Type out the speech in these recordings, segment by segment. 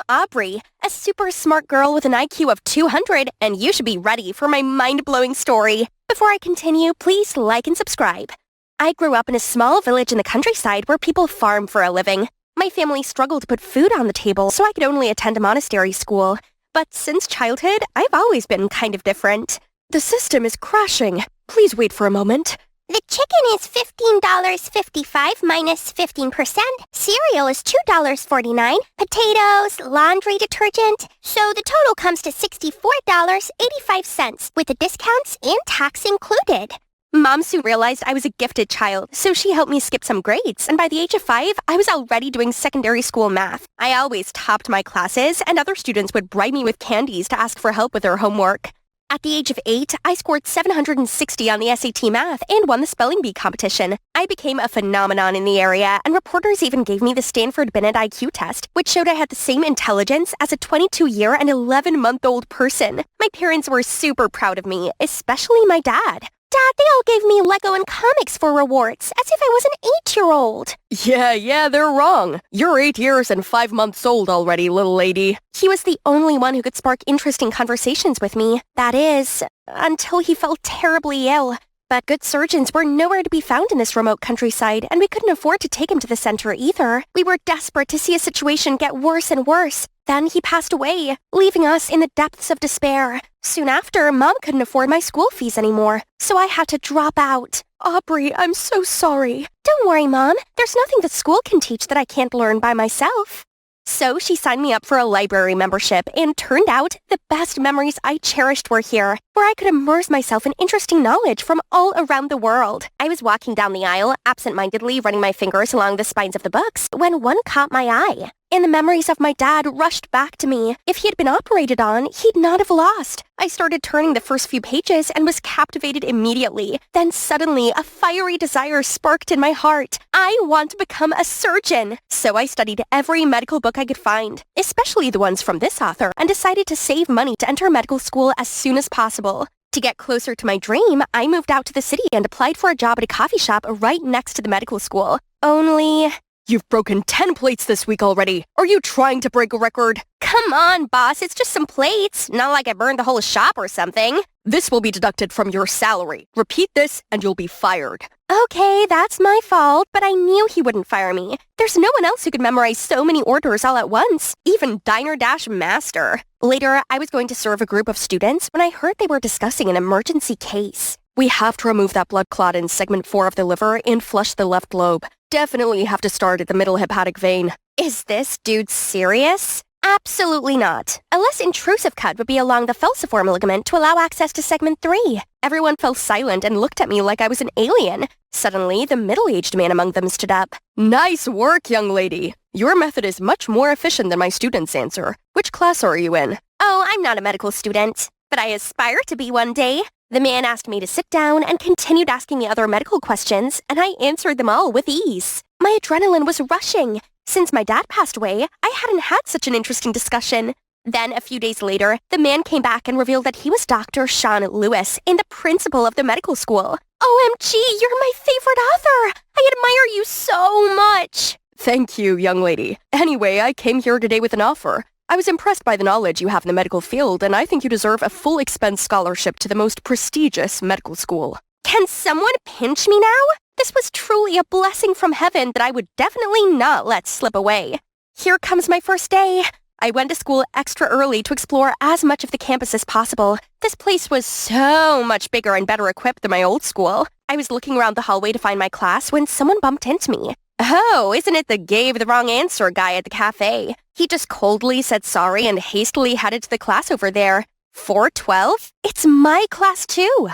Aubrey, a super smart girl with an IQ of 200, and you should be ready for my mind-blowing story. Before I continue, please like and subscribe. I grew up in a small village in the countryside where people farm for a living. My family struggled to put food on the table, so I could only attend a monastery school. But since childhood, I've always been kind of different. The system is crashing. Please wait for a moment. The chicken is $15.55 minus 15%. Cereal is $2.49. Potatoes, laundry detergent. So the total comes to $64.85 with the discounts and tax included. Mom soon realized I was a gifted child, so she helped me skip some grades, and by the age of 5, I was already doing secondary school math. I always topped my classes, and other students would bribe me with candies to ask for help with their homework. At the age of 8, I scored 760 on the SAT math and won the spelling bee competition. I became a phenomenon in the area, and reporters even gave me the Stanford Binet IQ test, which showed I had the same intelligence as a 22-year and 11-month-old person. My parents were super proud of me, especially my dad. Dad, they all gave me Lego and comics for rewards, as if I was an 8-year-old. Yeah, they're wrong. You're 8 years and 5 months old already, little lady. He was the only one who could spark interesting conversations with me. That is, until he fell terribly ill. But good surgeons were nowhere to be found in this remote countryside, and we couldn't afford to take him to the center either. We were desperate to see a situation get worse and worse. Then he passed away, leaving us in the depths of despair. Soon after, Mom couldn't afford my school fees anymore, so I had to drop out. Aubrey, I'm so sorry. Don't worry, Mom. There's nothing that school can teach that I can't learn by myself. So she signed me up for a library membership, and turned out the best memories I cherished were here, where I could immerse myself in interesting knowledge from all around the world. I was walking down the aisle, absent-mindedly running my fingers along the spines of the books, when one caught my eye. And the memories of my dad rushed back to me. If he had been operated on, he'd not have lost. I started turning the first few pages and was captivated immediately. Then suddenly, a fiery desire sparked in my heart. I want to become a surgeon. So I studied every medical book I could find, especially the ones from this author, and decided to save money to enter medical school as soon as possible. To get closer to my dream, I moved out to the city and applied for a job at a coffee shop right next to the medical school. Only... You've broken 10 plates this week already. Are you trying to break a record? Come on, boss. It's just some plates. Not like I burned the whole shop or something. This will be deducted from your salary. Repeat this and you'll be fired. Okay, that's my fault, but I knew he wouldn't fire me. There's no one else who could memorize so many orders all at once, even Diner Dash Master. Later, I was going to serve a group of students when I heard they were discussing an emergency case. We have to remove that blood clot in segment 4 of the liver and flush the left lobe. Definitely have to start at the middle hepatic vein. Is this dude serious? Absolutely not. A less intrusive cut would be along the falciform ligament to allow access to segment 3. Everyone fell silent and looked at me like I was an alien. Suddenly, the middle-aged man among them stood up. Nice work, young lady. Your method is much more efficient than my student's answer. Which class are you in? Oh, I'm not a medical student, but I aspire to be one day. The man asked me to sit down and continued asking me other medical questions, and I answered them all with ease. My adrenaline was rushing. Since my dad passed away, I hadn't had such an interesting discussion. Then, a few days later, the man came back and revealed that he was Dr. Sean Lewis and the principal of the medical school. OMG, you're my favorite author! I admire you so much! Thank you, young lady. Anyway, I came here today with an offer. I was impressed by the knowledge you have in the medical field, and I think you deserve a full expense scholarship to the most prestigious medical school. Can someone pinch me now? This was truly a blessing from heaven that I would definitely not let slip away. Here comes my first day. I went to school extra early to explore as much of the campus as possible. This place was so much bigger and better equipped than my old school. I was looking around the hallway to find my class when someone bumped into me. Oh, isn't it the gave the wrong answer guy at the cafe? He just coldly said sorry and hastily headed to the class over there. 412? It's my class too.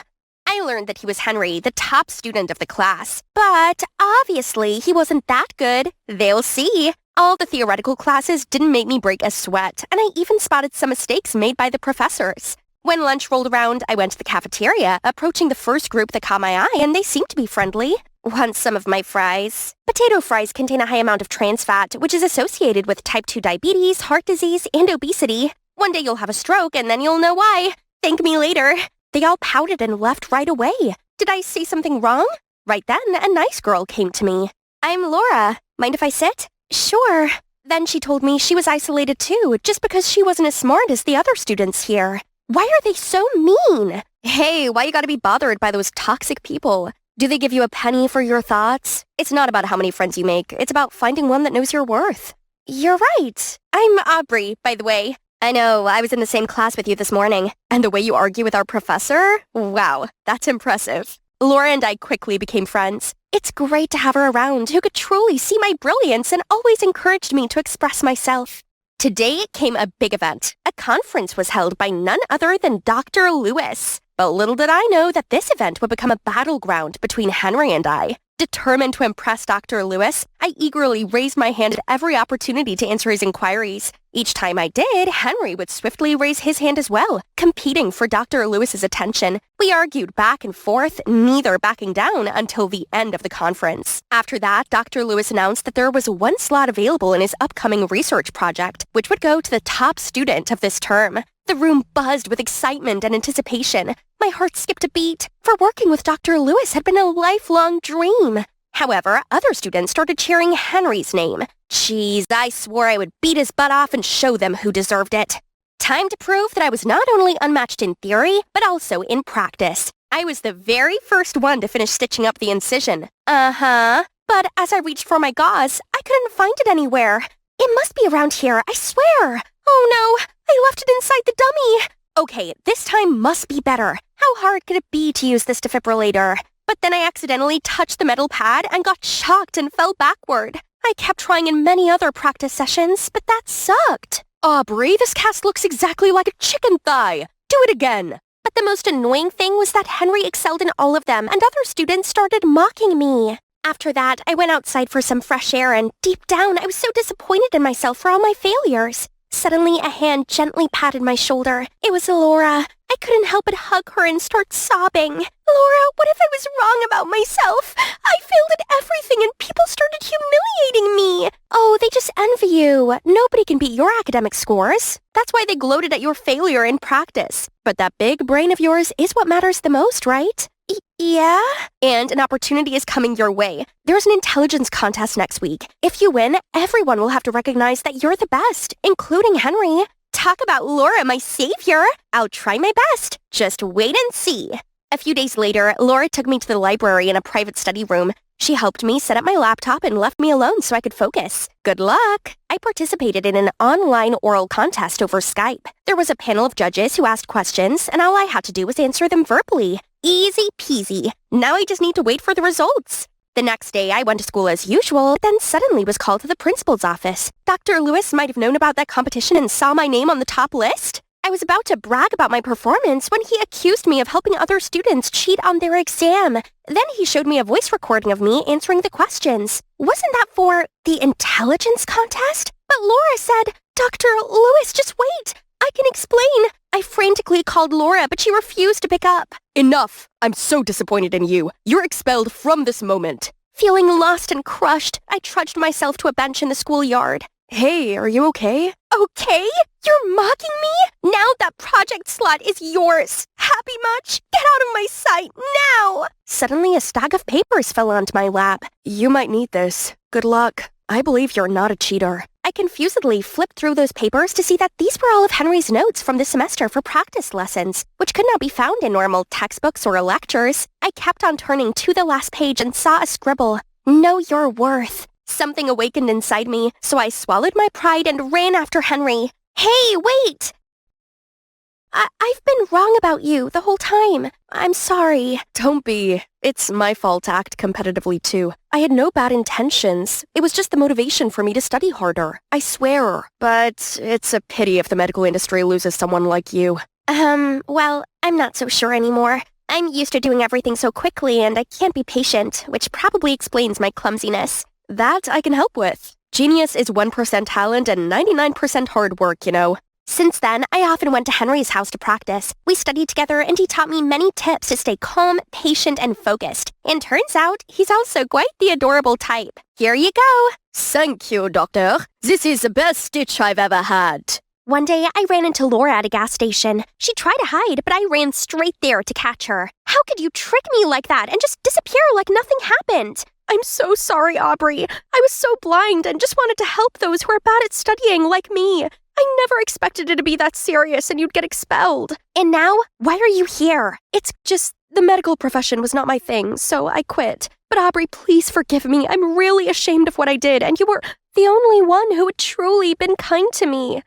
I learned that he was Henry, the top student of the class. But obviously, he wasn't that good. They'll see. All the theoretical classes didn't make me break a sweat, and I even spotted some mistakes made by the professors. When lunch rolled around, I went to the cafeteria, approaching the first group that caught my eye, and they seemed to be friendly. Want some of my fries? Potato fries contain a high amount of trans fat, which is associated with type 2 diabetes, heart disease, and obesity. One day you'll have a stroke, and then you'll know why. Thank me later. They all pouted and left right away. Did I say something wrong? Right then, a nice girl came to me. I'm Laura. Mind if I sit? Sure. Then she told me she was isolated too, just because she wasn't as smart as the other students here. Why are they so mean? Hey, why you gotta be bothered by those toxic people? Do they give you a penny for your thoughts? It's not about how many friends you make. It's about finding one that knows your worth. You're right. I'm Aubrey, by the way. I know, I was in the same class with you this morning. And the way you argue with our professor? Wow, that's impressive. Laura and I quickly became friends. It's great to have her around who could truly see my brilliance and always encouraged me to express myself. Today came a big event. A conference was held by none other than Dr. Lewis. But little did I know that this event would become a battleground between Henry and I. Determined to impress Dr. Lewis, I eagerly raised my hand at every opportunity to answer his inquiries. Each time I did, Henry would swiftly raise his hand as well, competing for Dr. Lewis's attention. We argued back and forth, neither backing down until the end of the conference. After that, Dr. Lewis announced that there was one slot available in his upcoming research project, which would go to the top student of this term. The room buzzed with excitement and anticipation. My heart skipped a beat, for working with Dr. Lewis had been a lifelong dream. However, other students started cheering Henry's name. Jeez, I swore I would beat his butt off and show them who deserved it. Time to prove that I was not only unmatched in theory, but also in practice. I was the very first one to finish stitching up the incision. But as I reached for my gauze, I couldn't find it anywhere. It must be around here, I swear. Oh no, I left it inside the dummy. Okay, this time must be better. How hard could it be to use this defibrillator? But then I accidentally touched the metal pad and got shocked and fell backward. I kept trying in many other practice sessions, but that sucked. Aubrey, this cast looks exactly like a chicken thigh. Do it again. But the most annoying thing was that Henry excelled in all of them and other students started mocking me. After that, I went outside for some fresh air and deep down, I was so disappointed in myself for all my failures. Suddenly, a hand gently patted my shoulder. It was Laura. I couldn't help but hug her and start sobbing. Laura, what if I was wrong about myself? I failed at everything and people started humiliating me. Oh, they just envy you. Nobody can beat your academic scores. That's why they gloated at your failure in practice. But that big brain of yours is what matters the most, right? Yeah? And an opportunity is coming your way. There's an intelligence contest next week. If you win, everyone will have to recognize that you're the best, including Henry. Talk about Laura, my savior. I'll try my best. Just wait and see. A few days later, Laura took me to the library in a private study room. She helped me set up my laptop and left me alone so I could focus. Good luck! I participated in an online oral contest over Skype. There was a panel of judges who asked questions, and all I had to do was answer them verbally. Easy peasy. Now I just need to wait for the results. The next day, I went to school as usual, then suddenly was called to the principal's office. Dr. Lewis might have known about that competition and saw my name on the top list. I was about to brag about my performance when he accused me of helping other students cheat on their exam. Then he showed me a voice recording of me answering the questions. Wasn't that for the intelligence contest? But Laura said, Dr. Lewis, just wait. I can explain. I frantically called Laura, but she refused to pick up. Enough. I'm so disappointed in you. You're expelled from this moment. Feeling lost and crushed, I trudged myself to a bench in the schoolyard. Hey, are you okay? Okay? You're mocking me? Now that project slot is yours. Happy much? Get out of my sight, now! Suddenly a stack of papers fell onto my lap. You might need this. Good luck. I believe you're not a cheater. I confusedly flipped through those papers to see that these were all of Henry's notes from the semester for practice lessons, which could not be found in normal textbooks or lectures. I kept on turning to the last page and saw a scribble. Know your worth. Something awakened inside me, so I swallowed my pride and ran after Henry. Hey, wait! I've been wrong about you the whole time. I'm sorry. Don't be. It's my fault to act competitively too. I had no bad intentions. It was just the motivation for me to study harder. I swear. But it's a pity if the medical industry loses someone like you. Well, I'm not so sure anymore. I'm used to doing everything so quickly and I can't be patient, which probably explains my clumsiness. That I can help with. Genius is 1% talent and 99% hard work, you know. Since then, I often went to Henry's house to practice. We studied together and he taught me many tips to stay calm, patient, and focused. And turns out, he's also quite the adorable type. Here you go. Thank you, doctor. This is the best stitch I've ever had. One day, I ran into Laura at a gas station. She tried to hide, but I ran straight there to catch her. How could you trick me like that and just disappear like nothing happened? I'm so sorry, Aubrey. I was so blind and just wanted to help those who are bad at studying like me. I never expected it to be that serious and you'd get expelled. And now, why are you here? It's just the medical profession was not my thing, so I quit. But Aubrey, please forgive me. I'm really ashamed of what I did, and you were the only one who had truly been kind to me.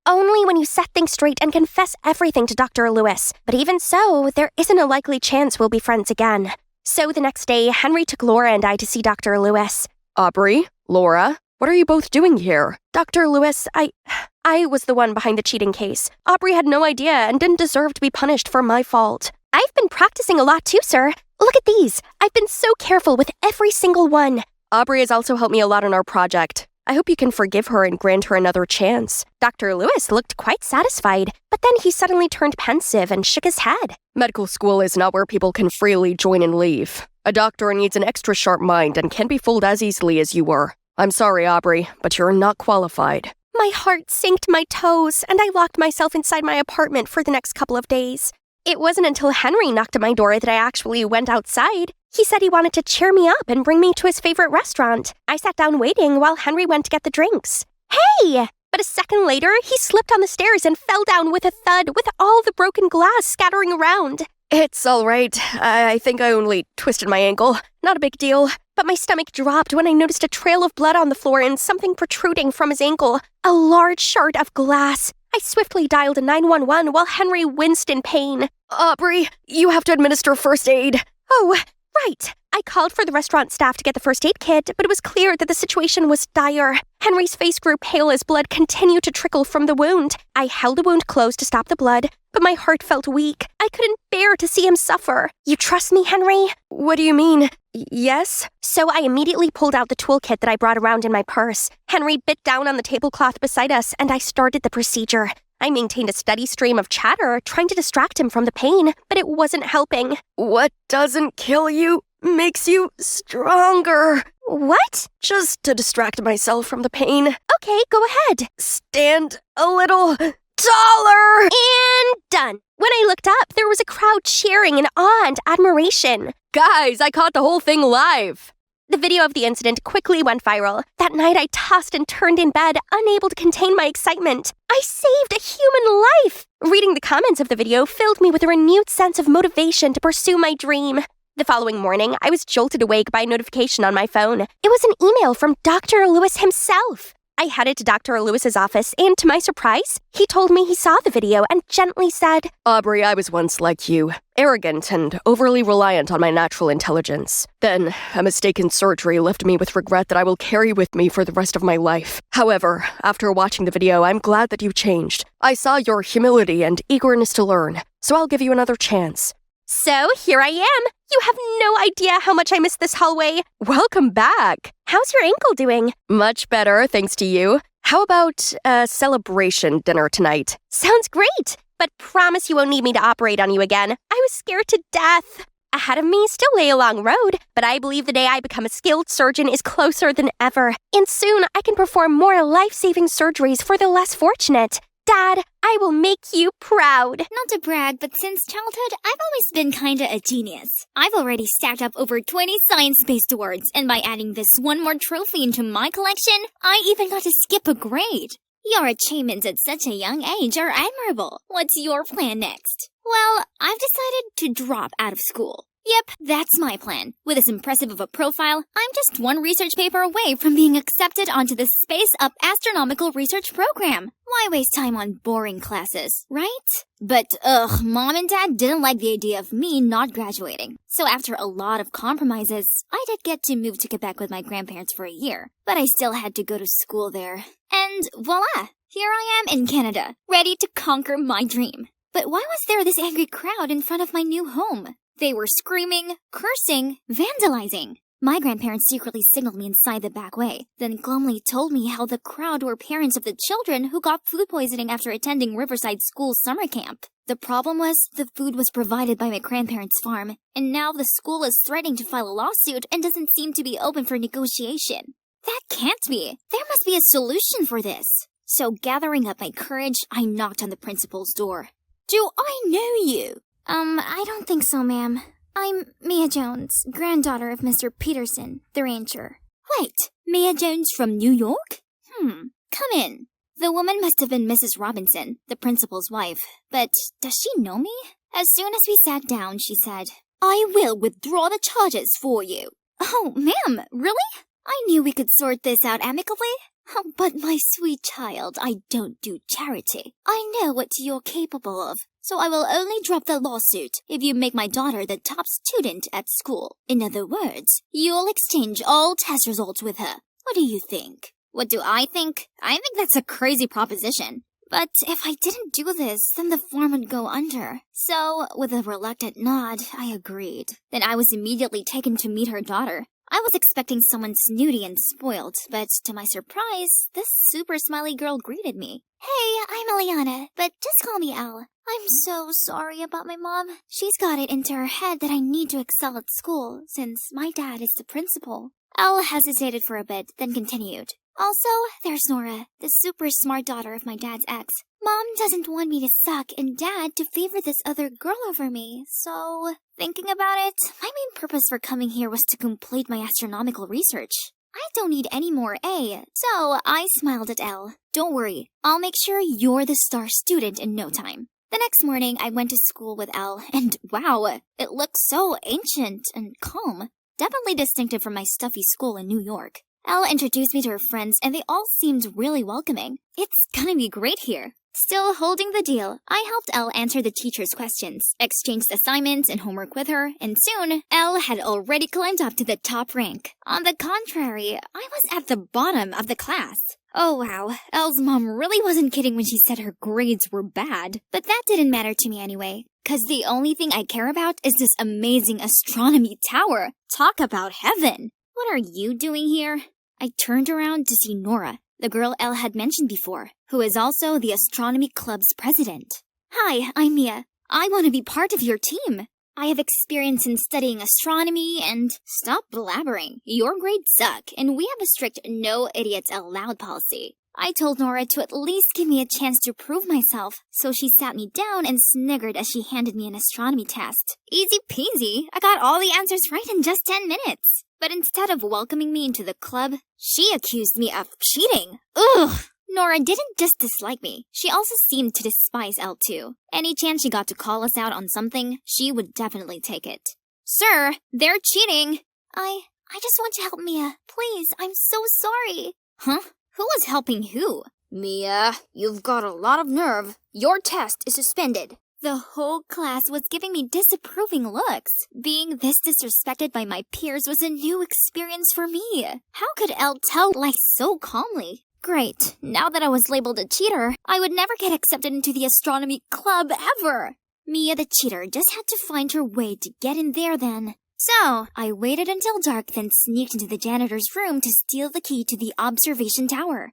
Only when you set things straight and confess everything to Dr. Lewis. But even so, there isn't a likely chance we'll be friends again. So the next day, Henry took Laura and I to see Dr. Lewis. Aubrey, Laura, what are you both doing here? Dr. Lewis, I was the one behind the cheating case. Aubrey had no idea and didn't deserve to be punished for my fault. I've been practicing a lot too, sir. Look at these. I've been so careful with every single one. Aubrey has also helped me a lot on our project. I hope you can forgive her and grant her another chance. Dr. Lewis looked quite satisfied, but then he suddenly turned pensive and shook his head. Medical school is not where people can freely join and leave. A doctor needs an extra sharp mind and can't be fooled as easily as you were. I'm sorry, Aubrey, but you're not qualified. My heart sank to my toes, and I locked myself inside my apartment for the next couple of days. It wasn't until Henry knocked at my door that I actually went outside. He said he wanted to cheer me up and bring me to his favorite restaurant. I sat down waiting while Henry went to get the drinks. Hey! But a second later, he slipped on the stairs and fell down with a thud with all the broken glass scattering around. It's all right. I think I only twisted my ankle. Not a big deal. But my stomach dropped when I noticed a trail of blood on the floor and something protruding from his ankle. A large shard of glass. I swiftly dialed 911 while Henry winced in pain. Aubrey, you have to administer first aid. Oh, right. I called for the restaurant staff to get the first aid kit, but it was clear that the situation was dire. Henry's face grew pale as blood continued to trickle from the wound. I held the wound closed to stop the blood, but my heart felt weak. I couldn't bear to see him suffer. You trust me, Henry? What do you mean? Yes? So I immediately pulled out the toolkit that I brought around in my purse. Henry bit down on the tablecloth beside us, and I started the procedure. I maintained a steady stream of chatter, trying to distract him from the pain, but it wasn't helping. What doesn't kill you makes you stronger. What? Just to distract myself from the pain. Okay, go ahead. Stand a little taller. And done. When I looked up, there was a crowd cheering in awe and admiration. Guys, I caught the whole thing live. The video of the incident quickly went viral. That night I tossed and turned in bed, unable to contain my excitement. I saved a human life! Reading the comments of the video filled me with a renewed sense of motivation to pursue my dream. The following morning, I was jolted awake by a notification on my phone. It was an email from Dr. Lewis himself. I headed to Dr. Lewis's office, and to my surprise, he told me he saw the video and gently said, Aubrey, I was once like you, arrogant and overly reliant on my natural intelligence. Then, a mistaken surgery left me with regret that I will carry with me for the rest of my life. However, after watching the video, I'm glad that you changed. I saw your humility and eagerness to learn, so I'll give you another chance. So, here I am. You have no idea how much I miss this hallway. Welcome back. How's your ankle doing? Much better, thanks to you. How about a celebration dinner tonight? Sounds great, but promise you won't need me to operate on you again. I was scared to death. Ahead of me still lay a long road, but I believe the day I become a skilled surgeon is closer than ever. And soon I can perform more life-saving surgeries for the less fortunate. Dad, I will make you proud. Not to brag, but since childhood, I've always been kinda a genius. I've already stacked up over 20 science-based awards, and by adding this one more trophy into my collection, I even got to skip a grade. Your achievements at such a young age are admirable. What's your plan next? Well, I've decided to drop out of school. Yep, that's my plan. With as impressive of a profile, I'm just one research paper away from being accepted onto the Space Up Astronomical Research Program. Why waste time on boring classes, right? But, Mom and Dad didn't like the idea of me not graduating. So after a lot of compromises, I did get to move to Quebec with my grandparents for a year. But I still had to go to school there. And voila! Here I am in Canada, ready to conquer my dream. But why was there this angry crowd in front of my new home? They were screaming, cursing, vandalizing. My grandparents secretly signaled me inside the back way, then glumly told me how the crowd were parents of the children who got food poisoning after attending Riverside School summer camp. The problem was the food was provided by my grandparents' farm, and now the school is threatening to file a lawsuit and doesn't seem to be open for negotiation. That can't be. There must be a solution for this. So gathering up my courage, I knocked on the principal's door. Do I know you? I don't think so, ma'am. I'm Mia Jones, granddaughter of Mr. Peterson, the rancher. Wait, Mia Jones from New York? Come in. The woman must have been Mrs. Robinson, the principal's wife, but does she know me? As soon as we sat down, she said, I will withdraw the charges for you. Oh, ma'am, really? I knew we could sort this out amicably. Oh, but my sweet child, I don't do charity. I know what you're capable of, so I will only drop the lawsuit if you make my daughter the top student at school. In other words, you'll exchange all test results with her. What do you think? What do I think? I think that's a crazy proposition. But if I didn't do this, then the farm would go under. So, with a reluctant nod, I agreed. Then I was immediately taken to meet her daughter. I was expecting someone snooty and spoiled, but to my surprise, this super smiley girl greeted me. Hey, I'm Eliana, but just call me Elle. I'm so sorry about my mom. She's got it into her head that I need to excel at school, since my dad is the principal. Elle hesitated for a bit, then continued. Also, there's Nora, the super smart daughter of my dad's ex. Mom doesn't want me to suck and Dad to favor this other girl over me, so... Thinking about it, my main purpose for coming here was to complete my astronomical research. I don't need any more A, so I smiled at Elle. Don't worry, I'll make sure you're the star student in no time. The next morning, I went to school with Elle, and wow, it looked so ancient and calm. Definitely distinctive from my stuffy school in New York. Elle introduced me to her friends, and they all seemed really welcoming. It's gonna be great here. Still holding the deal, I helped Elle answer the teacher's questions, exchanged assignments and homework with her, and soon, Elle had already climbed up to the top rank. On the contrary, I was at the bottom of the class. Oh wow, Elle's mom really wasn't kidding when she said her grades were bad. But that didn't matter to me anyway, cause the only thing I care about is this amazing astronomy tower. Talk about heaven! What are you doing here? I turned around to see Nora, the girl Elle had mentioned before, who is also the astronomy club's president. Hi, I'm Mia. I want to be part of your team. I have experience in studying astronomy and... Stop blabbering. Your grades suck, and we have a strict no idiots allowed policy. I told Nora to at least give me a chance to prove myself, so she sat me down and sniggered as she handed me an astronomy test. Easy peasy. I got all the answers right in just 10 minutes. But instead of welcoming me into the club, she accused me of cheating. Ugh! Nora didn't just dislike me. She also seemed to despise Elle too. Any chance she got to call us out on something, she would definitely take it. Sir, they're cheating! I just want to help Mia. Please, I'm so sorry. Huh? Who was helping who? Mia, you've got a lot of nerve. Your test is suspended. The whole class was giving me disapproving looks. Being this disrespected by my peers was a new experience for me. How could Elle tell lies so calmly? Great. Now that I was labeled a cheater, I would never get accepted into the astronomy club ever. Mia the cheater just had to find her way to get in there then. So, I waited until dark, then sneaked into the janitor's room to steal the key to the observation tower.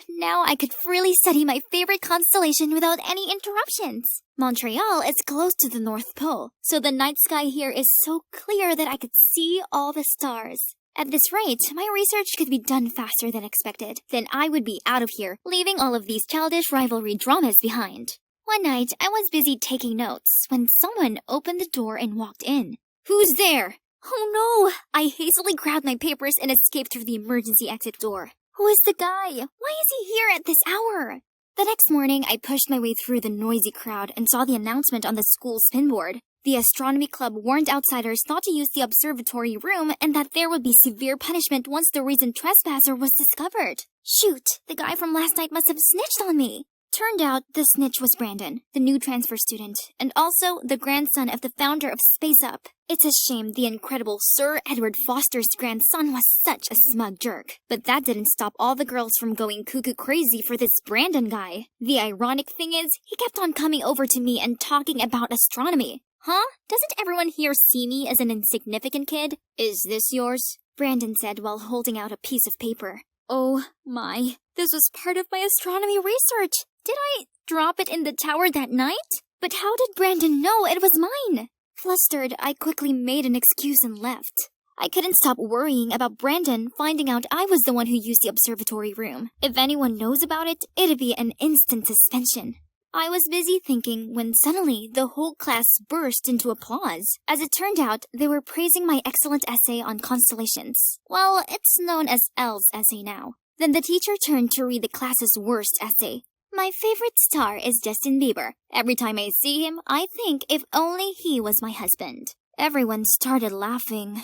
Now I could freely study my favorite constellation without any interruptions. Montreal is close to the North Pole, so the night sky here is so clear that I could see all the stars. At this rate, my research could be done faster than expected. Then I would be out of here, leaving all of these childish rivalry dramas behind. One night, I was busy taking notes when someone opened the door and walked in. Who's there? Oh no! I hastily grabbed my papers and escaped through the emergency exit door. Who is the guy? Why is he here at this hour? The next morning, I pushed my way through the noisy crowd and saw the announcement on the school spinboard. The astronomy club warned outsiders not to use the observatory room and that there would be severe punishment once the recent trespasser was discovered. Shoot, the guy from last night must have snitched on me. Turned out the snitch was Brandon, the new transfer student, and also the grandson of the founder of Space Up. It's a shame the incredible Sir Edward Foster's grandson was such a smug jerk. But that didn't stop all the girls from going cuckoo crazy for this Brandon guy. The ironic thing is, he kept on coming over to me and talking about astronomy. Huh? Doesn't everyone here see me as an insignificant kid? Is this yours? Brandon said while holding out a piece of paper. Oh my, this was part of my astronomy research. Did I drop it in the tower that night? But how did Brandon know it was mine? Flustered, I quickly made an excuse and left. I couldn't stop worrying about Brandon finding out I was the one who used the observatory room. If anyone knows about it, it'd be an instant suspension. I was busy thinking when suddenly the whole class burst into applause. As it turned out, they were praising my excellent essay on constellations. Well, it's known as Elle's essay now. Then the teacher turned to read the class's worst essay. My favorite star is Justin Bieber. Every time I see him, I think if only he was my husband. Everyone started laughing.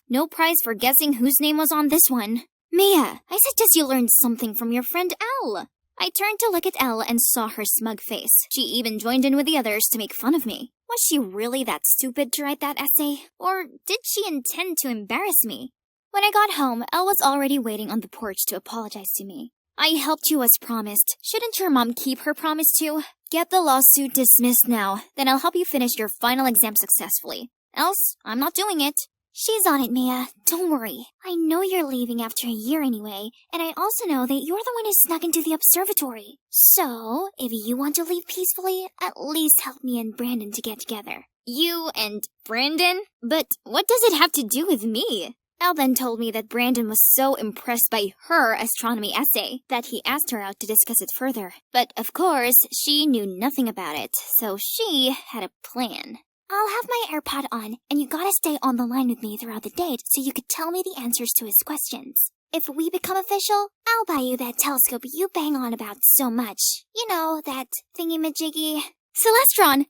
No prize for guessing whose name was on this one. Mia, I suggest you learn something from your friend Elle. I turned to look at Elle and saw her smug face. She even joined in with the others to make fun of me. Was she really that stupid to write that essay? Or did she intend to embarrass me? When I got home, Elle was already waiting on the porch to apologize to me. I helped you as promised. Shouldn't your mom keep her promise too? Get the lawsuit dismissed now, then I'll help you finish your final exam successfully. Else, I'm not doing it. She's on it, Mia. Don't worry. I know you're leaving after a year anyway, and I also know that you're the one who snuck into the observatory. So, if you want to leave peacefully, at least help me and Brandon to get together. You and Brandon? But what does it have to do with me? Elle then told me that Brandon was so impressed by her astronomy essay that he asked her out to discuss it further. But of course, she knew nothing about it, so she had a plan. I'll have my AirPod on, and you gotta stay on the line with me throughout the date so you could tell me the answers to his questions. If we become official, I'll buy you that telescope you bang on about so much. You know, that thingy-majiggy. Celestron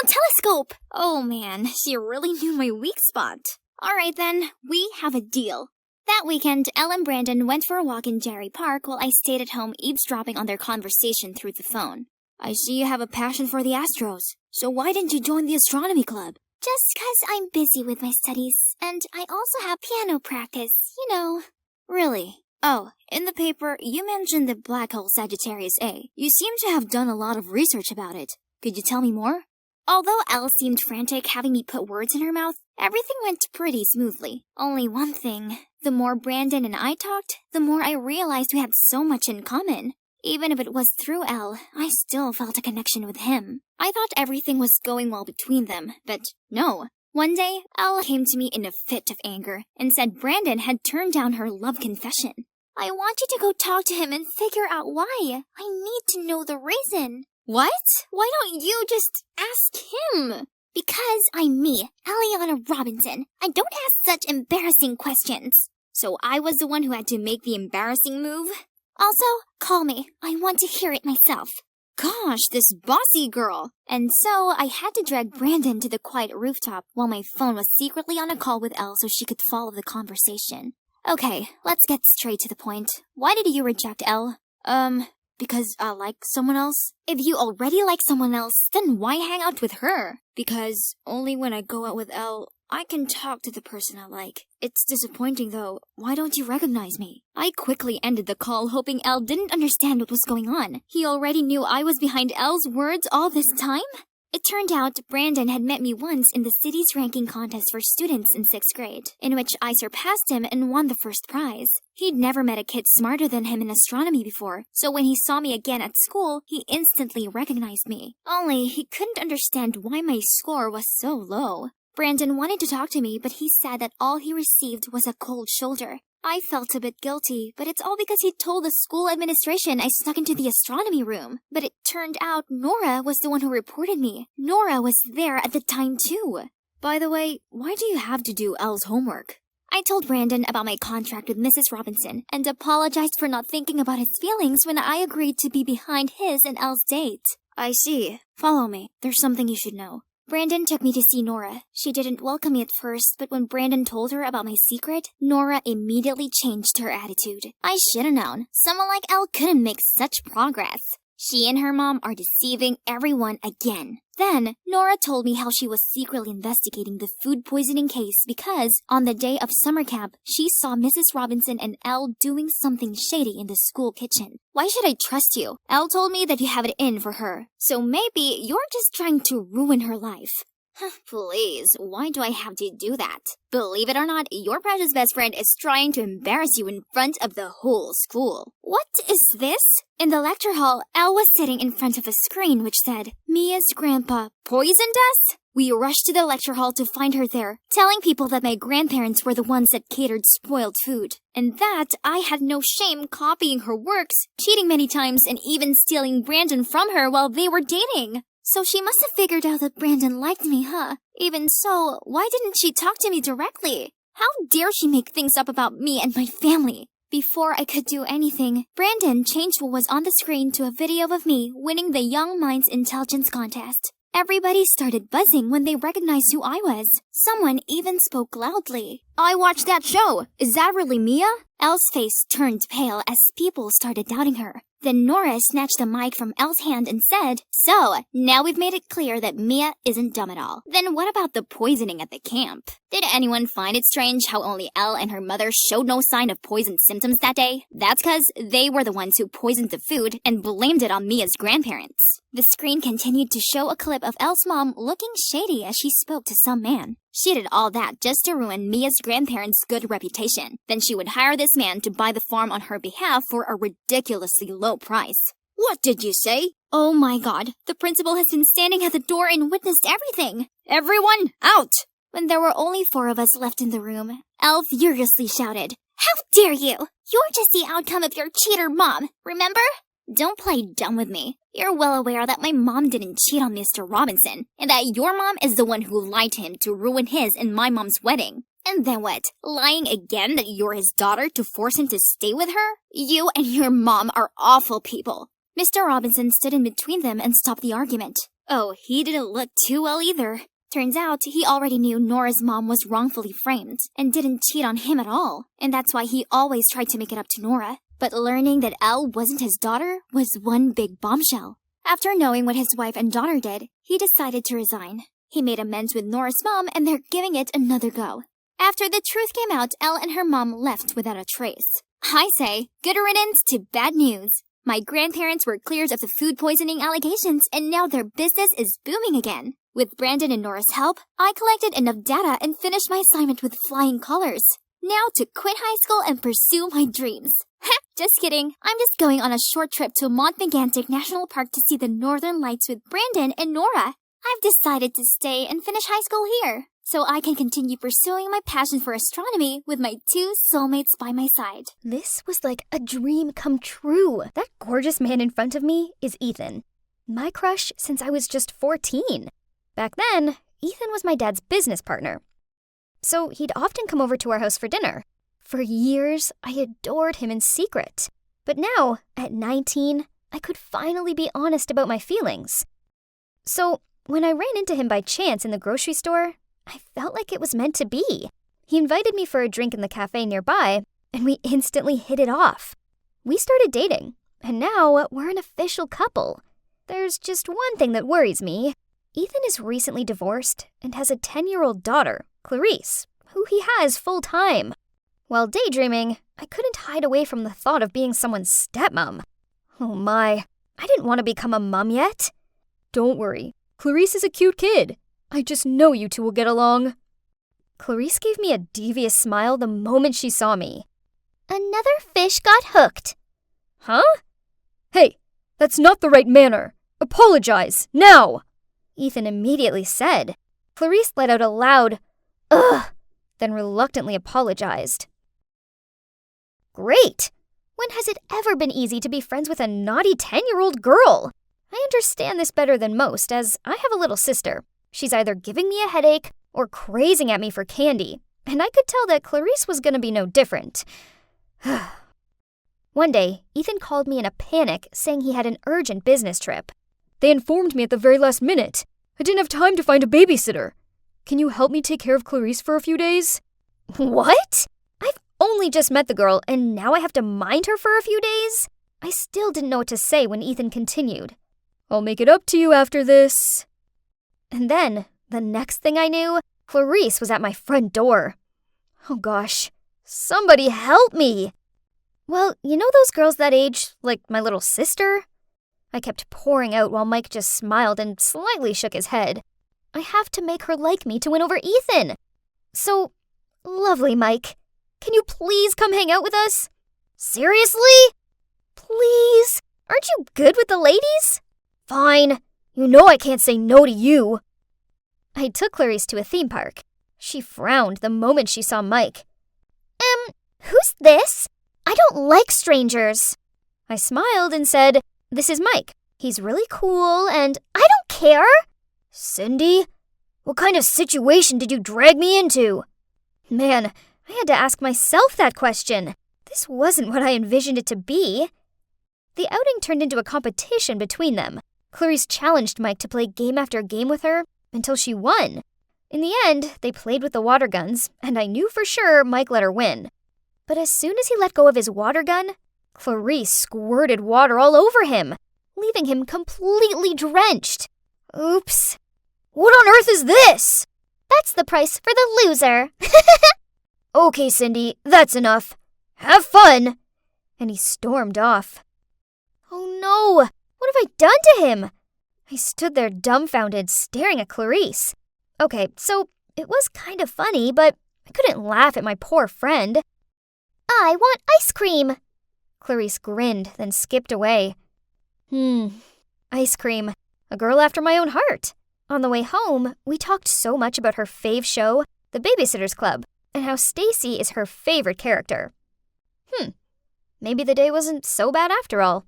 telescope! Oh man, she really knew my weak spot. Alright then, we have a deal. That weekend, Elle and Brandon went for a walk in Jerry Park while I stayed at home eavesdropping on their conversation through the phone. I see you have a passion for the Astros, so why didn't you join the astronomy club? Just 'cause I'm busy with my studies, and I also have piano practice, you know. Really? Oh, in the paper, you mentioned the black hole Sagittarius A. You seem to have done a lot of research about it. Could you tell me more? Although Elle seemed frantic having me put words in her mouth, everything went pretty smoothly. Only one thing. The more Brandon and I talked, the more I realized we had so much in common. Even if it was through Elle, I still felt a connection with him. I thought everything was going well between them, but no. One day, Elle came to me in a fit of anger and said Brandon had turned down her love confession. I want you to go talk to him and figure out why. I need to know the reason. What? Why don't you just ask him? Because I'm me, Eliana Robinson. I don't ask such embarrassing questions. So I was the one who had to make the embarrassing move? Also, call me. I want to hear it myself. Gosh, this bossy girl. And so I had to drag Brandon to the quiet rooftop while my phone was secretly on a call with Elle so she could follow the conversation. Okay, let's get straight to the point. Why did you reject Elle? Because I like someone else? If you already like someone else, then why hang out with her? Because only when I go out with Elle, I can talk to the person I like. It's disappointing though. Why don't you recognize me? I quickly ended the call hoping Elle didn't understand what was going on. He already knew I was behind Elle's words all this time? It turned out Brandon had met me once in the city's ranking contest for students in 6th grade, in which I surpassed him and won the first prize. He'd never met a kid smarter than him in astronomy before, so when he saw me again at school, he instantly recognized me. Only he couldn't understand why my score was so low. Brandon wanted to talk to me, but he said that all he received was a cold shoulder. I felt a bit guilty, but it's all because he told the school administration I snuck into the astronomy room. But it turned out Nora was the one who reported me. Nora was there at the time too. By the way, why do you have to do Elle's homework? I told Brandon about my contract with Mrs. Robinson and apologized for not thinking about his feelings when I agreed to be behind his and Elle's date. I see. Follow me. There's something you should know. Brandon took me to see Nora. She didn't welcome me at first, but when Brandon told her about my secret, Nora immediately changed her attitude. I should have known. Someone like Elle couldn't make such progress. She and her mom are deceiving everyone again. Then, Nora told me how she was secretly investigating the food poisoning case because, on the day of summer camp, she saw Mrs. Robinson and Elle doing something shady in the school kitchen. Why should I trust you? Elle told me that you have it in for her, so maybe you're just trying to ruin her life. Please, why do I have to do that? Believe it or not, your precious best friend is trying to embarrass you in front of the whole school. What is this? In the lecture hall, Elle was sitting in front of a screen which said, Mia's grandpa poisoned us? We rushed to the lecture hall to find her there, telling people that my grandparents were the ones that catered spoiled food, and that I had no shame copying her works, cheating many times, and even stealing Brandon from her while they were dating. So she must have figured out that Brandon liked me, huh? Even so, why didn't she talk to me directly? How dare she make things up about me and my family? Before I could do anything, Brandon changed what was on the screen to a video of me winning the Young Minds Intelligence Contest. Everybody started buzzing when they recognized who I was. Someone even spoke loudly. I watched that show. Is that really Mia? Elle's face turned pale as people started doubting her. Then Nora snatched the mic from Elle's hand and said, "So, now we've made it clear that Mia isn't dumb at all. Then what about the poisoning at the camp? Did anyone find it strange how only Elle and her mother showed no sign of poison symptoms that day? That's because they were the ones who poisoned the food and blamed it on Mia's grandparents." The screen continued to show a clip of Elle's mom looking shady as she spoke to some man. She did all that just to ruin Mia's grandparents' good reputation. Then she would hire this man to buy the farm on her behalf for a ridiculously low price. What did you say? Oh my god, the principal has been standing at the door and witnessed everything. Everyone, out! When there were only 4 of us left in the room, Elle furiously shouted, "How dare you! You're just the outcome of your cheater mom, remember? Don't play dumb with me. You're well aware that my mom didn't cheat on Mr. Robinson, and that your mom is the one who lied to him to ruin his and my mom's wedding. And then what? Lying again that you're his daughter to force him to stay with her? You and your mom are awful people." Mr. Robinson stood in between them and stopped the argument. Oh, he didn't look too well either. Turns out he already knew Nora's mom was wrongfully framed and didn't cheat on him at all, and that's why he always tried to make it up to Nora. But learning that Elle wasn't his daughter was one big bombshell. After knowing what his wife and daughter did, he decided to resign. He made amends with Nora's mom and they're giving it another go. After the truth came out, Elle and her mom left without a trace. I say, good riddance to bad news. My grandparents were cleared of the food poisoning allegations and now their business is booming again. With Brandon and Nora's help, I collected enough data and finished my assignment with flying colors. Now to quit high school and pursue my dreams. Just kidding. I'm just going on a short trip to Montmegantic National Park to see the Northern Lights with Brandon and Nora. I've decided to stay and finish high school here, so I can continue pursuing my passion for astronomy with my 2 soulmates by my side. This was like a dream come true. That gorgeous man in front of me is Ethan. My crush since I was just 14. Back then, Ethan was my dad's business partner. So he'd often come over to our house for dinner. For years, I adored him in secret. But now, at 19, I could finally be honest about my feelings. So, when I ran into him by chance in the grocery store, I felt like it was meant to be. He invited me for a drink in the cafe nearby, and we instantly hit it off. We started dating, and now we're an official couple. There's just one thing that worries me. Ethan is recently divorced and has a 10-year-old daughter, Clarice, who he has full-time. While daydreaming, I couldn't hide away from the thought of being someone's stepmom. Oh my, I didn't want to become a mom yet. Don't worry, Clarice is a cute kid. I just know you two will get along. Clarice gave me a devious smile the moment she saw me. Another fish got hooked. Huh? Hey, that's not the right manner. Apologize, now! Ethan immediately said. Clarice let out a loud, ugh, then reluctantly apologized. Great! When has it ever been easy to be friends with a naughty 10-year-old girl? I understand this better than most, as I have a little sister. She's either giving me a headache or crazing at me for candy, and I could tell that Clarice was going to be no different. One day, Ethan called me in a panic, saying he had an urgent business trip. They informed me at the very last minute. I didn't have time to find a babysitter. Can you help me take care of Clarice for a few days? What? I've only just met the girl, and now I have to mind her for a few days? I still didn't know what to say when Ethan continued. I'll make it up to you after this. And then, the next thing I knew, Clarice was at my front door. Oh gosh, somebody help me! Well, you know those girls that age, like my little sister? I kept pouring out while Mike just smiled and slightly shook his head. I have to make her like me to win over Ethan. So, lovely Mike, can you please come hang out with us? Seriously? Please? Aren't you good with the ladies? Fine. You know I can't say no to you. I took Clarice to a theme park. She frowned the moment she saw Mike. Who's this? I don't like strangers. I smiled and said, "This is Mike. He's really cool and—" I don't care. "Cindy, what kind of situation did you drag me into?" Man, I had to ask myself that question. This wasn't what I envisioned it to be. The outing turned into a competition between them. Clarice challenged Mike to play game after game with her until she won. In the end, they played with the water guns, and I knew for sure Mike let her win. But as soon as he let go of his water gun, Clarice squirted water all over him, leaving him completely drenched. Oops. What on earth is this? That's the price for the loser. Okay, Cindy, that's enough. Have fun. And he stormed off. Oh no, what have I done to him? I stood there dumbfounded, staring at Clarice. Okay, so it was kind of funny, but I couldn't laugh at my poor friend. I want ice cream. Clarice grinned, then skipped away. Ice cream. A girl after my own heart. On the way home, we talked so much about her fave show, The Babysitter's Club, and how Stacy is her favorite character. Maybe the day wasn't so bad after all.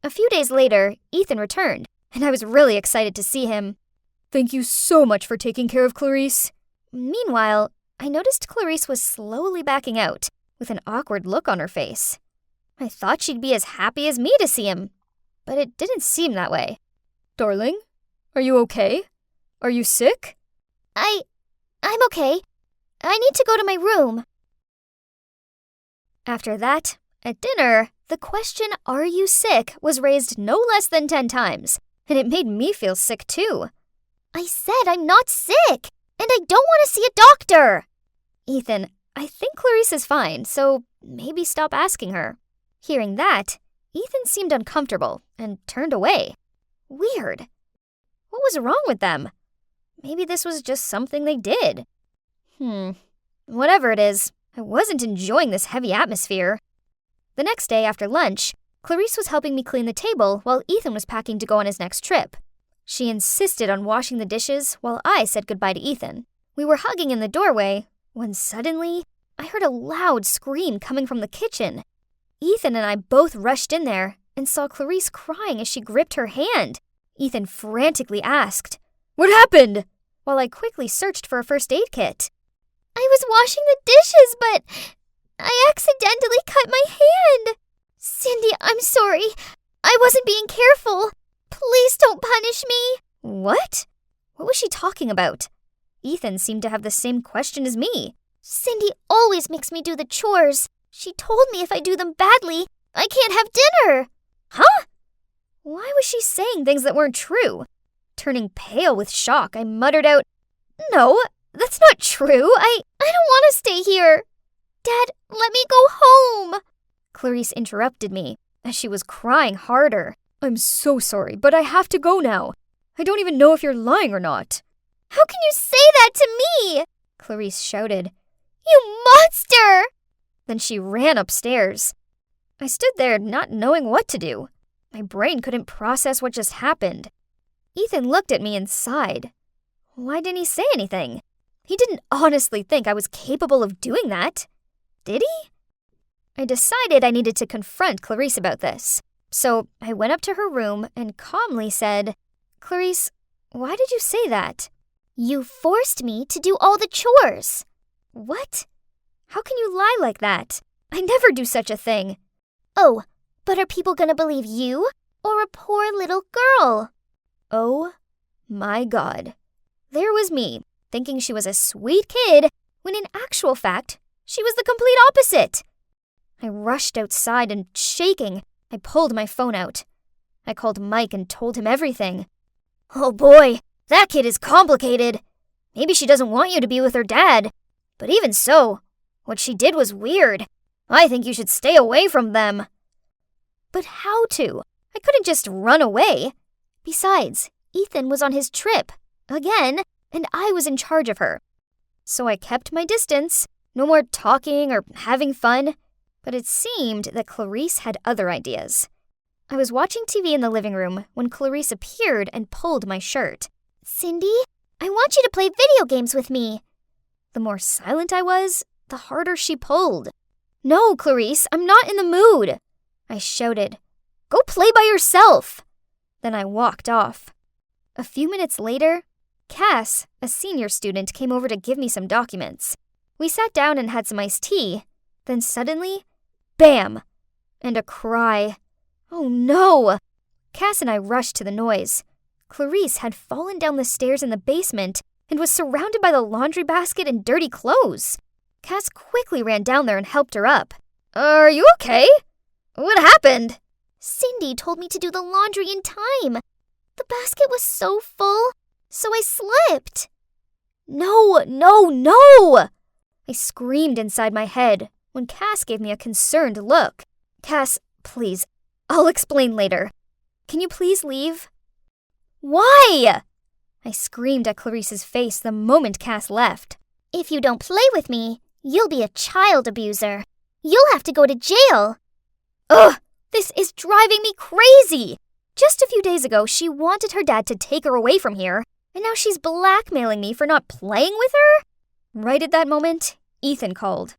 A few days later, Ethan returned, and I was really excited to see him. Thank you so much for taking care of Clarice. Meanwhile, I noticed Clarice was slowly backing out, with an awkward look on her face. I thought she'd be as happy as me to see him, but it didn't seem that way. Darling, are you okay? Are you sick? I'm okay. I need to go to my room. After that, at dinner, the question, "Are you sick?" was raised no less than 10 times, and it made me feel sick too. I said I'm not sick, and I don't want to see a doctor. Ethan, I think Clarice is fine, so maybe stop asking her. Hearing that, Ethan seemed uncomfortable and turned away. Weird. What was wrong with them? Maybe this was just something they did. Whatever it is, I wasn't enjoying this heavy atmosphere. The next day after lunch, Clarice was helping me clean the table while Ethan was packing to go on his next trip. She insisted on washing the dishes while I said goodbye to Ethan. We were hugging in the doorway when suddenly I heard a loud scream coming from the kitchen. Ethan and I both rushed in there and saw Clarice crying as she gripped her hand. Ethan frantically asked, "What happened?" while I quickly searched for a first aid kit. I was washing the dishes, but I accidentally cut my hand. Cindy, I'm sorry. I wasn't being careful. Please don't punish me. What? What was she talking about? Ethan seemed to have the same question as me. Cindy always makes me do the chores. She told me if I do them badly, I can't have dinner. Huh? Why was she saying things that weren't true? Turning pale with shock, I muttered out, "No, that's not true. I don't want to stay here. Dad, let me go home." Clarice interrupted me as she was crying harder. "I'm so sorry, but I have to go now. I don't even know if you're lying or not." "How can you say that to me?" Clarice shouted. "You monster!" Then she ran upstairs. I stood there not knowing what to do. My brain couldn't process what just happened. Ethan looked at me and sighed. Why didn't he say anything? He didn't honestly think I was capable of doing that. Did he? I decided I needed to confront Clarice about this. So I went up to her room and calmly said, "Clarice, why did you say that?" "You forced me to do all the chores." "What? How can you lie like that? I never do such a thing." "Oh, but are people gonna believe you or a poor little girl?" Oh my God. There was me, thinking she was a sweet kid, when in actual fact, she was the complete opposite. I rushed outside and, shaking, I pulled my phone out. I called Mike and told him everything. "Oh boy, that kid is complicated. Maybe she doesn't want you to be with her dad. But even so, what she did was weird. I think you should stay away from them." But how to? I couldn't just run away. Besides, Ethan was on his trip, again, and I was in charge of her. So I kept my distance, no more talking or having fun. But it seemed that Clarice had other ideas. I was watching TV in the living room when Clarice appeared and pulled my shirt. "Cindy, I want you to play video games with me. The more silent I was, the harder she pulled. No, Clarice, I'm not in the mood. I shouted. Go play by yourself. Then I walked off. A few minutes later, Cass, a senior student, came over to give me some documents. We sat down and had some iced tea. Then suddenly, bam! And a cry. Oh no! Cass and I rushed to the noise. Clarice had fallen down the stairs in the basement and was surrounded by the laundry basket and dirty clothes. Cass quickly ran down there and helped her up. Are you okay? What happened? Cindy told me to do the laundry in time. The basket was so full, so I slipped. No! I screamed inside my head when Cass gave me a concerned look. Cass, please, I'll explain later. Can you please leave? Why? I screamed at Clarice's face the moment Cass left. If you don't play with me, you'll be a child abuser. You'll have to go to jail. Ugh, this is driving me crazy. Just a few days ago, she wanted her dad to take her away from here, and now she's blackmailing me for not playing with her? Right at that moment, Ethan called.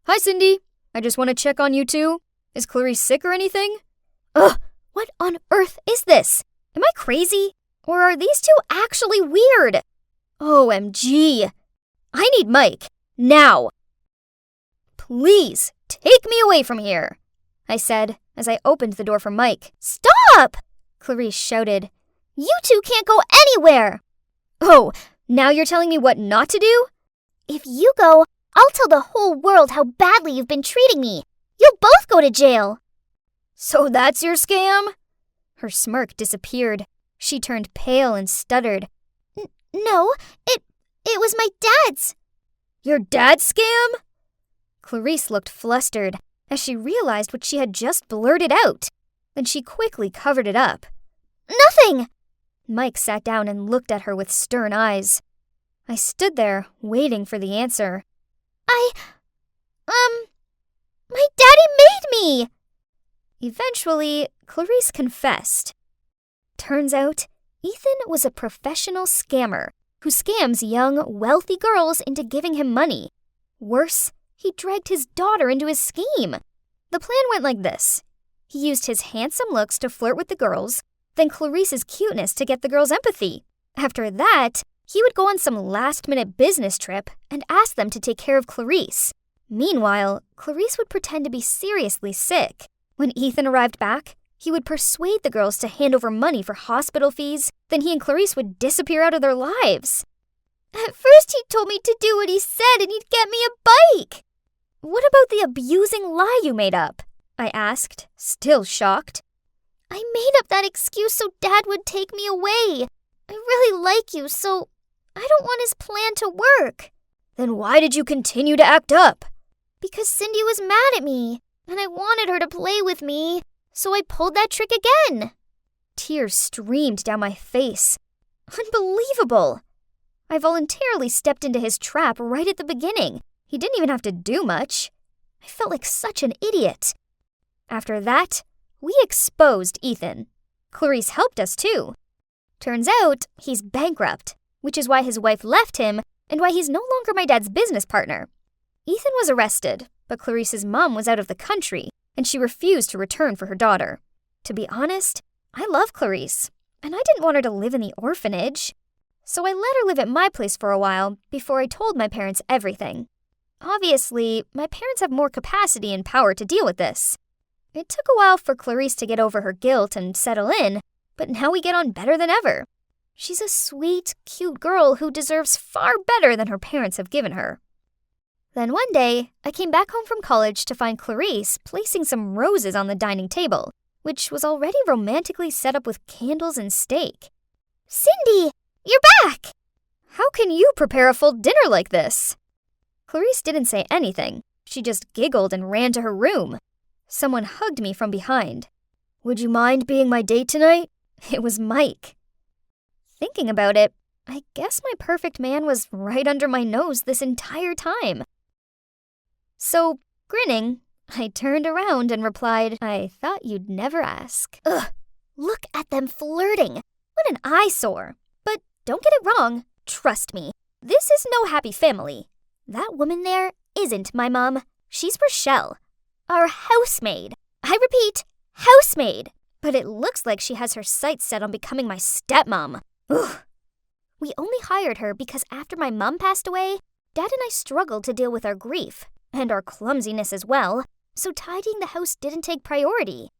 Hi, Cindy. I just want to check on you two. Is Clarice sick or anything? Ugh, what on earth is this? Am I crazy? Or are these two actually weird? OMG. I need Mike. Now. Please, take me away from here, I said as I opened the door for Mike. Stop! Clarice shouted. You two can't go anywhere. Oh, now you're telling me what not to do? If you go, I'll tell the whole world how badly you've been treating me. You'll both go to jail. So that's your scam? Her smirk disappeared. She turned pale and stuttered. No, it was my dad's. Your dad's scam? Clarice looked flustered as she realized what she had just blurted out. Then she quickly covered it up. Nothing! Mike sat down and looked at her with stern eyes. I stood there, waiting for the answer. My daddy made me! Eventually, Clarice confessed. Turns out, Ethan was a professional scammer who scams young, wealthy girls into giving him money. Worse, he dragged his daughter into his scheme. The plan went like this. He used his handsome looks to flirt with the girls, then Clarice's cuteness to get the girls' empathy. After that, he would go on some last-minute business trip and ask them to take care of Clarice. Meanwhile, Clarice would pretend to be seriously sick. When Ethan arrived back, he would persuade the girls to hand over money for hospital fees, then he and Clarice would disappear out of their lives. At first he told me to do what he said and he'd get me a bike. What about the abusing lie you made up? I asked, still shocked. I made up that excuse so Dad would take me away. I really like you, so I don't want his plan to work. Then why did you continue to act up? Because Cindy was mad at me, and I wanted her to play with me, so I pulled that trick again. Tears streamed down my face. Unbelievable! I voluntarily stepped into his trap right at the beginning. He didn't even have to do much. I felt like such an idiot. After that, we exposed Ethan. Clarice helped us too. Turns out, he's bankrupt, which is why his wife left him and why he's no longer my dad's business partner. Ethan was arrested, but Clarice's mom was out of the country, and she refused to return for her daughter. To be honest, I love Clarice, and I didn't want her to live in the orphanage. So I let her live at my place for a while before I told my parents everything. Obviously, my parents have more capacity and power to deal with this. It took a while for Clarice to get over her guilt and settle in, but now we get on better than ever. She's a sweet, cute girl who deserves far better than her parents have given her. Then one day, I came back home from college to find Clarice placing some roses on the dining table, which was already romantically set up with candles and steak. Cindy, you're back! How can you prepare a full dinner like this? Clarice didn't say anything. She just giggled and ran to her room. Someone hugged me from behind. Would you mind being my date tonight? It was Mike. Thinking about it, I guess my perfect man was right under my nose this entire time. So, grinning, I turned around and replied, I thought you'd never ask. Ugh, look at them flirting. What an eyesore. But don't get it wrong. Trust me, this is no happy family. That woman there isn't my mom. She's Rochelle, our housemaid. I repeat, housemaid. But it looks like she has her sights set on becoming my stepmom. Ugh. We only hired her because after my mom passed away, Dad and I struggled to deal with our grief, and our clumsiness as well, so tidying the house didn't take priority.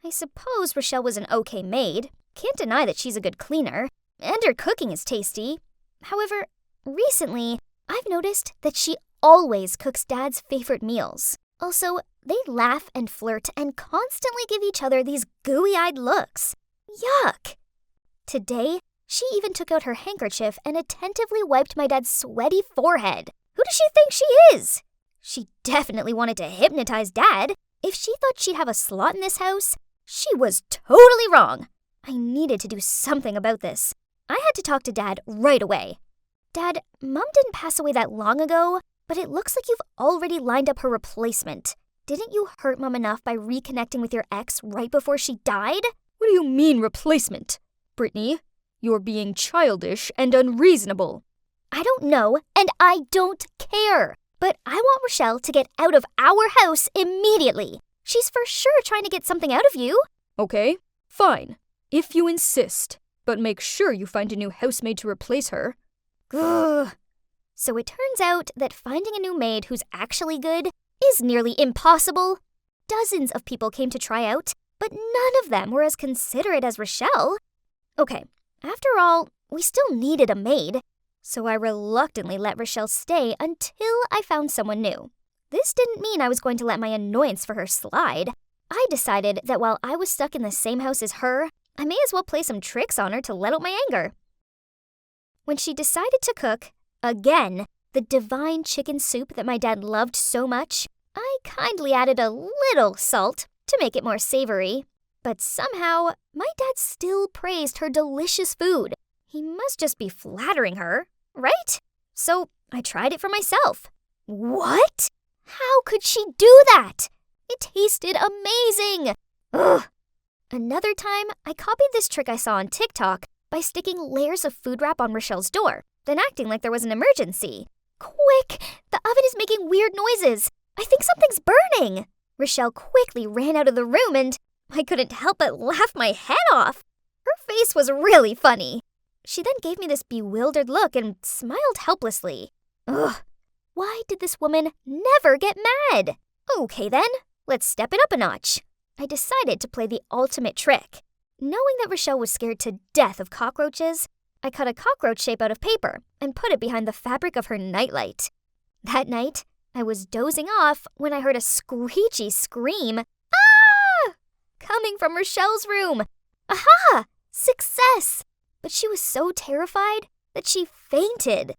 I suppose Rochelle was an okay maid. Can't deny that she's a good cleaner, and her cooking is tasty. However, recently, I've noticed that she always cooks Dad's favorite meals. Also, they laugh and flirt and constantly give each other these gooey-eyed looks. Yuck! Today, she even took out her handkerchief and attentively wiped my dad's sweaty forehead. Who does she think she is? She definitely wanted to hypnotize Dad. If she thought she'd have a slot in this house, she was totally wrong. I needed to do something about this. I had to talk to Dad right away. Dad, Mom didn't pass away that long ago, but it looks like you've already lined up her replacement. Didn't you hurt Mom enough by reconnecting with your ex right before she died? What do you mean replacement? Brittany, you're being childish and unreasonable. I don't know, and I don't care. But I want Rochelle to get out of our house immediately. She's for sure trying to get something out of you. Okay, fine, if you insist. But make sure you find a new housemaid to replace her. Ugh. So it turns out that finding a new maid who's actually good is nearly impossible. Dozens of people came to try out, but none of them were as considerate as Rochelle. Okay, after all, we still needed a maid, so I reluctantly let Rochelle stay until I found someone new. This didn't mean I was going to let my annoyance for her slide. I decided that while I was stuck in the same house as her, I may as well play some tricks on her to let out my anger. When she decided to cook, again, the divine chicken soup that my dad loved so much, I kindly added a little salt to make it more savory. But somehow, my dad still praised her delicious food. He must just be flattering her, right? So I tried it for myself. What? How could she do that? It tasted amazing. Ugh. Another time, I copied this trick I saw on TikTok by sticking layers of food wrap on Rochelle's door, then acting like there was an emergency. Quick! The oven is making weird noises. I think something's burning. Rochelle quickly ran out of the room and I couldn't help but laugh my head off. Her face was really funny. She then gave me this bewildered look and smiled helplessly. Ugh, why did this woman never get mad? Okay then, let's step it up a notch. I decided to play the ultimate trick. Knowing that Rochelle was scared to death of cockroaches, I cut a cockroach shape out of paper and put it behind the fabric of her nightlight. That night, I was dozing off when I heard a screechy scream. Ah! Coming from Rochelle's room. Aha! Success! But she was so terrified that she fainted.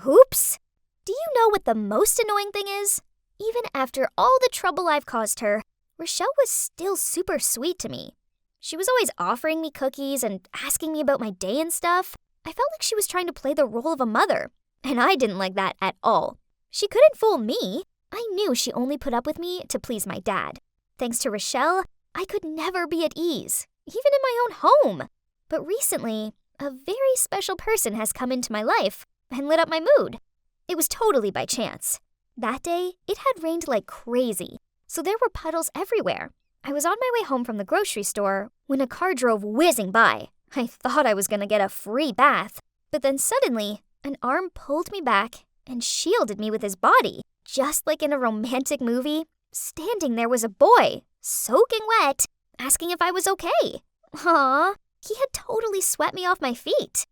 Oops! Do you know what the most annoying thing is? Even after all the trouble I've caused her, Rochelle was still super sweet to me. She was always offering me cookies and asking me about my day and stuff. I felt like she was trying to play the role of a mother, and I didn't like that at all. She couldn't fool me. I knew she only put up with me to please my dad. Thanks to Rochelle, I could never be at ease, even in my own home. But recently, a very special person has come into my life and lit up my mood. It was totally by chance. That day, it had rained like crazy, so there were puddles everywhere. I was on my way home from the grocery store when a car drove whizzing by. I thought I was going to get a free bath, but then suddenly, an arm pulled me back and shielded me with his body. Just like in a romantic movie, standing there was a boy, soaking wet, asking if I was okay. Aww, he had totally swept me off my feet.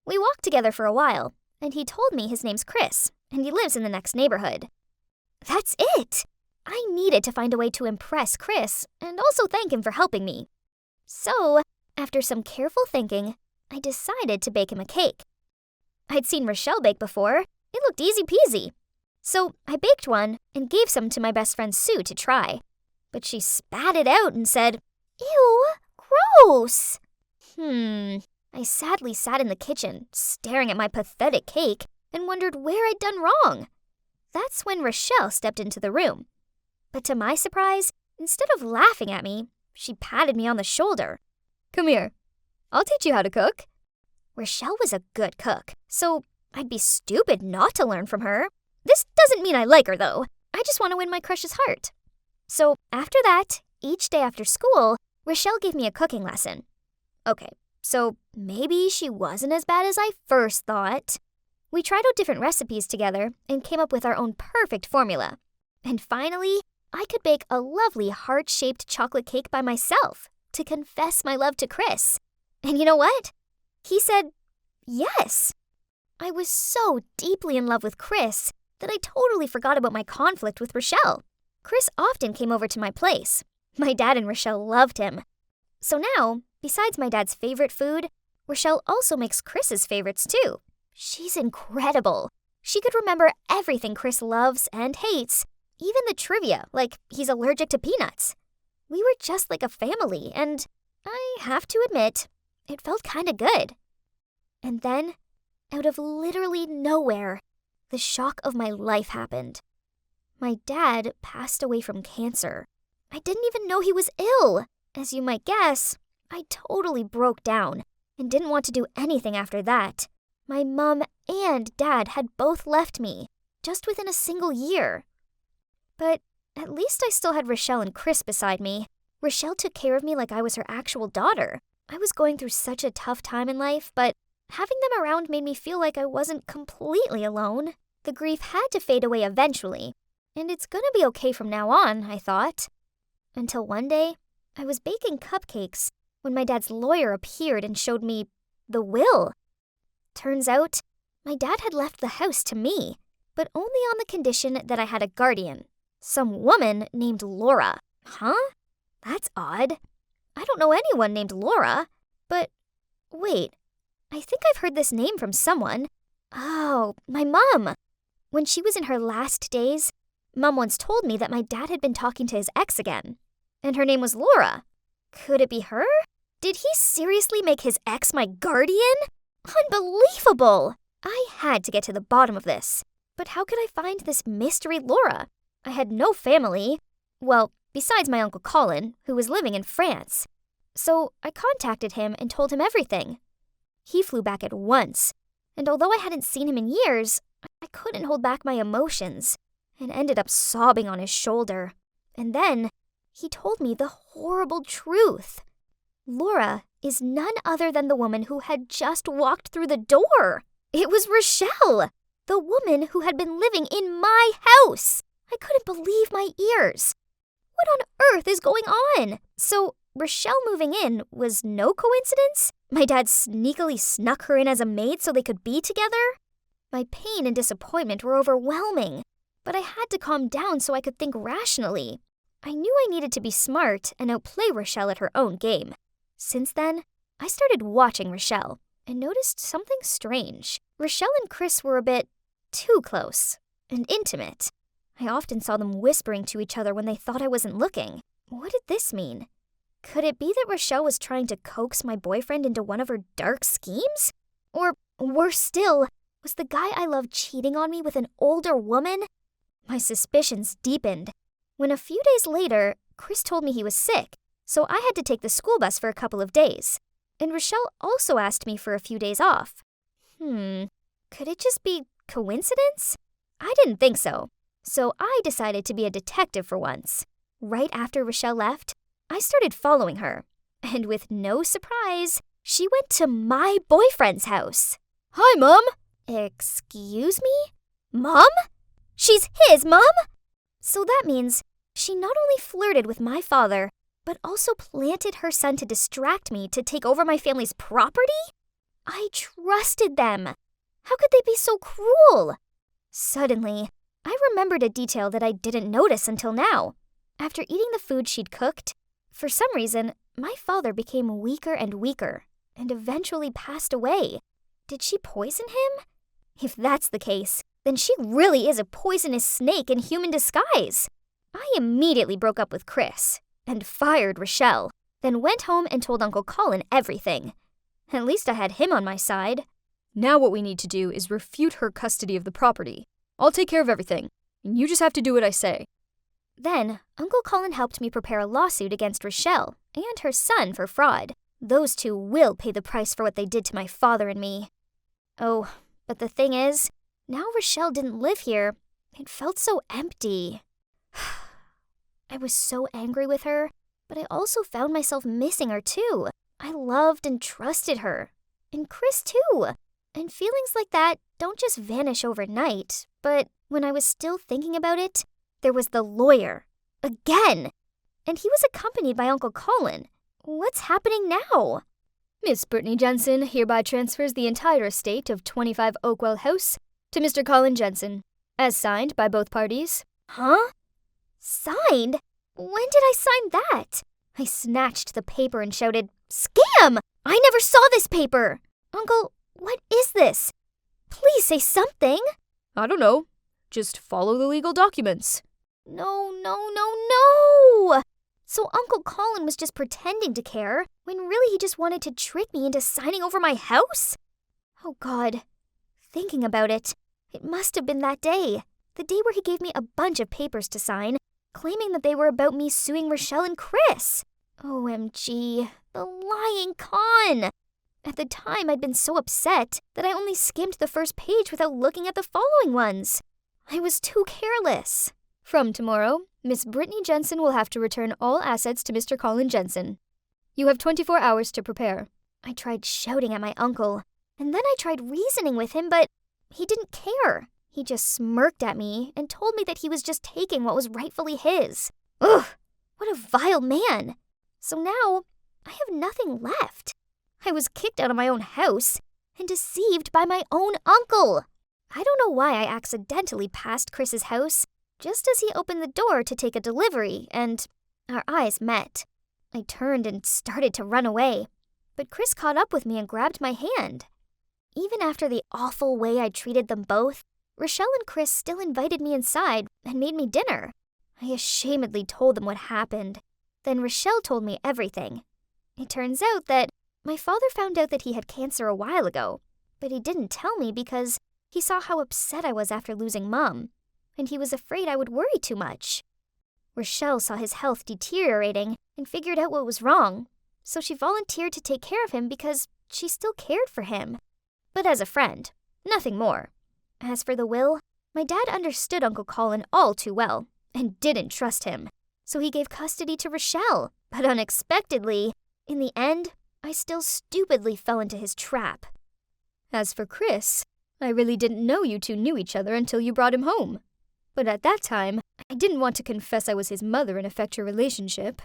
We walked together for a while, and he told me his name's Chris, and he lives in the next neighborhood. That's it! I needed to find a way to impress Chris and also thank him for helping me. So, after some careful thinking, I decided to bake him a cake. I'd seen Rochelle bake before. It looked easy peasy. So I baked one and gave some to my best friend Sue to try. But she spat it out and said, "Ew, gross." I sadly sat in the kitchen, staring at my pathetic cake, and wondered where I'd done wrong. That's when Rochelle stepped into the room. But to my surprise, instead of laughing at me, she patted me on the shoulder. "Come here. I'll teach you how to cook." Rochelle was a good cook, So I'd be stupid not to learn from her. This doesn't mean I like her, though. I just want to win my crush's heart. So after that, each day after school, Rochelle gave me a cooking lesson. Okay, so maybe she wasn't as bad as I first thought. We tried out different recipes together and came up with our own perfect formula. And finally, I could bake a lovely heart-shaped chocolate cake by myself to confess my love to Chris. And you know what? He said yes. I was so deeply in love with Chris that I totally forgot about my conflict with Rochelle. Chris often came over to my place. My dad and Rochelle loved him. So now, besides my dad's favorite food, Rochelle also makes Chris's favorites too. She's incredible. She could remember everything Chris loves and hates, even the trivia, like he's allergic to peanuts. We were just like a family, and I have to admit, it felt kinda good. And then, out of literally nowhere, the shock of my life happened. My dad passed away from cancer. I didn't even know he was ill. As you might guess, I totally broke down and didn't want to do anything after that. My mom and dad had both left me, just within a single year. But at least I still had Rochelle and Chris beside me. Rochelle took care of me like I was her actual daughter. I was going through such a tough time in life, but having them around made me feel like I wasn't completely alone. The grief had to fade away eventually, and it's gonna be okay from now on, I thought. Until one day, I was baking cupcakes when my dad's lawyer appeared and showed me the will. Turns out, my dad had left the house to me, but only on the condition that I had a guardian, some woman named Laura. Huh? That's odd. I don't know anyone named Laura, but wait, I think I've heard this name from someone. Oh, my mom. When she was in her last days, Mom once told me that my dad had been talking to his ex again, and her name was Laura. Could it be her? Did he seriously make his ex my guardian? Unbelievable! I had to get to the bottom of this. But how could I find this mystery Laura? I had no family. Well, besides my Uncle Colin, who was living in France. So I contacted him and told him everything. He flew back at once, and although I hadn't seen him in years, I couldn't hold back my emotions and ended up sobbing on his shoulder. And then he told me the horrible truth. Laura is none other than the woman who had just walked through the door. It was Rochelle, the woman who had been living in my house. I couldn't believe my ears. What on earth is going on? So Rochelle moving in was no coincidence? My dad sneakily snuck her in as a maid so they could be together? My pain and disappointment were overwhelming, but I had to calm down so I could think rationally. I knew I needed to be smart and outplay Rochelle at her own game. Since then, I started watching Rochelle and noticed something strange. Rochelle and Chris were a bit too close and intimate. I often saw them whispering to each other when they thought I wasn't looking. What did this mean? Could it be that Rochelle was trying to coax my boyfriend into one of her dark schemes? Or, worse still, was the guy I loved cheating on me with an older woman? My suspicions deepened. When a few days later, Chris told me he was sick, so I had to take the school bus for a couple of days. And Rochelle also asked me for a few days off. Could it just be coincidence? I didn't think so. So I decided to be a detective for once. Right after Rochelle left, I started following her. And with no surprise, she went to my boyfriend's house. Hi, Mom. Excuse me? Mom? She's his mom? So that means she not only flirted with my father, but also planted her son to distract me to take over my family's property? I trusted them. How could they be so cruel? Suddenly, I remembered a detail that I didn't notice until now. After eating the food she'd cooked, for some reason, my father became weaker and weaker and eventually passed away. Did she poison him? If that's the case, then she really is a poisonous snake in human disguise. I immediately broke up with Chris and fired Rochelle, then went home and told Uncle Colin everything. At least I had him on my side. Now what we need to do is refute her custody of the property. I'll take care of everything, and you just have to do what I say. Then, Uncle Colin helped me prepare a lawsuit against Rochelle and her son for fraud. Those two will pay the price for what they did to my father and me. Oh, But the thing is, now Rochelle didn't live here. It felt so empty. I was so angry with her, but I also found myself missing her too. I loved and trusted her. And Chris too. And feelings like that don't just vanish overnight. But when I was still thinking about it, there was the lawyer. Again! And he was accompanied by Uncle Colin. What's happening now? Miss Brittany Jensen hereby transfers the entire estate of 25 Oakwell House to Mr. Colin Jensen, as signed by both parties. Huh? Signed? When did I sign that? I snatched the paper and shouted, "Scam! I never saw this paper! Uncle, what is this? Please say something." I don't know. Just follow the legal documents. No. So Uncle Colin was just pretending to care, when really he just wanted to trick me into signing over my house? Oh God. Thinking about it, it must have been that day. The day where he gave me a bunch of papers to sign, claiming that they were about me suing Rochelle and Chris. OMG, the lying con! At the time, I'd been so upset that I only skimmed the first page without looking at the following ones. I was too careless. From tomorrow, Miss Brittany Jensen will have to return all assets to Mr. Colin Jensen. You have 24 hours to prepare. I tried shouting at my uncle, and then I tried reasoning with him, but he didn't care. He just smirked at me and told me that he was just taking what was rightfully his. Ugh, what a vile man. So now, I have nothing left. I was kicked out of my own house and deceived by my own uncle. I don't know why I accidentally passed Chris's house just as he opened the door to take a delivery, and our eyes met. I turned and started to run away, but Chris caught up with me and grabbed my hand. Even after the awful way I treated them both, Rochelle and Chris still invited me inside and made me dinner. I ashamedly told them what happened. Then Rochelle told me everything. It turns out that my father found out that he had cancer a while ago, but he didn't tell me because he saw how upset I was after losing Mom, and he was afraid I would worry too much. Rochelle saw his health deteriorating and figured out what was wrong, so she volunteered to take care of him because she still cared for him. But as a friend, nothing more. As for the will, my dad understood Uncle Colin all too well and didn't trust him, so he gave custody to Rochelle. But unexpectedly, in the end, I still stupidly fell into his trap. As for Chris, I really didn't know you two knew each other until you brought him home. But at that time, I didn't want to confess I was his mother and affect your relationship.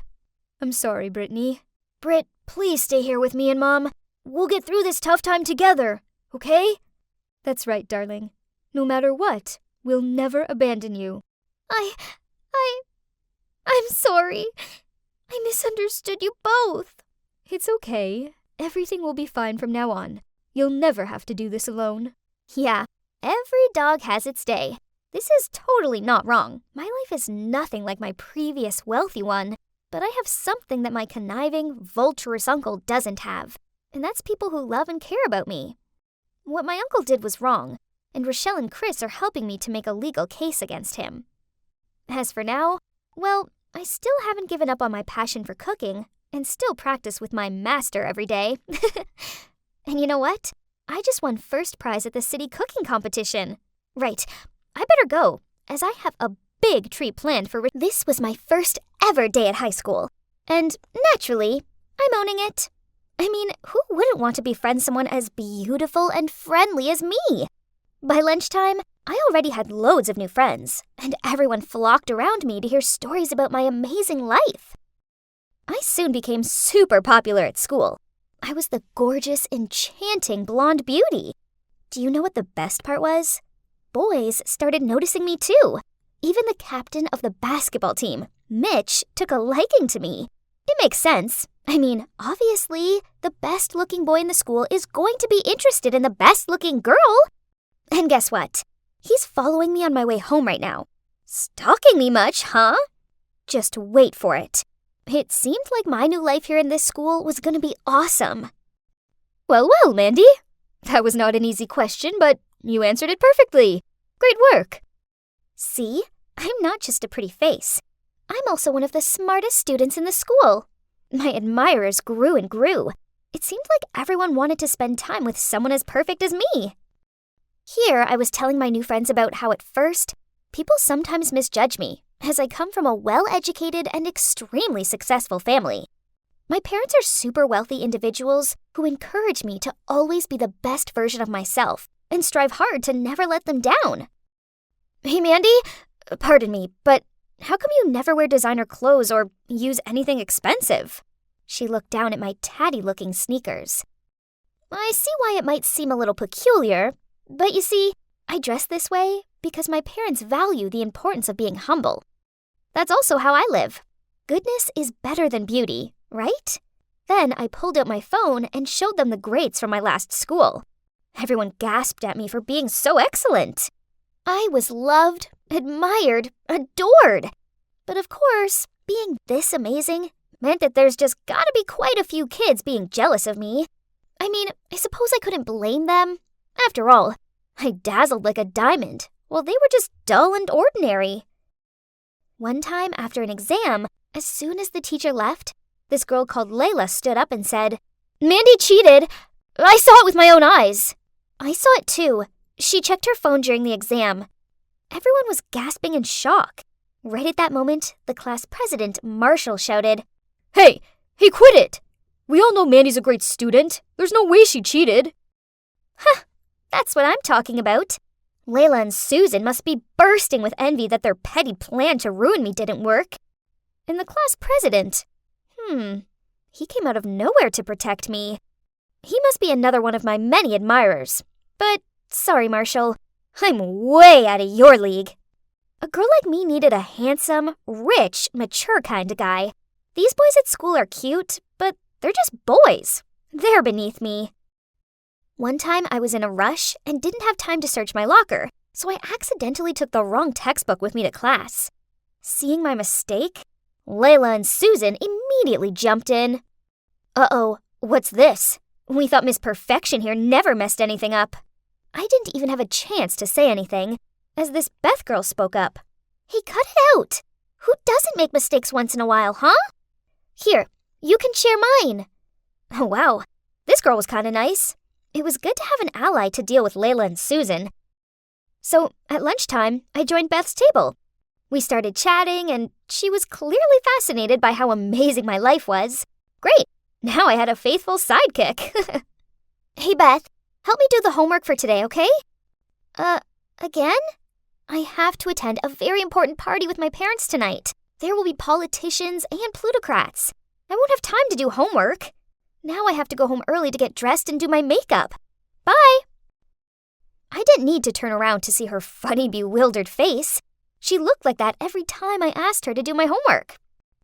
I'm sorry, Brittany. Britt, please stay here with me and Mom. We'll get through this tough time together, okay? That's right, darling. No matter what, we'll never abandon you. I'm sorry. I misunderstood you both. It's okay. Everything will be fine from now on. You'll never have to do this alone. Yeah, every dog has its day. This is totally not wrong. My life is nothing like my previous wealthy one, but I have something that my conniving, vulturous uncle doesn't have, and that's people who love and care about me. What my uncle did was wrong, and Rochelle and Chris are helping me to make a legal case against him. As for now, well, I still haven't given up on my passion for cooking, and still practice with my master every day. And you know what? I just won first prize at the city cooking competition. Right, I better go, as I have a big treat planned for this was my first ever day at high school. And naturally, I'm owning it. I mean, who wouldn't want to befriend someone as beautiful and friendly as me? By lunchtime, I already had loads of new friends, and everyone flocked around me to hear stories about my amazing life. I soon became super popular at school. I was the gorgeous, enchanting blonde beauty. Do you know what the best part was? Boys started noticing me too. Even the captain of the basketball team, Mitch, took a liking to me. It makes sense. I mean, obviously, the best-looking boy in the school is going to be interested in the best-looking girl. And guess what? He's following me on my way home right now. Stalking me much, huh? Just wait for it. It seemed like my new life here in this school was going to be awesome. Well, Mandy. That was not an easy question, but you answered it perfectly. Great work. See? I'm not just a pretty face. I'm also one of the smartest students in the school. My admirers grew and grew. It seemed like everyone wanted to spend time with someone as perfect as me. Here, I was telling my new friends about how at first, people sometimes misjudge me, as I come from a well-educated and extremely successful family. My parents are super wealthy individuals who encourage me to always be the best version of myself and strive hard to never let them down. Hey, Mandy, pardon me, but how come you never wear designer clothes or use anything expensive? She looked down at my tatty-looking sneakers. I see why it might seem a little peculiar, but you see, I dress this way because my parents value the importance of being humble. That's also how I live. Goodness is better than beauty, right? Then I pulled out my phone and showed them the grades from my last school. Everyone gasped at me for being so excellent. I was loved, admired, adored. But of course, being this amazing meant that there's just gotta be quite a few kids being jealous of me. I mean, I suppose I couldn't blame them. After all, I dazzled like a diamond, while they were just dull and ordinary. One time after an exam, as soon as the teacher left, this girl called Layla stood up and said, "Mandy cheated! I saw it with my own eyes!" I saw it too. She checked her phone during the exam. Everyone was gasping in shock. Right at that moment, the class president, Marshall, shouted, Hey, quit it! We all know Mandy's a great student. There's no way she cheated." Huh, that's what I'm talking about. Layla and Susan must be bursting with envy that their petty plan to ruin me didn't work. And the class president, he came out of nowhere to protect me. He must be another one of my many admirers. But, sorry, Marshall, I'm way out of your league. A girl like me needed a handsome, rich, mature kind of guy. These boys at school are cute, but they're just boys. They're beneath me. One time I was in a rush and didn't have time to search my locker, so I accidentally took the wrong textbook with me to class. Seeing my mistake, Layla and Susan immediately jumped in. Uh-oh, what's this? We thought Miss Perfection here never messed anything up. I didn't even have a chance to say anything, as this Beth girl spoke up. Hey, cut it out! Who doesn't make mistakes once in a while, huh? Here, you can share mine. Oh, wow, this girl was kinda nice. It was good to have an ally to deal with Layla and Susan. So, at lunchtime, I joined Beth's table. We started chatting, and she was clearly fascinated by how amazing my life was. Great, now I had a faithful sidekick. Hey, Beth, help me do the homework for today, okay? Again? I have to attend a very important party with my parents tonight. There will be politicians and plutocrats. I won't have time to do homework. Now I have to go home early to get dressed and do my makeup. Bye! I didn't need to turn around to see her funny, bewildered face. She looked like that every time I asked her to do my homework.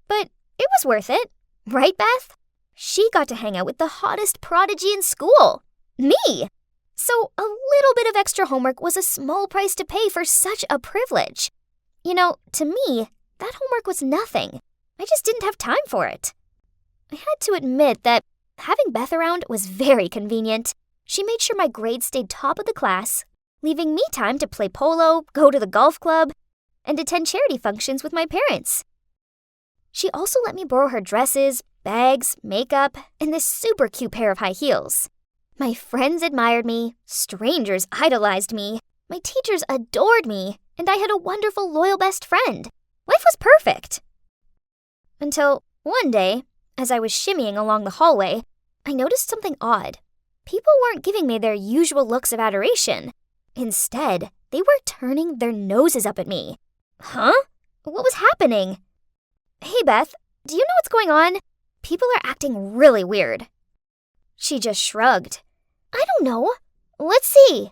But it was worth it, right, Beth? She got to hang out with the hottest prodigy in school, me. So a little bit of extra homework was a small price to pay for such a privilege. You know, to me, that homework was nothing. I just didn't have time for it. I had to admit that having Beth around was very convenient. She made sure my grades stayed top of the class, leaving me time to play polo, go to the golf club, and attend charity functions with my parents. She also let me borrow her dresses, bags, makeup, and this super cute pair of high heels. My friends admired me, strangers idolized me, my teachers adored me, and I had a wonderful, loyal best friend. Life was perfect. Until one day, as I was shimmying along the hallway, I noticed something odd. People weren't giving me their usual looks of adoration. Instead, they were turning their noses up at me. Huh? What was happening? Hey, Beth, do you know what's going on? People are acting really weird. She just shrugged. I don't know. Let's see.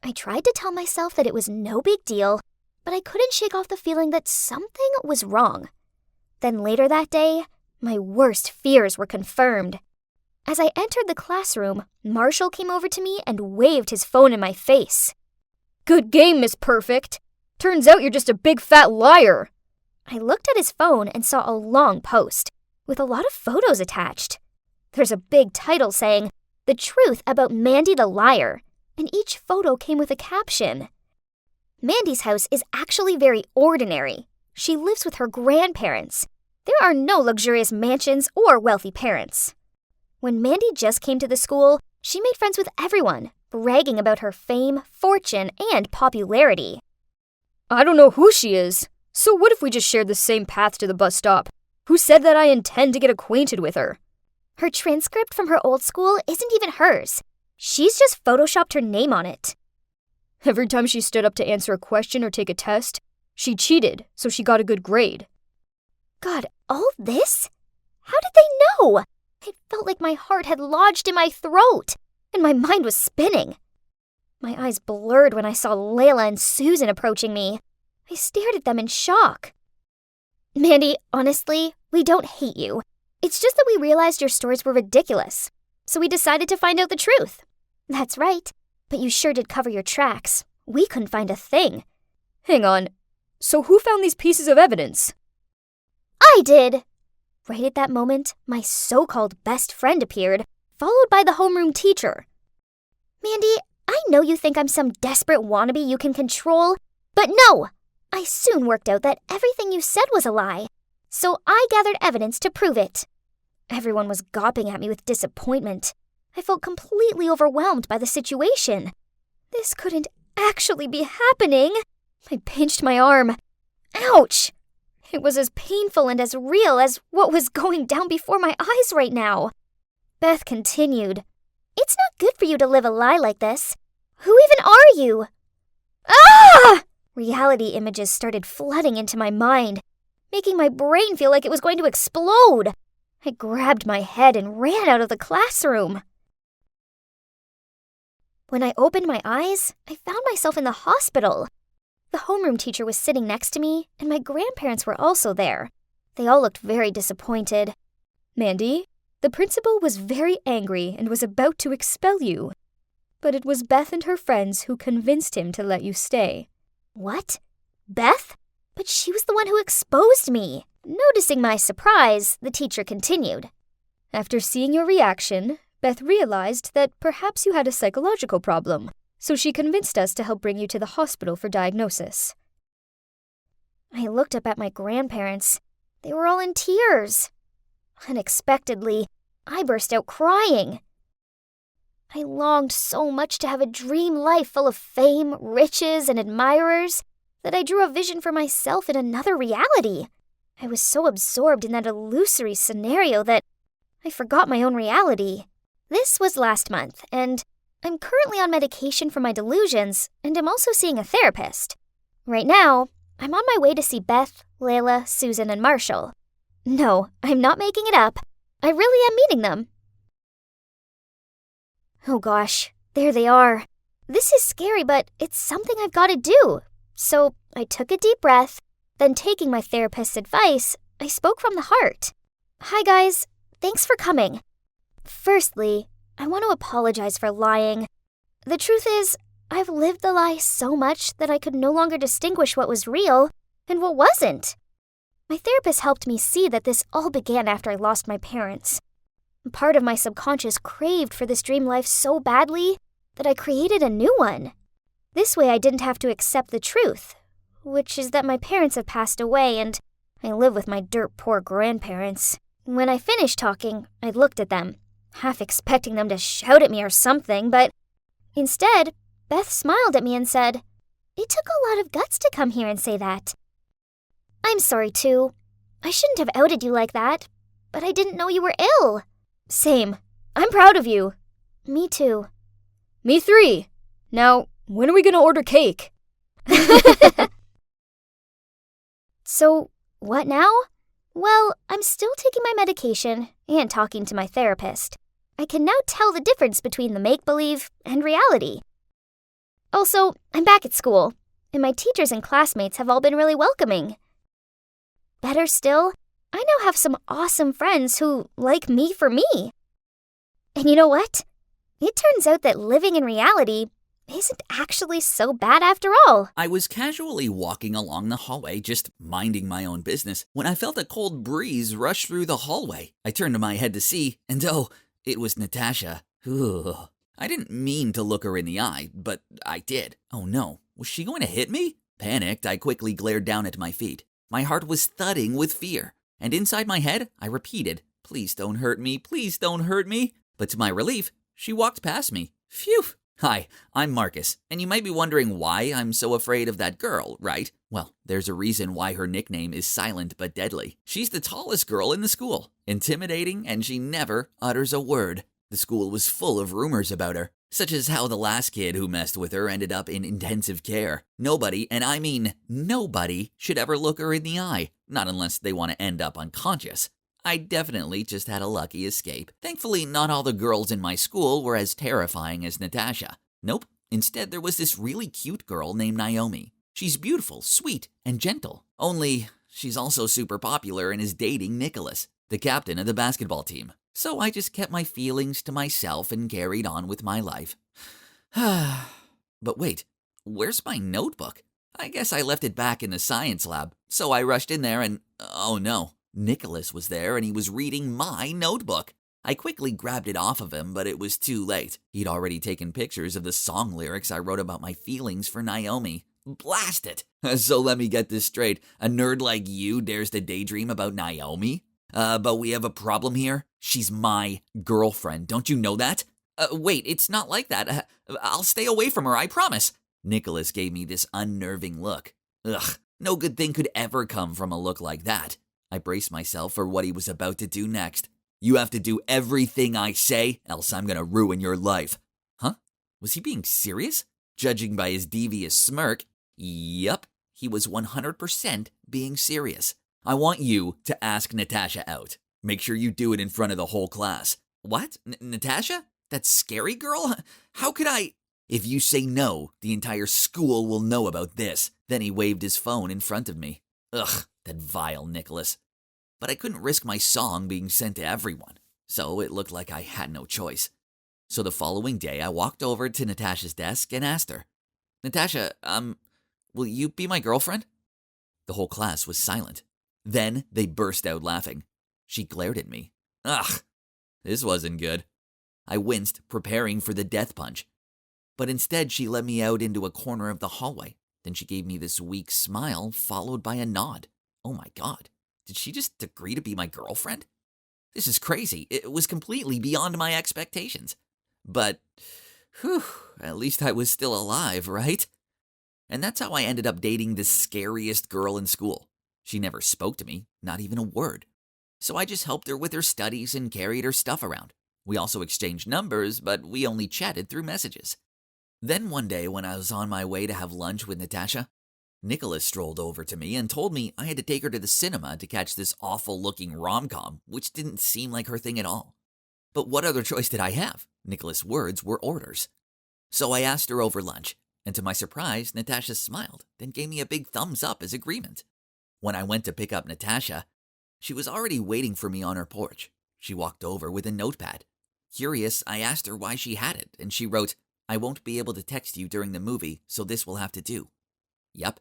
I tried to tell myself that it was no big deal, but I couldn't shake off the feeling that something was wrong. Then later that day, my worst fears were confirmed. As I entered the classroom, Marshall came over to me and waved his phone in my face. Good game, Miss Perfect. Turns out you're just a big fat liar. I looked at his phone and saw a long post with a lot of photos attached. There's a big title saying, The Truth About Mandy the Liar, and each photo came with a caption. Mandy's house is actually very ordinary. She lives with her grandparents. There are no luxurious mansions or wealthy parents. When Mandy just came to the school, she made friends with everyone, bragging about her fame, fortune, and popularity. I don't know who she is. So what if we just shared the same path to the bus stop? Who said that I intend to get acquainted with her? Her transcript from her old school isn't even hers. She's just photoshopped her name on it. Every time she stood up to answer a question or take a test, she cheated, so she got a good grade. God, all this? How did they know? It felt like my heart had lodged in my throat, and my mind was spinning. My eyes blurred when I saw Layla and Susan approaching me. I stared at them in shock. Mandy, honestly, we don't hate you. It's just that we realized your stories were ridiculous, so we decided to find out the truth. That's right, but you sure did cover your tracks. We couldn't find a thing. Hang on, so who found these pieces of evidence? I did! Right at that moment, my so-called best friend appeared, followed by the homeroom teacher. Mandy, I know you think I'm some desperate wannabe you can control, but no! I soon worked out that everything you said was a lie, so I gathered evidence to prove it. Everyone was gawping at me with disappointment. I felt completely overwhelmed by the situation. This couldn't actually be happening. I pinched my arm. Ouch! It was as painful and as real as what was going down before my eyes right now. Beth continued. It's not good for you to live a lie like this. Who even are you? Ah! Reality images started flooding into my mind, making my brain feel like it was going to explode. I grabbed my head and ran out of the classroom. When I opened my eyes, I found myself in the hospital. The homeroom teacher was sitting next to me, and my grandparents were also there. They all looked very disappointed. Mandy, the principal was very angry and was about to expel you. But it was Beth and her friends who convinced him to let you stay. What? Beth? But she was the one who exposed me. Noticing my surprise, the teacher continued. After seeing your reaction, Beth realized that perhaps you had a psychological problem, so she convinced us to help bring you to the hospital for diagnosis. I looked up at my grandparents. They were all in tears. Unexpectedly, I burst out crying. I longed so much to have a dream life full of fame, riches, and admirers that I drew a vision for myself in another reality. I was so absorbed in that illusory scenario that I forgot my own reality. This was last month, and I'm currently on medication for my delusions, and I'm also seeing a therapist. Right now, I'm on my way to see Beth, Layla, Susan, and Marshall. No, I'm not making it up. I really am meeting them. Oh gosh, there they are. This is scary, but it's something I've got to do. So I took a deep breath, then taking my therapist's advice, I spoke from the heart. Hi guys, thanks for coming. Firstly, I want to apologize for lying. The truth is, I've lived the lie so much that I could no longer distinguish what was real and what wasn't. My therapist helped me see that this all began after I lost my parents. Part of my subconscious craved for this dream life so badly that I created a new one. This way I didn't have to accept the truth, which is that my parents have passed away and I live with my dirt-poor grandparents. When I finished talking, I looked at them, half expecting them to shout at me or something, but instead, Beth smiled at me and said, "It took a lot of guts to come here and say that." I'm sorry, too. I shouldn't have outed you like that, but I didn't know you were ill. Same. I'm proud of you. Me too. Me 3. Now, when are we gonna order cake? So, what now? Well, I'm still taking my medication and talking to my therapist. I can now tell the difference between the make-believe and reality. Also, I'm back at school, and my teachers and classmates have all been really welcoming. Better still, I now have some awesome friends who like me for me. And you know what? It turns out that living in reality isn't actually so bad after all. I was casually walking along the hallway, just minding my own business, when I felt a cold breeze rush through the hallway. I turned my head to see, and oh, it was Natasha. Ugh. I didn't mean to look her in the eye, but I did. Oh no, was she going to hit me? Panicked, I quickly glared down at my feet. My heart was thudding with fear, and inside my head, I repeated, "Please don't hurt me, please don't hurt me." But to my relief, she walked past me. Phew, Hi, I'm Marcus, and you might be wondering why I'm so afraid of that girl, right? Well, there's a reason why her nickname is Silent but Deadly. She's the tallest girl in the school, intimidating, and she never utters a word. The school was full of rumors about her, such as how the last kid who messed with her ended up in intensive care. Nobody, and I mean nobody, should ever look her in the eye, not unless they want to end up unconscious. I definitely just had a lucky escape. Thankfully, not all the girls in my school were as terrifying as Natasha. Nope. Instead, there was this really cute girl named Naomi. She's beautiful, sweet, and gentle. Only, she's also super popular and is dating Nicholas, the captain of the basketball team. So I just kept my feelings to myself and carried on with my life. But wait, where's my notebook? I guess I left it back in the science lab. So I rushed in there and, oh no. Nicholas was there and he was reading my notebook. I quickly grabbed it off of him, but it was too late. He'd already taken pictures of the song lyrics I wrote about my feelings for Naomi. Blast it! So let me get this straight. A nerd like you dares to daydream about Naomi? But we have a problem here. She's my girlfriend. Don't you know that? Wait, it's not like that. I'll stay away from her, I promise. Nicholas gave me this unnerving look. Ugh, no good thing could ever come from a look like that. I braced myself for what he was about to do next. You have to do everything I say, else I'm gonna ruin your life. Huh? Was he being serious? Judging by his devious smirk, yup, he was 100% being serious. I want you to ask Natasha out. Make sure you do it in front of the whole class. What? Natasha? That scary girl? How could I? If you say no, the entire school will know about this. Then he waved his phone in front of me. Ugh. That vile Nicholas. But I couldn't risk my song being sent to everyone, so it looked like I had no choice. So the following day, I walked over to Natasha's desk and asked her, Natasha, will you be my girlfriend? The whole class was silent. Then they burst out laughing. She glared at me. Ugh, this wasn't good. I winced, preparing for the death punch. But instead, she led me out into a corner of the hallway. Then she gave me this weak smile, followed by a nod. Oh my God, did she just agree to be my girlfriend? This is crazy. It was completely beyond my expectations. But, whew, at least I was still alive, right? And that's how I ended up dating the scariest girl in school. She never spoke to me, not even a word. So I just helped her with her studies and carried her stuff around. We also exchanged numbers, but we only chatted through messages. Then one day when I was on my way to have lunch with Natasha, Nicholas strolled over to me and told me I had to take her to the cinema to catch this awful-looking rom-com, which didn't seem like her thing at all. But what other choice did I have? Nicholas' words were orders. So I asked her over lunch, and to my surprise, Natasha smiled, then gave me a big thumbs up as agreement. When I went to pick up Natasha, she was already waiting for me on her porch. She walked over with a notepad. Curious, I asked her why she had it, and she wrote, I won't be able to text you during the movie, so this will have to do. Yep.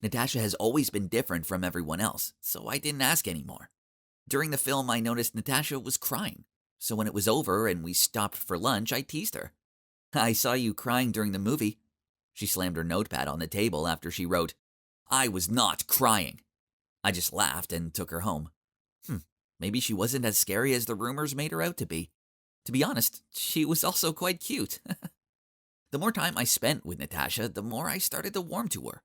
Natasha has always been different from everyone else, so I didn't ask anymore. During the film, I noticed Natasha was crying, so when it was over and we stopped for lunch, I teased her. I saw you crying during the movie. She slammed her notepad on the table after she wrote, I was not crying. I just laughed and took her home. Maybe she wasn't as scary as the rumors made her out to be. To be honest, she was also quite cute. The more time I spent with Natasha, the more I started to warm to her.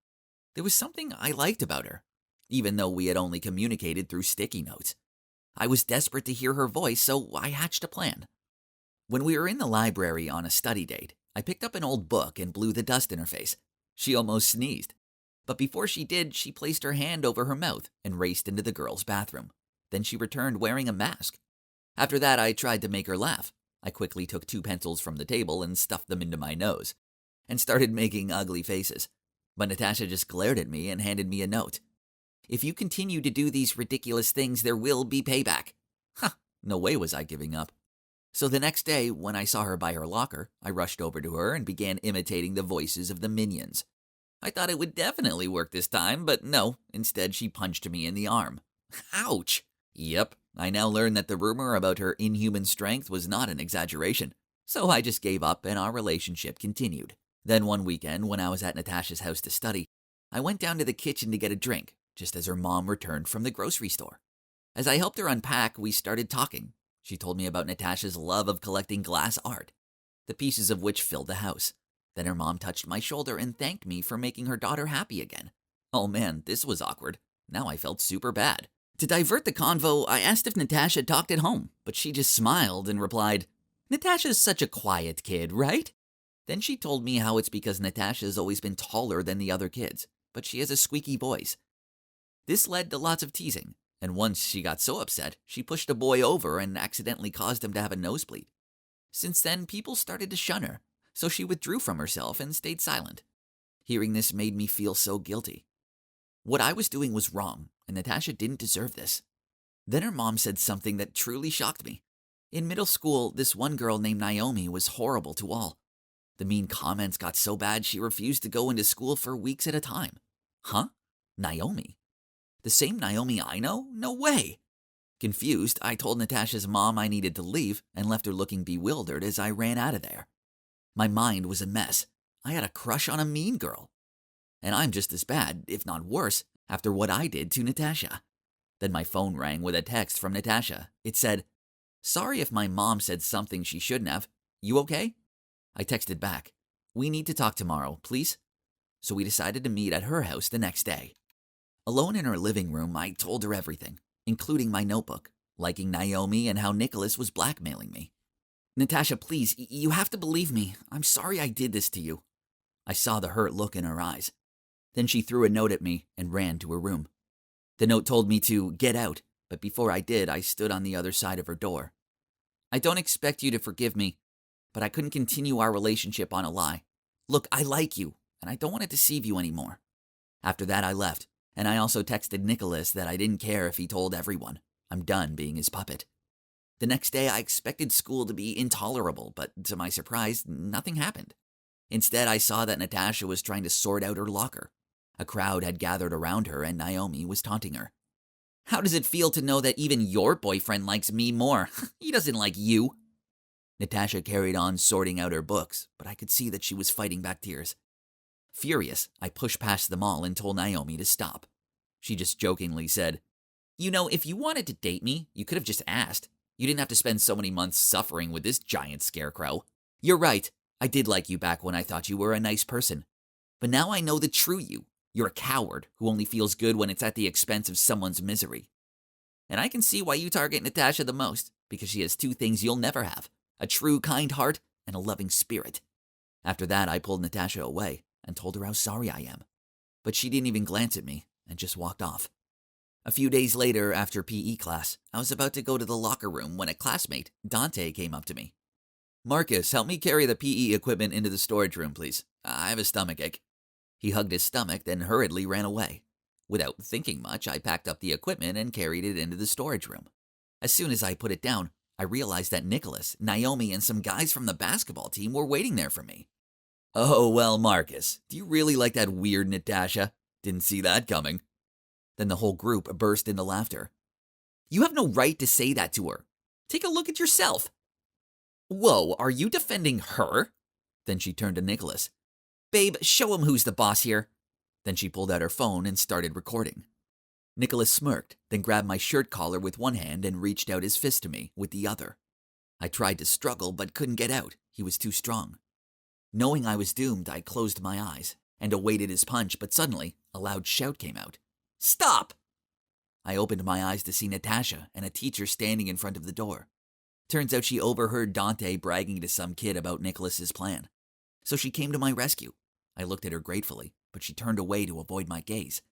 There was something I liked about her, even though we had only communicated through sticky notes. I was desperate to hear her voice, so I hatched a plan. When we were in the library on a study date, I picked up an old book and blew the dust in her face. She almost sneezed. But before she did, she placed her hand over her mouth and raced into the girls' bathroom. Then she returned wearing a mask. After that, I tried to make her laugh. I quickly took 2 pencils from the table and stuffed them into my nose, and started making ugly faces. But Natasha just glared at me and handed me a note. If you continue to do these ridiculous things, there will be payback. No way was I giving up. So the next day, when I saw her by her locker, I rushed over to her and began imitating the voices of the minions. I thought it would definitely work this time, but no, instead she punched me in the arm. Ouch! Yep, I now learned that the rumor about her inhuman strength was not an exaggeration. So I just gave up and our relationship continued. Then one weekend, when I was at Natasha's house to study, I went down to the kitchen to get a drink, just as her mom returned from the grocery store. As I helped her unpack, we started talking. She told me about Natasha's love of collecting glass art. the pieces of which filled the house. Then her mom touched my shoulder and thanked me for making her daughter happy again. Oh man, this was awkward. Now I felt super bad. To divert the convo, I asked if Natasha talked at home, but she just smiled and replied, "Natasha's such a quiet kid, right?" Then she told me how it's because Natasha's always been taller than the other kids, but she has a squeaky voice. This led to lots of teasing, and once she got so upset, she pushed a boy over and accidentally caused him to have a nosebleed. Since then, people started to shun her, so she withdrew from herself and stayed silent. Hearing this made me feel so guilty. What I was doing was wrong, and Natasha didn't deserve this. Then her mom said something that truly shocked me. In middle school, this one girl named Naomi was horrible to all. The mean comments got so bad she refused to go into school for weeks at a time. Huh? Naomi? The same Naomi I know? No way! Confused, I told Natasha's mom I needed to leave and left her looking bewildered as I ran out of there. My mind was a mess. I had a crush on a mean girl. And I'm just as bad, if not worse, after what I did to Natasha. Then my phone rang with a text from Natasha. It said, "Sorry if my mom said something she shouldn't have. You okay?" I texted back, "We need to talk tomorrow, please." So we decided to meet at her house the next day. Alone in her living room, I told her everything, including my notebook, liking Naomi and how Nicholas was blackmailing me. "Natasha, please, you have to believe me. I'm sorry I did this to you." I saw the hurt look in her eyes. Then she threw a note at me and ran to her room. The note told me to get out, but before I did, I stood on the other side of her door. "I don't expect you to forgive me, but I couldn't continue our relationship on a lie. Look, I like you, and I don't want to deceive you anymore." After that, I left, and I also texted Nicholas that I didn't care if he told everyone. I'm done being his puppet. The next day, I expected school to be intolerable, but to my surprise, nothing happened. Instead, I saw that Natasha was trying to sort out her locker. A crowd had gathered around her, and Naomi was taunting her. "How does it feel to know that even your boyfriend likes me more? He doesn't like you." Natasha carried on sorting out her books, but I could see that she was fighting back tears. Furious, I pushed past them all and told Naomi to stop. She just jokingly said, "You know, if you wanted to date me, you could have just asked. You didn't have to spend so many months suffering with this giant scarecrow. You're right, I did like you back when I thought you were a nice person. But now I know the true you. You're a coward who only feels good when it's at the expense of someone's misery. And I can see why you target Natasha the most, because she has two things you'll never have, a true kind heart and a loving spirit." After that, I pulled Natasha away and told her how sorry I am. But she didn't even glance at me and just walked off. A few days later, after PE class, I was about to go to the locker room when a classmate, Dante, came up to me. "Marcus, help me carry the PE equipment into the storage room, please. I have a stomachache." He hugged his stomach, then hurriedly ran away. Without thinking much, I packed up the equipment and carried it into the storage room. As soon as I put it down, I realized that Nicholas, Naomi, and some guys from the basketball team were waiting there for me. "Oh, well, Marcus, do you really like that weird Natasha? Didn't see that coming." Then the whole group burst into laughter. "You have no right to say that to her. Take a look at yourself." "Whoa, are you defending her?" Then she turned to Nicholas. "Babe, show him who's the boss here." Then she pulled out her phone and started recording. Nicholas smirked, then grabbed my shirt collar with one hand and reached out his fist to me with the other. I tried to struggle but couldn't get out. He was too strong. Knowing I was doomed, I closed my eyes and awaited his punch, but suddenly a loud shout came out. "Stop!" I opened my eyes to see Natasha and a teacher standing in front of the door. Turns out she overheard Dante bragging to some kid about Nicholas's plan. So she came to my rescue. I looked at her gratefully, but she turned away to avoid my gaze.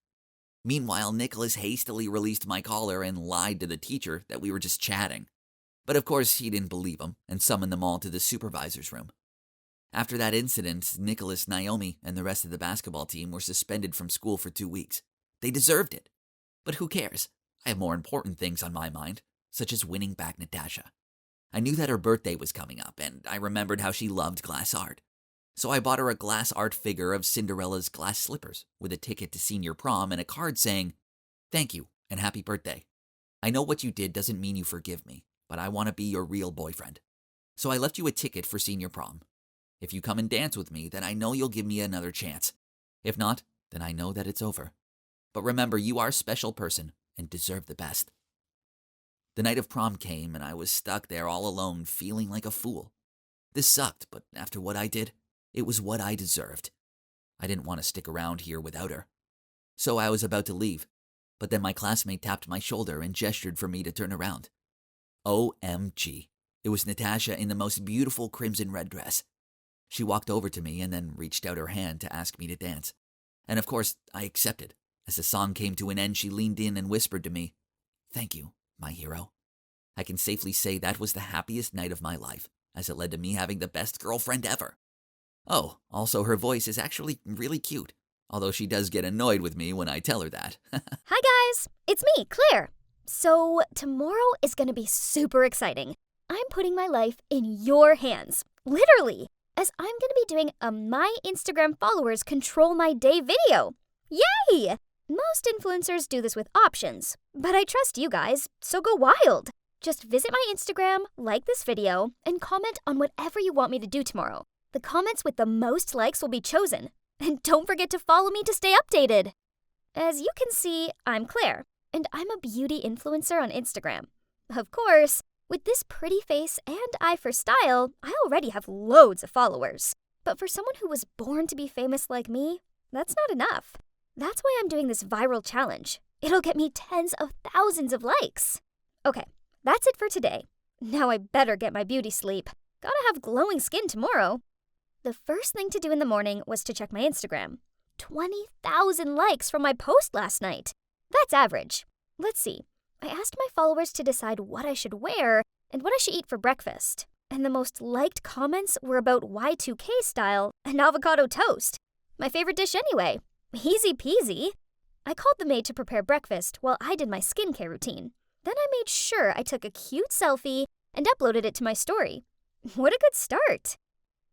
Meanwhile, Nicholas hastily released my collar and lied to the teacher that we were just chatting. But of course, he didn't believe him and summoned them all to the supervisor's room. After that incident, Nicholas, Naomi, and the rest of the basketball team were suspended from school for 2 weeks. They deserved it. But who cares? I have more important things on my mind, such as winning back Natasha. I knew that her birthday was coming up, and I remembered how she loved glass art. So I bought her a glass art figure of Cinderella's glass slippers with a ticket to senior prom and a card saying, "Thank you and happy birthday. I know what you did doesn't mean you forgive me, but I want to be your real boyfriend. So I left you a ticket for senior prom. If you come and dance with me, then I know you'll give me another chance. If not, then I know that it's over. But remember, you are a special person and deserve the best." The night of prom came and I was stuck there all alone feeling like a fool. This sucked, but after what I did, it was what I deserved. I didn't want to stick around here without her. So I was about to leave, but then my classmate tapped my shoulder and gestured for me to turn around. OMG. It was Natasha in the most beautiful crimson red dress. She walked over to me and then reached out her hand to ask me to dance. And of course, I accepted. As the song came to an end, she leaned in and whispered to me, "Thank you, my hero." I can safely say that was the happiest night of my life, as it led to me having the best girlfriend ever. Oh, also her voice is actually really cute, although she does get annoyed with me when I tell her that. Hi guys, it's me, Claire. So tomorrow is gonna be super exciting. I'm putting my life in your hands, literally, as I'm gonna be doing a My Instagram Followers Control My Day video. Yay! Most influencers do this with options, but I trust you guys, so go wild. Just visit my Instagram, like this video, and comment on whatever you want me to do tomorrow. The comments with the most likes will be chosen. And don't forget to follow me to stay updated. As you can see, I'm Claire, and I'm a beauty influencer on Instagram. Of course, with this pretty face and eye for style, I already have loads of followers. But for someone who was born to be famous like me, that's not enough. That's why I'm doing this viral challenge. It'll get me tens of thousands of likes. Okay, that's it for today. Now I better get my beauty sleep. Gotta have glowing skin tomorrow. The first thing to do in the morning was to check my Instagram. 20,000 likes from my post last night. That's average. Let's see. I asked my followers to decide what I should wear and what I should eat for breakfast. And the most liked comments were about Y2K style and avocado toast. My favorite dish anyway. Easy peasy. I called the maid to prepare breakfast while I did my skincare routine. Then I made sure I took a cute selfie and uploaded it to my story. What a good start.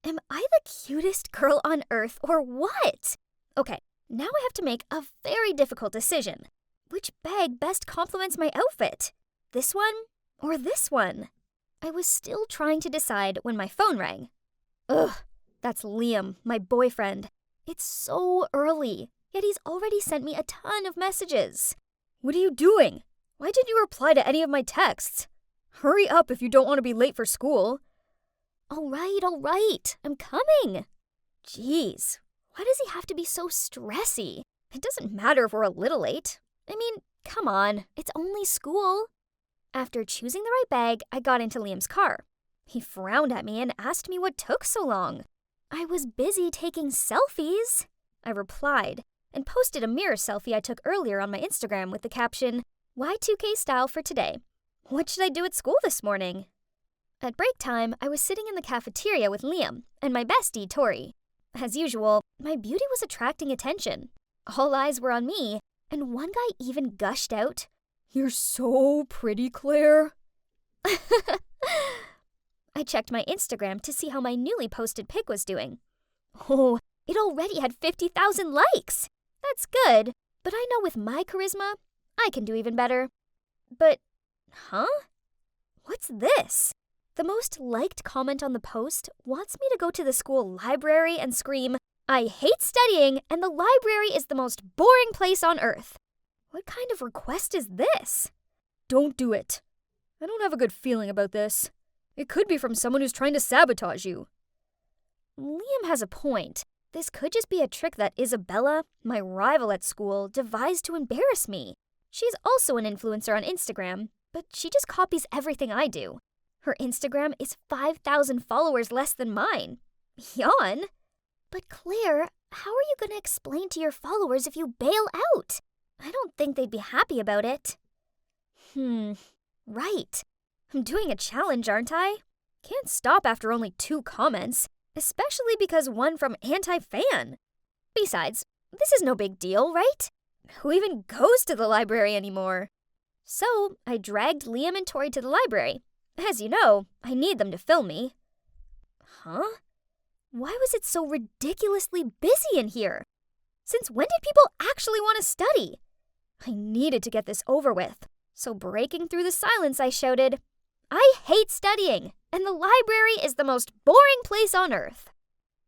Am I the cutest girl on earth or what? Okay, now I have to make a very difficult decision. Which bag best complements my outfit? This one or this one? I was still trying to decide when my phone rang. Ugh, that's Liam, my boyfriend. It's so early, yet he's already sent me a ton of messages. What are you doing? Why didn't you reply to any of my texts? Hurry up if you don't want to be late for school. All right, I'm coming. Jeez, why does he have to be so stressy? It doesn't matter if we're a little late. I mean, come on, it's only school. After choosing the right bag, I got into Liam's car. He frowned at me and asked me what took so long. I was busy taking selfies. I replied and posted a mirror selfie I took earlier on my Instagram with the caption, Y2K style for today. What should I do at school this morning? At break time, I was sitting in the cafeteria with Liam and my bestie, Tori. As usual, my beauty was attracting attention. All eyes were on me, and one guy even gushed out, "You're so pretty, Claire." I checked my Instagram to see how my newly posted pic was doing. Oh, it already had 50,000 likes. That's good, but I know with my charisma, I can do even better. But, What's this? The most liked comment on the post wants me to go to the school library and scream, "I hate studying and the library is the most boring place on earth." What kind of request is this? Don't do it. I don't have a good feeling about this. It could be from someone who's trying to sabotage you. Liam has a point. This could just be a trick that Isabella, my rival at school, devised to embarrass me. She's also an influencer on Instagram, but she just copies everything I do. Her Instagram is 5,000 followers less than mine. Yawn. But Claire, how are you going to explain to your followers if you bail out? I don't think they'd be happy about it. Right. I'm doing a challenge, aren't I? Can't stop after only 2 comments, especially because one from anti-fan. Besides, this is no big deal, right? Who even goes to the library anymore? So I dragged Liam and Tori to the library. As you know, I need them to film me. Huh? Why was it so ridiculously busy in here? Since when did people actually want to study? I needed to get this over with. So breaking through the silence, I shouted, "I hate studying, and the library is the most boring place on earth."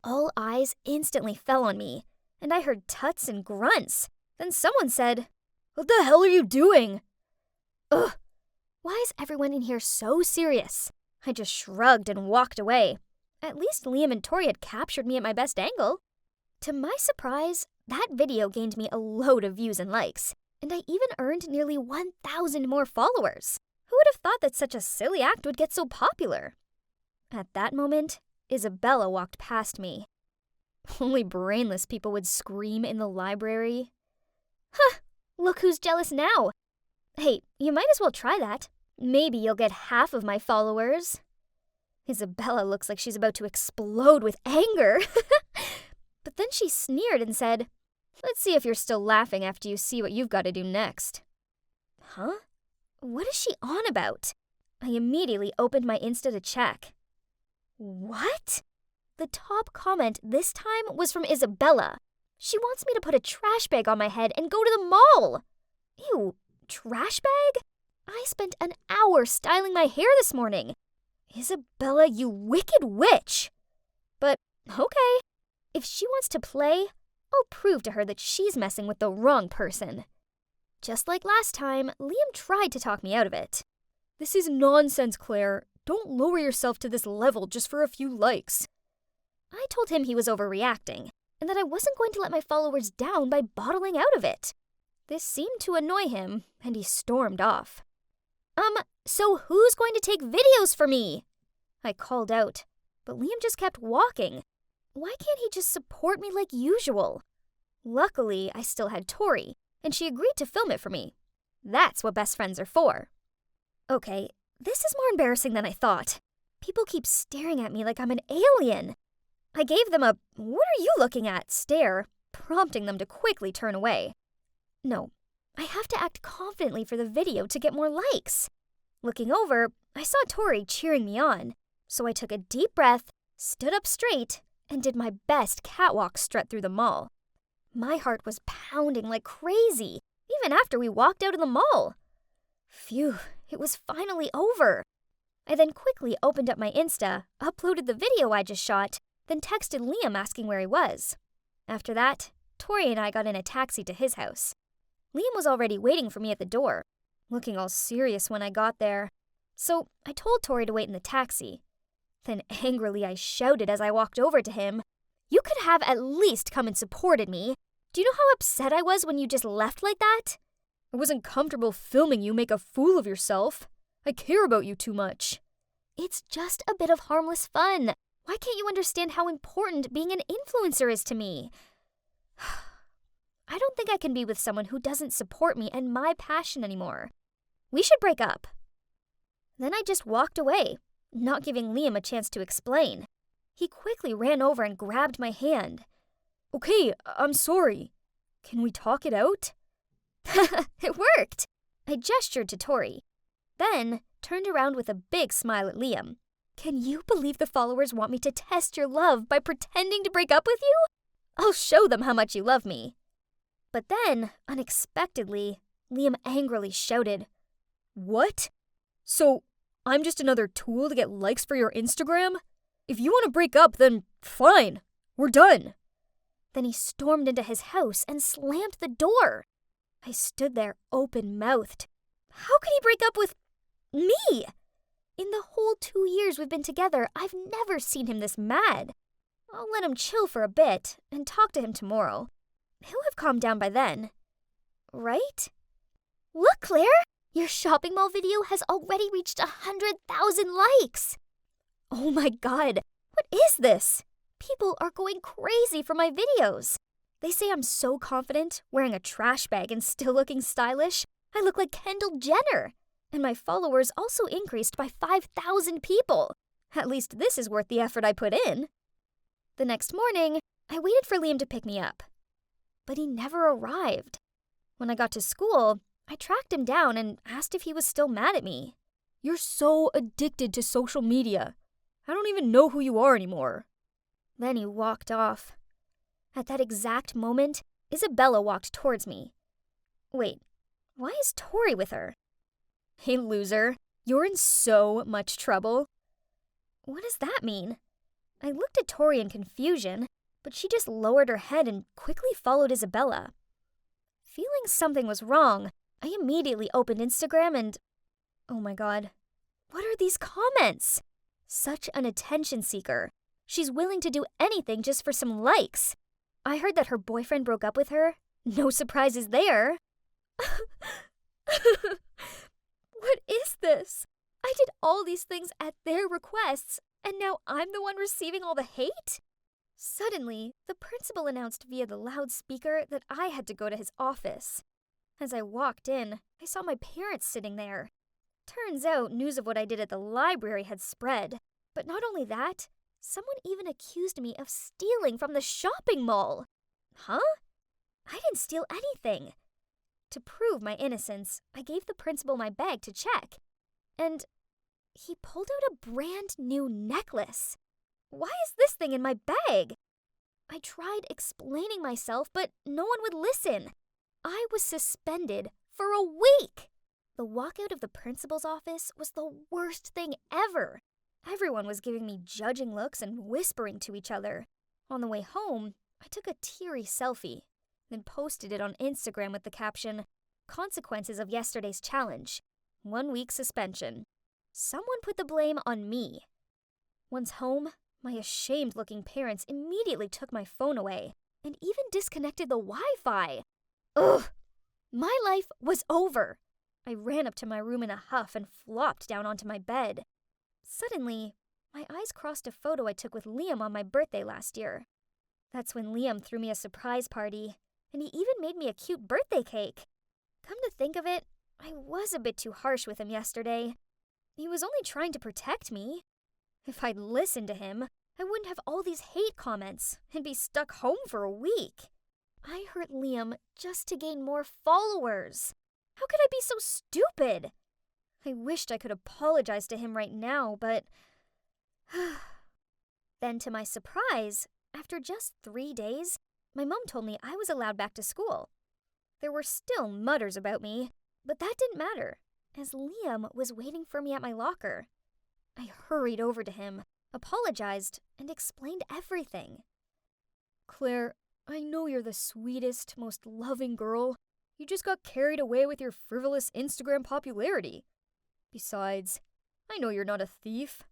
All eyes instantly fell on me, and I heard tuts and grunts. Then someone said, "What the hell are you doing?" Ugh, why is everyone in here so serious? I just shrugged and walked away. At least Liam and Tori had captured me at my best angle. To my surprise, that video gained me a load of views and likes, and I even earned nearly 1,000 more followers. Who would have thought that such a silly act would get so popular? At that moment, Isabella walked past me. Only brainless people would scream in the library. Huh, look who's jealous now. Hey, you might as well try that. Maybe you'll get half of my followers. Isabella looks like she's about to explode with anger. But then she sneered and said, "Let's see if you're still laughing after you see what you've got to do next." Huh? What is she on about? I immediately opened my Insta to check. What? The top comment this time was from Isabella. She wants me to put a trash bag on my head and go to the mall. Ew, trash bag? I spent an hour styling my hair this morning. Isabella, you wicked witch. But, okay. If she wants to play, I'll prove to her that she's messing with the wrong person. Just like last time, Liam tried to talk me out of it. This is nonsense, Claire. Don't lower yourself to this level just for a few likes. I told him he was overreacting, and that I wasn't going to let my followers down by bottling out of it. This seemed to annoy him, and he stormed off. So who's going to take videos for me? I called out, but Liam just kept walking. Why can't he just support me like usual? Luckily, I still had Tori, and she agreed to film it for me. That's what best friends are for. Okay, this is more embarrassing than I thought. People keep staring at me like I'm an alien. I gave them a "what are you looking at" stare, prompting them to quickly turn away. No, I have to act confidently for the video to get more likes. Looking over, I saw Tori cheering me on, so I took a deep breath, stood up straight, and did my best catwalk strut through the mall. My heart was pounding like crazy, even after we walked out of the mall. Phew, it was finally over. I then quickly opened up my Insta, uploaded the video I just shot, then texted Liam asking where he was. After that, Tori and I got in a taxi to his house. Liam was already waiting for me at the door, looking all serious when I got there. So I told Tori to wait in the taxi. Then angrily I shouted as I walked over to him, "You could have at least come and supported me. Do you know how upset I was when you just left like that? I wasn't comfortable filming you make a fool of yourself. I care about you too much." It's just a bit of harmless fun. Why can't you understand how important being an influencer is to me? I don't think I can be with someone who doesn't support me and my passion anymore. We should break up. Then I just walked away, not giving Liam a chance to explain. He quickly ran over and grabbed my hand. "Okay, I'm sorry. Can we talk it out?" It worked! I gestured to Tori, then turned around with a big smile at Liam. "Can you believe the followers want me to test your love by pretending to break up with you? I'll show them how much you love me." But then, unexpectedly, Liam angrily shouted, "What? So, I'm just another tool to get likes for your Instagram? If you want to break up, then fine. We're done." Then he stormed into his house and slammed the door. I stood there open-mouthed. How could he break up with me? In the whole 2 years we've been together, I've never seen him this mad. I'll let him chill for a bit and talk to him tomorrow. He'll have calmed down by then. Right? Look, Claire! Your shopping mall video has already reached 100,000 likes! Oh my god, what is this? People are going crazy for my videos. They say I'm so confident, wearing a trash bag and still looking stylish. I look like Kendall Jenner. And my followers also increased by 5,000 people. At least this is worth the effort I put in. The next morning, I waited for Liam to pick me up. But he never arrived. When I got to school, I tracked him down and asked if he was still mad at me. "You're so addicted to social media. I don't even know who you are anymore." Then he walked off. At that exact moment, Isabella walked towards me. Wait, why is Tori with her? "Hey, loser, you're in so much trouble." What does that mean? I looked at Tori in confusion, but she just lowered her head and quickly followed Isabella. Feeling something was wrong, I immediately opened Instagram and... oh my god, what are these comments? Such an attention seeker. She's willing to do anything just for some likes. I heard that her boyfriend broke up with her. No surprises there. What is this? I did all these things at their requests, and now I'm the one receiving all the hate? Suddenly, the principal announced via the loudspeaker that I had to go to his office. As I walked in, I saw my parents sitting there. Turns out news of what I did at the library had spread. But not only that, someone even accused me of stealing from the shopping mall. Huh? I didn't steal anything. To prove my innocence, I gave the principal my bag to check. And he pulled out a brand new necklace. Why is this thing in my bag? I tried explaining myself, but no one would listen. I was suspended for a week. The walkout of the principal's office was the worst thing ever. Everyone was giving me judging looks and whispering to each other. On the way home, I took a teary selfie, then posted it on Instagram with the caption, "Consequences of yesterday's challenge. 1 week suspension." Someone put the blame on me. Once home, my ashamed-looking parents immediately took my phone away and even disconnected the Wi-Fi. Ugh! My life was over. I ran up to my room in a huff and flopped down onto my bed. Suddenly, my eyes crossed a photo I took with Liam on my birthday last year. That's when Liam threw me a surprise party, and he even made me a cute birthday cake. Come to think of it, I was a bit too harsh with him yesterday. He was only trying to protect me. If I'd listened to him, I wouldn't have all these hate comments and be stuck home for a week. I hurt Liam just to gain more followers. How could I be so stupid? I wished I could apologize to him right now, but... Then to my surprise, after just 3 days, my mom told me I was allowed back to school. There were still mutters about me, but that didn't matter, as Liam was waiting for me at my locker. I hurried over to him, apologized, and explained everything. "Claire, I know you're the sweetest, most loving girl. You just got carried away with your frivolous Instagram popularity. Besides, I know you're not a thief."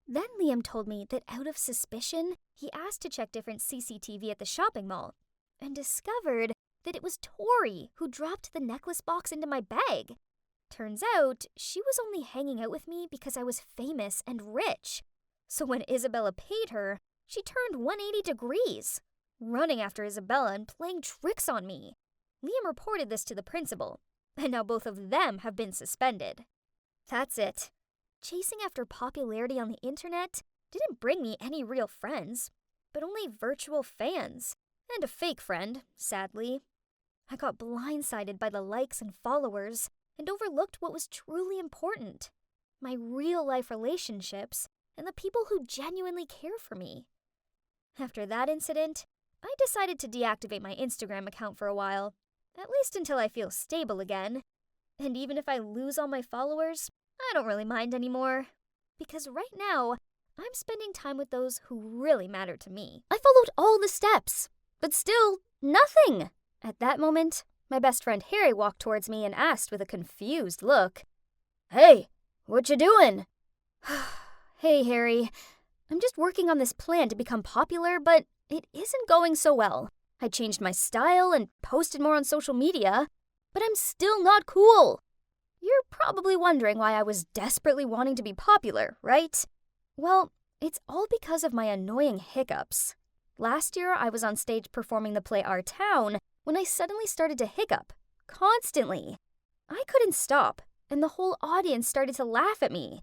Then Liam told me that out of suspicion, he asked to check different CCTV at the shopping mall and discovered that it was Tori who dropped the necklace box into my bag. Turns out, she was only hanging out with me because I was famous and rich. So when Isabella paid her, she turned 180 degrees, running after Isabella and playing tricks on me. Liam reported this to the principal, and now both of them have been suspended. That's it. Chasing after popularity on the internet didn't bring me any real friends, but only virtual fans, and a fake friend, sadly. I got blindsided by the likes and followers, and overlooked what was truly important, my real-life relationships and the people who genuinely care for me. After that incident, I decided to deactivate my Instagram account for a while, at least until I feel stable again. And even if I lose all my followers, I don't really mind anymore. Because right now, I'm spending time with those who really matter to me. I followed all the steps, but still, nothing. At that moment, my best friend Harry walked towards me and asked with a confused look, "Hey, what you doing?" "Hey, Harry. I'm just working on this plan to become popular, but it isn't going so well. I changed my style and posted more on social media, but I'm still not cool." You're probably wondering why I was desperately wanting to be popular, right? Well, it's all because of my annoying hiccups. Last year, I was on stage performing the play Our Town when I suddenly started to hiccup, constantly. I couldn't stop, and the whole audience started to laugh at me.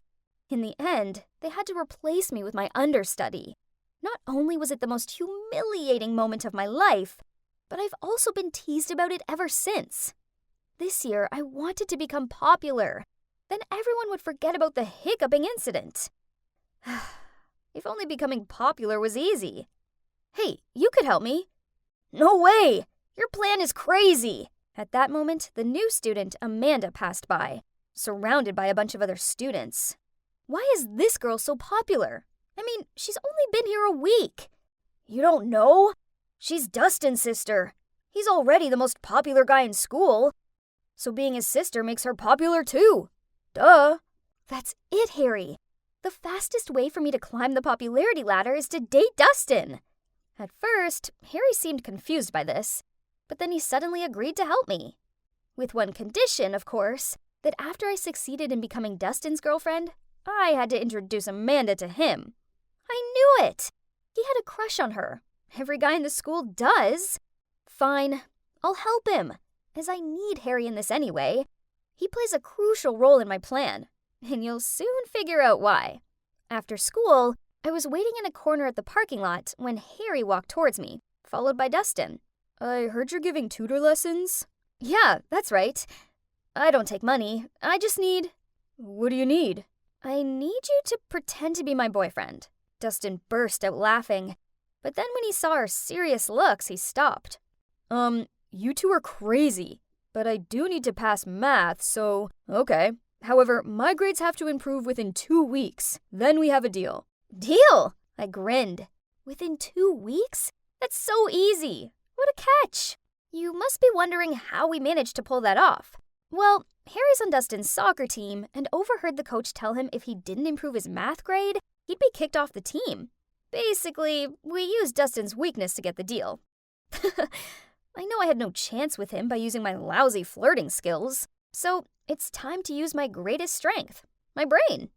In the end, they had to replace me with my understudy. Not only was it the most humiliating moment of my life, but I've also been teased about it ever since. This year, I wanted to become popular. Then everyone would forget about the hiccuping incident. If only becoming popular was easy. "Hey, you could help me." "No way! Your plan is crazy!" At that moment, the new student, Amanda, passed by, surrounded by a bunch of other students. "Why is this girl so popular? I mean, she's only been here a week." "You don't know? She's Dustin's sister. He's already the most popular guy in school. So being his sister makes her popular too. Duh." That's it, Harry. the fastest way for me to climb the popularity ladder is to date Dustin. At first, Harry seemed confused by this, but then he suddenly agreed to help me. With one condition, of course, that after I succeeded in becoming Dustin's girlfriend, I had to introduce Amanda to him. I knew it! He had a crush on her. Every guy in the school does. Fine, I'll help him, as I need Harry in this anyway. He plays a crucial role in my plan, and you'll soon figure out why. After school, I was waiting in a corner at the parking lot when Harry walked towards me, followed by Dustin. I heard you're giving tutor lessons? Yeah, that's right. I don't take money. I just need... What do you need? I need you to pretend to be my boyfriend. Dustin burst out laughing, but then when he saw our serious looks, he stopped. You two are crazy, but I do need to pass math, so... Okay. However, my grades have to improve within 2 weeks. Then we have a deal. Deal? I grinned. Within 2 weeks? That's so easy. What a catch. You must be wondering how we managed to pull that off. Well, Harry's on Dustin's soccer team and overheard the coach tell him if he didn't improve his math grade, he'd be kicked off the team. Basically, we used Dustin's weakness to get the deal. I know I had no chance with him by using my lousy flirting skills, so it's time to use my greatest strength, my brain.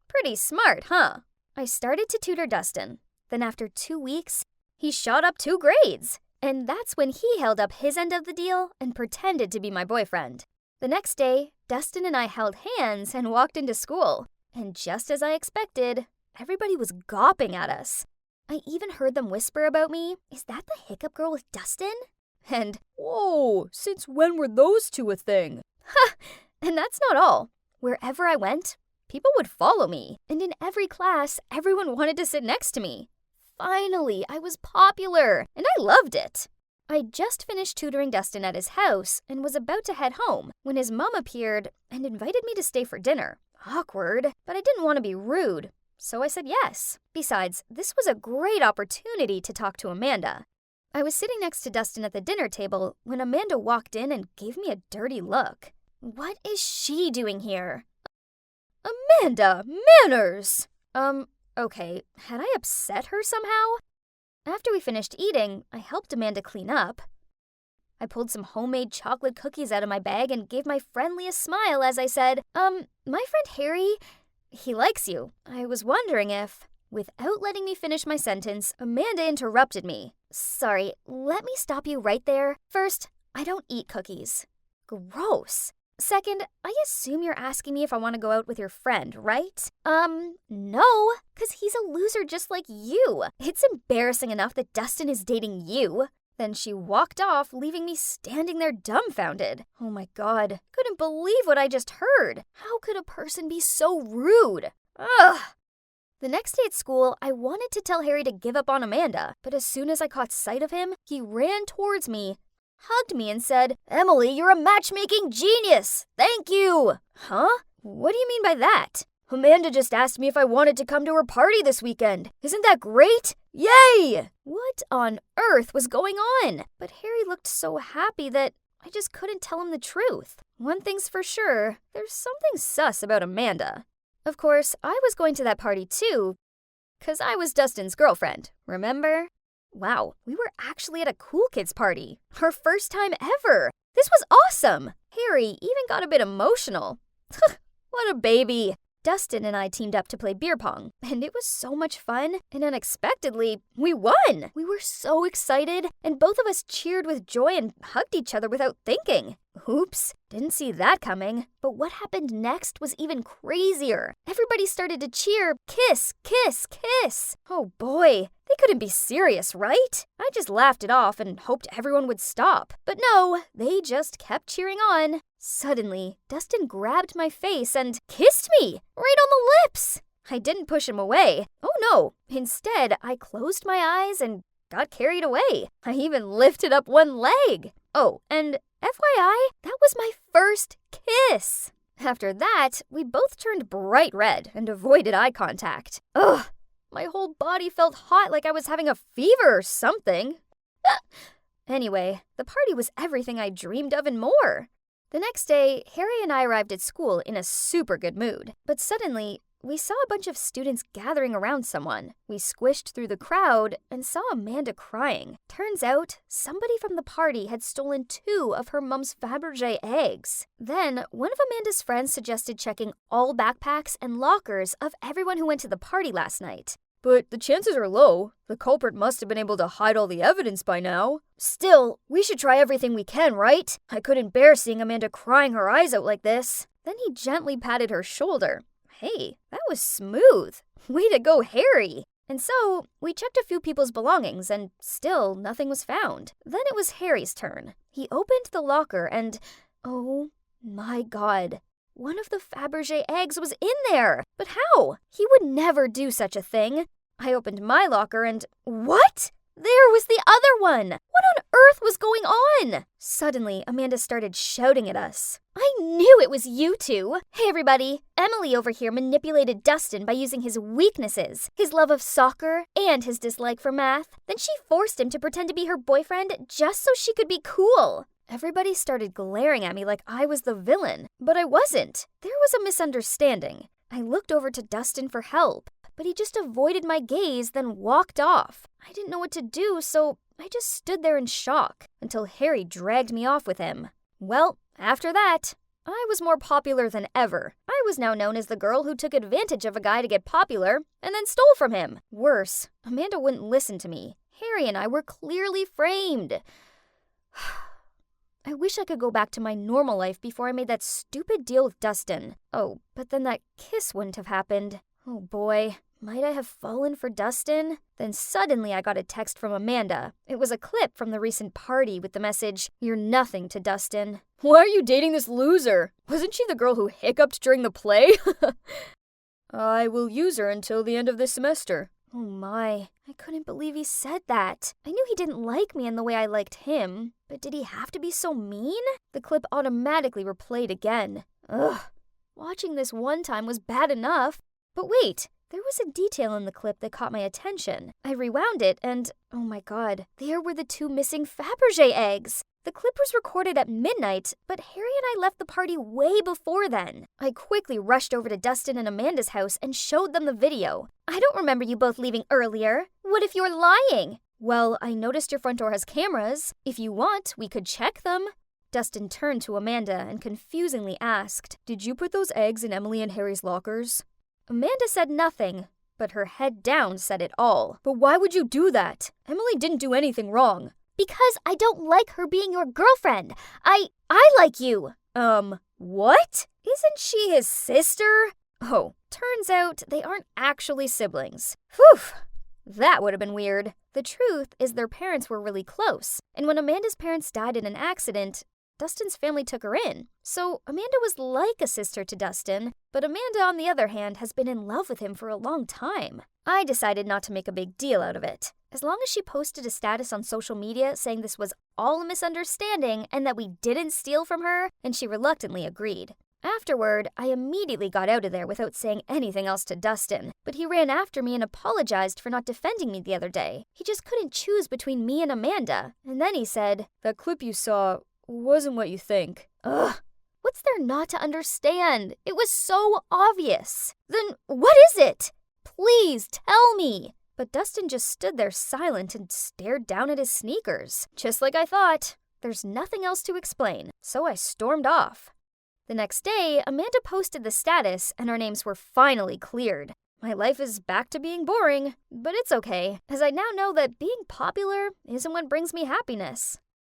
Pretty smart, huh? I started to tutor Dustin. Then after 2 weeks, he shot up 2 grades. And that's when he held up his end of the deal and pretended to be my boyfriend. The next day, Dustin and I held hands and walked into school. And just as I expected, everybody was gawping at us. I even heard them whisper about me, "Is that the hiccup girl with Dustin?" And, "Whoa, since when were those two a thing?" Ha! And that's not all. Wherever I went, people would follow me. And in every class, everyone wanted to sit next to me. Finally, I was popular, and I loved it. I just finished tutoring Dustin at his house and was about to head home when his mom appeared and invited me to stay for dinner. Awkward, but I didn't want to be rude, so I said yes. Besides, this was a great opportunity to talk to Amanda. I was sitting next to Dustin at the dinner table when Amanda walked in and gave me a dirty look. What is she doing here? Amanda, manners! Okay, had I upset her somehow? After we finished eating, I helped Amanda clean up. I pulled some homemade chocolate cookies out of my bag and gave my friendliest smile as I said, my friend Harry, he likes you. I was wondering if... Without letting me finish my sentence, Amanda interrupted me. Sorry, let me stop you right there. First, I don't eat cookies. Gross. Second, I assume you're asking me if I want to go out with your friend, right? No, because he's a loser just like you. It's embarrassing enough that Dustin is dating you. Then she walked off, leaving me standing there dumbfounded. Oh my god, couldn't believe what I just heard. How could a person be so rude? Ugh. The next day at school, I wanted to tell Harry to give up on Amanda, but as soon as I caught sight of him, he ran towards me, hugged me and said, "Emily, you're a matchmaking genius! Thank you!" Huh? What do you mean by that? Amanda just asked me if I wanted to come to her party this weekend. Isn't that great? Yay! What on earth was going on? But Harry looked so happy that I just couldn't tell him the truth. One thing's for sure, there's something sus about Amanda. Of course, I was going to that party too, 'cause I was Dustin's girlfriend, remember? Wow, we were actually at a cool kids party. Our first time ever. This was awesome. Harry even got a bit emotional. What a baby. Dustin and I teamed up to play beer pong, and it was so much fun, and unexpectedly, we won! We were so excited, and both of us cheered with joy and hugged each other without thinking. Oops, didn't see that coming. But what happened next was even crazier. Everybody started to cheer, "Kiss, kiss, kiss." Oh boy, they couldn't be serious, right? I just laughed it off and hoped everyone would stop. But no, they just kept cheering on. Suddenly, Dustin grabbed my face and kissed me right on the lips. I didn't push him away. Oh no, instead, I closed my eyes and got carried away. I even lifted up one leg. Oh, and FYI, that was my first kiss. After that, we both turned bright red and avoided eye contact. Ugh, my whole body felt hot like I was having a fever or something. Anyway, the party was everything I dreamed of and more. The next day, Harry and I arrived at school in a super good mood. But suddenly, we saw a bunch of students gathering around someone. We squished through the crowd and saw Amanda crying. Turns out, somebody from the party had stolen 2 of her mom's Fabergé eggs. Then, one of Amanda's friends suggested checking all backpacks and lockers of everyone who went to the party last night. But the chances are low. The culprit must have been able to hide all the evidence by now. Still, we should try everything we can, right? I couldn't bear seeing Amanda crying her eyes out like this. Then he gently patted her shoulder. Hey, that was smooth. Way to go, Harry. And so, we checked a few people's belongings and still nothing was found. Then it was Harry's turn. He opened the locker and, oh my God, one of the Fabergé eggs was in there. But how? He would never do such a thing. I opened my locker and, what? There was the other one! What on earth was going on? Suddenly, Amanda started shouting at us. I knew it was you two! Hey everybody, Emily over here manipulated Dustin by using his weaknesses, his love of soccer and his dislike for math. Then she forced him to pretend to be her boyfriend just so she could be cool. Everybody started glaring at me like I was the villain, but I wasn't. There was a misunderstanding. I looked over to Dustin for help, but he just avoided my gaze, then walked off. I didn't know what to do, so I just stood there in shock until Harry dragged me off with him. Well, after that, I was more popular than ever. I was now known as the girl who took advantage of a guy to get popular and then stole from him. Worse, Amanda wouldn't listen to me. Harry and I were clearly framed. I wish I could go back to my normal life before I made that stupid deal with Dustin. Oh, but then that kiss wouldn't have happened. Oh boy, might I have fallen for Dustin? Then suddenly I got a text from Amanda. It was a clip from the recent party with the message, "You're nothing to Dustin." Why are you dating this loser? Wasn't she the girl who hiccuped during the play? I will use her until the end of this semester. Oh my, I couldn't believe he said that. I knew he didn't like me in the way I liked him, but did he have to be so mean? The clip automatically replayed again. Ugh, watching this one time was bad enough. But wait, there was a detail in the clip that caught my attention. I rewound it and, oh my God, there were the 2 missing Fabergé eggs. The clip was recorded at midnight, but Harry and I left the party way before then. I quickly rushed over to Dustin and Amanda's house and showed them the video. I don't remember you both leaving earlier. What if you're lying? Well, I noticed your front door has cameras. If you want, we could check them. Dustin turned to Amanda and confusingly asked, Did you put those eggs in Emily and Harry's lockers? Amanda said nothing, but her head down said it all. But why would you do that? Emily didn't do anything wrong. Because I don't like her being your girlfriend. I like you. What? Isn't she his sister? Oh, turns out they aren't actually siblings. Whew, that would have been weird. The truth is their parents were really close, and when Amanda's parents died in an accident, Dustin's family took her in. So Amanda was like a sister to Dustin, but Amanda, on the other hand, has been in love with him for a long time. I decided not to make a big deal out of it. As long as she posted a status on social media saying this was all a misunderstanding and that we didn't steal from her, and she reluctantly agreed. Afterward, I immediately got out of there without saying anything else to Dustin, but he ran after me and apologized for not defending me the other day. He just couldn't choose between me and Amanda. And then he said, That clip you saw wasn't what you think. Ugh, what's there not to understand? It was so obvious. Then what is it? Please tell me. But Dustin just stood there silent and stared down at his sneakers. Just like I thought. There's nothing else to explain, so I stormed off. The next day, Amanda posted the status and our names were finally cleared. My life is back to being boring, but it's okay, as I now know that being popular isn't what brings me happiness.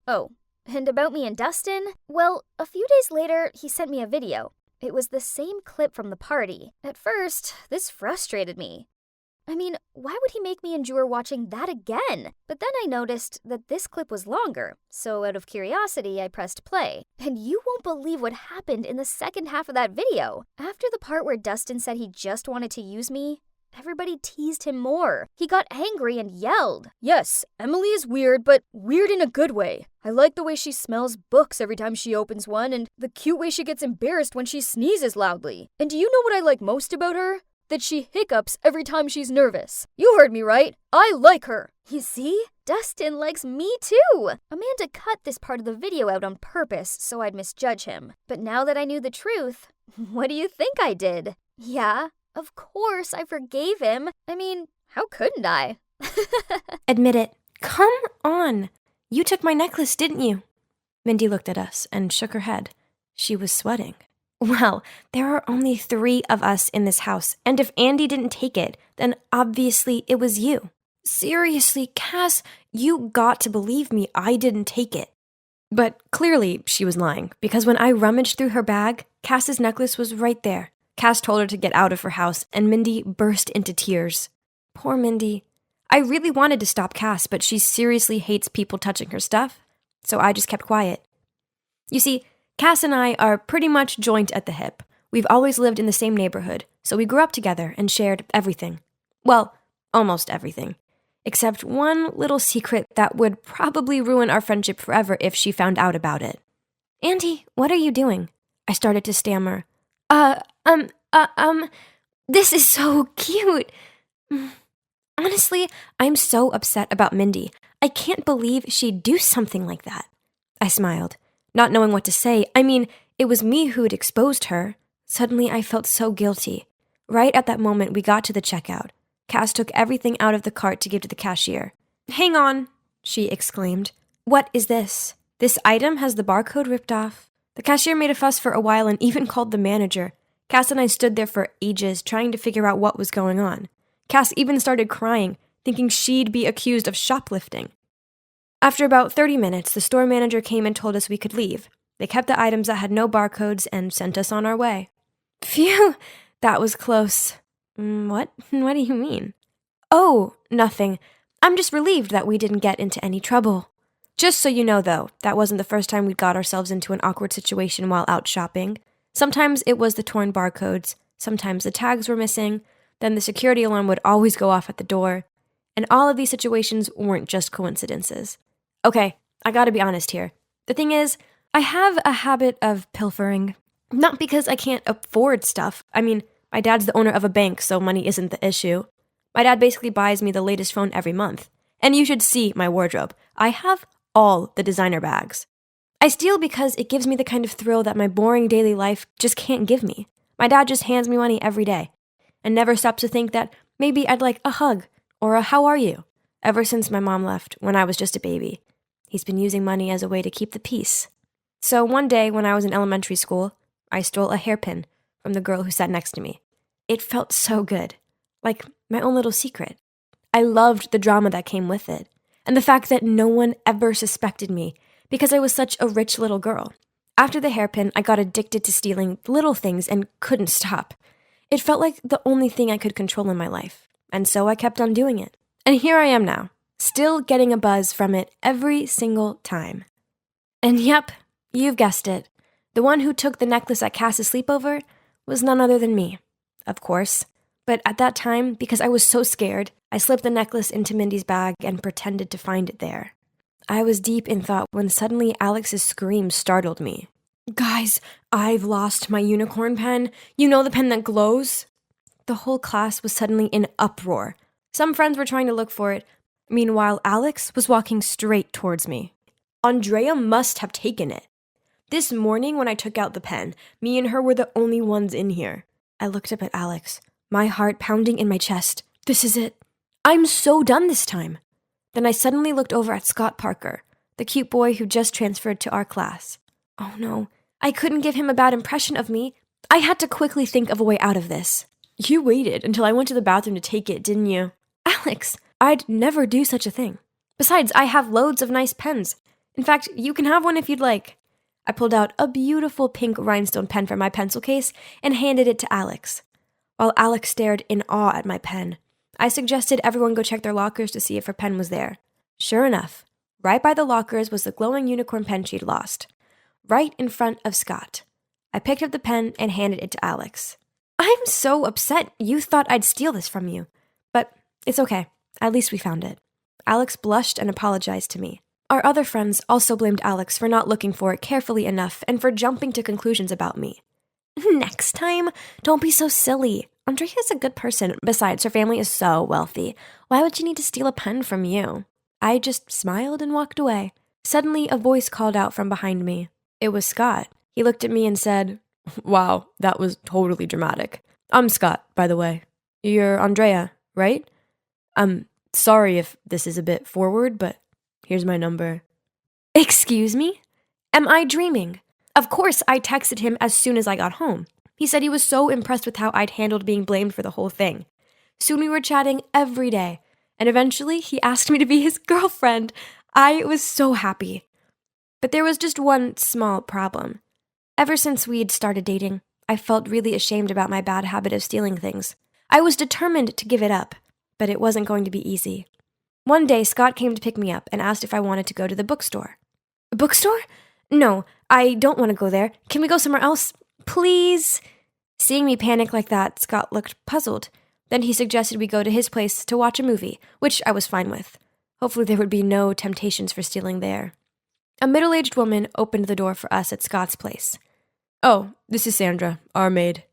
Oh, and about me and Dustin? Well, a few days later, he sent me a video. It was the same clip from the party. At first, this frustrated me. I mean, why would he make me endure watching that again? But then I noticed that this clip was longer, so out of curiosity, I pressed play. And you won't believe what happened in the second half of that video. After the part where Dustin said he just wanted to use me, everybody teased him more. He got angry and yelled. Yes, Emily is weird, but weird in a good way. I like the way she smells books every time she opens one, and the cute way she gets embarrassed when she sneezes loudly. And do you know what I like most about her? That she hiccups every time she's nervous. You heard me right. I like her. You see? Dustin likes me too. Amanda cut this part of the video out on purpose so I'd misjudge him. But now that I knew the truth, what do you think I did? Yeah, Of course, I forgave him. I mean, how couldn't I? Admit it. Come on. You took my necklace, didn't you? Mindy looked at us and shook her head. She was sweating. Well, there are only 3 of us in this house, and if Andy didn't take it, then obviously it was you. Seriously, Cass, you got to believe me, I didn't take it. But clearly she was lying, because when I rummaged through her bag, Cass's necklace was right there. Cass told her to get out of her house, and Mindy burst into tears. Poor Mindy. I really wanted to stop Cass, but she seriously hates people touching her stuff, so I just kept quiet. You see, Cass and I are pretty much joined at the hip. We've always lived in the same neighborhood, so we grew up together and shared everything. Well, almost everything. Except one little secret that would probably ruin our friendship forever if she found out about it. Auntie, what are you doing? I started to stammer. This is so cute. Honestly, I'm so upset about Mindy. I can't believe she'd do something like that. I smiled, not knowing what to say. I mean, it was me who had exposed her. Suddenly, I felt so guilty. Right at that moment, we got to the checkout. Cass took everything out of the cart to give to the cashier. Hang on, she exclaimed. What is this? This item has the barcode ripped off. The cashier made a fuss for a while and even called the manager. Cass and I stood there for ages trying to figure out what was going on. Cass even started crying, thinking she'd be accused of shoplifting. After about 30 minutes, the store manager came and told us we could leave. They kept the items that had no barcodes and sent us on our way. Phew, that was close. What? What do you mean? Oh, nothing. I'm just relieved that we didn't get into any trouble. Just so you know, though, that wasn't the first time we'd got ourselves into an awkward situation while out shopping. Sometimes it was the torn barcodes, sometimes the tags were missing, then the security alarm would always go off at the door. And all of these situations weren't just coincidences. Okay, I gotta be honest here. The thing is, I have a habit of pilfering. Not because I can't afford stuff. I mean, my dad's the owner of a bank, so money isn't the issue. My dad basically buys me the latest phone every month. And you should see my wardrobe. I have all the designer bags. I steal because it gives me the kind of thrill that my boring daily life just can't give me. My dad just hands me money every day and never stops to think that maybe I'd like a hug or a how are you ever since my mom left when I was just a baby. He's been using money as a way to keep the peace. So one day when I was in elementary school, I stole a hairpin from the girl who sat next to me. It felt so good, like my own little secret. I loved the drama that came with it, and the fact that no one ever suspected me because I was such a rich little girl. After the hairpin, I got addicted to stealing little things and couldn't stop. It felt like the only thing I could control in my life, and so I kept on doing it. And here I am now, still getting a buzz from it every single time. And yep, you've guessed it. The one who took the necklace at Cass's sleepover was none other than me, of course. But at that time, because I was so scared, I slipped the necklace into Mindy's bag and pretended to find it there. I was deep in thought when suddenly Alex's scream startled me. Guys, I've lost my unicorn pen. You know, the pen that glows? The whole class was suddenly in uproar. Some friends were trying to look for it. Meanwhile, Alex was walking straight towards me. Andrea must have taken it. This morning when I took out the pen, me and her were the only ones in here. I looked up at Alex, my heart pounding in my chest. This is it. I'm so done this time. Then I suddenly looked over at Scott Parker, the cute boy who just transferred to our class. Oh no, I couldn't give him a bad impression of me. I had to quickly think of a way out of this. You waited until I went to the bathroom to take it, didn't you? Alex, I'd never do such a thing. Besides, I have loads of nice pens. In fact, you can have one if you'd like. I pulled out a beautiful pink rhinestone pen from my pencil case and handed it to Alex. While Alex stared in awe at my pen, I suggested everyone go check their lockers to see if her pen was there. Sure enough, right by the lockers was the glowing unicorn pen she'd lost, right in front of Scott. I picked up the pen and handed it to Alex. I'm so upset you thought I'd steal this from you, but it's okay. At least we found it. Alex blushed and apologized to me. Our other friends also blamed Alex for not looking for it carefully enough and for jumping to conclusions about me. Next time, don't be so silly. Andrea's a good person. Besides, her family is so wealthy. Why would she need to steal a pen from you? I just smiled and walked away. Suddenly, a voice called out from behind me. It was Scott. He looked at me and said, "Wow, that was totally dramatic. I'm Scott, by the way. You're Andrea, right? I'm sorry if this is a bit forward, but here's my number. Excuse me? Am I dreaming? Of course, I texted him as soon as I got home. He said he was so impressed with how I'd handled being blamed for the whole thing. Soon we were chatting every day, and eventually he asked me to be his girlfriend. I was so happy. But there was just one small problem. Ever since we'd started dating, I felt really ashamed about my bad habit of stealing things. I was determined to give it up, but it wasn't going to be easy. One day, Scott came to pick me up and asked if I wanted to go to the bookstore. A bookstore? No, I don't want to go there. Can we go somewhere else? Please? Seeing me panic like that, Scott looked puzzled. Then he suggested we go to his place to watch a movie, which I was fine with. Hopefully there would be no temptations for stealing there. A middle-aged woman opened the door for us at Scott's place. Oh, this is Sandra, our maid.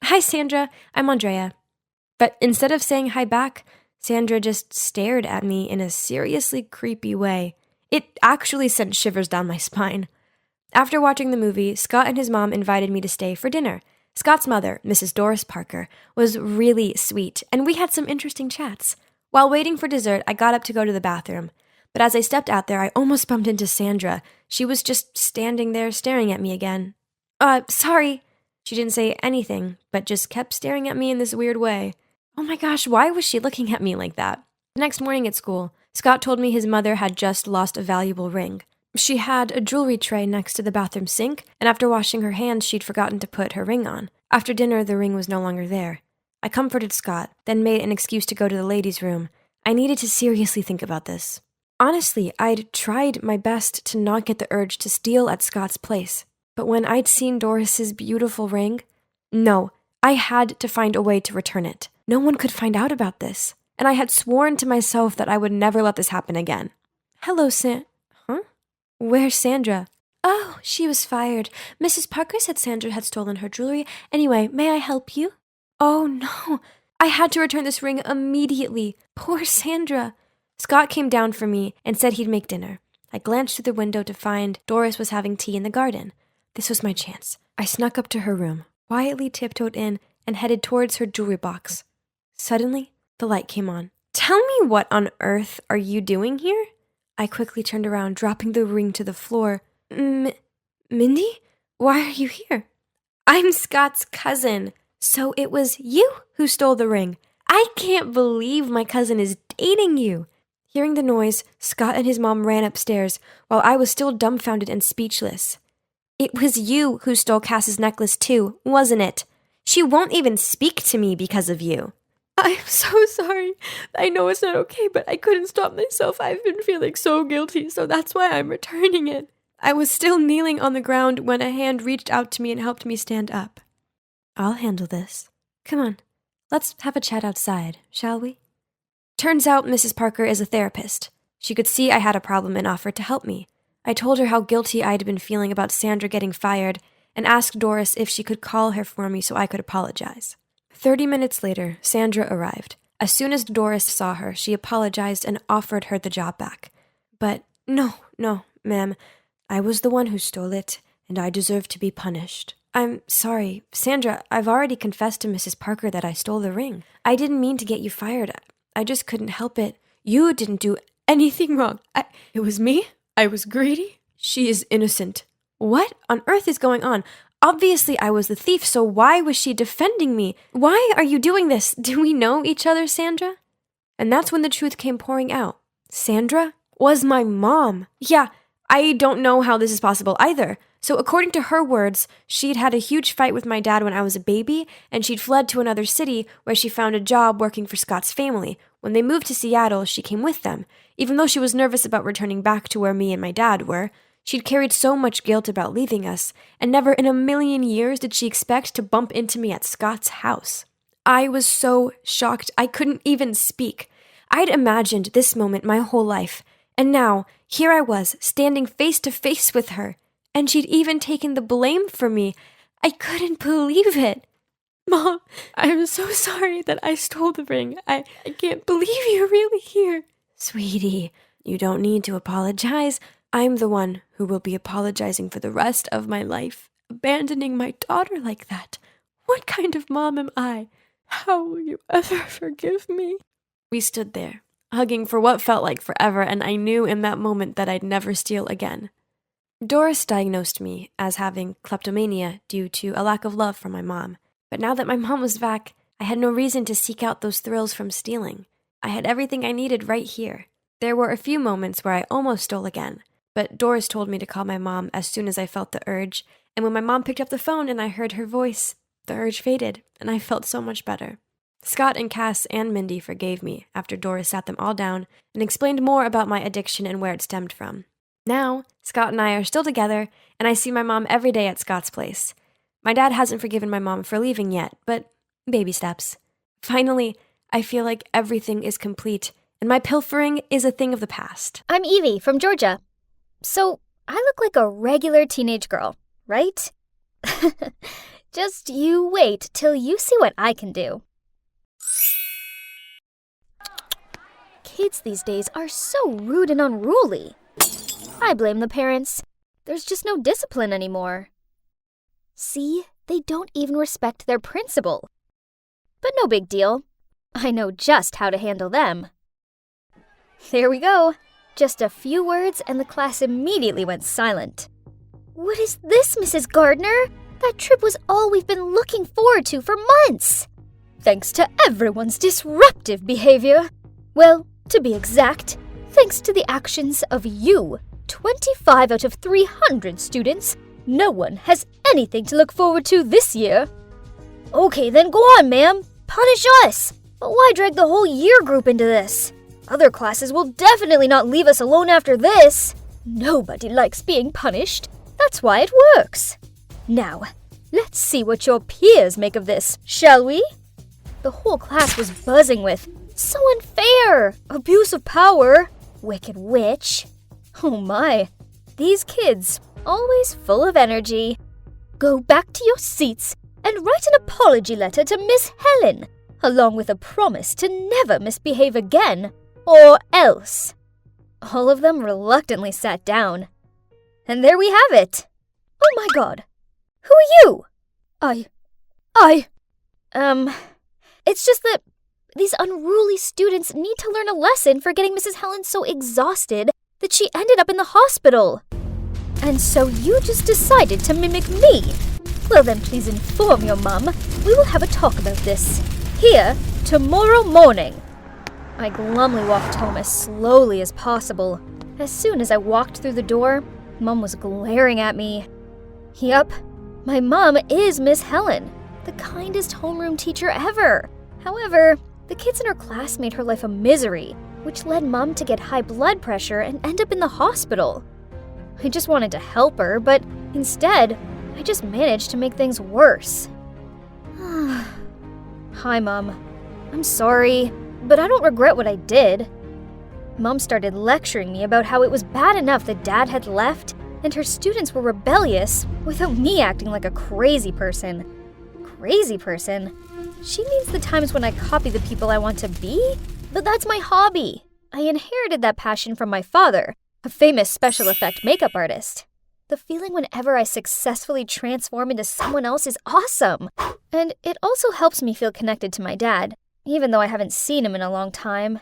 Hi, Sandra. I'm Andrea. But instead of saying hi back, Sandra just stared at me in a seriously creepy way. It actually sent shivers down my spine. After watching the movie, Scott and his mom invited me to stay for dinner. Scott's mother, Mrs. Doris Parker, was really sweet, and we had some interesting chats. While waiting for dessert, I got up to go to the bathroom. But as I stepped out there, I almost bumped into Sandra. She was just standing there staring at me again. Sorry. She didn't say anything, but just kept staring at me in this weird way. Oh my gosh, why was she looking at me like that? The next morning at school, Scott told me his mother had just lost a valuable ring. She had a jewelry tray next to the bathroom sink, and after washing her hands, she'd forgotten to put her ring on. After dinner, the ring was no longer there. I comforted Scott, then made an excuse to go to the ladies' room. I needed to seriously think about this. Honestly, I'd tried my best to not get the urge to steal at Scott's place. But when I'd seen Doris's beautiful ring, no, I had to find a way to return it. No one could find out about this. And I had sworn to myself that I would never let this happen again. Hello, Huh? Where's Sandra? Oh, she was fired. Mrs. Parker said Sandra had stolen her jewelry. Anyway, may I help you? Oh, no. I had to return this ring immediately. Poor Sandra. Scott came down for me and said he'd make dinner. I glanced through the window to find Doris was having tea in the garden. This was my chance. I snuck up to her room, quietly tiptoed in, and headed towards her jewelry box. Suddenly, the light came on. Tell me, what on earth are you doing here? I quickly turned around, dropping the ring to the floor. Mindy? Why are you here? I'm Scott's cousin. So it was you who stole the ring. I can't believe my cousin is dating you. Hearing the noise, Scott and his mom ran upstairs, while I was still dumbfounded and speechless. It was you who stole Cass's necklace too, wasn't it? She won't even speak to me because of you. I'm so sorry. I know it's not okay, but I couldn't stop myself. I've been feeling so guilty, so that's why I'm returning it. I was still kneeling on the ground when a hand reached out to me and helped me stand up. I'll handle this. Come on, let's have a chat outside, shall we? Turns out Mrs. Parker is a therapist. She could see I had a problem and offered to help me. I told her how guilty I'd been feeling about Sandra getting fired and asked Doris if she could call her for me so I could apologize. 30 minutes later, Sandra arrived. As soon as Doris saw her, she apologized and offered her the job back. But no, ma'am. I was the one who stole it, and I deserve to be punished. I'm sorry. Sandra, I've already confessed to Mrs. Parker that I stole the ring. I didn't mean to get you fired. I just couldn't help it. You didn't do anything wrong. It was me? I was greedy? She is innocent. What on earth is going on? Obviously, I was the thief, so why was she defending me? Why are you doing this? Do we know each other, Sandra? And that's when the truth came pouring out. Sandra was my mom. Yeah, I don't know how this is possible either. So according to her words, she'd had a huge fight with my dad when I was a baby, and she'd fled to another city where she found a job working for Scott's family. When they moved to Seattle, she came with them. Even though she was nervous about returning back to where me and my dad were, she'd carried so much guilt about leaving us, and never in a million years did she expect to bump into me at Scott's house. I was so shocked I couldn't even speak. I'd imagined this moment my whole life, and now, here I was, standing face to face with her, and she'd even taken the blame for me. I couldn't believe it. Mom, I'm so sorry that I stole the ring. I can't believe you're really here. Sweetie, you don't need to apologize. I'm the one who will be apologizing for the rest of my life. Abandoning my daughter like that. What kind of mom am I? How will you ever forgive me? We stood there, hugging for what felt like forever, and I knew in that moment that I'd never steal again. Doris diagnosed me as having kleptomania due to a lack of love from my mom. But now that my mom was back, I had no reason to seek out those thrills from stealing. I had everything I needed right here. There were a few moments where I almost stole again, but Doris told me to call my mom as soon as I felt the urge, and when my mom picked up the phone and I heard her voice, the urge faded, and I felt so much better. Scott and Cass and Mindy forgave me after Doris sat them all down and explained more about my addiction and where it stemmed from. Now, Scott and I are still together, and I see my mom every day at Scott's place. My dad hasn't forgiven my mom for leaving yet, but baby steps. Finally, I feel like everything is complete, and my pilfering is a thing of the past. I'm Evie from Georgia. So, I look like a regular teenage girl, right? Just you wait till you see what I can do. Kids these days are so rude and unruly. I blame the parents. There's just no discipline anymore. See, they don't even respect their principal. But no big deal. I know just how to handle them. There we go. Just a few words and the class immediately went silent. What is this, Mrs. Gardner? That trip was all we've been looking forward to for months. Thanks to everyone's disruptive behavior. Well, to be exact, thanks to the actions of you, 25 out of 300 students, no one has anything to look forward to this year. Okay, then go on, ma'am. Punish us. But why drag the whole year group into this? Other classes will definitely not leave us alone after this. Nobody likes being punished. That's why it works. Now, let's see what your peers make of this, shall we? The whole class was buzzing with, so unfair, abuse of power, wicked witch. Oh my, these kids, always full of energy. Go back to your seats and write an apology letter to Miss Helen, along with a promise to never misbehave again, or else. All of them reluctantly sat down. And there we have it. Oh my god. Who are you? It's just that these unruly students need to learn a lesson for getting Mrs. Helen so exhausted that she ended up in the hospital. And so you just decided to mimic me. Well then, please inform your mum. We will have a talk about this. Here, tomorrow morning. I glumly walked home as slowly as possible. As soon as I walked through the door, Mum was glaring at me. Yup, my mum is Miss Helen, the kindest homeroom teacher ever. However, the kids in her class made her life a misery, which led Mum to get high blood pressure and end up in the hospital. I just wanted to help her, but instead, I just managed to make things worse. Hi, Mum. I'm sorry, but I don't regret what I did. Mum started lecturing me about how it was bad enough that Dad had left and her students were rebellious without me acting like a crazy person. Crazy person? She means the times when I copy the people I want to be? But that's my hobby. I inherited that passion from my father, a famous special effect makeup artist. The feeling whenever I successfully transform into someone else is awesome. And it also helps me feel connected to my dad, even though I haven't seen him in a long time.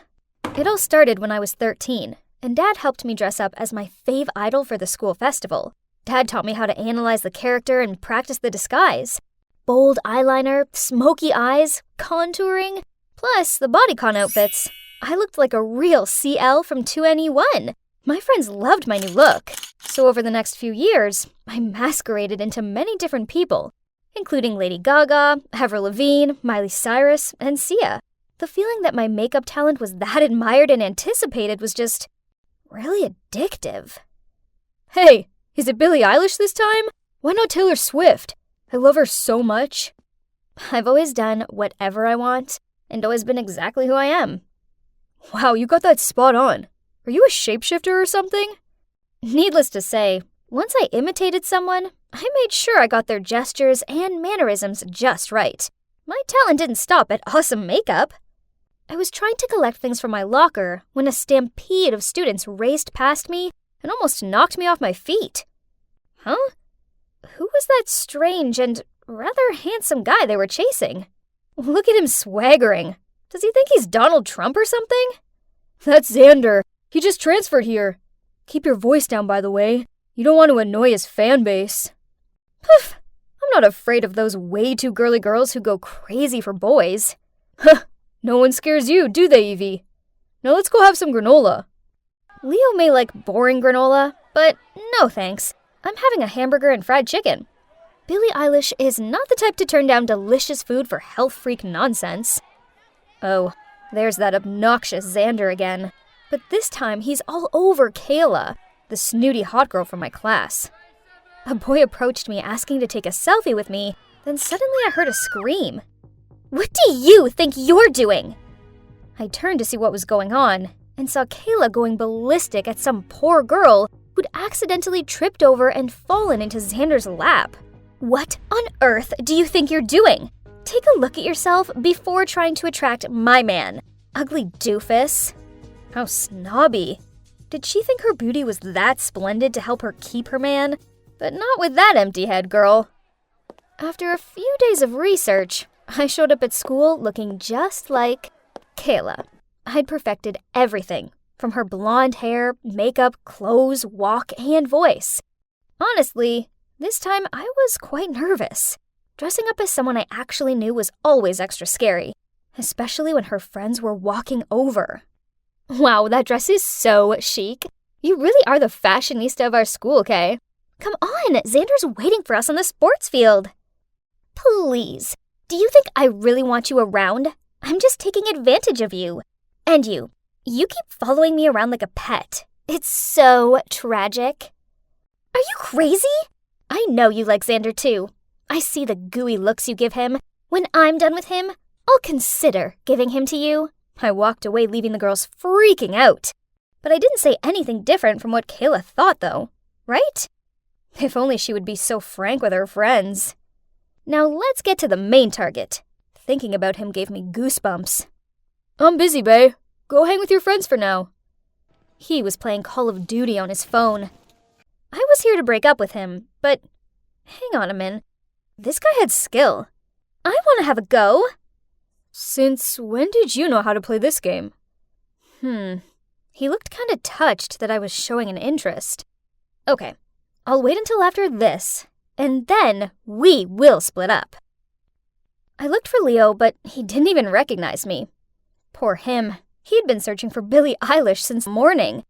It all started when I was 13, and Dad helped me dress up as my fave idol for the school festival. Dad taught me how to analyze the character and practice the disguise. Bold eyeliner, smoky eyes, contouring, plus the bodycon outfits. I looked like a real CL from 2NE1. My friends loved my new look. So over the next few years, I masqueraded into many different people, including Lady Gaga, Avril Lavigne, Miley Cyrus, and Sia. The feeling that my makeup talent was that admired and anticipated was just really addictive. Hey, is it Billie Eilish this time? Why not Taylor Swift? I love her so much. I've always done whatever I want and always been exactly who I am. Wow, you got that spot on. Are you a shapeshifter or something? Needless to say, once I imitated someone, I made sure I got their gestures and mannerisms just right. My talent didn't stop at awesome makeup. I was trying to collect things from my locker when a stampede of students raced past me and almost knocked me off my feet. Huh? Who was that strange and rather handsome guy they were chasing. Look at him swaggering. Does he think he's Donald Trump or something? That's Xander. He just transferred here. Keep your voice down, by the way. You don't want to annoy his fan base. Poof! I'm not afraid of those way too girly girls who go crazy for boys. Huh, no one scares you, do they, Evie? Now let's go have some granola. Leo may like boring granola, but no thanks. I'm having a hamburger and fried chicken. Billie Eilish is not the type to turn down delicious food for health freak nonsense. Oh, there's that obnoxious Xander again. But this time he's all over Kayla, the snooty hot girl from my class. A boy approached me asking to take a selfie with me, then suddenly I heard a scream. What do you think you're doing? I turned to see what was going on, and saw Kayla going ballistic at some poor girl who'd accidentally tripped over and fallen into Xander's lap. What on earth do you think you're doing? Take a look at yourself before trying to attract my man. Ugly doofus. How snobby. Did she think her beauty was that splendid to help her keep her man? But not with that empty head, girl. After a few days of research, I showed up at school looking just like Kayla. I'd perfected everything, from her blonde hair, makeup, clothes, walk, and voice. Honestly, this time I was quite nervous. Dressing up as someone I actually knew was always extra scary, especially when her friends were walking over. Wow, that dress is so chic. You really are the fashionista of our school, Kay. Come on, Xander's waiting for us on the sports field. Please, do you think I really want you around? I'm just taking advantage of you. And you keep following me around like a pet. It's so tragic. Are you crazy? I know you like Xander too. I see the gooey looks you give him. When I'm done with him, I'll consider giving him to you. I walked away leaving the girls freaking out. But I didn't say anything different from what Kayla thought though, right? If only she would be so frank with her friends. Now let's get to the main target. Thinking about him gave me goosebumps. I'm busy, bae. Go hang with your friends for now. He was playing Call of Duty on his phone. I was here to break up with him, but hang on a minute. This guy had skill. I want to have a go. Since when did you know how to play this game? He looked kind of touched that I was showing an interest. Okay, I'll wait until after this, and then we will split up. I looked for Leo, but he didn't even recognize me. Poor him. He'd been searching for Billie Eilish since morning.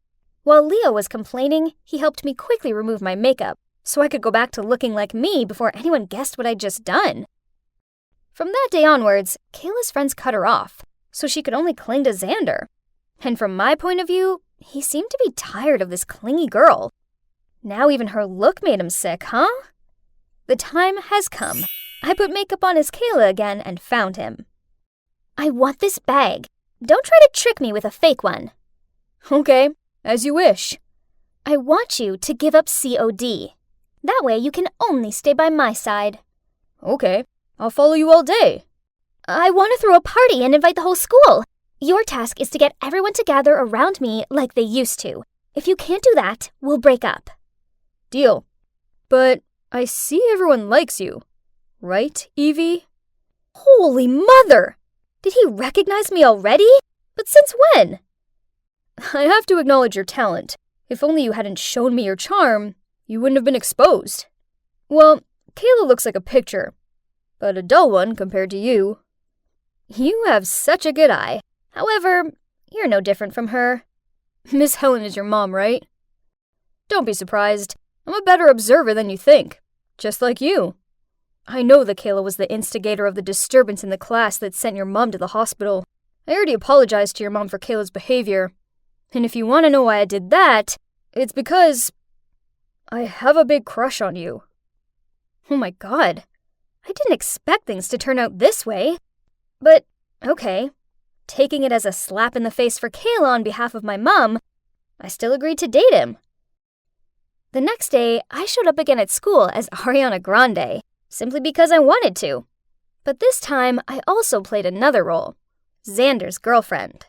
While Leo was complaining, he helped me quickly remove my makeup, so I could go back to looking like me before anyone guessed what I'd just done. From that day onwards, Kayla's friends cut her off, so she could only cling to Xander. And from my point of view, he seemed to be tired of this clingy girl. Now even her look made him sick, huh? The time has come. I put makeup on as Kayla again and found him. I want this bag. Don't try to trick me with a fake one. Okay, as you wish. I want you to give up COD. That way you can only stay by my side. Okay, I'll follow you all day. I want to throw a party and invite the whole school. Your task is to get everyone to gather around me like they used to. If you can't do that, we'll break up. Deal. But I see everyone likes you. Right, Evie? Holy mother! Did he recognize me already? But since when? I have to acknowledge your talent. If only you hadn't shown me your charm, you wouldn't have been exposed. Well, Kayla looks like a picture, but a dull one compared to you. You have such a good eye. However, you're no different from her. Miss Helen is your mom, right? Don't be surprised. I'm a better observer than you think. Just like you. I know that Kayla was the instigator of the disturbance in the class that sent your mom to the hospital. I already apologized to your mom for Kayla's behavior. And if you want to know why I did that, it's because I have a big crush on you. Oh my god. I didn't expect things to turn out this way. But, okay. Taking it as a slap in the face for Kayla on behalf of my mom, I still agreed to date him. The next day, I showed up again at school as Ariana Grande, simply because I wanted to. But this time, I also played another role, Xander's girlfriend.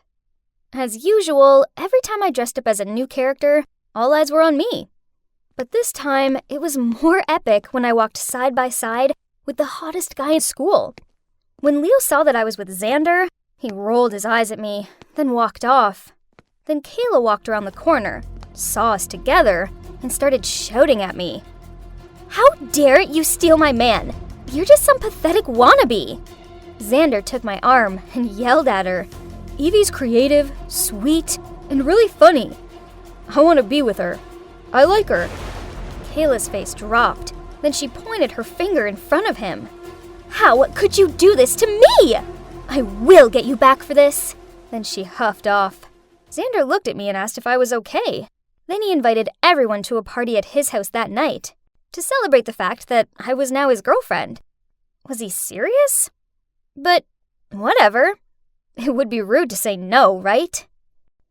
As usual, every time I dressed up as a new character, all eyes were on me. But this time, it was more epic when I walked side by side with the hottest guy in school. When Leo saw that I was with Xander, he rolled his eyes at me, then walked off. Then Kayla walked around the corner, saw us together, and started shouting at me. "How dare you steal my man? You're just some pathetic wannabe." Xander took my arm and yelled at her. "Evie's creative, sweet, and really funny. I want to be with her. I like her." Kayla's face dropped. Then she pointed her finger in front of him. "How could you do this to me? I will get you back for this." Then she huffed off. Xander looked at me and asked if I was okay. Then he invited everyone to a party at his house that night to celebrate the fact that I was now his girlfriend. Was he serious? But whatever. It would be rude to say no, right?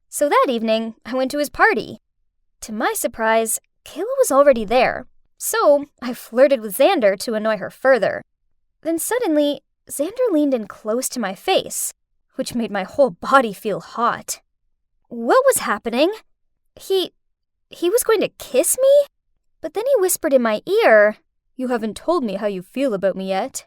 So that evening, I went to his party. To my surprise, Kayla was already there, so I flirted with Xander to annoy her further. Then suddenly, Xander leaned in close to my face, which made my whole body feel hot. What was happening? He was going to kiss me? But then he whispered in my ear, "You haven't told me how you feel about me yet."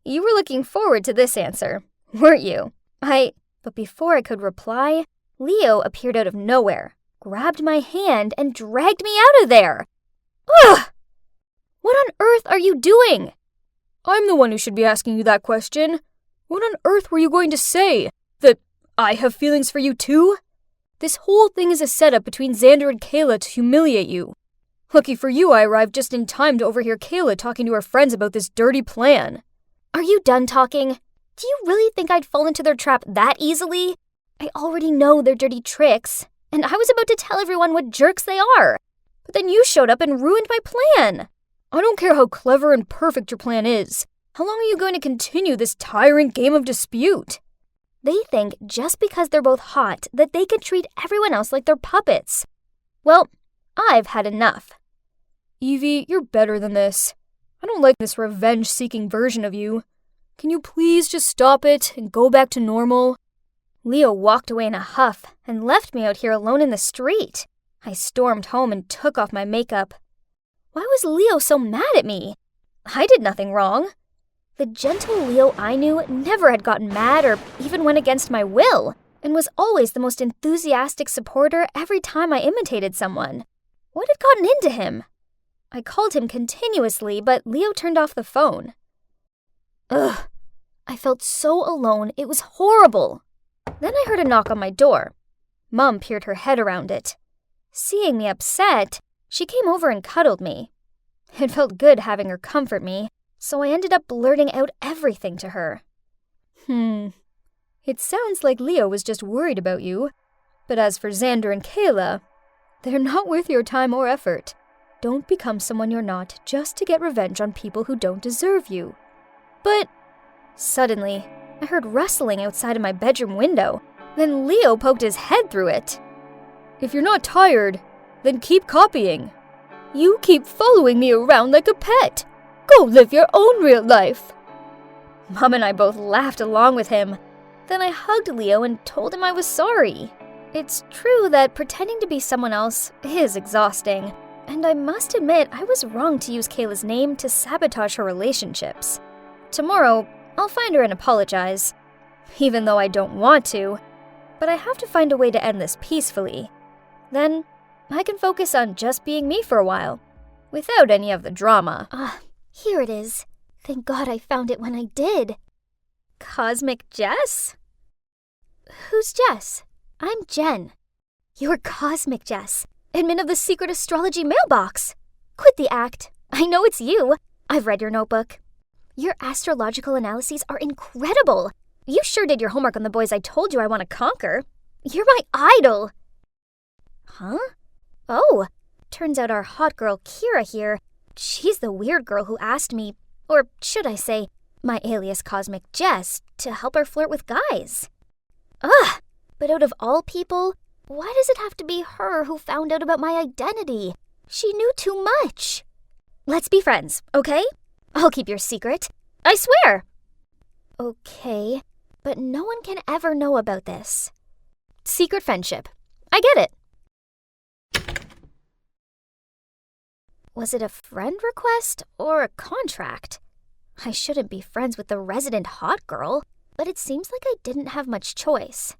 You were looking forward to this answer, weren't you? But before I could reply, Leo appeared out of nowhere, grabbed my hand, and dragged me out of there. Ugh! What on earth are you doing? I'm the one who should be asking you that question. What on earth were you going to say? That I have feelings for you too? This whole thing is a setup between Xander and Kayla to humiliate you. Lucky for you, I arrived just in time to overhear Kayla talking to her friends about this dirty plan. Are you done talking? Do you really think I'd fall into their trap that easily? I already know their dirty tricks, and I was about to tell everyone what jerks they are. But then you showed up and ruined my plan. I don't care how clever and perfect your plan is. How long are you going to continue this tiring game of dispute? They think just because they're both hot that they can treat everyone else like they're puppets. Well, I've had enough. Evie, you're better than this. I don't like this revenge-seeking version of you. Can you please just stop it and go back to normal? Leo walked away in a huff and left me out here alone in the street. I stormed home and took off my makeup. Why was Leo so mad at me? I did nothing wrong. The gentle Leo I knew never had gotten mad or even went against my will, and was always the most enthusiastic supporter every time I imitated someone. What had gotten into him? I called him continuously, but Leo turned off the phone. Ugh. I felt so alone, it was horrible. Then I heard a knock on my door. Mom peered her head around it. Seeing me upset, she came over and cuddled me. It felt good having her comfort me, so I ended up blurting out everything to her. It sounds like Leo was just worried about you. But as for Xander and Kayla, they're not worth your time or effort. Don't become someone you're not just to get revenge on people who don't deserve you. But suddenly, I heard rustling outside of my bedroom window. Then Leo poked his head through it. If you're not tired, then keep copying. You keep following me around like a pet. Go live your own real life. Mom and I both laughed along with him. Then I hugged Leo and told him I was sorry. It's true that pretending to be someone else is exhausting, and I must admit I was wrong to use Kayla's name to sabotage her relationships. Tomorrow, I'll find her and apologize, even though I don't want to, but I have to find a way to end this peacefully. Then, I can focus on just being me for a while, without any of the drama. Here it is. Thank God I found it when I did. Cosmic Jess? Who's Jess? I'm Jen. You're Cosmic Jess, admin of the secret astrology mailbox. Quit the act. I know it's you. I've read your notebook. Your astrological analyses are incredible. You sure did your homework on the boys I told you I want to conquer. You're my idol. Huh? Oh, turns out our hot girl Kira here, she's the weird girl who asked me, or should I say, my alias Cosmic Jess, to help her flirt with guys. Ugh, but out of all people, why does it have to be her who found out about my identity? She knew too much. Let's be friends, okay? I'll keep your secret. I swear. Okay, but no one can ever know about this. Secret friendship. I get it. Was it a friend request or a contract? I shouldn't be friends with the resident hot girl, but it seems like I didn't have much choice.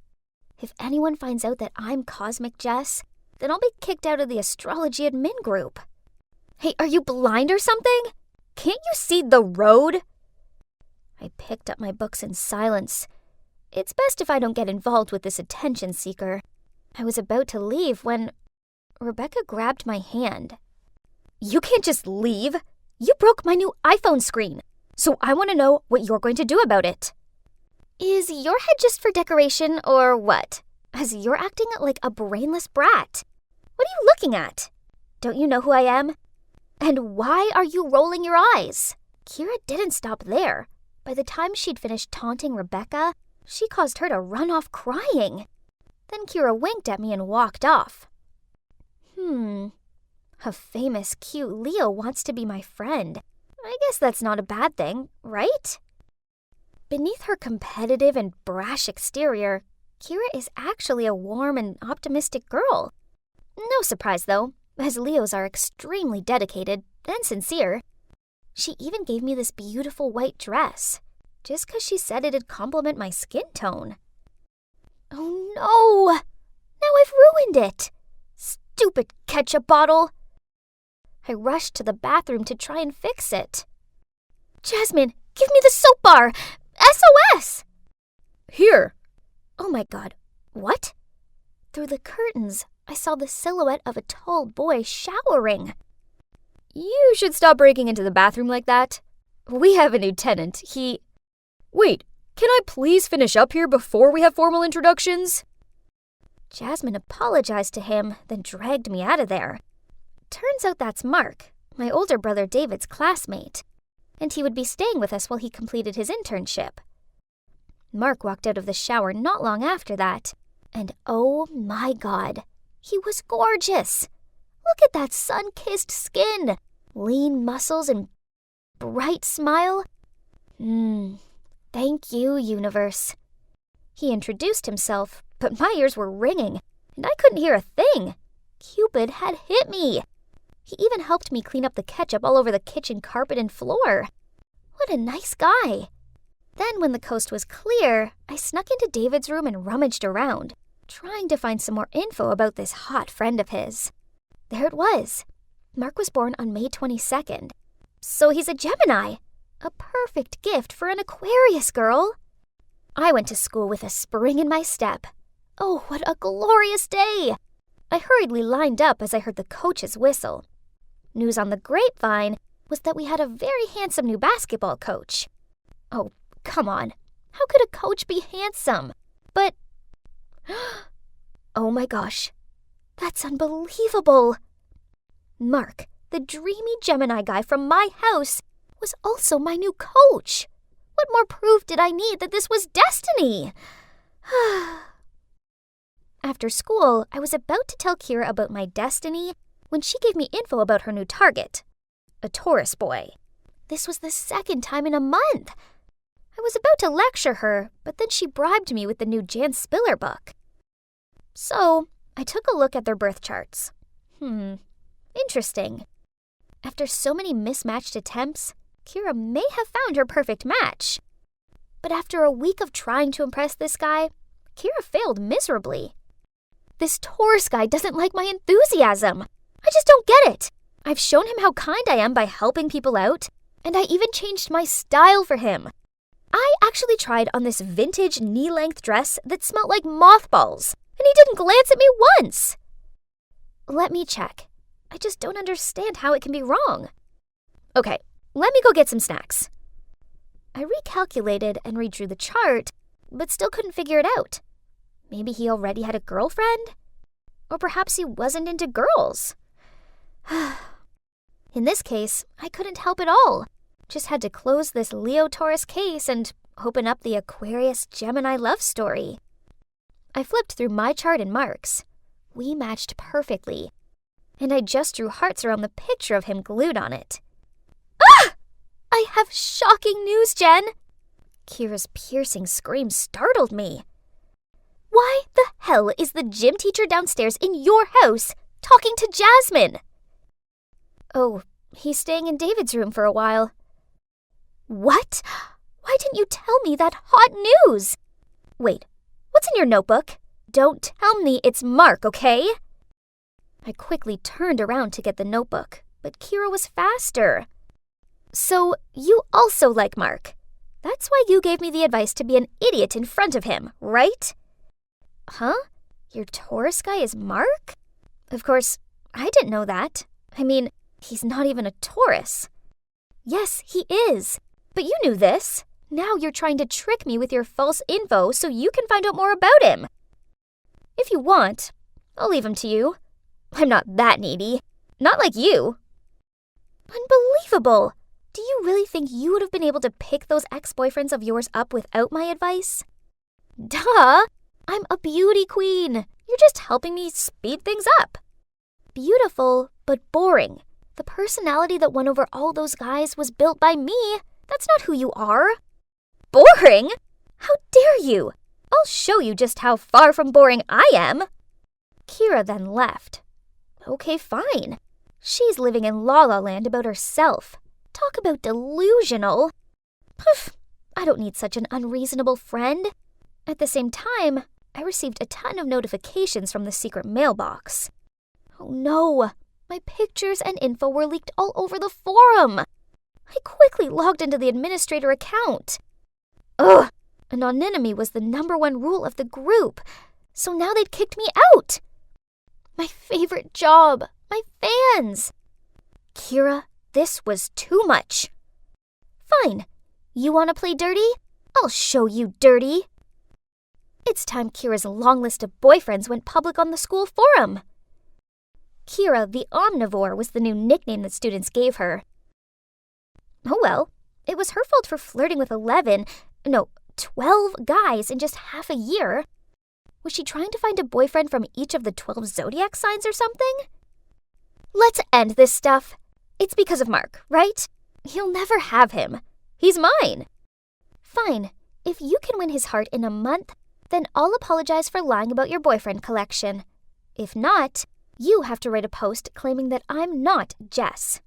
If anyone finds out that I'm Cosmic Jess, then I'll be kicked out of the astrology admin group. Hey, are you blind or something? Can't you see the road? I picked up my books in silence. It's best if I don't get involved with this attention seeker. I was about to leave when Rebecca grabbed my hand. You can't just leave. You broke my new iPhone screen, so I want to know what you're going to do about it. Is your head just for decoration or what? As you're acting like a brainless brat. What are you looking at? Don't you know who I am? And why are you rolling your eyes? Kira didn't stop there. By the time she'd finished taunting Rebecca, she caused her to run off crying. Then Kira winked at me and walked off. A famous, cute Leo wants to be my friend. I guess that's not a bad thing, right? Beneath her competitive and brash exterior, Kira is actually a warm and optimistic girl. No surprise, though, as Leos are extremely dedicated and sincere. She even gave me this beautiful white dress, just because she said it'd complement my skin tone. Oh no! Now I've ruined it! Stupid ketchup bottle! I rushed to the bathroom to try and fix it. Jasmine, give me the soap bar! SOS! Here! Oh my god, what? Through the curtains, I saw the silhouette of a tall boy showering. You should stop breaking into the bathroom like that. We have a new tenant. Wait, can I please finish up here before we have formal introductions? Jasmine apologized to him, then dragged me out of there. Turns out that's Mark, my older brother David's classmate, and he would be staying with us while he completed his internship. Mark walked out of the shower not long after that, and oh my god, he was gorgeous. Look at that sun-kissed skin, lean muscles, and bright smile. Thank you, universe. He introduced himself, but my ears were ringing, and I couldn't hear a thing. Cupid had hit me. He even helped me clean up the ketchup all over the kitchen carpet and floor. What a nice guy. Then when the coast was clear, I snuck into David's room and rummaged around, trying to find some more info about this hot friend of his. There it was. Mark was born on May 22nd, so he's a Gemini. A perfect gift for an Aquarius girl. I went to school with a spring in my step. Oh, what a glorious day! I hurriedly lined up as I heard the coach's whistle. News on the grapevine was that we had a very handsome new basketball coach. Oh, come on. How could a coach be handsome? But... oh my gosh. That's unbelievable. Mark, the dreamy Gemini guy from my house, was also my new coach. What more proof did I need that this was destiny? After school, I was about to tell Kira about my destiny when she gave me info about her new target, a Taurus boy. This was the second time in a month. I was about to lecture her, but then she bribed me with the new Jan Spiller book. So, I took a look at their birth charts. Interesting. After so many mismatched attempts, Kira may have found her perfect match. But after a week of trying to impress this guy, Kira failed miserably. This Taurus guy doesn't like my enthusiasm. I just don't get it. I've shown him how kind I am by helping people out, and I even changed my style for him. I actually tried on this vintage knee-length dress that smelled like mothballs, and he didn't glance at me once. Let me check. I just don't understand how it can be wrong. Okay, let me go get some snacks. I recalculated and redrew the chart, but still couldn't figure it out. Maybe he already had a girlfriend? Or perhaps he wasn't into girls. In this case, I couldn't help at all. Just had to close this Leo-Taurus case and open up the Aquarius-Gemini love story. I flipped through my chart and Mark's. We matched perfectly, and I just drew hearts around the picture of him glued on it. Ah! I have shocking news, Jen! Kira's piercing scream startled me. Why the hell is the gym teacher downstairs in your house talking to Jasmine? Oh, he's staying in David's room for a while. What? Why didn't you tell me that hot news? Wait, what's in your notebook? Don't tell me it's Mark, okay? I quickly turned around to get the notebook, but Kira was faster. So, you also like Mark. That's why you gave me the advice to be an idiot in front of him, right? Huh? Your Taurus guy is Mark? Of course, I didn't know that. I mean, he's not even a Taurus. Yes, he is. But you knew this. Now you're trying to trick me with your false info so you can find out more about him. If you want, I'll leave him to you. I'm not that needy. Not like you. Unbelievable! Do you really think you would have been able to pick those ex-boyfriends of yours up without my advice? Duh! I'm a beauty queen. You're just helping me speed things up. Beautiful, but boring. The personality that won over all those guys was built by me. That's not who you are. Boring? How dare you? I'll show you just how far from boring I am. Kira then left. Okay, fine. She's living in La La Land about herself. Talk about delusional. Poof, I don't need such an unreasonable friend. At the same time, I received a ton of notifications from the secret mailbox. Oh no, my pictures and info were leaked all over the forum. I quickly logged into the administrator account. Ugh, anonymity was the #1 rule of the group, so now they'd kicked me out. My favorite job, my fans. Kira, this was too much. Fine, you want to play dirty? I'll show you dirty. It's time Kira's long list of boyfriends went public on the school forum. Kira the Omnivore was the new nickname that students gave her. Oh well, it was her fault for flirting with 12 guys in just half a year. Was she trying to find a boyfriend from each of the 12 Zodiac signs or something? Let's end this stuff. It's because of Mark, right? You'll never have him. He's mine. Fine, if you can win his heart in a month, then I'll apologize for lying about your boyfriend collection. If not, you have to write a post claiming that I'm not Jess.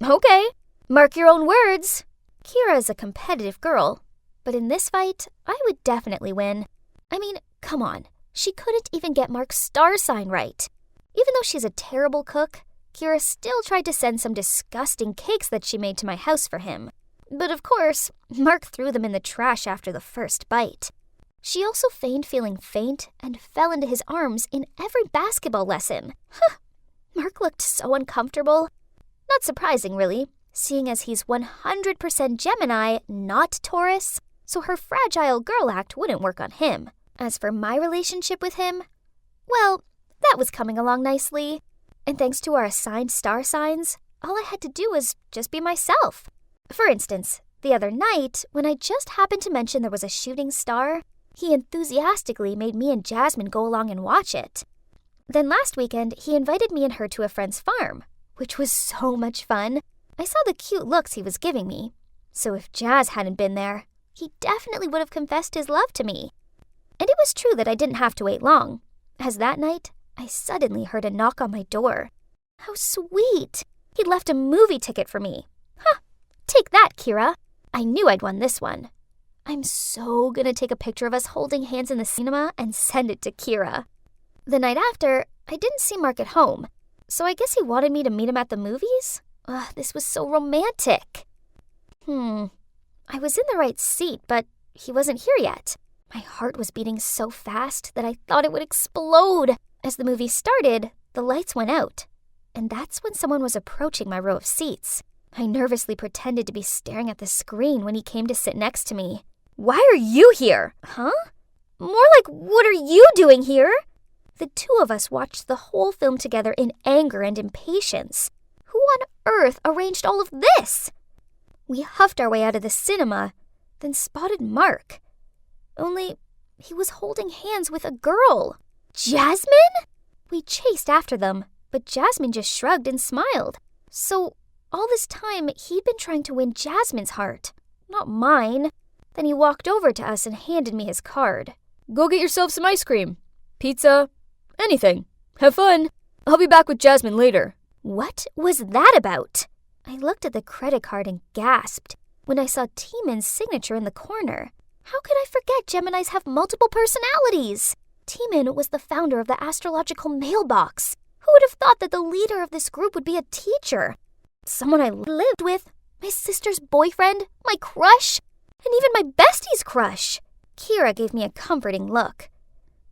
Okay, mark your own words. Kira is a competitive girl, but in this fight, I would definitely win. I mean, come on, she couldn't even get Mark's star sign right. Even though she's a terrible cook, Kira still tried to send some disgusting cakes that she made to my house for him. But of course, Mark threw them in the trash after the first bite. She also feigned feeling faint and fell into his arms in every basketball lesson. Mark looked so uncomfortable. Not surprising, really, seeing as he's 100% Gemini, not Taurus, so her fragile girl act wouldn't work on him. As for my relationship with him, well, that was coming along nicely. And thanks to our assigned star signs, all I had to do was just be myself. For instance, the other night, when I just happened to mention there was a shooting star, he enthusiastically made me and Jasmine go along and watch it. Then last weekend, he invited me and her to a friend's farm, which was so much fun. I saw the cute looks he was giving me. So if Jazz hadn't been there, he definitely would have confessed his love to me. And it was true that I didn't have to wait long, as that night, I suddenly heard a knock on my door. How sweet! He'd left a movie ticket for me. Take that, Kira. I knew I'd won this one. I'm so gonna take a picture of us holding hands in the cinema and send it to Kira. The night after, I didn't see Mark at home, so I guess he wanted me to meet him at the movies? This was so romantic. I was in the right seat, but he wasn't here yet. My heart was beating so fast that I thought it would explode. As the movie started, the lights went out, and that's when someone was approaching my row of seats. I nervously pretended to be staring at the screen when he came to sit next to me. Why are you here? Huh? More like, what are you doing here? The two of us watched the whole film together in anger and impatience. Who on earth arranged all of this? We huffed our way out of the cinema, then spotted Mark. Only, he was holding hands with a girl. Jasmine? We chased after them, but Jasmine just shrugged and smiled. So, all this time, he'd been trying to win Jasmine's heart, not mine. Then he walked over to us and handed me his card. Go get yourself some ice cream, pizza, anything. Have fun. I'll be back with Jasmine later. What was that about? I looked at the credit card and gasped when I saw Timon's signature in the corner. How could I forget Geminis have multiple personalities? Timon was the founder of the astrological mailbox. Who would have thought that the leader of this group would be a teacher? Someone I lived with, my sister's boyfriend, my crush, and even my bestie's crush. Kira gave me a comforting look.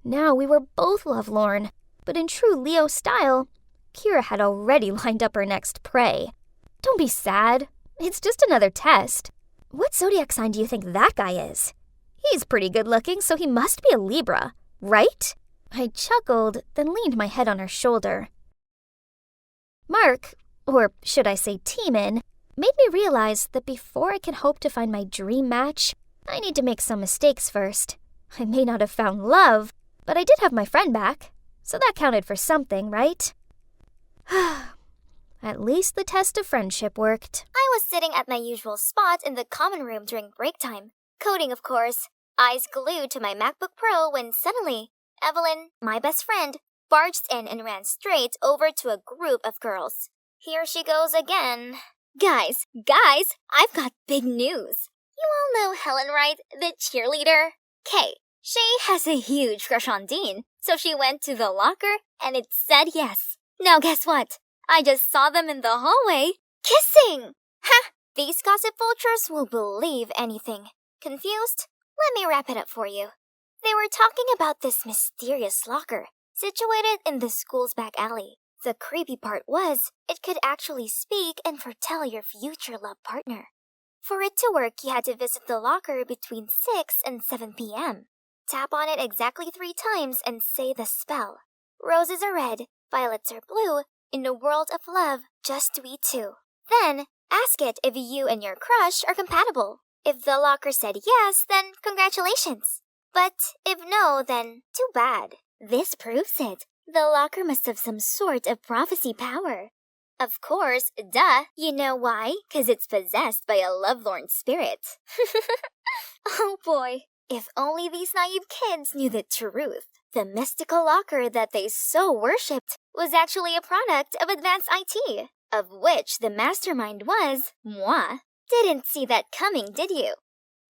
Now we were both lovelorn, but in true Leo style, Kira had already lined up her next prey. Don't be sad. It's just another test. What zodiac sign do you think that guy is? He's pretty good looking, so he must be a Libra, right? I chuckled, then leaned my head on her shoulder. Mark, or should I say Timon, made me realize that before I can hope to find my dream match, I need to make some mistakes first. I may not have found love, but I did have my friend back, so that counted for something, right? At least the test of friendship worked. I was sitting at my usual spot in the common room during break time. Coding, of course. Eyes glued to my MacBook Pro when suddenly, Evelyn, my best friend, barged in and ran straight over to a group of girls. Here she goes again. Guys, I've got big news. You all know Helen, right? The cheerleader? Kay, she has a huge crush on Dean, so she went to the locker and it said yes. Now guess what? I just saw them in the hallway, kissing! Ha! These gossip vultures will believe anything. Confused? Let me wrap it up for you. They were talking about this mysterious locker, situated in the school's back alley. The creepy part was, it could actually speak and foretell your future love partner. For it to work, you had to visit the locker between 6 and 7 p.m. Tap on it exactly 3 times and say the spell. Roses are red, violets are blue, in a world of love, just we two. Then, ask it if you and your crush are compatible. If the locker said yes, then congratulations. But if no, then too bad. This proves it. The locker must have some sort of prophecy power. Of course, duh. You know why? 'Cause it's possessed by a lovelorn spirit. Oh boy. If only these naive kids knew the truth. The mystical locker that they so worshipped was actually a product of advanced IT, of which the mastermind was moi. Didn't see that coming, did you?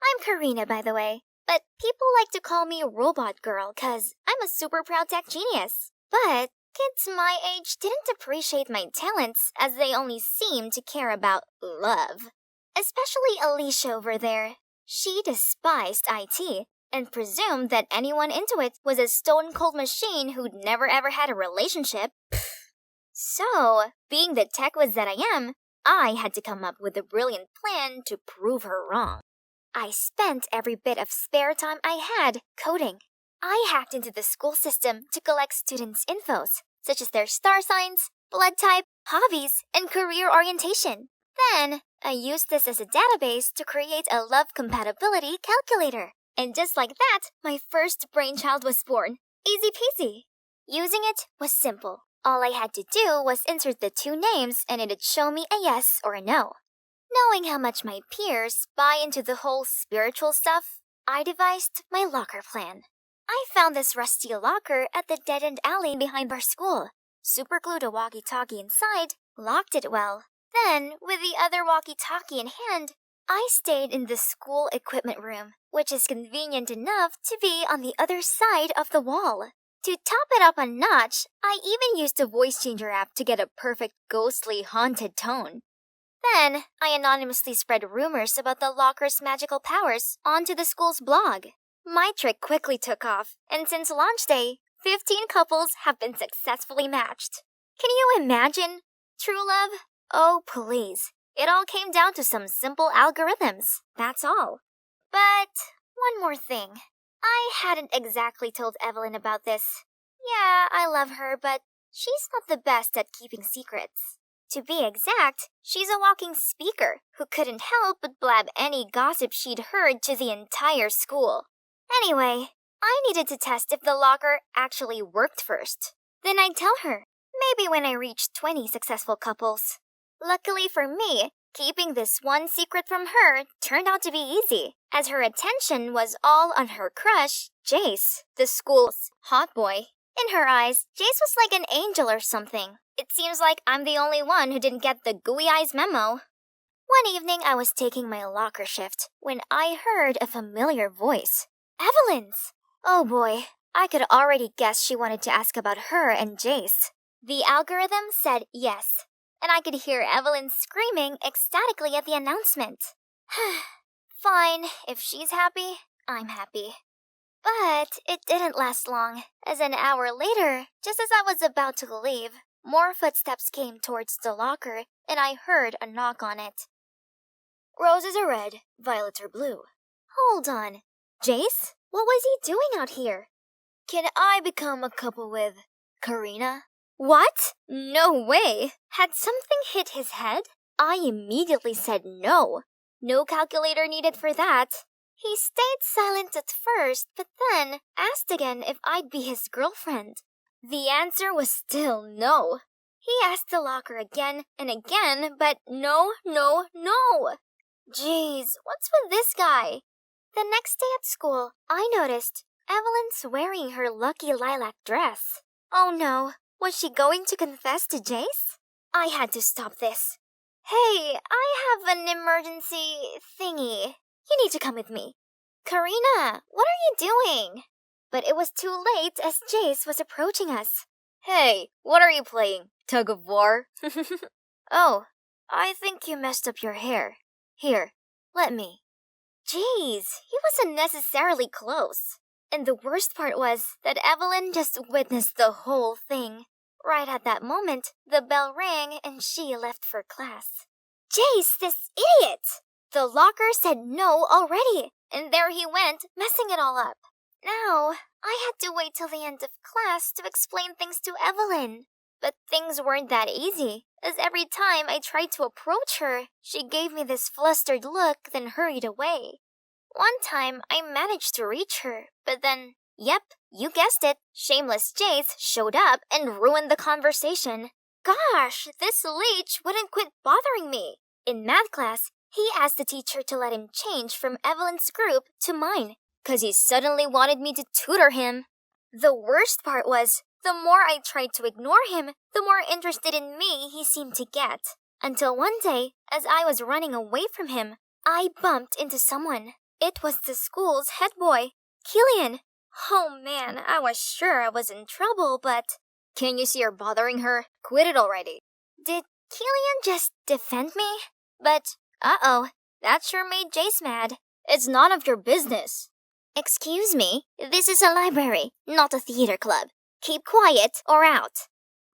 I'm Karina, by the way, but people like to call me Robot Girl 'cause I'm a super proud tech genius. But kids my age didn't appreciate my talents as they only seemed to care about love. Especially Alicia over there. She despised IT and presumed that anyone into it was a stone-cold machine who'd never ever had a relationship. So, being the tech whiz that I am, I had to come up with a brilliant plan to prove her wrong. I spent every bit of spare time I had coding. I hacked into the school system to collect students' infos, such as their star signs, blood type, hobbies, and career orientation. Then, I used this as a database to create a love compatibility calculator. And just like that, my first brainchild was born. Easy peasy. Using it was simple. All I had to do was insert the 2 names and it'd show me a yes or a no. Knowing how much my peers buy into the whole spiritual stuff, I devised my locker plan. I found this rusty locker at the dead-end alley behind our school, superglued a walkie-talkie inside, locked it well. Then, with the other walkie-talkie in hand, I stayed in the school equipment room, which is convenient enough to be on the other side of the wall. To top it up a notch, I even used a voice changer app to get a perfect ghostly haunted tone. Then, I anonymously spread rumors about the locker's magical powers onto the school's blog. My trick quickly took off, and since launch day, 15 couples have been successfully matched. Can you imagine? True love? Oh, please. It all came down to some simple algorithms, that's all. But, one more thing. I hadn't exactly told Evelyn about this. Yeah, I love her, but she's not the best at keeping secrets. To be exact, she's a walking speaker who couldn't help but blab any gossip she'd heard to the entire school. Anyway, I needed to test if the locker actually worked first. Then I'd tell her, maybe when I reached 20 successful couples. Luckily for me, keeping this one secret from her turned out to be easy, as her attention was all on her crush, Jace, the school's hot boy. In her eyes, Jace was like an angel or something. It seems like I'm the only one who didn't get the gooey eyes memo. One evening, I was taking my locker shift when I heard a familiar voice. Evelyn's! Oh boy, I could already guess she wanted to ask about her and Jace. The algorithm said yes, and I could hear Evelyn screaming ecstatically at the announcement. Fine, if she's happy, I'm happy. But it didn't last long, as an hour later, just as I was about to leave, more footsteps came towards the locker, and I heard a knock on it. Roses are red, violets are blue. Hold on. Jace? What was he doing out here? Can I become a couple with Karina? What? No way! Had something hit his head? I immediately said no. No calculator needed for that. He stayed silent at first, but then asked again if I'd be his girlfriend. The answer was still no. He asked the locker again and again, but no. Jeez, what's with this guy? The next day at school, I noticed Evelyn's wearing her lucky lilac dress. Oh no, was she going to confess to Jace? I had to stop this. Hey, I have an emergency thingy. You need to come with me. Karina, what are you doing? But it was too late as Jace was approaching us. Hey, what are you playing? Tug of war? Oh, I think you messed up your hair. Here, let me. Jeez, he was unnecessarily close. And the worst part was that Evelyn just witnessed the whole thing. Right at that moment, the bell rang and she left for class. Jace, this idiot! The locker said no already, and there he went, messing it all up. Now, I had to wait till the end of class to explain things to Evelyn. But things weren't that easy, as every time I tried to approach her, she gave me this flustered look, then hurried away. One time, I managed to reach her, but then, yep, you guessed it, shameless Jace showed up and ruined the conversation. Gosh, this leech wouldn't quit bothering me. In math class, he asked the teacher to let him change from Evelyn's group to mine, 'cause he suddenly wanted me to tutor him. The worst part was, the more I tried to ignore him, the more interested in me he seemed to get. Until one day, as I was running away from him, I bumped into someone. It was the school's head boy, Killian. Oh man, I was sure I was in trouble, but... Can you see her bothering her? Quit it already. Did Killian just defend me? But, uh-oh, that sure made Jace mad. It's none of your business. Excuse me, this is a library, not a theater club. Keep quiet or out.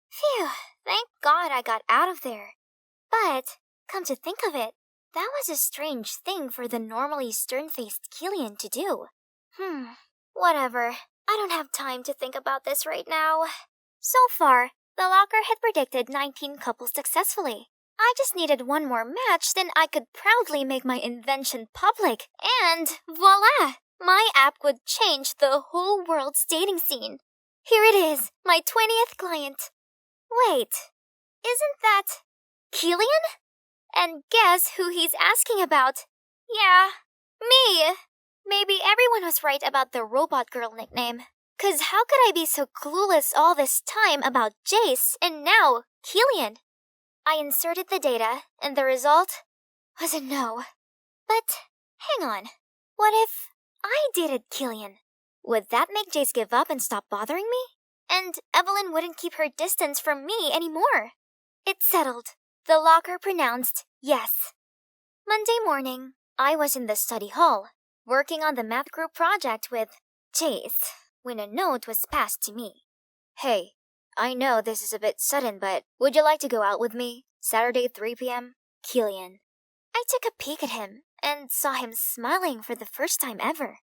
Phew, thank God I got out of there. But, come to think of it, that was a strange thing for the normally stern-faced Killian to do. Whatever. I don't have time to think about this right now. So far, the locker had predicted 19 couples successfully. I just needed one more match, then I could proudly make my invention public, and voila! My app would change the whole world's dating scene. Here it is, my 20th client. Wait, isn't that Killian? And guess who he's asking about? Yeah, me. Maybe everyone was right about the robot girl nickname. 'Cause how could I be so clueless all this time about Jace and now Killian? I inserted the data, and the result was a no. But hang on, what if I dated Killian? Would that make Jace give up and stop bothering me? And Evelyn wouldn't keep her distance from me anymore. It's settled. The locker pronounced yes. Monday morning, I was in the study hall, working on the math group project with Jace, when a note was passed to me. Hey, I know this is a bit sudden, but would you like to go out with me? Saturday 3 p.m.? Killian. I took a peek at him and saw him smiling for the first time ever.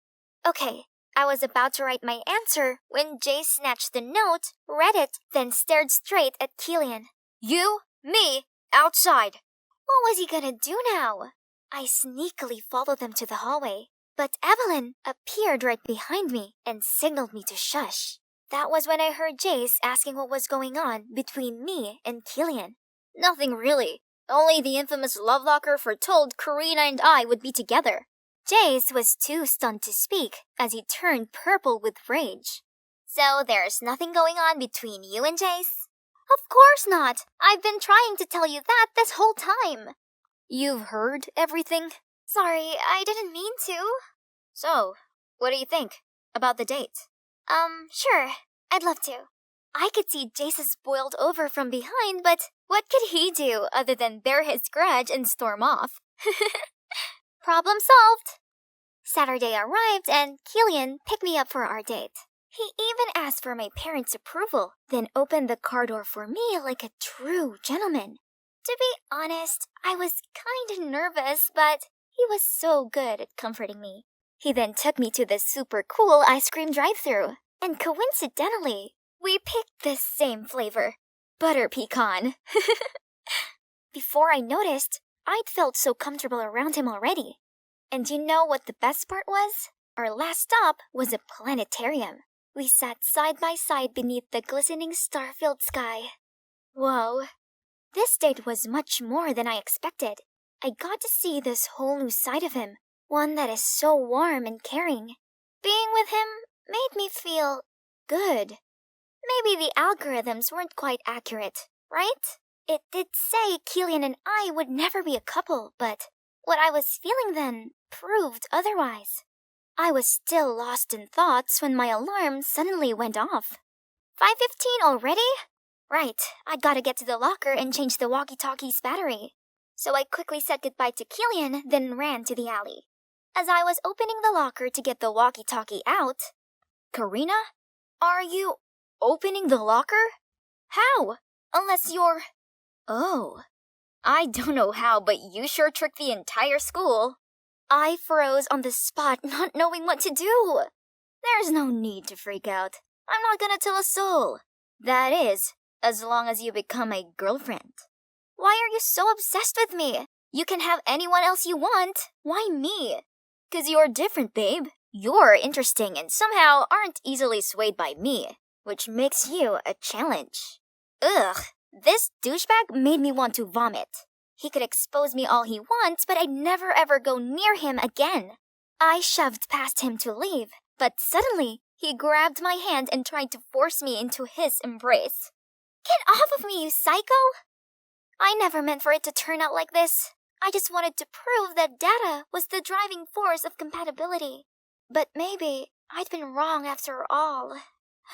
Okay, I was about to write my answer when Jay snatched the note, read it, then stared straight at Killian. You? Me? Outside. What was he gonna do now? I sneakily followed them to the hallway, but Evelyn appeared right behind me and signaled me to shush. That was when I heard Jace asking what was going on between me and Killian. Nothing really. Only the infamous love locker foretold Karina and I would be together. Jace was too stunned to speak as he turned purple with rage. So there's nothing going on between you and Jace? Of course not. I've been trying to tell you that this whole time. You've heard everything? Sorry, I didn't mean to. So, what do you think about the date? Sure. I'd love to. I could see Jace is boiled over from behind, but what could he do other than bear his grudge and storm off? Problem solved. Saturday arrived and Killian picked me up for our date. He even asked for my parents' approval, then opened the car door for me like a true gentleman. To be honest, I was kinda nervous, but he was so good at comforting me. He then took me to this super cool ice cream drive-thru, and coincidentally, we picked the same flavor, butter pecan. Before I noticed, I'd felt so comfortable around him already. And you know what the best part was? Our last stop was a planetarium. We sat side by side beneath the glistening star-filled sky. Whoa. This date was much more than I expected. I got to see this whole new side of him, one that is so warm and caring. Being with him made me feel good. Maybe the algorithms weren't quite accurate, right? It did say Killian and I would never be a couple, but what I was feeling then proved otherwise. I was still lost in thoughts when my alarm suddenly went off. 5:15 already? Right, I gotta get to the locker and change the walkie-talkie's battery. So I quickly said goodbye to Killian, then ran to the alley. As I was opening the locker to get the walkie-talkie out, Karina? Are you opening the locker? How? Unless you're... Oh. I don't know how, but you sure tricked the entire school. I froze on the spot, not knowing what to do. There's no need to freak out. I'm not gonna tell a soul. That is, as long as you become my girlfriend. Why are you so obsessed with me? You can have anyone else you want. Why me? 'Cause you're different, babe. You're interesting and somehow aren't easily swayed by me, which makes you a challenge. Ugh, this douchebag made me want to vomit. He could expose me all he wants, but I'd never ever go near him again. I shoved past him to leave, but suddenly he grabbed my hand and tried to force me into his embrace. Get off of me, you psycho! I never meant for it to turn out like this. I just wanted to prove that data was the driving force of compatibility. But maybe I'd been wrong after all.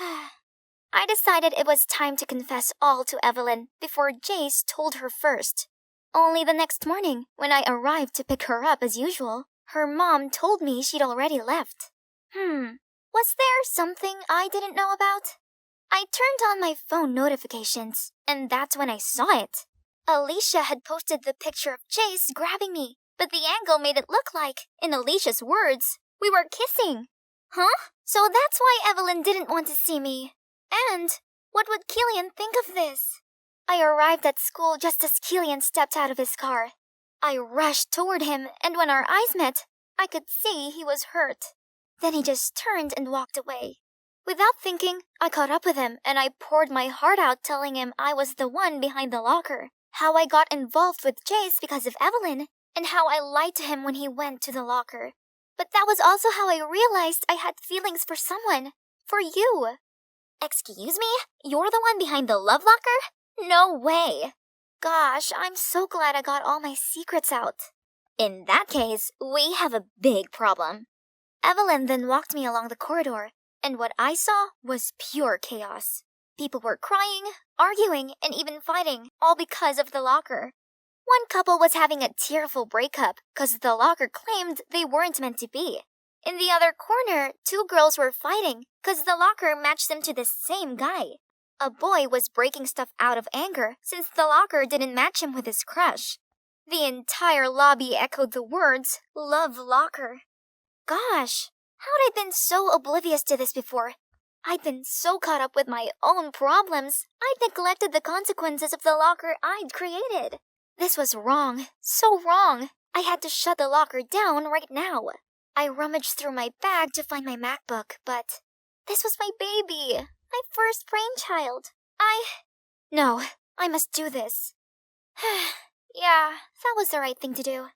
I decided it was time to confess all to Evelyn before Jace told her first. Only the next morning, when I arrived to pick her up as usual, her mom told me she'd already left. Was there something I didn't know about? I turned on my phone notifications, and that's when I saw it. Alicia had posted the picture of Jace grabbing me, but the angle made it look like, in Alicia's words, we were kissing. Huh? So that's why Evelyn didn't want to see me. And what would Killian think of this? I arrived at school just as Killian stepped out of his car. I rushed toward him, and when our eyes met, I could see he was hurt. Then he just turned and walked away. Without thinking, I caught up with him, and I poured my heart out telling him I was the one behind the locker, how I got involved with Jace because of Evelyn, and how I lied to him when he went to the locker. But that was also how I realized I had feelings for someone. For you. Excuse me? You're the one behind the love locker? No way. Gosh, I'm so glad I got all my secrets out. In that case, we have a big problem. Evelyn then walked me along the corridor, and what I saw was pure chaos. People were crying, arguing, and even fighting, all because of the locker. One couple was having a tearful breakup because the locker claimed they weren't meant to be. In the other corner, two girls were fighting because the locker matched them to the same guy. A boy was breaking stuff out of anger since the locker didn't match him with his crush. The entire lobby echoed the words, "Love locker." Gosh, how'd I been so oblivious to this before? I'd been so caught up with my own problems, I'd neglected the consequences of the locker I'd created. This was wrong, so wrong. I had to shut the locker down right now. I rummaged through my bag to find my MacBook, but this was my baby, my first brainchild. No, I must do this. Yeah, that was the right thing to do.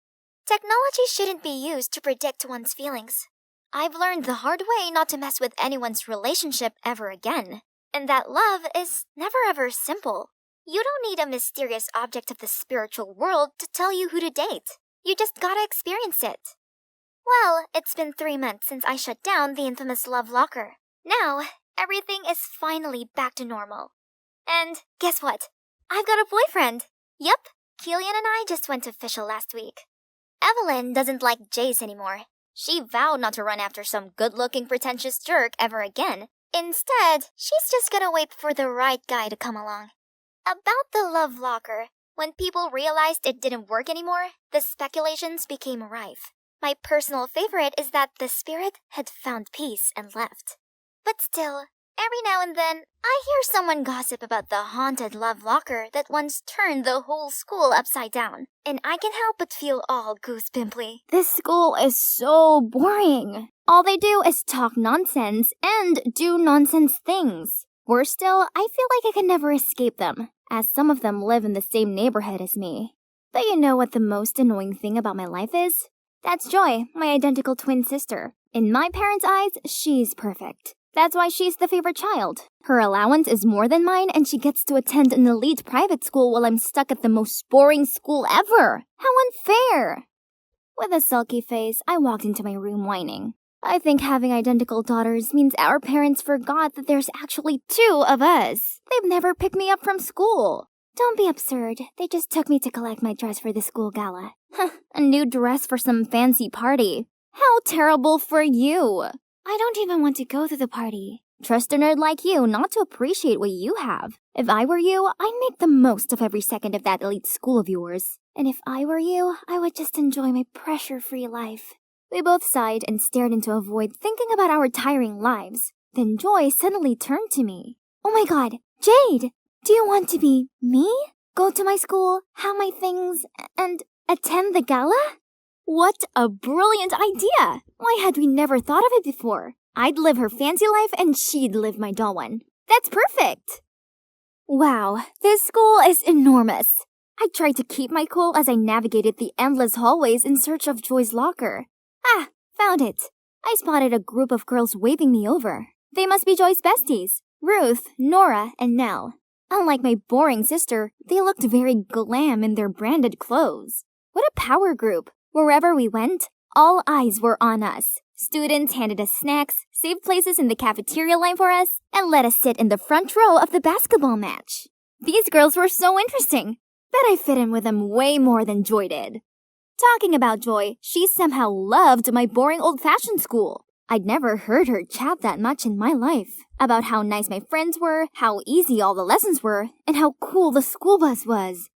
Technology shouldn't be used to predict one's feelings. I've learned the hard way not to mess with anyone's relationship ever again. And that love is never ever simple. You don't need a mysterious object of the spiritual world to tell you who to date. You just gotta experience it. Well, it's been 3 months since I shut down the infamous love locker. Now, everything is finally back to normal. And guess what? I've got a boyfriend. Yup, Killian and I just went official last week. Evelyn doesn't like Jace anymore. She vowed not to run after some good-looking pretentious jerk ever again. Instead, she's just gonna wait for the right guy to come along. About the love locker, when people realized it didn't work anymore, the speculations became rife. My personal favorite is that the spirit had found peace and left. But still, every now and then, I hear someone gossip about the haunted love locker that once turned the whole school upside down, and I can help but feel all goosepimply. This school is so boring. All they do is talk nonsense and do nonsense things. Worse still, I feel like I can never escape them, as some of them live in the same neighborhood as me. But you know what the most annoying thing about my life is? That's Joy, my identical twin sister. In my parents' eyes, she's perfect. That's why she's the favorite child. Her allowance is more than mine, and she gets to attend an elite private school while I'm stuck at the most boring school ever. How unfair! With a sulky face, I walked into my room whining. I think having identical daughters means our parents forgot that there's actually 2 of us. They've never picked me up from school. Don't be absurd. They just took me to collect my dress for the school gala. A new dress for some fancy party. How terrible for you. I don't even want to go to the party. Trust a nerd like you not to appreciate what you have. If I were you, I'd make the most of every second of that elite school of yours. And if I were you, I would just enjoy my pressure-free life. We both sighed and stared into a void thinking about our tiring lives. Then Joy suddenly turned to me. Oh my god, Jade! Do you want to be me? Go to my school, have my things, and attend the gala? What a brilliant idea! Why had we never thought of it before? I'd live her fancy life and she'd live my dull one. That's perfect! Wow, this school is enormous. I tried to keep my cool as I navigated the endless hallways in search of Joy's locker. Ah, found it. I spotted a group of girls waving me over. They must be Joy's besties, Ruth, Nora, and Nell. Unlike my boring sister, they looked very glam in their branded clothes. What a power group! Wherever we went, all eyes were on us. Students handed us snacks, saved places in the cafeteria line for us, and let us sit in the front row of the basketball match. These girls were so interesting, but I fit in with them way more than Joy did. Talking about Joy, she somehow loved my boring old-fashioned school. I'd never heard her chat that much in my life. About how nice my friends were, how easy all the lessons were, and how cool the school bus was.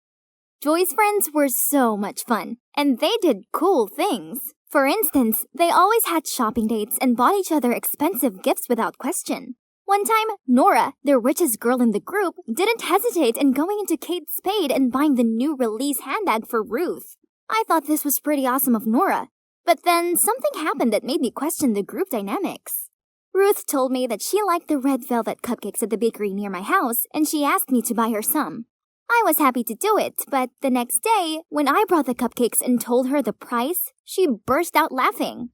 Joy's friends were so much fun, and they did cool things. For instance, they always had shopping dates and bought each other expensive gifts without question. One time, Nora, the richest girl in the group, didn't hesitate in going into Kate Spade and buying the new release handbag for Ruth. I thought this was pretty awesome of Nora, but then something happened that made me question the group dynamics. Ruth told me that she liked the red velvet cupcakes at the bakery near my house, and she asked me to buy her some. I was happy to do it, but the next day, when I brought the cupcakes and told her the price, she burst out laughing.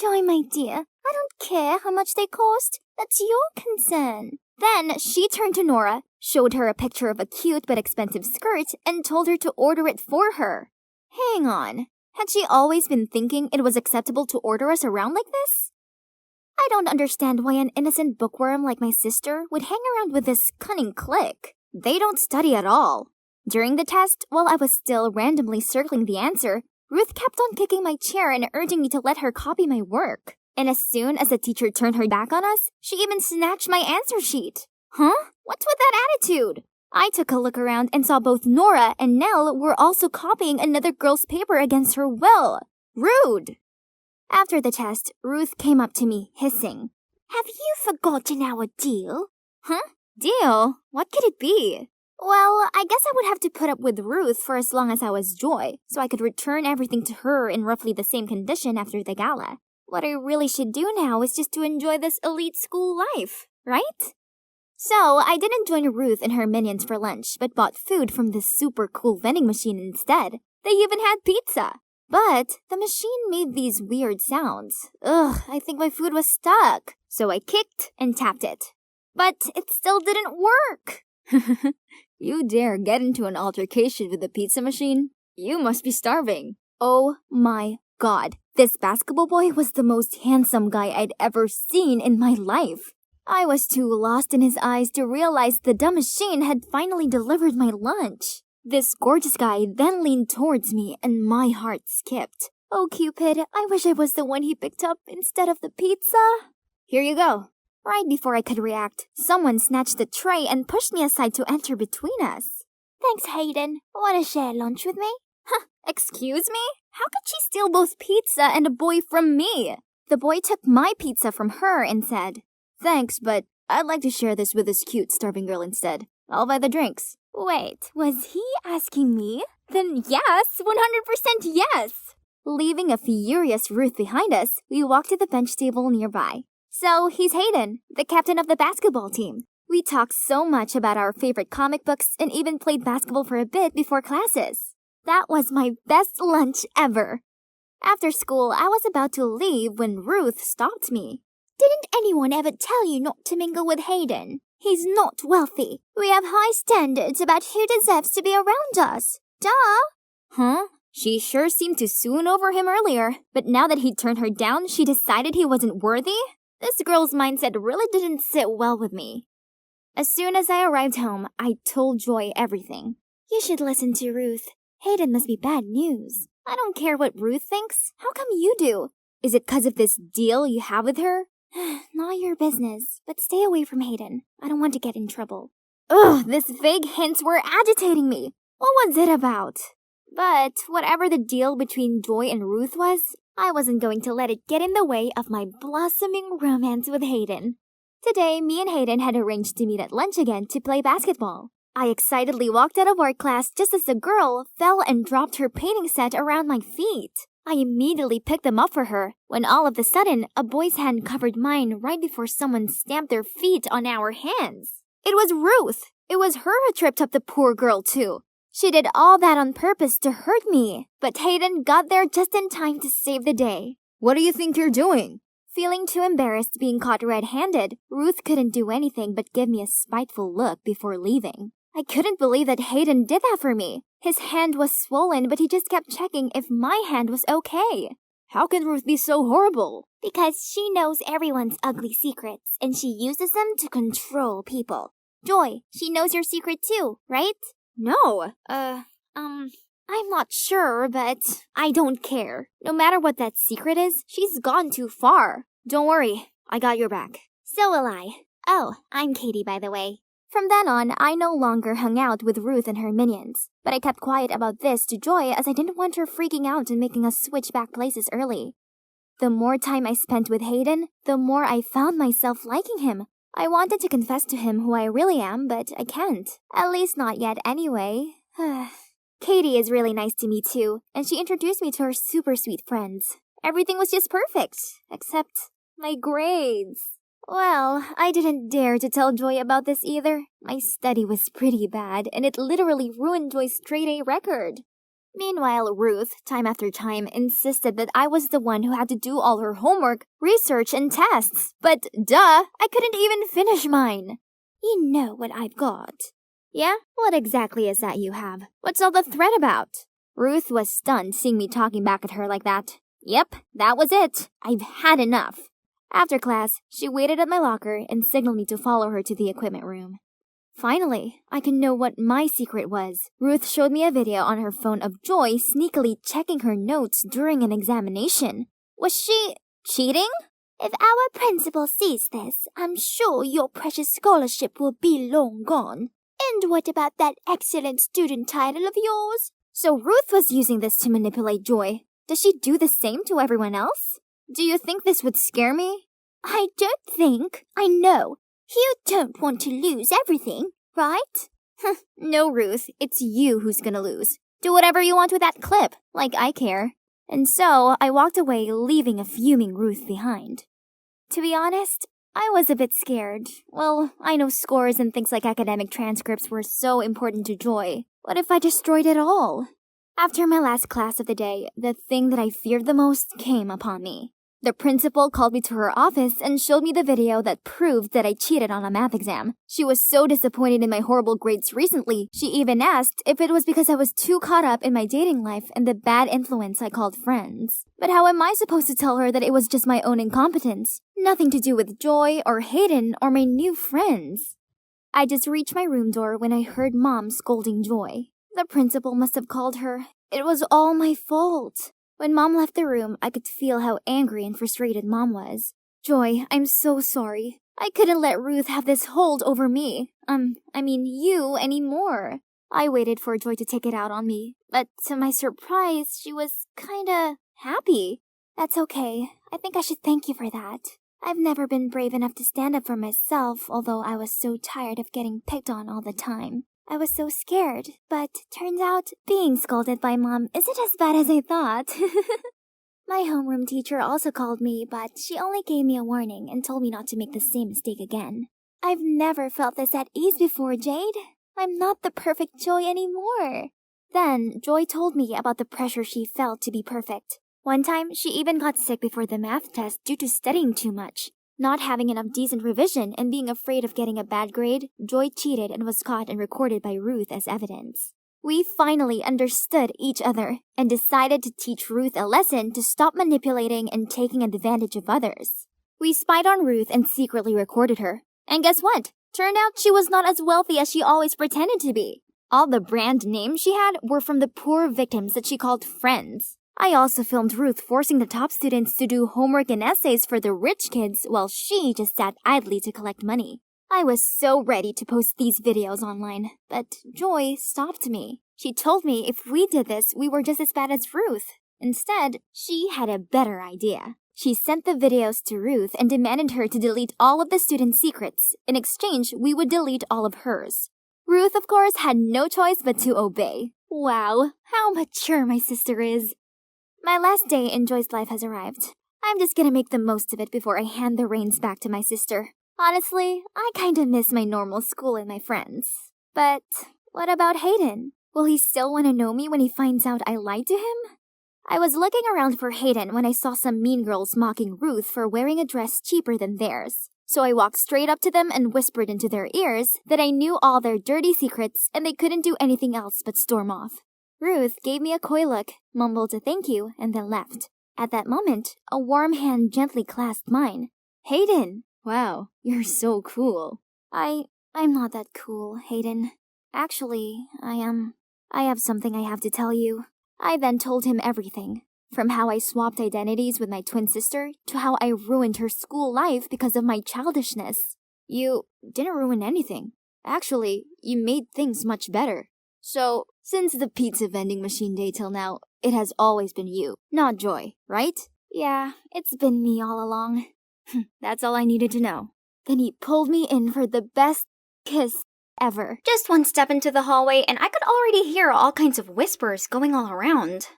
Joy, my dear, I don't care how much they cost. That's your concern. Then she turned to Nora, showed her a picture of a cute but expensive skirt, and told her to order it for her. Hang on. Had she always been thinking it was acceptable to order us around like this? I don't understand why an innocent bookworm like my sister would hang around with this cunning clique. They don't study at all. During the test, while I was still randomly circling the answer, Ruth kept on kicking my chair and urging me to let her copy my work. And as soon as the teacher turned her back on us, she even snatched my answer sheet. Huh? What's with that attitude? I took a look around and saw both Nora and Nell were also copying another girl's paper against her will. Rude! After the test, Ruth came up to me, hissing. Have you forgotten our deal? Huh? Deal? What could it be? Well, I guess I would have to put up with Ruth for as long as I was Joy, so I could return everything to her in roughly the same condition after the gala. What I really should do now is just to enjoy this elite school life, right? So, I didn't join Ruth and her minions for lunch, but bought food from this super cool vending machine instead. They even had pizza. But the machine made these weird sounds. Ugh, I think my food was stuck. So I kicked and tapped it. But it still didn't work. You dare get into an altercation with the pizza machine? You must be starving. Oh my god. This basketball boy was the most handsome guy I'd ever seen in my life. I was too lost in his eyes to realize the dumb machine had finally delivered my lunch. This gorgeous guy then leaned towards me and my heart skipped. Oh Cupid, I wish I was the one he picked up instead of the pizza. Here you go. Right before I could react, someone snatched the tray and pushed me aside to enter between us. Thanks, Hayden. Want to share lunch with me? Huh, excuse me? How could she steal both pizza and a boy from me? The boy took my pizza from her and said, "Thanks, but I'd like to share this with this cute starving girl instead. I'll buy the drinks." Wait, was he asking me? Then yes, 100% yes! Leaving a furious Ruth behind us, we walked to the bench table nearby. So, he's Hayden, the captain of the basketball team. We talked so much about our favorite comic books and even played basketball for a bit before classes. That was my best lunch ever. After school, I was about to leave when Ruth stopped me. Didn't anyone ever tell you not to mingle with Hayden? He's not wealthy. We have high standards about who deserves to be around us. Duh! Huh? She sure seemed to swoon over him earlier, but now that he'd turned her down, she decided he wasn't worthy? This girl's mindset really didn't sit well with me. As soon as I arrived home, I told Joy everything. You should listen to Ruth. Hayden must be bad news. I don't care what Ruth thinks. How come you do? Is it 'cause of this deal you have with her? Not your business, but stay away from Hayden. I don't want to get in trouble. Ugh, these vague hints were agitating me. What was it about? But whatever the deal between Joy and Ruth was, I wasn't going to let it get in the way of my blossoming romance with Hayden. Today, me and Hayden had arranged to meet at lunch again to play basketball. I excitedly walked out of art class just as the girl fell and dropped her painting set around my feet. I immediately picked them up for her, when all of a sudden, a boy's hand covered mine right before someone stamped their feet on our hands. It was Ruth. It was her who tripped up the poor girl, too. She did all that on purpose to hurt me, but Hayden got there just in time to save the day. What do you think you're doing? Feeling too embarrassed being caught red-handed, Ruth couldn't do anything but give me a spiteful look before leaving. I couldn't believe that Hayden did that for me. His hand was swollen, but he just kept checking if my hand was okay. How can Ruth be so horrible? Because she knows everyone's ugly secrets, and she uses them to control people. Joy, she knows your secret too, right? No, I'm not sure, but I don't care. No matter what that secret is, she's gone too far. Don't worry, I got your back. So will I. Oh, I'm Katie, by the way. From then on, I no longer hung out with Ruth and her minions, but I kept quiet about this to Joy as I didn't want her freaking out and making us switch back places early. The more time I spent with Hayden, the more I found myself liking him. I wanted to confess to him who I really am, but I can't. At least not yet anyway. Katie is really nice to me too, and she introduced me to her super sweet friends. Everything was just perfect, except my grades. Well, I didn't dare to tell Joy about this either. My study was pretty bad, and it literally ruined Joy's straight-A record. Meanwhile, Ruth, time after time, insisted that I was the one who had to do all her homework, research, and tests. But duh, I couldn't even finish mine. You know what I've got. Yeah? What exactly is that you have? What's all the threat about? Ruth was stunned seeing me talking back at her like that. Yep, that was it. I've had enough. After class, she waited at my locker and signaled me to follow her to the equipment room. Finally, I could know what my secret was. Ruth showed me a video on her phone of Joy sneakily checking her notes during an examination. Was she cheating? If our principal sees this, I'm sure your precious scholarship will be long gone. And what about that excellent student title of yours? So Ruth was using this to manipulate Joy. Does she do the same to everyone else? Do you think this would scare me? I don't think. I know. You don't want to lose everything, right? No, Ruth. It's you who's gonna lose. Do whatever you want with that clip, like I care. And so I walked away, leaving a fuming Ruth behind. To be honest, I was a bit scared. Well, I know scores and things like academic transcripts were so important to Joy. What if I destroyed it all? After my last class of the day, the thing that I feared the most came upon me. The principal called me to her office and showed me the video that proved that I cheated on a math exam. She was so disappointed in my horrible grades recently, she even asked if it was because I was too caught up in my dating life and the bad influence I called friends. But how am I supposed to tell her that it was just my own incompetence? Nothing to do with Joy or Hayden or my new friends. I just reached my room door when I heard Mom scolding Joy. The principal must have called her. It was all my fault. When Mom left the room, I could feel how angry and frustrated Mom was. Joy, I'm so sorry. I couldn't let Ruth have this hold over me. You anymore. I waited for Joy to take it out on me, but to my surprise, she was kinda happy. That's okay. I think I should thank you for that. I've never been brave enough to stand up for myself, although I was so tired of getting picked on all the time. I was so scared, but turns out being scolded by Mom isn't as bad as I thought. My homeroom teacher also called me, but she only gave me a warning and told me not to make the same mistake again. I've never felt this at ease before, Jade. I'm not the perfect Joy anymore. Then, Joy told me about the pressure she felt to be perfect. One time, she even got sick before the math test due to studying too much. Not having enough decent revision and being afraid of getting a bad grade, Joy cheated and was caught and recorded by Ruth as evidence. We finally understood each other and decided to teach Ruth a lesson to stop manipulating and taking advantage of others. We spied on Ruth and secretly recorded her. And guess what? Turned out she was not as wealthy as she always pretended to be. All the brand names she had were from the poor victims that she called friends. I also filmed Ruth forcing the top students to do homework and essays for the rich kids while she just sat idly to collect money. I was so ready to post these videos online, but Joy stopped me. She told me if we did this, we were just as bad as Ruth. Instead, she had a better idea. She sent the videos to Ruth and demanded her to delete all of the students' secrets. In exchange, we would delete all of hers. Ruth, of course, had no choice but to obey. Wow, how mature my sister is. My last day in Joy's life has arrived. I'm just gonna make the most of it before I hand the reins back to my sister. Honestly, I kinda miss my normal school and my friends. But what about Hayden? Will he still want to know me when he finds out I lied to him? I was looking around for Hayden when I saw some mean girls mocking Ruth for wearing a dress cheaper than theirs. So I walked straight up to them and whispered into their ears that I knew all their dirty secrets and they couldn't do anything else but storm off. Ruth gave me a coy look, mumbled a thank you, and then left. At that moment, a warm hand gently clasped mine. Hayden! Wow, you're so cool. I'm not that cool, Hayden. Actually, I have something I have to tell you. I then told him everything, from how I swapped identities with my twin sister to how I ruined her school life because of my childishness. You didn't ruin anything. Actually, you made things much better. So, since the pizza vending machine day till now, it has always been you, not Joy, right? Yeah, it's been me all along. That's all I needed to know. Then he pulled me in for the best kiss ever. Just one step into the hallway and I could already hear all kinds of whispers going all around.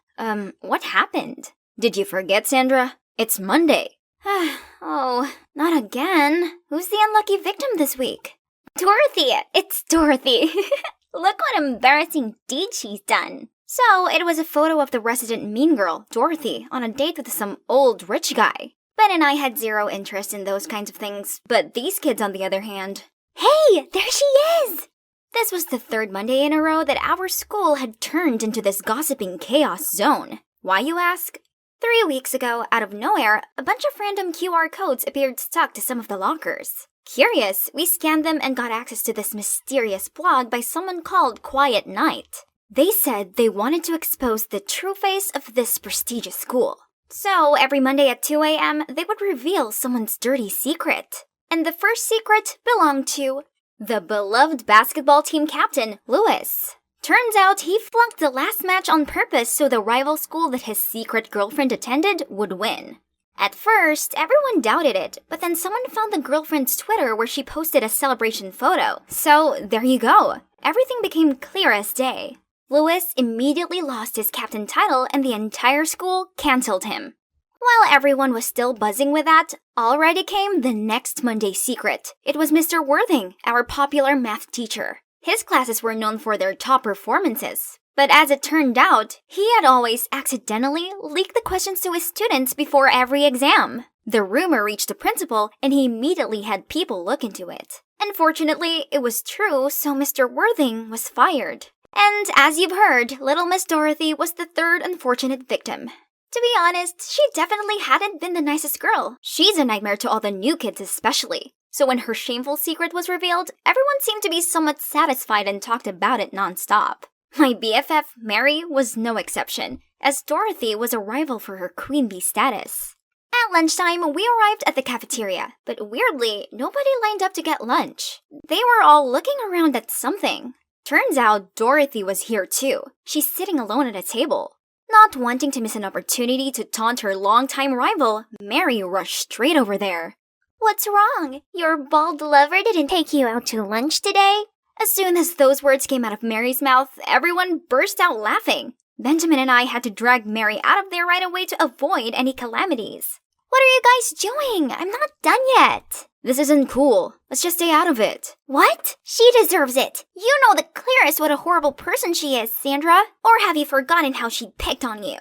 What happened? Did you forget, Sandra? It's Monday. Oh, not again. Who's the unlucky victim this week? Dorothy! It's Dorothy! Look what embarrassing deed she's done. So, it was a photo of the resident mean girl, Dorothy, on a date with some old rich guy. Ben and I had zero interest in those kinds of things, but these kids, on the other hand... Hey, there she is! This was the third Monday in a row that our school had turned into this gossiping chaos zone. Why, you ask? 3 weeks ago, out of nowhere, a bunch of random QR codes appeared stuck to some of the lockers. Curious, we scanned them and got access to this mysterious blog by someone called Quiet Night. They said they wanted to expose the true face of this prestigious school. So, every Monday at 2 a.m., they would reveal someone's dirty secret. And the first secret belonged to the beloved basketball team captain, Lewis. Turns out he flunked the last match on purpose so the rival school that his secret girlfriend attended would win. At first, everyone doubted it, but then someone found the girlfriend's Twitter where she posted a celebration photo. So, there you go. Everything became clear as day. Lewis immediately lost his captain title and the entire school canceled him. While everyone was still buzzing with that, already came the next Monday secret. It was Mr. Worthing, our popular math teacher. His classes were known for their top performances. But as it turned out, he had always accidentally leaked the questions to his students before every exam. The rumor reached the principal, and he immediately had people look into it. Unfortunately, it was true, so Mr. Worthing was fired. And as you've heard, little Miss Dorothy was the third unfortunate victim. To be honest, she definitely hadn't been the nicest girl. She's a nightmare to all the new kids especially. So when her shameful secret was revealed, everyone seemed to be somewhat satisfied and talked about it non-stop. My BFF, Mary, was no exception, as Dorothy was a rival for her queen bee status. At lunchtime, we arrived at the cafeteria, but weirdly, nobody lined up to get lunch. They were all looking around at something. Turns out Dorothy was here too. She's sitting alone at a table. Not wanting to miss an opportunity to taunt her longtime rival, Mary rushed straight over there. What's wrong? Your bald lover didn't take you out to lunch today? As soon as those words came out of Mary's mouth, everyone burst out laughing. Benjamin and I had to drag Mary out of there right away to avoid any calamities. What are you guys doing? I'm not done yet. This isn't cool. Let's just stay out of it. What? She deserves it. You know the clearest what a horrible person she is, Sandra. Or have you forgotten how she picked on you?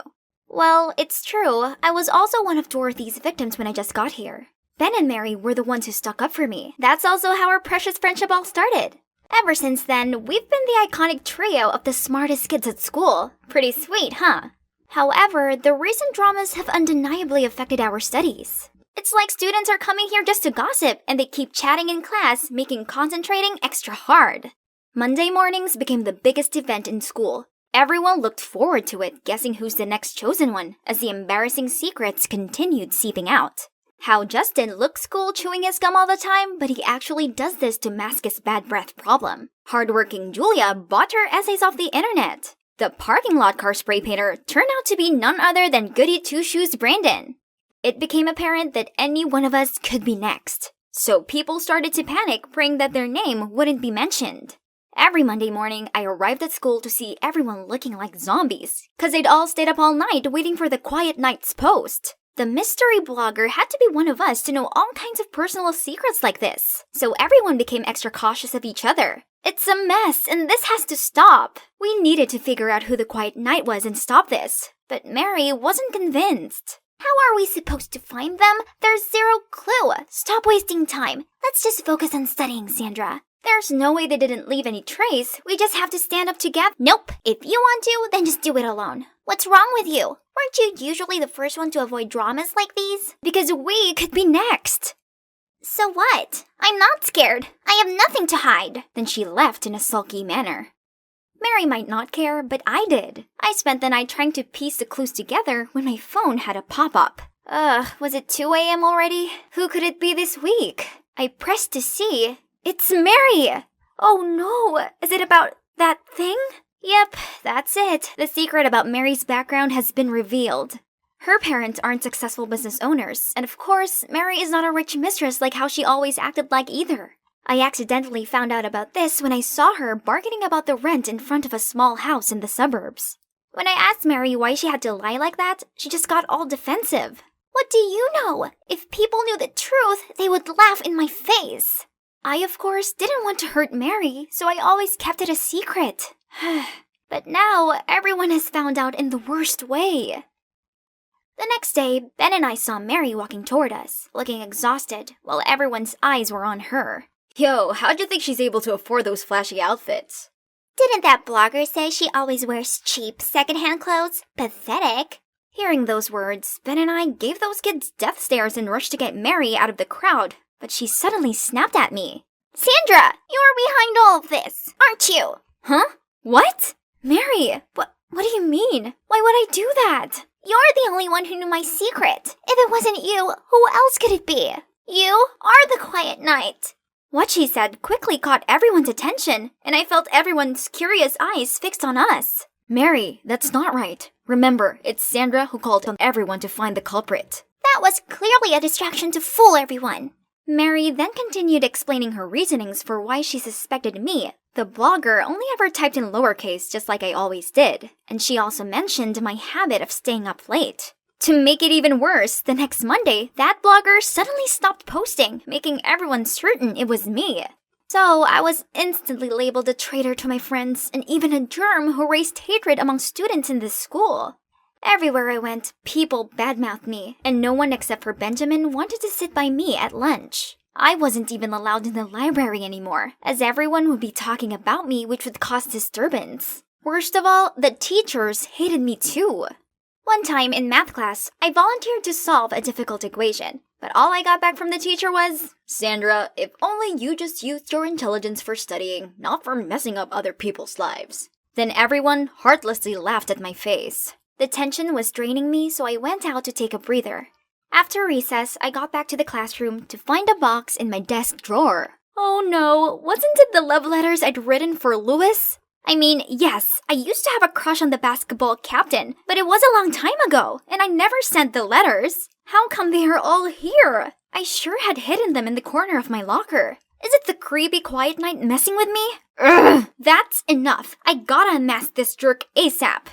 Well, it's true. I was also one of Dorothy's victims when I just got here. Ben and Mary were the ones who stuck up for me. That's also how our precious friendship all started. Ever since then, we've been the iconic trio of the smartest kids at school. Pretty sweet, huh? However, the recent dramas have undeniably affected our studies. It's like students are coming here just to gossip, and they keep chatting in class, making concentrating extra hard. Monday mornings became the biggest event in school. Everyone looked forward to it, guessing who's the next chosen one, as the embarrassing secrets continued seeping out. How Justin looks cool chewing his gum all the time, but he actually does this to mask his bad breath problem. Hardworking Julia bought her essays off the internet. The parking lot car spray painter turned out to be none other than Goody Two-Shoes Brandon. It became apparent that any one of us could be next. So people started to panic, praying that their name wouldn't be mentioned. Every Monday morning, I arrived at school to see everyone looking like zombies, cause they'd all stayed up all night waiting for the Quiet Nights post. The mystery blogger had to be one of us to know all kinds of personal secrets like this, so everyone became extra cautious of each other. It's a mess, and this has to stop. We needed to figure out who the Quiet Knight was and stop this, but Mary wasn't convinced. How are we supposed to find them? There's zero clue. Stop wasting time. Let's just focus on studying, Sandra. There's no way they didn't leave any trace. We just have to stand up together. Nope. If you want to, then just do it alone. What's wrong with you? Weren't you usually the first one to avoid dramas like these? Because we could be next. So what? I'm not scared. I have nothing to hide. Then she left in a sulky manner. Mary might not care, but I did. I spent the night trying to piece the clues together when my phone had a pop-up. Was it 2 a.m. already? Who could it be this week? I pressed to see. It's Mary! Oh no, is it about that thing? Yep, that's it. The secret about Mary's background has been revealed. Her parents aren't successful business owners, and of course, Mary is not a rich mistress like how she always acted like either. I accidentally found out about this when I saw her bargaining about the rent in front of a small house in the suburbs. When I asked Mary why she had to lie like that, she just got all defensive. What do you know? If people knew the truth, they would laugh in my face. I, of course, didn't want to hurt Mary, so I always kept it a secret. But now, everyone has found out in the worst way. The next day, Ben and I saw Mary walking toward us, looking exhausted, while everyone's eyes were on her. Yo, how'd you think she's able to afford those flashy outfits? Didn't that blogger say she always wears cheap secondhand clothes? Pathetic. Hearing those words, Ben and I gave those kids death stares and rushed to get Mary out of the crowd, but she suddenly snapped at me. Sandra, you're behind all of this, aren't you? Huh? What? Mary, what do you mean? Why would I do that? You're the only one who knew my secret. If it wasn't you, who else could it be? You are the Quiet Knight. What she said quickly caught everyone's attention, and I felt everyone's curious eyes fixed on us. Mary, that's not right. Remember, it's Sandra who called on everyone to find the culprit. That was clearly a distraction to fool everyone. Mary then continued explaining her reasonings for why she suspected me. The blogger only ever typed in lowercase just like I always did, and she also mentioned my habit of staying up late. To make it even worse, the next Monday, that blogger suddenly stopped posting, making everyone certain it was me. So I was instantly labeled a traitor to my friends and even a germ who raised hatred among students in this school. Everywhere I went, people badmouthed me, and no one except for Benjamin wanted to sit by me at lunch. I wasn't even allowed in the library anymore, as everyone would be talking about me, which would cause disturbance. Worst of all, the teachers hated me too. One time in math class, I volunteered to solve a difficult equation, but all I got back from the teacher was, "Sandra, if only you just used your intelligence for studying, not for messing up other people's lives." Then everyone heartlessly laughed at my face. The tension was draining me, so I went out to take a breather. After recess, I got back to the classroom to find a box in my desk drawer. Oh no, wasn't it the love letters I'd written for Louis? I mean, yes, I used to have a crush on the basketball captain, but it was a long time ago, and I never sent the letters. How come they are all here? I sure had hidden them in the corner of my locker. Is it the creepy quiet night messing with me? Ugh, that's enough. I gotta unmask this jerk ASAP.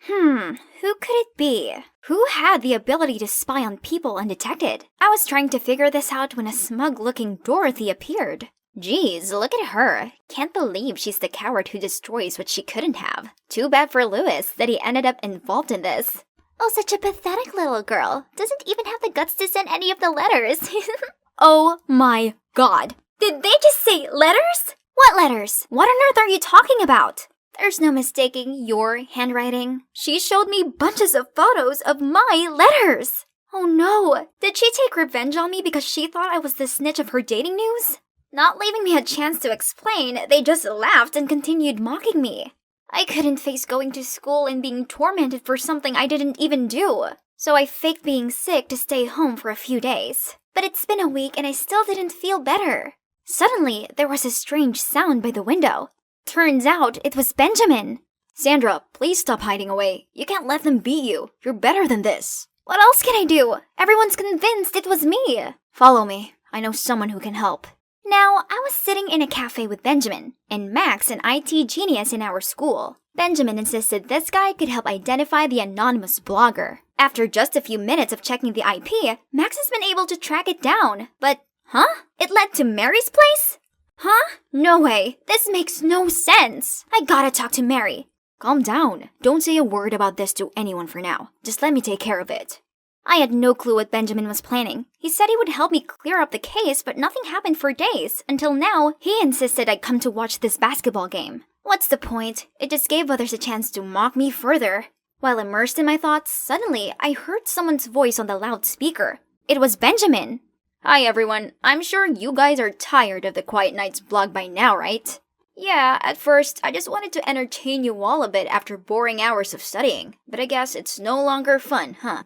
Who could it be? Who had the ability to spy on people undetected? I was trying to figure this out when a smug-looking Dorothy appeared. Geez, look at her. Can't believe she's the coward who destroys what she couldn't have. Too bad for Louis that he ended up involved in this. Oh, such a pathetic little girl. Doesn't even have the guts to send any of the letters. Oh my god. Did they just say letters? What letters? What on earth are you talking about? There's no mistaking your handwriting. She showed me bunches of photos of my letters. Oh no, did she take revenge on me because she thought I was the snitch of her dating news? Not leaving me a chance to explain, they just laughed and continued mocking me. I couldn't face going to school and being tormented for something I didn't even do. So I faked being sick to stay home for a few days. But it's been a week and I still didn't feel better. Suddenly, there was a strange sound by the window. Turns out it was Benjamin. "Sandra, please stop hiding away. You can't let them beat you. You're better than this." What else can I do? Everyone's convinced it was me. Follow me. I know someone who can help. Now, I was sitting in a cafe with Benjamin, and Max, an IT genius in our school. Benjamin insisted this guy could help identify the anonymous blogger. After just a few minutes of checking the IP, Max has been able to track it down. But, it led to Mary's place? No way. This makes no sense. I gotta talk to Mary. Calm down. Don't say a word about this to anyone for now. Just let me take care of it. I had no clue what Benjamin was planning. He said he would help me clear up the case, but nothing happened for days. Until now, he insisted I'd come to watch this basketball game. What's the point? It just gave others a chance to mock me further. While immersed in my thoughts, suddenly I heard someone's voice on the loudspeaker. It was Benjamin. "Hi everyone, I'm sure you guys are tired of the Quiet Nights blog by now, right? Yeah, at first, I just wanted to entertain you all a bit after boring hours of studying, but I guess it's no longer fun, huh?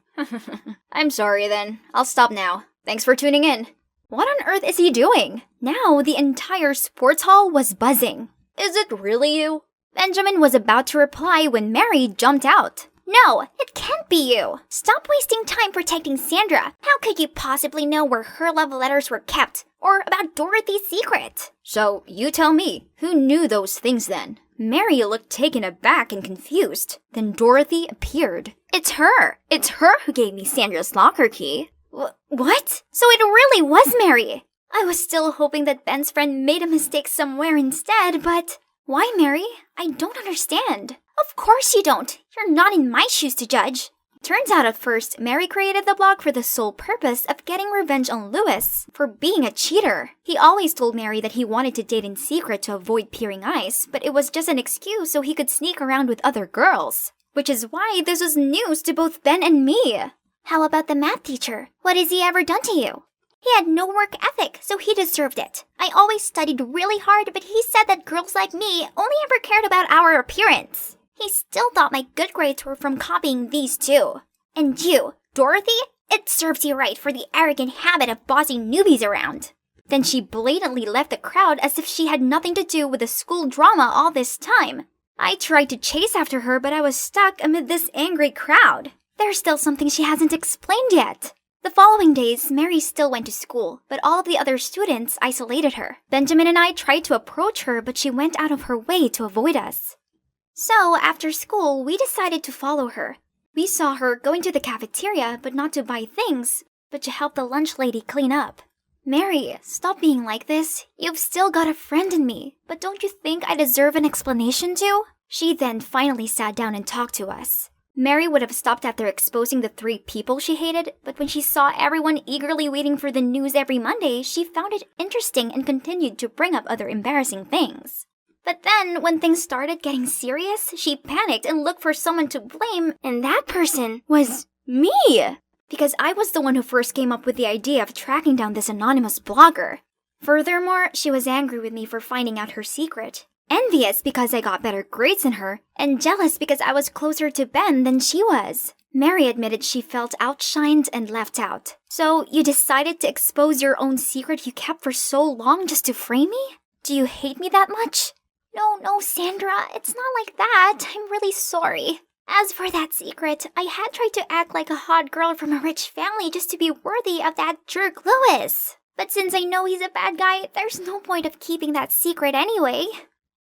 I'm sorry then, I'll stop now. Thanks for tuning in." What on earth is he doing? Now the entire sports hall was buzzing. "Is it really you?" Benjamin was about to reply when Mary jumped out. "No, it can't be you. Stop wasting time protecting Sandra. How could you possibly know where her love letters were kept? Or about Dorothy's secret?" "So, you tell me, who knew those things then?" Mary looked taken aback and confused. Then Dorothy appeared. It's her. It's her who gave me Sandra's locker key." What? So it really was Mary. I was still hoping that Ben's friend made a mistake somewhere instead, but... Why, Mary? I don't understand. Of course you don't. You're not in my shoes to judge. Turns out at first, Mary created the blog for the sole purpose of getting revenge on Louis for being a cheater. He always told Mary that he wanted to date in secret to avoid peering eyes, but it was just an excuse so he could sneak around with other girls. Which is why this was news to both Ben and me. How about the math teacher? What has he ever done to you? He had no work ethic, so he deserved it. I always studied really hard, but he said that girls like me only ever cared about our appearance. He still thought my good grades were from copying these two. And you, Dorothy, it serves you right for the arrogant habit of bossing newbies around. Then she blatantly left the crowd as if she had nothing to do with the school drama all this time. I tried to chase after her, but I was stuck amid this angry crowd. There's still something she hasn't explained yet. The following days, Mary still went to school, but all of the other students isolated her. Benjamin and I tried to approach her, but she went out of her way to avoid us. So, after school, we decided to follow her. We saw her going to the cafeteria, but not to buy things, but to help the lunch lady clean up. Mary, stop being like this. You've still got a friend in me, but don't you think I deserve an explanation too? She then finally sat down and talked to us. Mary would have stopped after exposing the 3 people she hated, but when she saw everyone eagerly waiting for the news every Monday, she found it interesting and continued to bring up other embarrassing things. But then, when things started getting serious, she panicked and looked for someone to blame, and that person was me! Because I was the one who first came up with the idea of tracking down this anonymous blogger. Furthermore, she was angry with me for finding out her secret. Envious because I got better grades than her, and jealous because I was closer to Ben than she was. Mary admitted she felt outshined and left out. So, you decided to expose your own secret you kept for so long just to frame me? Do you hate me that much? No, Sandra, it's not like that. I'm really sorry. As for that secret, I had tried to act like a hot girl from a rich family just to be worthy of that jerk Louis. But since I know he's a bad guy, there's no point of keeping that secret anyway.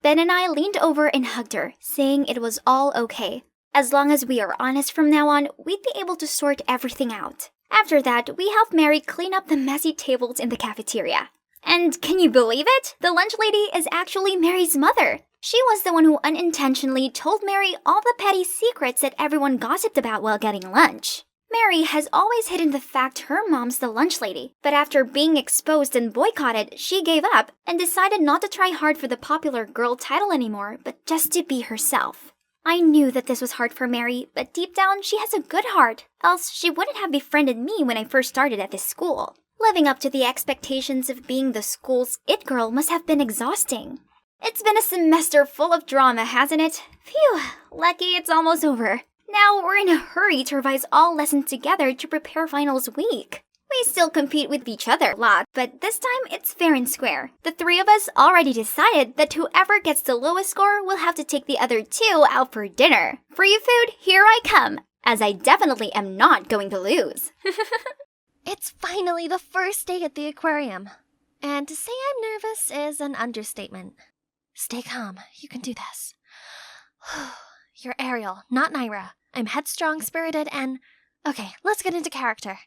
Ben and I leaned over and hugged her, saying it was all okay. As long as we are honest from now on, we'd be able to sort everything out. After that, we helped Mary clean up the messy tables in the cafeteria. And can you believe it? The lunch lady is actually Mary's mother. She was the one who unintentionally told Mary all the petty secrets that everyone gossiped about while getting lunch. Mary has always hidden the fact her mom's the lunch lady, but after being exposed and boycotted, she gave up and decided not to try hard for the popular girl title anymore, but just to be herself. I knew that this was hard for Mary, but deep down she has a good heart, else she wouldn't have befriended me when I first started at this school. Living up to the expectations of being the school's it girl must have been exhausting. It's been a semester full of drama, hasn't it? Phew, lucky it's almost over. Now we're in a hurry to revise all lessons together to prepare finals week. We still compete with each other a lot, but this time it's fair and square. The 3 of us already decided that whoever gets the lowest score will have to take the other 2 out for dinner. Free food, here I come, as I definitely am not going to lose. It's finally the first day at the aquarium. And to say I'm nervous is an understatement. Stay calm, you can do this. You're Ariel, not Naira. I'm headstrong, spirited, and... Okay, let's get into character.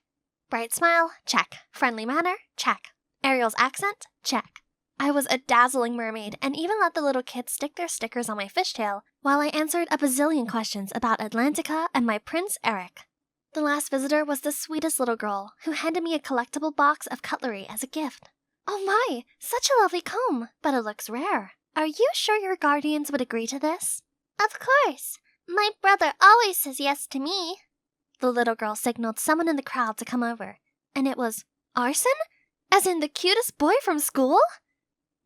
Bright smile, check. Friendly manner, check. Ariel's accent, check. I was a dazzling mermaid and even let the little kids stick their stickers on my fishtail while I answered a bazillion questions about Atlantica and my Prince Eric. The last visitor was the sweetest little girl who handed me a collectible box of cutlery as a gift. Oh my, such a lovely comb, but it looks rare. Are you sure your guardians would agree to this? Of course. My brother always says yes to me. The little girl signaled someone in the crowd to come over, and it was Arson? As in the cutest boy from school?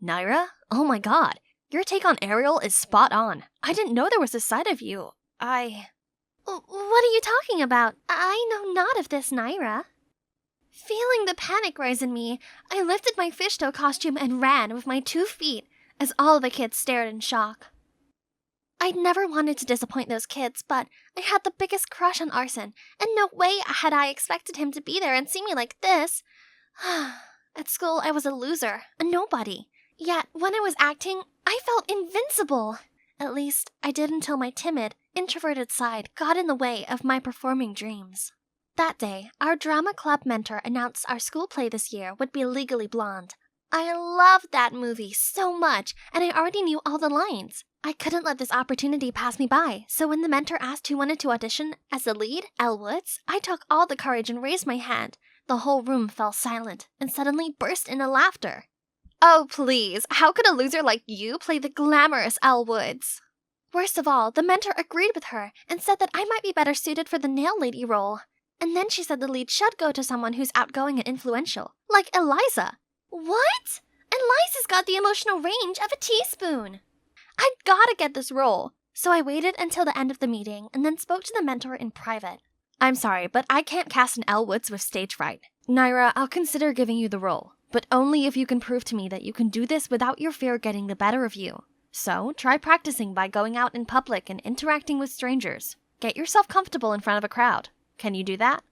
Naira? Oh my god, your take on Ariel is spot on. I didn't know there was a side of you. What are you talking about? I know not of this, Naira. Feeling the panic rise in me, I lifted my fishtail costume and ran with my 2 feet as all the kids stared in shock. I'd never wanted to disappoint those kids, but I had the biggest crush on Arson, and no way had I expected him to be there and see me like this. At school, I was a loser, a nobody. Yet, when I was acting, I felt invincible. At least, I did until my timid, introverted side got in the way of my performing dreams. That day, our drama club mentor announced our school play this year would be Legally Blonde. I loved that movie so much, and I already knew all the lines. I couldn't let this opportunity pass me by, so when the mentor asked who wanted to audition as the lead, Elle Woods, I took all the courage and raised my hand. The whole room fell silent and suddenly burst into laughter. Oh please, how could a loser like you play the glamorous Elle Woods? Worst of all, the mentor agreed with her and said that I might be better suited for the nail lady role. And then she said the lead should go to someone who's outgoing and influential, like Eliza. What? Eliza's got the emotional range of a teaspoon. I'd gotta get this role. So I waited until the end of the meeting and then spoke to the mentor in private. I'm sorry, but I can't cast an Elle Woods with stage fright. Naira, I'll consider giving you the role, but only if you can prove to me that you can do this without your fear getting the better of you. So, try practicing by going out in public and interacting with strangers. Get yourself comfortable in front of a crowd. Can you do that?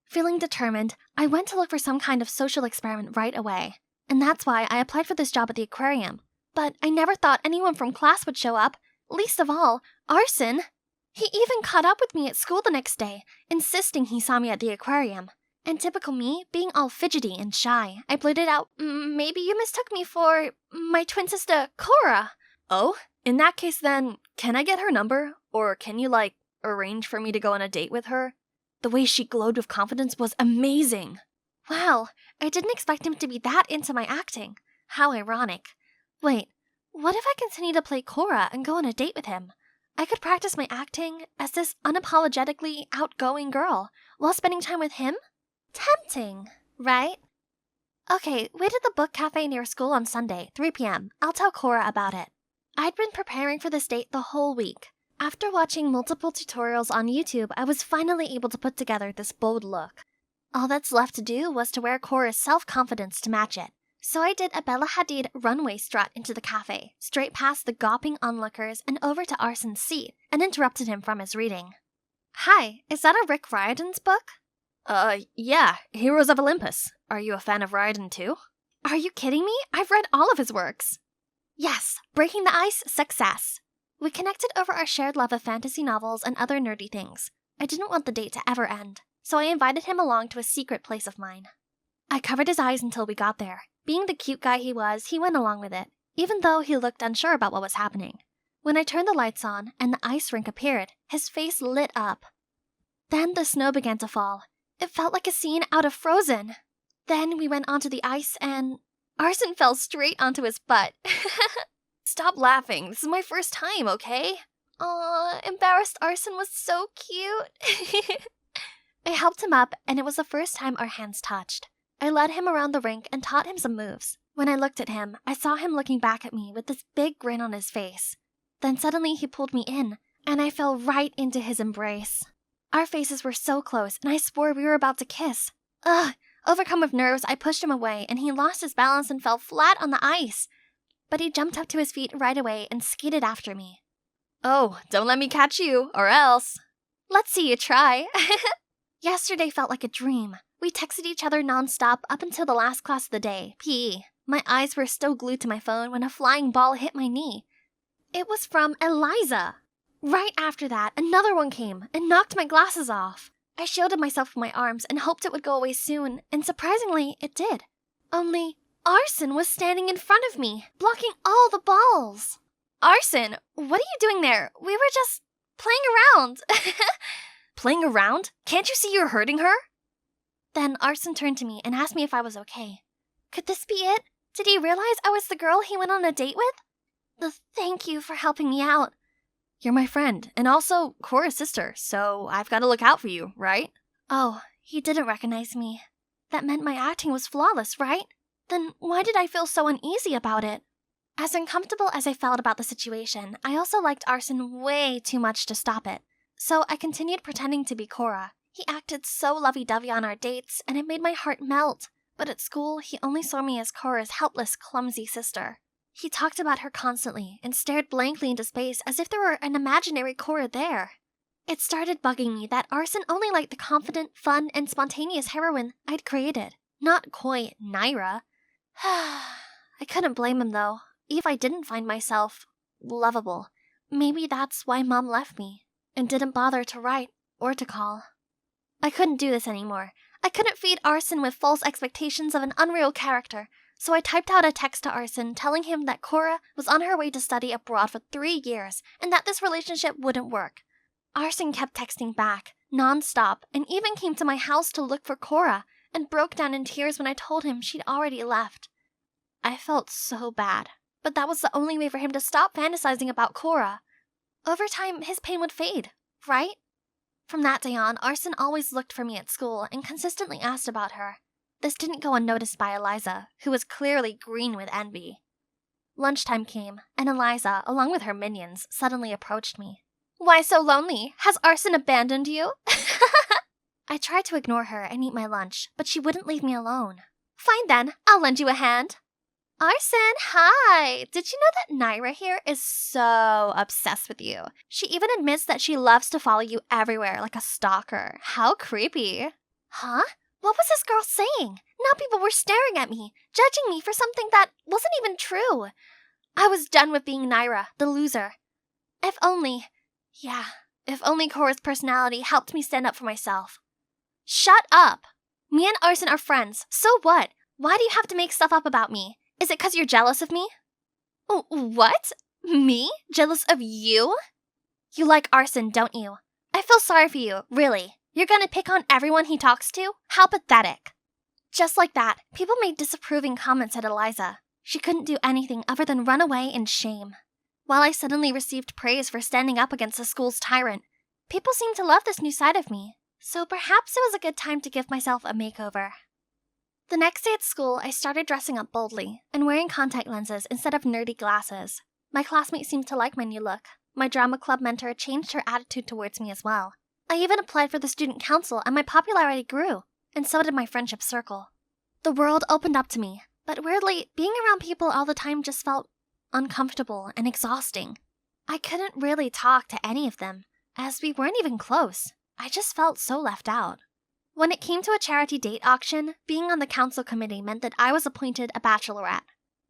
Feeling determined, I went to look for some kind of social experiment right away. And that's why I applied for this job at the aquarium. But I never thought anyone from class would show up, least of all, Arson. He even caught up with me at school the next day, insisting he saw me at the aquarium. In typical me, being all fidgety and shy, I blurted out, maybe you mistook me for my twin sister, Cora. Oh? In that case then, can I get her number? Or can you, arrange for me to go on a date with her? The way she glowed with confidence was amazing. Wow, I didn't expect him to be that into my acting. How ironic. Wait, what if I continue to play Cora and go on a date with him? I could practice my acting as this unapologetically outgoing girl while spending time with him? Tempting, right? Okay, wait at the book cafe near school on Sunday, 3 p.m. I'll tell Cora about it. I'd been preparing for this date the whole week. After watching multiple tutorials on YouTube, I was finally able to put together this bold look. All that's left to do was to wear Cora's self-confidence to match it. So I did a Bella Hadid runway strut into the cafe, straight past the gawping onlookers and over to Arson's seat, and interrupted him from his reading. Hi, is that a Rick Riordan's book? Yeah, Heroes of Olympus. Are you a fan of Riordan too? Are you kidding me? I've read all of his works. Yes, Breaking the Ice, success. We connected over our shared love of fantasy novels and other nerdy things. I didn't want the date to ever end, so I invited him along to a secret place of mine. I covered his eyes until we got there. Being the cute guy he was, he went along with it, even though he looked unsure about what was happening. When I turned the lights on and the ice rink appeared, his face lit up. Then the snow began to fall. It felt like a scene out of Frozen. Then we went onto the ice and Arson fell straight onto his butt. Stop laughing. This is my first time, okay? Aw, embarrassed Arson was so cute. I helped him up, and it was the first time our hands touched. I led him around the rink and taught him some moves. When I looked at him, I saw him looking back at me with this big grin on his face. Then suddenly he pulled me in, and I fell right into his embrace. Our faces were so close, and I swore we were about to kiss. Ugh! Overcome with nerves, I pushed him away, and he lost his balance and fell flat on the ice. But he jumped up to his feet right away and skated after me. Oh, don't let me catch you, or else. Let's see you try. Yesterday felt like a dream. We texted each other nonstop up until the last class of the day, PE. My eyes were still glued to my phone when a flying ball hit my knee. It was from Eliza. Right after that, another one came and knocked my glasses off. I shielded myself with my arms and hoped it would go away soon, and surprisingly, it did. Only, Arson was standing in front of me, blocking all the balls. Arson, what are you doing there? We were just playing around. Playing around? Can't you see you're hurting her? Then Arson turned to me and asked me if I was okay. Could this be it? Did he realize I was the girl he went on a date with? Thank you for helping me out. You're my friend, and also Cora's sister, so I've got to look out for you, right? Oh, he didn't recognize me. That meant my acting was flawless, right? Then why did I feel so uneasy about it? As uncomfortable as I felt about the situation, I also liked Arson way too much to stop it. So I continued pretending to be Cora. He acted so lovey-dovey on our dates, and it made my heart melt. But at school, he only saw me as Cora's helpless, clumsy sister. He talked about her constantly and stared blankly into space as if there were an imaginary Cora there. It started bugging me that Arson only liked the confident, fun, and spontaneous heroine I'd created, not coy Naira. I couldn't blame him, though. If I didn't find myself lovable, maybe that's why Mom left me and didn't bother to write or to call. I couldn't do this anymore. I couldn't feed Arson with false expectations of an unreal character, so I typed out a text to Arson telling him that Cora was on her way to study abroad for 3 years and that this relationship wouldn't work. Arson kept texting back, non-stop, and even came to my house to look for Cora and broke down in tears when I told him she'd already left. I felt so bad, but that was the only way for him to stop fantasizing about Cora. Over time, his pain would fade, right? From that day on, Arson always looked for me at school and consistently asked about her. This didn't go unnoticed by Eliza, who was clearly green with envy. Lunchtime came, and Eliza, along with her minions, suddenly approached me. Why so lonely? Has Arson abandoned you? I tried to ignore her and eat my lunch, but she wouldn't leave me alone. Fine then, I'll lend you a hand. Arson, hi! Did you know that Naira here is so obsessed with you? She even admits that she loves to follow you everywhere like a stalker. How creepy. Huh? What was this girl saying? Now people were staring at me, judging me for something that wasn't even true. I was done with being Naira, the loser. If only Cora's personality helped me stand up for myself. Shut up! Me and Arson are friends. So what? Why do you have to make stuff up about me? Is it because you're jealous of me? What? Me? Jealous of you? You like Arson, don't you? I feel sorry for you, really. You're gonna pick on everyone he talks to? How pathetic. Just like that, people made disapproving comments at Eliza. She couldn't do anything other than run away in shame. While I suddenly received praise for standing up against the school's tyrant, people seemed to love this new side of me, so perhaps it was a good time to give myself a makeover. The next day at school, I started dressing up boldly and wearing contact lenses instead of nerdy glasses. My classmates seemed to like my new look. My drama club mentor changed her attitude towards me as well. I even applied for the student council and my popularity grew, and so did my friendship circle. The world opened up to me, but weirdly, being around people all the time just felt uncomfortable and exhausting. I couldn't really talk to any of them, as we weren't even close. I just felt so left out. When it came to a charity date auction, being on the council committee meant that I was appointed a bachelorette.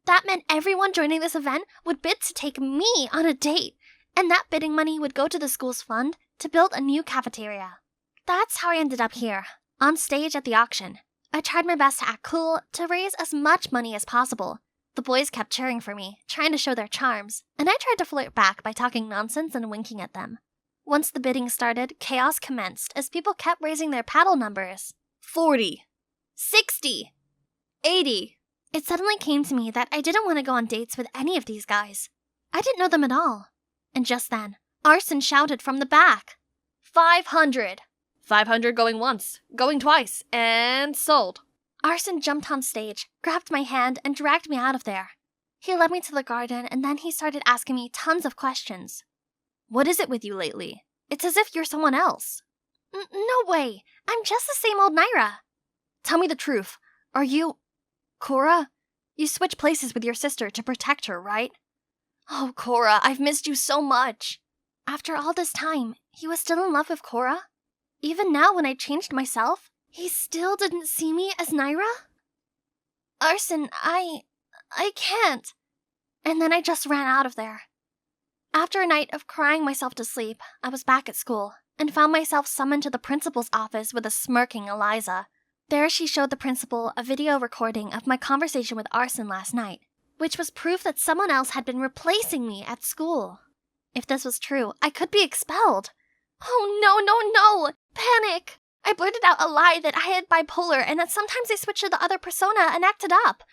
That meant everyone joining this event would bid to take me on a date, and that bidding money would go to the school's fund to build a new cafeteria. That's how I ended up here, on stage at the auction. I tried my best to act cool, to raise as much money as possible. The boys kept cheering for me, trying to show their charms, and I tried to flirt back by talking nonsense and winking at them. Once the bidding started, chaos commenced as people kept raising their paddle numbers. 40. 60. 80. It suddenly came to me that I didn't want to go on dates with any of these guys. I didn't know them at all. And just then, Arson shouted from the back. 500. 500 going once, going twice, and sold. Arson jumped on stage, grabbed my hand, and dragged me out of there. He led me to the garden, and then he started asking me tons of questions. What is it with you lately? It's as if you're someone else. No way. I'm just the same old Naira. Tell me the truth. Are you... Cora? You switched places with your sister to protect her, right? Oh, Cora, I've missed you so much. After all this time, he was still in love with Cora? Even now when I changed myself, he still didn't see me as Naira? Arson, I can't. And then I just ran out of there. After a night of crying myself to sleep, I was back at school and found myself summoned to the principal's office with a smirking Eliza. There she showed the principal a video recording of my conversation with Arson last night, which was proof that someone else had been replacing me at school. If this was true, I could be expelled. Oh, no! Panic! I blurted out a lie that I had bipolar and that sometimes I switched to the other persona and acted up.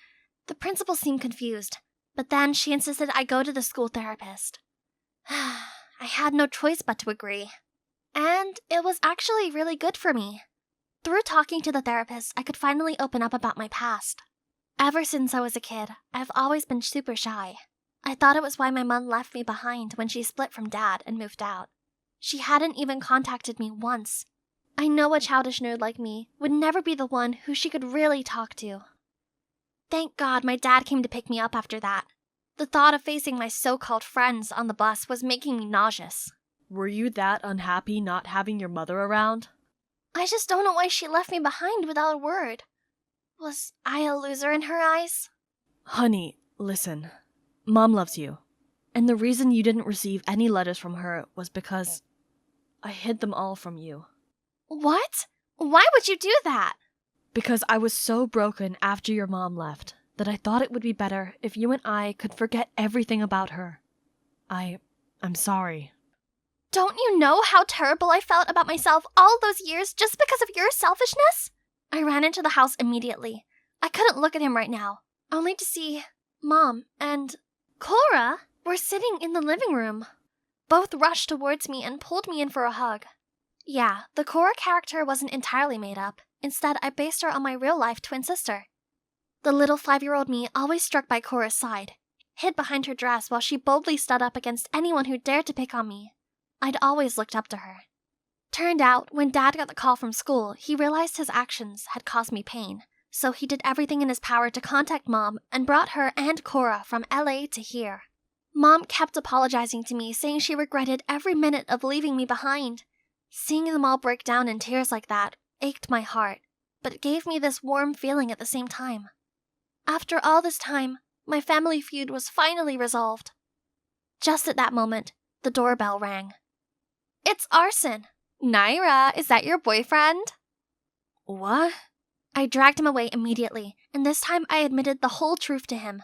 The principal seemed confused, but then she insisted I go to the school therapist. I had no choice but to agree. And it was actually really good for me. Through talking to the therapist, I could finally open up about my past. Ever since I was a kid, I've always been super shy. I thought it was why my mom left me behind when she split from Dad and moved out. She hadn't even contacted me once. I know a childish nerd like me would never be the one who she could really talk to. Thank God my dad came to pick me up after that. The thought of facing my so-called friends on the bus was making me nauseous. Were you that unhappy not having your mother around? I just don't know why she left me behind without a word. Was I a loser in her eyes? Honey, listen. Mom loves you. And the reason you didn't receive any letters from her was because I hid them all from you. What? Why would you do that? Because I was so broken after your mom left that I thought it would be better if you and I could forget everything about her. I'm sorry. Don't you know how terrible I felt about myself all those years just because of your selfishness? I ran into the house immediately. I couldn't look at him right now, only to see Mom and Cora were sitting in the living room. Both rushed towards me and pulled me in for a hug. Yeah, the Cora character wasn't entirely made up. Instead, I based her on my real-life twin sister. The little 5-year-old me always struck by Cora's side, hid behind her dress while she boldly stood up against anyone who dared to pick on me. I'd always looked up to her. Turned out, when Dad got the call from school, he realized his actions had caused me pain, so he did everything in his power to contact Mom and brought her and Cora from LA to here. Mom kept apologizing to me, saying she regretted every minute of leaving me behind. Seeing them all break down in tears like that ached my heart, but it gave me this warm feeling at the same time. After all this time, my family feud was finally resolved. Just at that moment, the doorbell rang. It's Arson. Naira, is that your boyfriend? What? I dragged him away immediately, and this time I admitted the whole truth to him.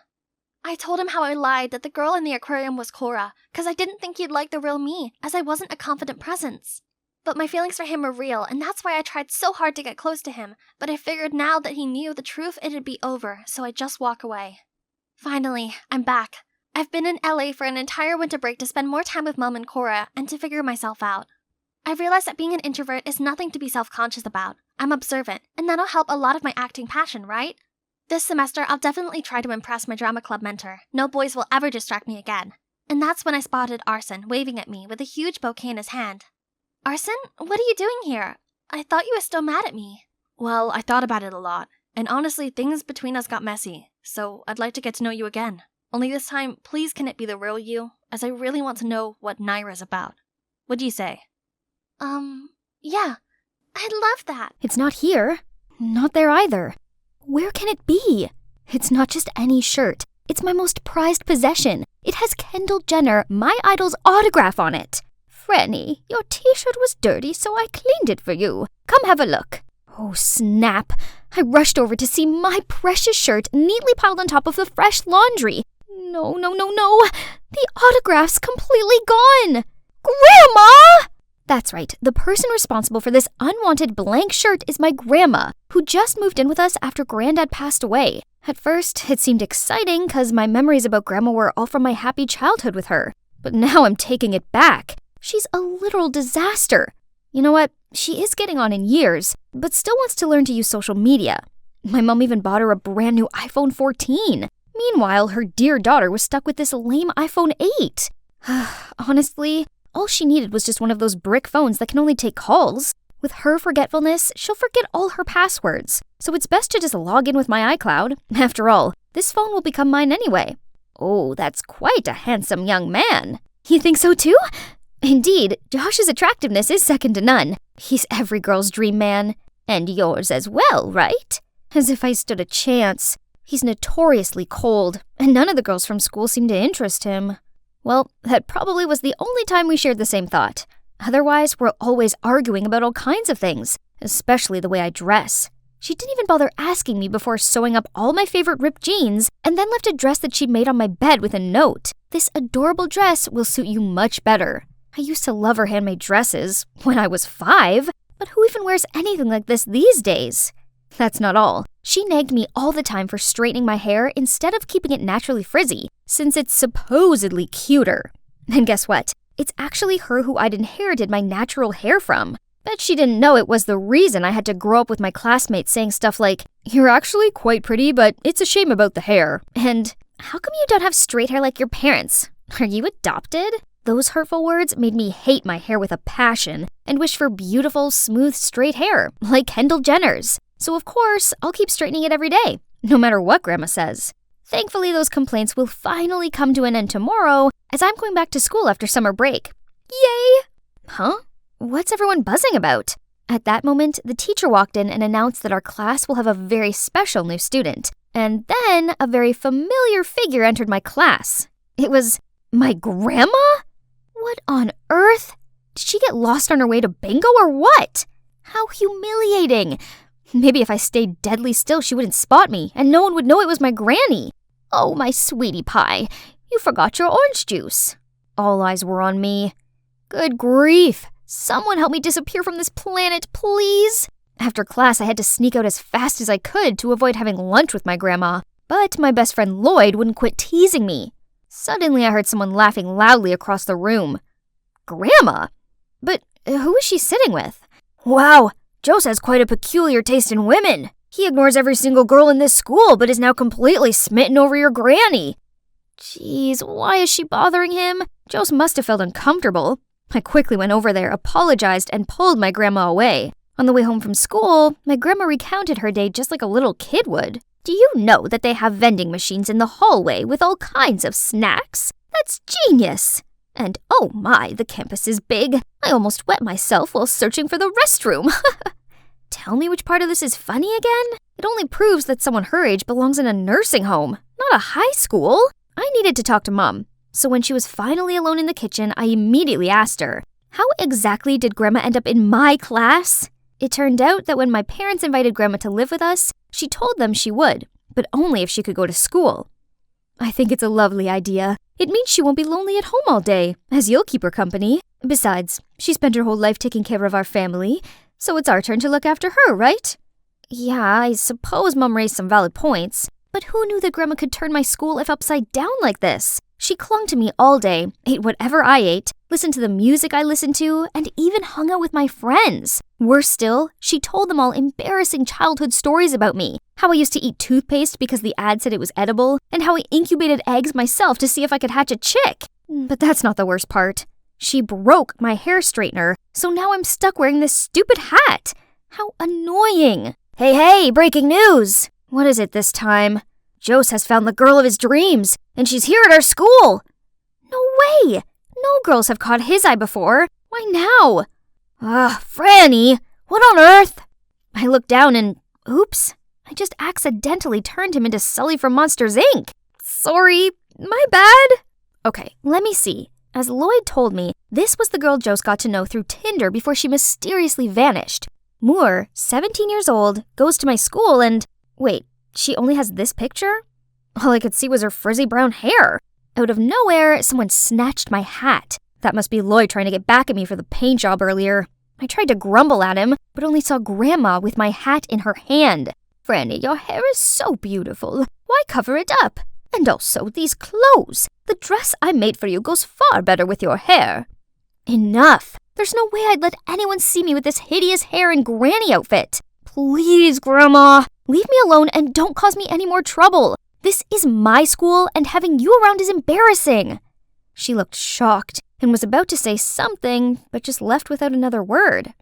I told him how I lied that the girl in the aquarium was Cora, because I didn't think he'd like the real me, as I wasn't a confident presence. But my feelings for him were real, and that's why I tried so hard to get close to him, but I figured now that he knew the truth it'd be over, so I'd just walk away. Finally, I'm back. I've been in LA for an entire winter break to spend more time with Mom and Cora, and to figure myself out. I realized that being an introvert is nothing to be self-conscious about. I'm observant, and that'll help a lot of my acting passion, right? This semester, I'll definitely try to impress my drama club mentor. No boys will ever distract me again. And that's when I spotted Arson waving at me with a huge bouquet in his hand. Arson, what are you doing here? I thought you were still mad at me. Well, I thought about it a lot, and honestly, things between us got messy, so I'd like to get to know you again. Only this time, please can it be the real you, as I really want to know what Naira's about. What do you say? Yeah. I'd love that. It's not here. Not there either. Where can it be? It's not just any shirt. It's my most prized possession. It has Kendall Jenner, my idol's autograph on it. Franny, your t-shirt was dirty, so I cleaned it for you. Come have a look. Oh, snap. I rushed over to see my precious shirt neatly piled on top of the fresh laundry. No. The autograph's completely gone. Grandma! That's right, the person responsible for this unwanted blank shirt is my grandma, who just moved in with us after Granddad passed away. At first, it seemed exciting because my memories about Grandma were all from my happy childhood with her. But now I'm taking it back. She's a literal disaster. You know what? She is getting on in years, but still wants to learn to use social media. My mom even bought her a brand new iPhone 14. Meanwhile, her dear daughter was stuck with this lame iPhone 8. Honestly, all she needed was just one of those brick phones that can only take calls. With her forgetfulness, she'll forget all her passwords. So it's best to just log in with my iCloud. After all, this phone will become mine anyway. Oh, that's quite a handsome young man. You think so too? Indeed, Josh's attractiveness is second to none. He's every girl's dream man. And yours as well, right? As if I stood a chance. He's notoriously cold, and none of the girls from school seem to interest him. Well, that probably was the only time we shared the same thought. Otherwise, we're always arguing about all kinds of things, especially the way I dress. She didn't even bother asking me before sewing up all my favorite ripped jeans, and then left a dress that she'd made on my bed with a note. This adorable dress will suit you much better. I used to love her handmade dresses when I was 5, but who even wears anything like this these days? That's not all. She nagged me all the time for straightening my hair instead of keeping it naturally frizzy, since it's supposedly cuter. And guess what? It's actually her who I'd inherited my natural hair from. Bet she didn't know it was the reason I had to grow up with my classmates saying stuff like, "You're actually quite pretty, but it's a shame about the hair." And, "How come you don't have straight hair like your parents? Are you adopted?" Those hurtful words made me hate my hair with a passion and wish for beautiful, smooth, straight hair, like Kendall Jenner's. So of course, I'll keep straightening it every day, no matter what Grandma says. Thankfully, those complaints will finally come to an end tomorrow, as I'm going back to school after summer break. Yay! Huh? What's everyone buzzing about? At that moment, the teacher walked in and announced that our class will have a very special new student. And then a very familiar figure entered my class. It was my grandma? What on earth? Did she get lost on her way to bingo or what? How humiliating. Maybe if I stayed deadly still, she wouldn't spot me, and no one would know it was my granny. Oh, my sweetie pie, you forgot your orange juice. All eyes were on me. Good grief. Someone help me disappear from this planet, please. After class, I had to sneak out as fast as I could to avoid having lunch with my grandma. But my best friend Lloyd wouldn't quit teasing me. Suddenly, I heard someone laughing loudly across the room. Grandma? But who is she sitting with? Wow, Jose has quite a peculiar taste in women. He ignores every single girl in this school, but is now completely smitten over your granny. Jeez, why is she bothering him? Jose must have felt uncomfortable. I quickly went over there, apologized, and pulled my grandma away. On the way home from school, my grandma recounted her day just like a little kid would. Do you know that they have vending machines in the hallway with all kinds of snacks? That's genius! And oh my, the campus is big. I almost wet myself while searching for the restroom. Tell me which part of this is funny again? It only proves that someone her age belongs in a nursing home, not a high school. I needed to talk to Mom. So when she was finally alone in the kitchen, I immediately asked her, how exactly did Grandma end up in my class? It turned out that when my parents invited Grandma to live with us, she told them she would, but only if she could go to school. I think it's a lovely idea. It means she won't be lonely at home all day, as you'll keep her company. Besides, she spent her whole life taking care of our family, so it's our turn to look after her, right? Yeah, I suppose Mom raised some valid points, but who knew that Grandma could turn my school life upside down like this? She clung to me all day, ate whatever I ate, listened to the music I listened to, and even hung out with my friends. Worse still, she told them all embarrassing childhood stories about me. How I used to eat toothpaste because the ad said it was edible, and how I incubated eggs myself to see if I could hatch a chick. But that's not the worst part. She broke my hair straightener, so now I'm stuck wearing this stupid hat. How annoying. Hey, breaking news! What is it this time? Jose has found the girl of his dreams, and she's here at our school! No way! No girls have caught his eye before. Why now? Franny! What on earth? I looked down and, oops, I just accidentally turned him into Sully from Monsters, Inc. Sorry, my bad. Okay, let me see. As Lloyd told me, this was the girl Jose got to know through Tinder before she mysteriously vanished. Moore, 17 years old, goes to my school and... Wait, she only has this picture? All I could see was her frizzy brown hair. Out of nowhere, someone snatched my hat. That must be Lloyd trying to get back at me for the paint job earlier. I tried to grumble at him, but only saw Grandma with my hat in her hand. Franny, your hair is so beautiful. Why cover it up? And also, these clothes. The dress I made for you goes far better with your hair. Enough. There's no way I'd let anyone see me with this hideous hair and granny outfit. Please, Grandma, leave me alone and don't cause me any more trouble. This is my school, and having you around is embarrassing. She looked shocked and was about to say something, but just left without another word.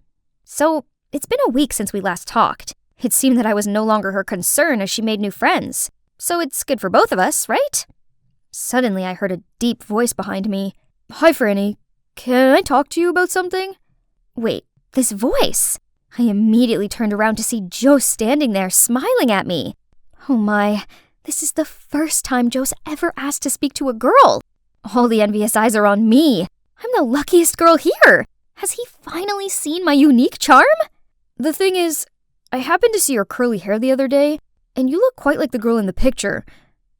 So, it's been a week since we last talked. It seemed that I was no longer her concern as she made new friends. So it's good for both of us, right? Suddenly, I heard a deep voice behind me. Hi, Franny. Can I talk to you about something? Wait, this voice? I immediately turned around to see Jose standing there, smiling at me. Oh my, this is the first time Jose ever asked to speak to a girl. All the envious eyes are on me. I'm the luckiest girl here. Has he finally seen my unique charm? The thing is, I happened to see your curly hair the other day, and you look quite like the girl in the picture.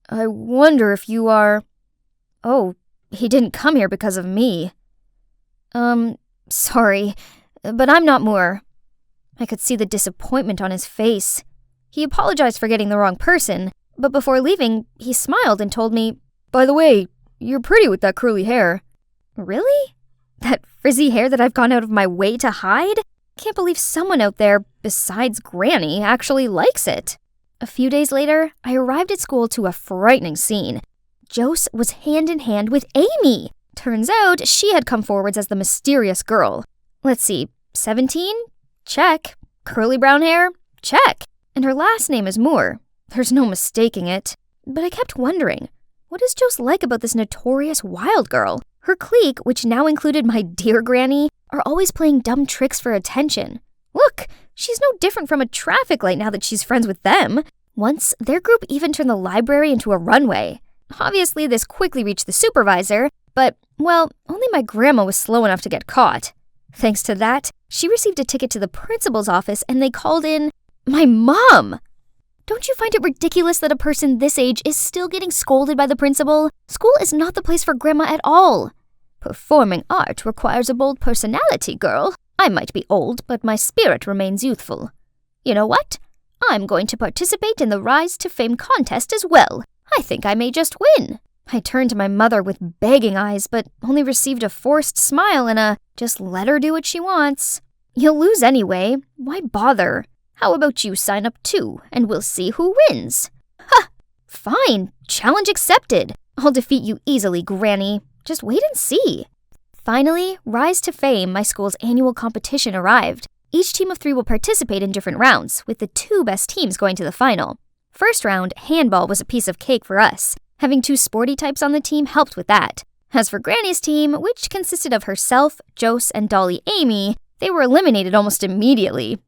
I wonder if you are... Oh, he didn't come here because of me. Sorry, but I'm not Moore. I could see the disappointment on his face. He apologized for getting the wrong person, but before leaving, he smiled and told me, By the way, you're pretty with that curly hair. Really? That frizzy hair that I've gone out of my way to hide? Can't believe someone out there, besides Granny, actually likes it. A few days later, I arrived at school to a frightening scene. Jose was hand in hand with Amy. Turns out she had come forwards as the mysterious girl. Let's see, 17? Check. Curly brown hair? Check. And her last name is Moore. There's no mistaking it. But I kept wondering, what is Jose like about this notorious wild girl? Her clique, which now included my dear Granny, are always playing dumb tricks for attention. Look, she's no different from a traffic light now that she's friends with them. Once, their group even turned the library into a runway. Obviously, this quickly reached the supervisor, but, well, only my grandma was slow enough to get caught. Thanks to that, she received a ticket to the principal's office and they called in my mom. Don't you find it ridiculous that a person this age is still getting scolded by the principal? School is not the place for Grandma at all. Performing art requires a bold personality, girl. I might be old, but my spirit remains youthful. You know what? I'm going to participate in the Rise to Fame contest as well. I think I may just win. I turned to my mother with begging eyes, but only received a forced smile and a, just let her do what she wants. You'll lose anyway. Why bother? How about you sign up too, and we'll see who wins? Ha! Fine. Challenge accepted. I'll defeat you easily, Granny. Just wait and see. Finally, Rise to Fame, my school's annual competition, arrived. Each team of 3 will participate in different rounds, with the 2 best teams going to the final. First round, handball was a piece of cake for us. Having 2 sporty types on the team helped with that. As for Granny's team, which consisted of herself, Jose, and Dolly Amy, they were eliminated almost immediately.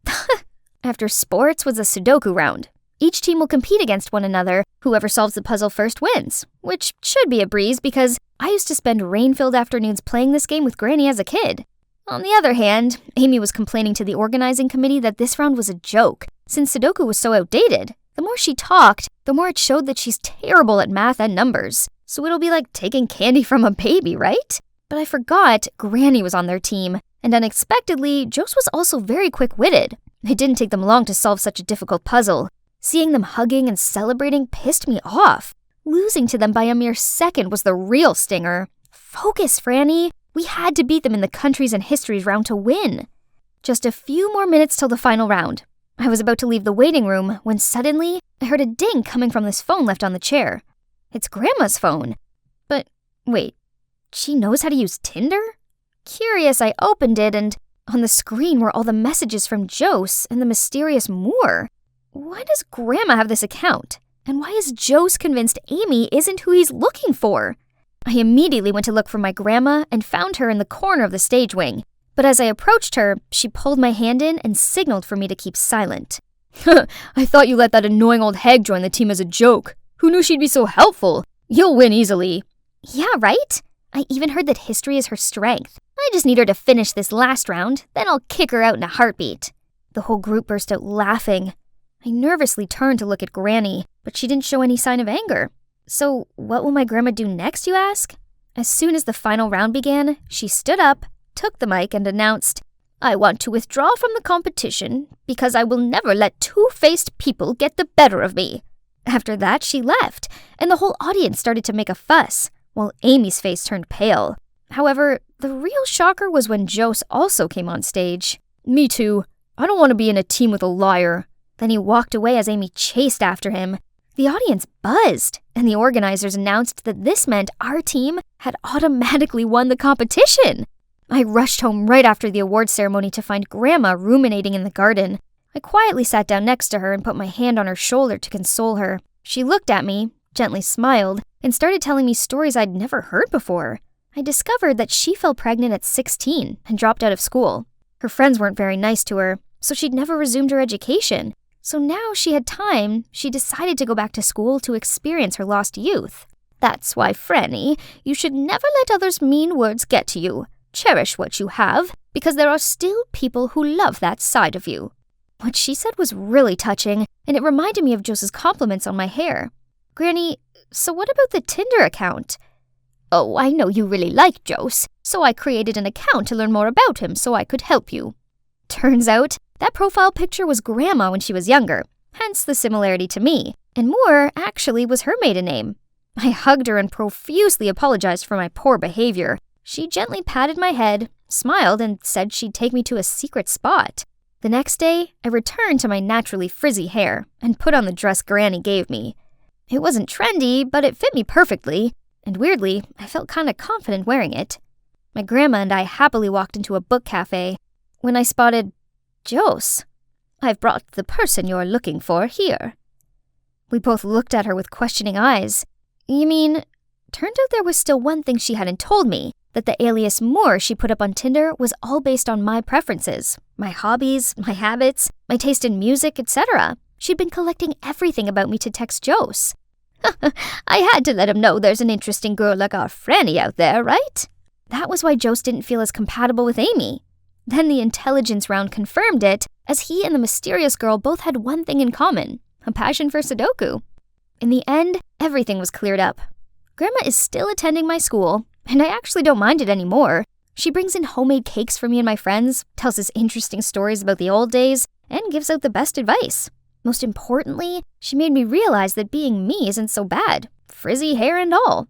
After sports was a Sudoku round. Each team will compete against one another. Whoever solves the puzzle first wins, which should be a breeze because I used to spend rain-filled afternoons playing this game with Granny as a kid. On the other hand, Amy was complaining to the organizing committee that this round was a joke, since Sudoku was so outdated. The more she talked, the more it showed that she's terrible at math and numbers. So it'll be like taking candy from a baby, right? But I forgot Granny was on their team, and unexpectedly, Jose was also very quick-witted. It didn't take them long to solve such a difficult puzzle. Seeing them hugging and celebrating pissed me off. Losing to them by a mere second was the real stinger. Focus, Franny. We had to beat them in the countries and histories round to win. Just a few more minutes till the final round. I was about to leave the waiting room when suddenly I heard a ding coming from this phone left on the chair. It's Grandma's phone. But wait, she knows how to use Tinder? Curious, I opened it and on the screen were all the messages from Jose and the mysterious Moore. Why does Grandma have this account? And why is Jose convinced Amy isn't who he's looking for? I immediately went to look for my grandma and found her in the corner of the stage wing. But as I approached her, she pulled my hand in and signaled for me to keep silent. I thought you let that annoying old hag join the team as a joke. Who knew she'd be so helpful? You'll win easily. Yeah, right? I even heard that history is her strength. I just need her to finish this last round, then I'll kick her out in a heartbeat. The whole group burst out laughing. I nervously turned to look at Granny, but she didn't show any sign of anger. So what will my grandma do next, you ask? As soon as the final round began, she stood up, took the mic, and announced, I want to withdraw from the competition because I will never let two-faced people get the better of me. After that, she left, and the whole audience started to make a fuss, while Amy's face turned pale. However, the real shocker was when Jose also came on stage. Me too. I don't want to be in a team with a liar. Then he walked away as Amy chased after him. The audience buzzed, and the organizers announced that this meant our team had automatically won the competition. I rushed home right after the award ceremony to find Grandma ruminating in the garden. I quietly sat down next to her and put my hand on her shoulder to console her. She looked at me, gently smiled, and started telling me stories I'd never heard before. I discovered that she fell pregnant at 16 and dropped out of school. Her friends weren't very nice to her, so she'd never resumed her education. So now she had time, she decided to go back to school to experience her lost youth. That's why, Franny, you should never let others' mean words get to you. Cherish what you have, because there are still people who love that side of you. What she said was really touching, and it reminded me of Jose's compliments on my hair. Granny, so what about the Tinder account? Oh, I know you really like Jose, so I created an account to learn more about him so I could help you. Turns out, that profile picture was Grandma when she was younger, hence the similarity to me, and Moore actually was her maiden name. I hugged her and profusely apologized for my poor behavior. She gently patted my head, smiled, and said she'd take me to a secret spot. The next day, I returned to my naturally frizzy hair and put on the dress Granny gave me. It wasn't trendy, but it fit me perfectly, and weirdly, I felt kinda confident wearing it. My grandma and I happily walked into a book cafe when I spotted Jose. I've brought the person you're looking for here. We both looked at her with questioning eyes. You mean, turned out there was still one thing she hadn't told me, that the alias Moore she put up on Tinder was all based on my preferences, my hobbies, my habits, my taste in music, etc. She'd been collecting everything about me to text Jose. I had to let him know there's an interesting girl like our Franny out there, right? That was why Jose didn't feel as compatible with Amy. Then the intelligence round confirmed it, as he and the mysterious girl both had one thing in common, a passion for Sudoku. In the end, everything was cleared up. Grandma is still attending my school, and I actually don't mind it anymore. She brings in homemade cakes for me and my friends, tells us interesting stories about the old days, and gives out the best advice. Most importantly, she made me realize that being me isn't so bad, frizzy hair and all.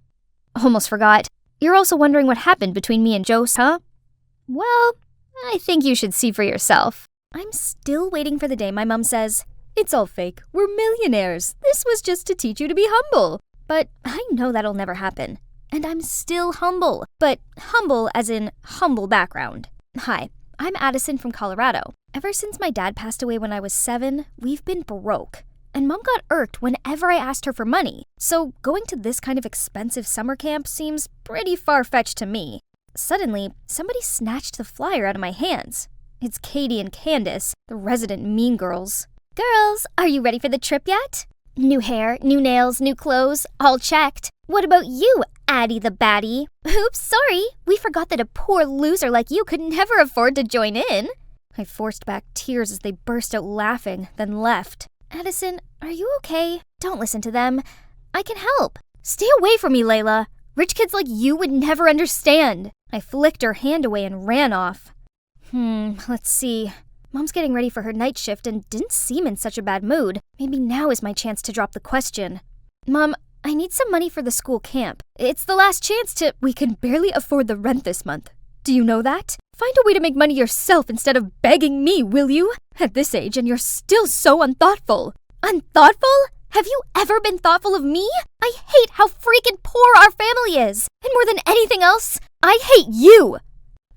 Almost forgot. You're also wondering what happened between me and Jose, huh? Well, I think you should see for yourself. I'm still waiting for the day my mom says, "It's all fake. We're millionaires. This was just to teach you to be humble." But I know that'll never happen. And I'm still humble, but humble as in humble background. Hi, I'm Addison from Colorado. Ever since my dad passed away when I was 7, we've been broke. And Mom got irked whenever I asked her for money. So going to this kind of expensive summer camp seems pretty far-fetched to me. Suddenly, somebody snatched the flyer out of my hands. It's Katie and Candace, the resident mean girls. Girls, are you ready for the trip yet? New hair, new nails, new clothes, all checked. What about you, Addie the baddie. Oops, sorry. We forgot that a poor loser like you could never afford to join in. I forced back tears as they burst out laughing, then left. Addison, are you okay? Don't listen to them. I can help. Stay away from me, Layla. Rich kids like you would never understand. I flicked her hand away and ran off. Let's see. Mom's getting ready for her night shift and didn't seem in such a bad mood. Maybe now is my chance to drop the question. Mom, I need some money for the school camp. It's the last chance to... We can barely afford the rent this month. Do you know that? Find a way to make money yourself instead of begging me, will you? At this age, and you're still so unthoughtful. Unthoughtful? Have you ever been thoughtful of me? I hate how freaking poor our family is. And more than anything else, I hate you.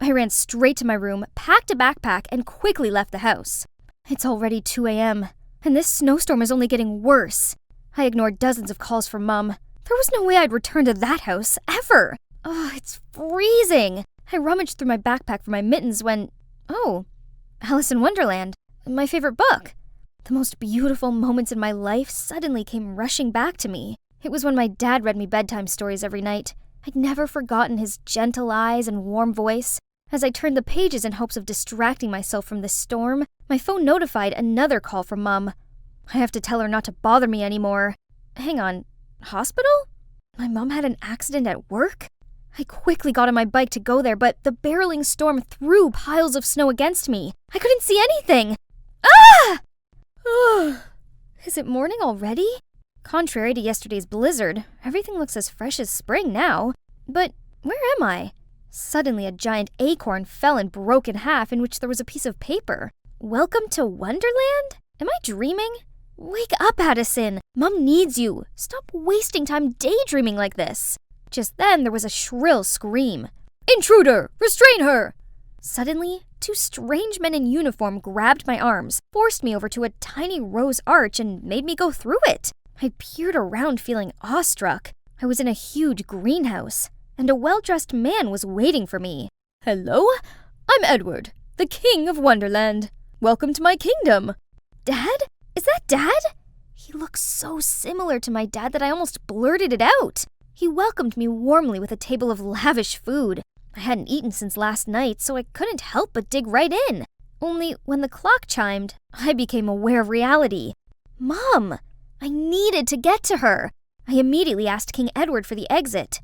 I ran straight to my room, packed a backpack, and quickly left the house. It's already 2 a.m., and this snowstorm is only getting worse. I ignored dozens of calls from Mum. There was no way I'd return to that house, ever. Oh, it's freezing. I rummaged through my backpack for my mittens when... Oh, Alice in Wonderland, my favorite book. The most beautiful moments in my life suddenly came rushing back to me. It was when my dad read me bedtime stories every night. I'd never forgotten his gentle eyes and warm voice. As I turned the pages in hopes of distracting myself from this storm, my phone notified another call from Mum. I have to tell her not to bother me anymore. Hang on, hospital? My mom had an accident at work? I quickly got on my bike to go there, but the barreling storm threw piles of snow against me. I couldn't see anything. Ah! Is it morning already? Contrary to yesterday's blizzard, everything looks as fresh as spring now. But where am I? Suddenly a giant acorn fell and broke in half, in which there was a piece of paper. Welcome to Wonderland? Am I dreaming? Wake up, Addison. Mum needs you. Stop wasting time daydreaming like this. Just then there was a shrill scream. Intruder! Restrain her! Suddenly, two strange men in uniform grabbed my arms, forced me over to a tiny rose arch, and made me go through it. I peered around feeling awestruck. I was in a huge greenhouse, and a well-dressed man was waiting for me. Hello? I'm Edward, the King of Wonderland. Welcome to my kingdom. Dad? Is that Dad? He looks so similar to my dad that I almost blurted it out. He welcomed me warmly with a table of lavish food. I hadn't eaten since last night, so I couldn't help but dig right in. Only when the clock chimed, I became aware of reality. Mom! I needed to get to her. I immediately asked King Edward for the exit.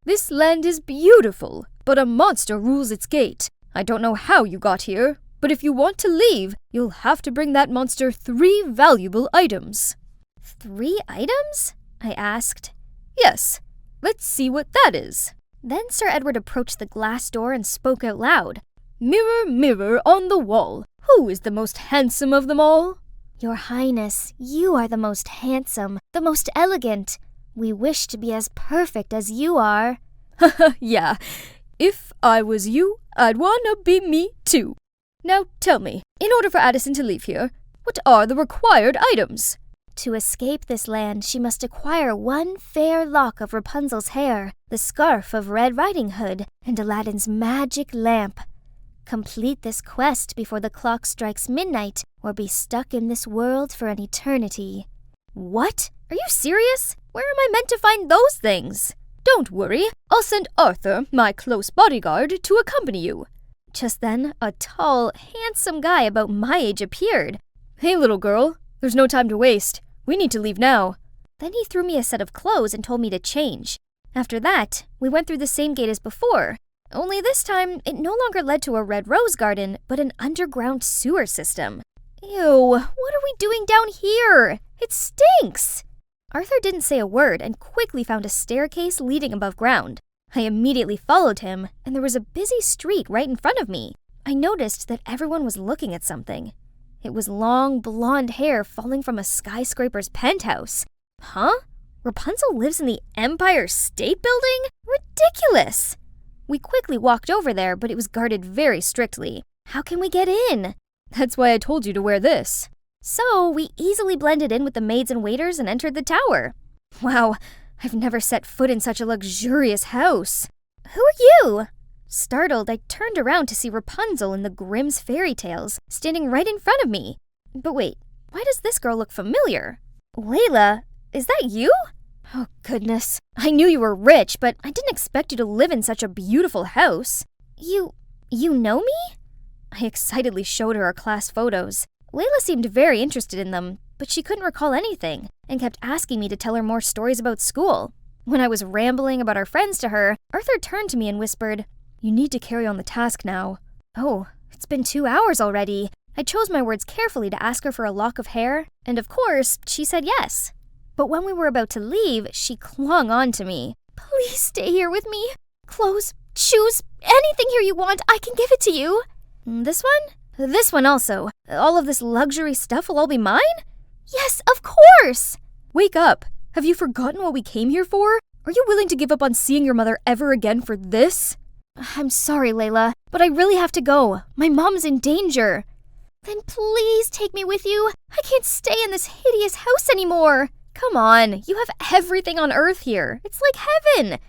This land is beautiful, but a monster rules its gate. I don't know how you got here, but if you want to leave, you'll have to bring that monster 3 valuable items. 3 items? I asked. Yes. Let's see what that is. Then Sir Edward approached the glass door and spoke out loud. Mirror, mirror on the wall, who is the most handsome of them all? Your Highness, you are the most handsome, the most elegant. We wish to be as perfect as you are. Yeah, if I was you, I'd wanna be me too. Now tell me, in order for Addison to leave here, what are the required items? To escape this land, she must acquire 1 fair lock of Rapunzel's hair, the scarf of Red Riding Hood, and Aladdin's magic lamp. Complete this quest before the clock strikes midnight, or be stuck in this world for an eternity. What? Are you serious? Where am I meant to find those things? Don't worry, I'll send Arthur, my close bodyguard, to accompany you. Just then, a tall, handsome guy about my age appeared. Hey, little girl, there's no time to waste. We need to leave now. Then he threw me a set of clothes and told me to change. After that, we went through the same gate as before. Only this time, it no longer led to a red rose garden, but an underground sewer system. Ew, what are we doing down here? It stinks! Arthur didn't say a word and quickly found a staircase leading above ground. I immediately followed him, and there was a busy street right in front of me. I noticed that everyone was looking at something. It was long, blonde hair falling from a skyscraper's penthouse. Huh? Rapunzel lives in the Empire State Building? Ridiculous! We quickly walked over there, but it was guarded very strictly. How can we get in? That's why I told you to wear this. So we easily blended in with the maids and waiters and entered the tower. Wow, I've never set foot in such a luxurious house. Who are you? Startled, I turned around to see Rapunzel in the Grimm's fairy tales, standing right in front of me. But wait, why does this girl look familiar? Layla, is that you? Oh, goodness. I knew you were rich, but I didn't expect you to live in such a beautiful house. You know me? I excitedly showed her our class photos. Layla seemed very interested in them, but she couldn't recall anything and kept asking me to tell her more stories about school. When I was rambling about our friends to her, Arthur turned to me and whispered, "You need to carry on the task now." Oh, it's been 2 hours already. I chose my words carefully to ask her for a lock of hair, and of course, she said yes. But when we were about to leave, she clung on to me. "Please stay here with me. Clothes, shoes, anything here you want, I can give it to you." This one? This one also. All of this luxury stuff will all be mine? Yes, of course! Wake up. Have you forgotten what we came here for? Are you willing to give up on seeing your mother ever again for this? I'm sorry, Layla, but I really have to go. My mom's in danger. Then please take me with you. I can't stay in this hideous house anymore. Come on, you have everything on Earth here. It's like heaven.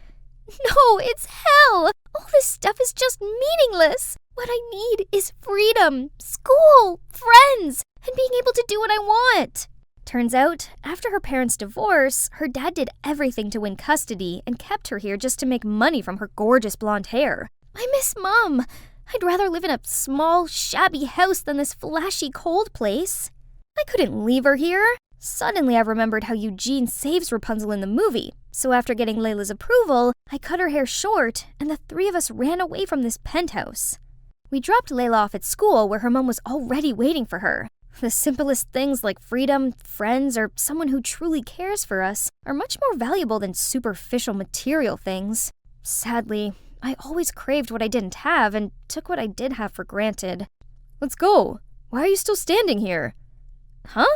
No, it's hell. All this stuff is just meaningless. What I need is freedom, school, friends, and being able to do what I want. Turns out, after her parents' divorce, her dad did everything to win custody and kept her here just to make money from her gorgeous blonde hair. I miss Mom. I'd rather live in a small, shabby house than this flashy, cold place. I couldn't leave her here. Suddenly, I remembered how Eugene saves Rapunzel in the movie. So after getting Layla's approval, I cut her hair short, and the three of us ran away from this penthouse. We dropped Layla off at school where her mom was already waiting for her. The simplest things like freedom, friends, or someone who truly cares for us are much more valuable than superficial material things. Sadly, I always craved what I didn't have and took what I did have for granted. Let's go. Why are you still standing here? Huh?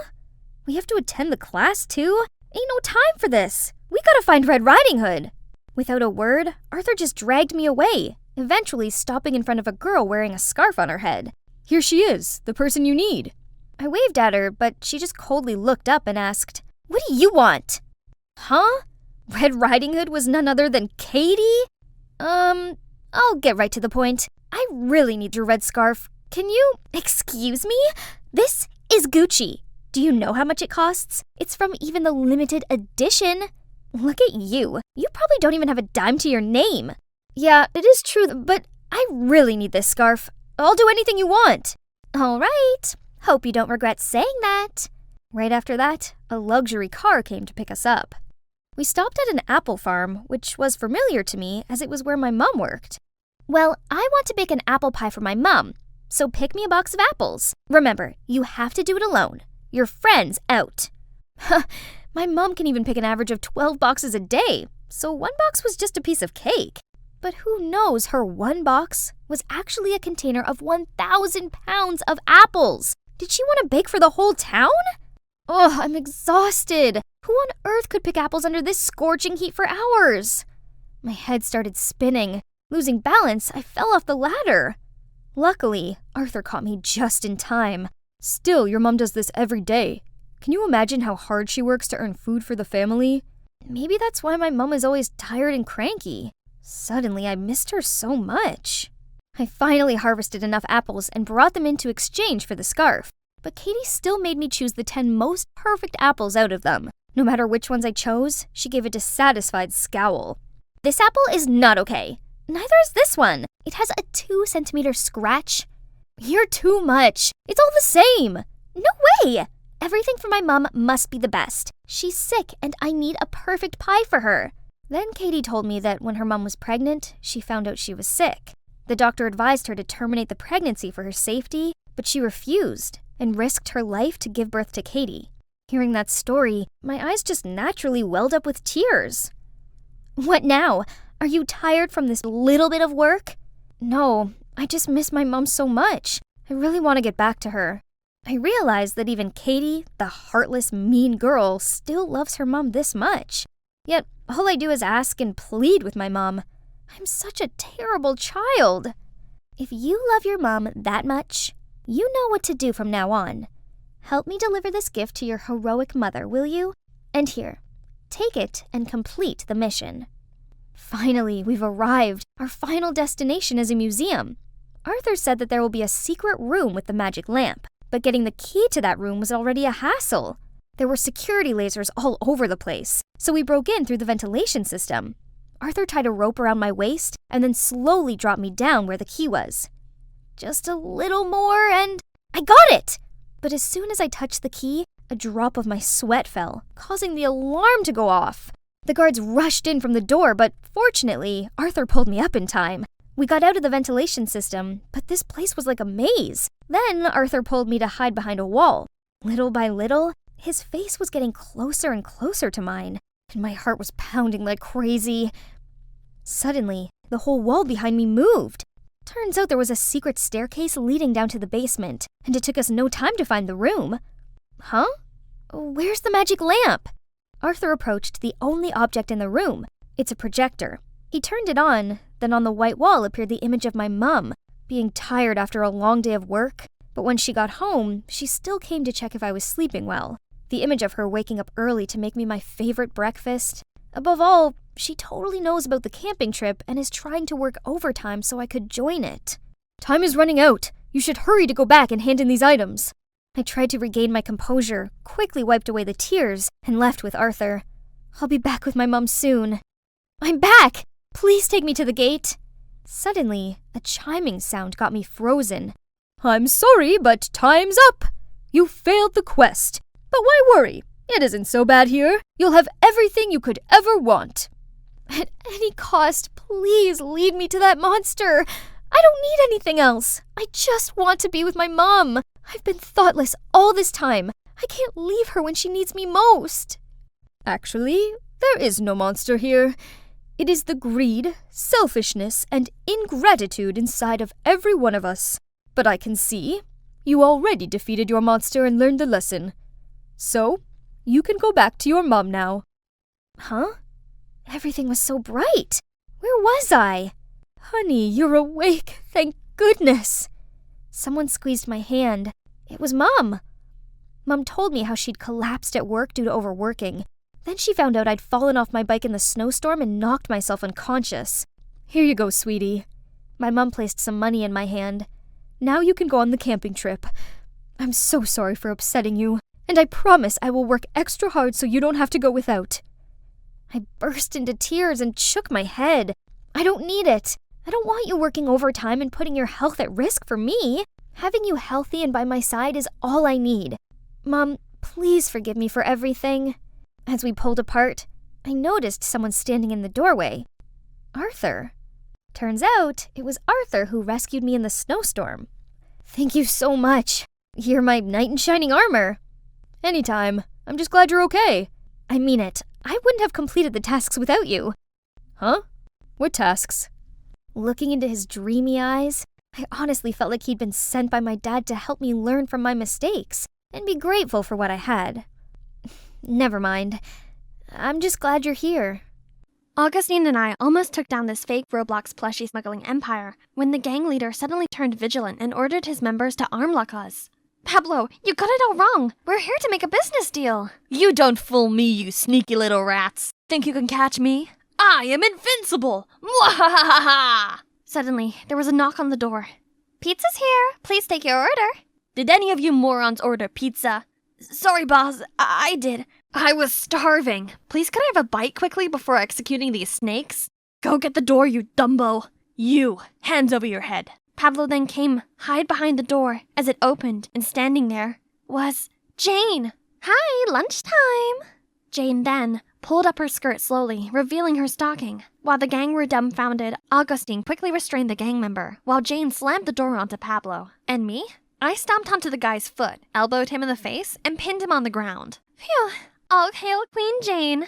We have to attend the class too? Ain't no time for this. We gotta find Red Riding Hood. Without a word, Arthur just dragged me away, eventually stopping in front of a girl wearing a scarf on her head. Here she is, the person you need. I waved at her, but she just coldly looked up and asked, "What do you want?" Huh? Red Riding Hood was none other than Katie? I'll get right to the point. I really need your red scarf. Can you... Excuse me? This is Gucci. Do you know how much it costs? It's from even the limited edition. Look at you. You probably don't even have a dime to your name. Yeah, it is true, but I really need this scarf. I'll do anything you want. All right. Hope you don't regret saying that. Right after that, a luxury car came to pick us up. We stopped at an apple farm, which was familiar to me as it was where my mom worked. Well, I want to bake an apple pie for my mom, so pick me a box of apples. Remember, you have to do it alone. Your friend's out. My mom can even pick an average of 12 boxes a day, so one box was just a piece of cake. But who knows, her one box was actually a container of 1,000 pounds of apples. Did she want to bake for the whole town? Ugh, I'm exhausted. Who on earth could pick apples under this scorching heat for hours? My head started spinning. Losing balance, I fell off the ladder. Luckily, Arthur caught me just in time. Still, your mom does this every day. Can you imagine how hard she works to earn food for the family? Maybe that's why my mom is always tired and cranky. Suddenly, I missed her so much. I finally harvested enough apples and brought them in to exchange for the scarf. But Katie still made me choose the 10 most perfect apples out of them. No matter which ones I chose, she gave a dissatisfied scowl. This apple is not okay. Neither is this one. It has a 2-centimeter scratch. You're too much. It's all the same. No way. Everything for my mom must be the best. She's sick and I need a perfect pie for her. Then Katie told me that when her mom was pregnant, she found out she was sick. The doctor advised her to terminate the pregnancy for her safety, but she refused and risked her life to give birth to Katie. Hearing that story, my eyes just naturally welled up with tears. What now? Are you tired from this little bit of work? No, I just miss my mom so much. I really want to get back to her. I realized that even Katie, the heartless, mean girl, still loves her mom this much. Yet, all I do is ask and plead with my mom. I'm such a terrible child. If you love your mom that much, you know what to do from now on. Help me deliver this gift to your heroic mother, will you? And here, take it and complete the mission. Finally, we've arrived. Our final destination is a museum. Arthur said that there will be a secret room with the magic lamp, but getting the key to that room was already a hassle. There were security lasers all over the place, so we broke in through the ventilation system. Arthur tied a rope around my waist and then slowly dropped me down where the key was. Just a little more and I got it! But as soon as I touched the key, a drop of my sweat fell, causing the alarm to go off. The guards rushed in from the door, but fortunately, Arthur pulled me up in time. We got out of the ventilation system, but this place was like a maze. Then Arthur pulled me to hide behind a wall. Little by little, his face was getting closer and closer to mine, and my heart was pounding like crazy. Suddenly, the whole wall behind me moved. Turns out there was a secret staircase leading down to the basement, and it took us no time to find the room. Huh? Where's the magic lamp? Arthur approached the only object in the room. It's a projector. He turned it on, then on the white wall appeared the image of my mum, being tired after a long day of work. But when she got home, she still came to check if I was sleeping well. The image of her waking up early to make me my favorite breakfast. Above all, she totally knows about the camping trip and is trying to work overtime so I could join it. Time is running out. You should hurry to go back and hand in these items. I tried to regain my composure, quickly wiped away the tears, and left with Arthur. I'll be back with my mum soon. I'm back! Please take me to the gate. Suddenly, a chiming sound got me frozen. I'm sorry, but time's up. You failed the quest. But why worry? It isn't so bad here. You'll have everything you could ever want. At any cost, please lead me to that monster. I don't need anything else. I just want to be with my mom. I've been thoughtless all this time. I can't leave her when she needs me most. Actually, there is no monster here. It is the greed, selfishness, and ingratitude inside of every one of us. But I can see you already defeated your monster and learned the lesson. So, you can go back to your mom now. Huh? Everything was so bright. Where was I? Honey, you're awake. Thank goodness. Someone squeezed my hand. It was Mom. Mom told me how she'd collapsed at work due to overworking. Then she found out I'd fallen off my bike in the snowstorm and knocked myself unconscious. Here you go, sweetie. My mom placed some money in my hand. Now you can go on the camping trip. I'm so sorry for upsetting you, and I promise I will work extra hard so you don't have to go without. I burst into tears and shook my head. I don't need it. I don't want you working overtime and putting your health at risk for me. Having you healthy and by my side is all I need. Mom, please forgive me for everything. As we pulled apart, I noticed someone standing in the doorway. Arthur. Turns out it was Arthur who rescued me in the snowstorm. Thank you so much. You're my knight in shining armor. Anytime. I'm just glad you're okay. I mean it. I wouldn't have completed the tasks without you. Huh? What tasks? Looking into his dreamy eyes, I honestly felt like he'd been sent by my dad to help me learn from my mistakes and be grateful for what I had. Never mind. I'm just glad you're here. Augustine and I almost took down this fake Roblox plushie smuggling empire when the gang leader suddenly turned vigilant and ordered his members to arm-lock us. Pablo, you got it all wrong. We're here to make a business deal. You don't fool me, you sneaky little rats. Think you can catch me? I am invincible! Mwahahaha! Suddenly, there was a knock on the door. Pizza's here. Please take your order. Did any of you morons order pizza? Sorry, boss. I did. I was starving. Please could I have a bite quickly before executing these snakes? Go get the door, you dumbo. You, hands over your head. Pablo then came, hide behind the door as it opened, and standing there was Jane. Hi, lunchtime. Jane then pulled up her skirt slowly, revealing her stocking. While the gang were dumbfounded, Augustine quickly restrained the gang member, while Jane slammed the door onto Pablo. And me? I stomped onto the guy's foot, elbowed him in the face, and pinned him on the ground. Phew. All hail Queen Jane.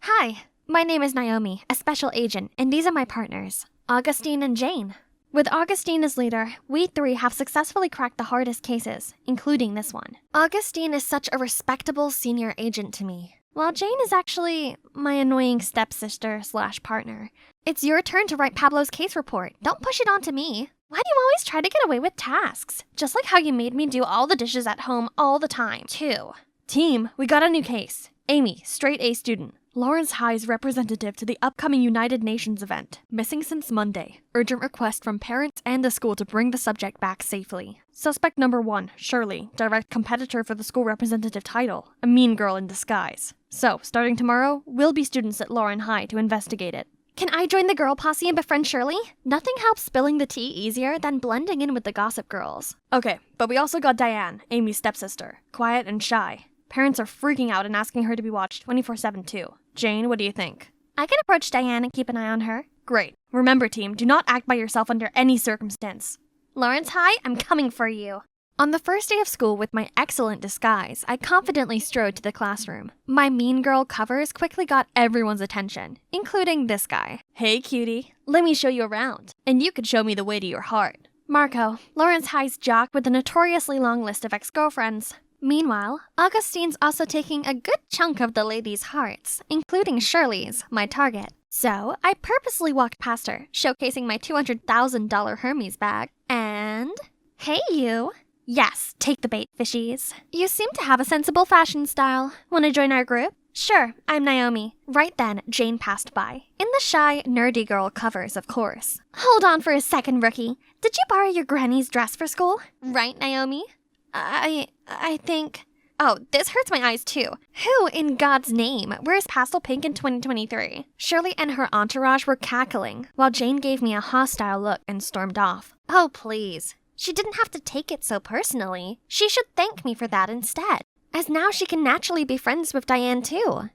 Hi, my name is Naomi, a special agent, and these are my partners, Augustine and Jane. With Augustine as leader, we three have successfully cracked the hardest cases, including this one. Augustine is such a respectable senior agent to me, while Jane is actually my annoying stepsister/partner. It's your turn to write Pablo's case report. Don't push it onto me. Why do you always try to get away with tasks? Just like how you made me do all the dishes at home all the time, too. Team, we got a new case. Amy, straight A student. Lawrence High's representative to the upcoming United Nations event. Missing since Monday. Urgent request from parents and the school to bring the subject back safely. Suspect number 1, Shirley, direct competitor for the school representative title. A mean girl in disguise. So, starting tomorrow, we'll be students at Lauren High to investigate it. Can I join the girl posse and befriend Shirley? Nothing helps spilling the tea easier than blending in with the gossip girls. Okay, but we also got Diane, Amy's stepsister. Quiet and shy. Parents are freaking out and asking her to be watched 24/7 too. Jane, what do you think? I can approach Diane and keep an eye on her. Great. Remember, team, do not act by yourself under any circumstance. Lawrence High, I'm coming for you. On the first day of school with my excellent disguise, I confidently strode to the classroom. My mean girl covers quickly got everyone's attention, including this guy. Hey, cutie, let me show you around, and you could show me the way to your heart. Marco, Lawrence High's jock with a notoriously long list of ex-girlfriends. Meanwhile, Augustine's also taking a good chunk of the ladies' hearts, including Shirley's, my target. So, I purposely walked past her, showcasing my $200,000 Hermes bag, and... Hey, you! Yes, take the bait, fishies. You seem to have a sensible fashion style. Want to join our group? Sure, I'm Naomi. Right then, Jane passed by. In the shy, nerdy girl covers, of course. Hold on for a second, rookie. Did you borrow your granny's dress for school? Right, Naomi? I think... Oh, this hurts my eyes too. Who, in God's name, wears pastel pink in 2023? Shirley and her entourage were cackling, while Jane gave me a hostile look and stormed off. Oh, please. She didn't have to take it so personally. She should thank me for that instead, as now she can naturally be friends with Diane too.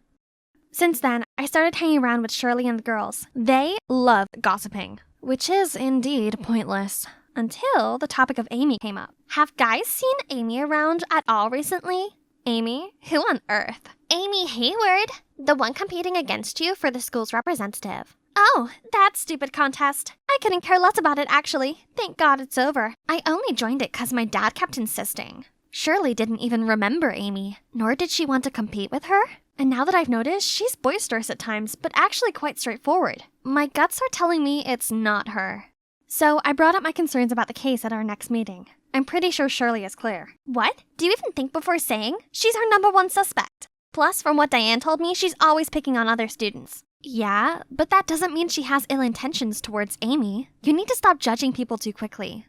Since then, I started hanging around with Shirley and the girls. They love gossiping, which is indeed pointless. Until the topic of Amy came up. Have guys seen Amy around at all recently? Amy? Who on earth? Amy Hayward, the one competing against you for the school's representative. Oh, that stupid contest. I couldn't care less about it, actually. Thank God it's over. I only joined it because my dad kept insisting. Shirley didn't even remember Amy, nor did she want to compete with her. And now that I've noticed, she's boisterous at times, but actually quite straightforward. My guts are telling me it's not her. So I brought up my concerns about the case at our next meeting. I'm pretty sure Shirley is clear. What? Do you even think before saying? She's our #1 suspect. Plus, from what Diane told me, she's always picking on other students. Yeah, but that doesn't mean she has ill intentions towards Amy. You need to stop judging people too quickly.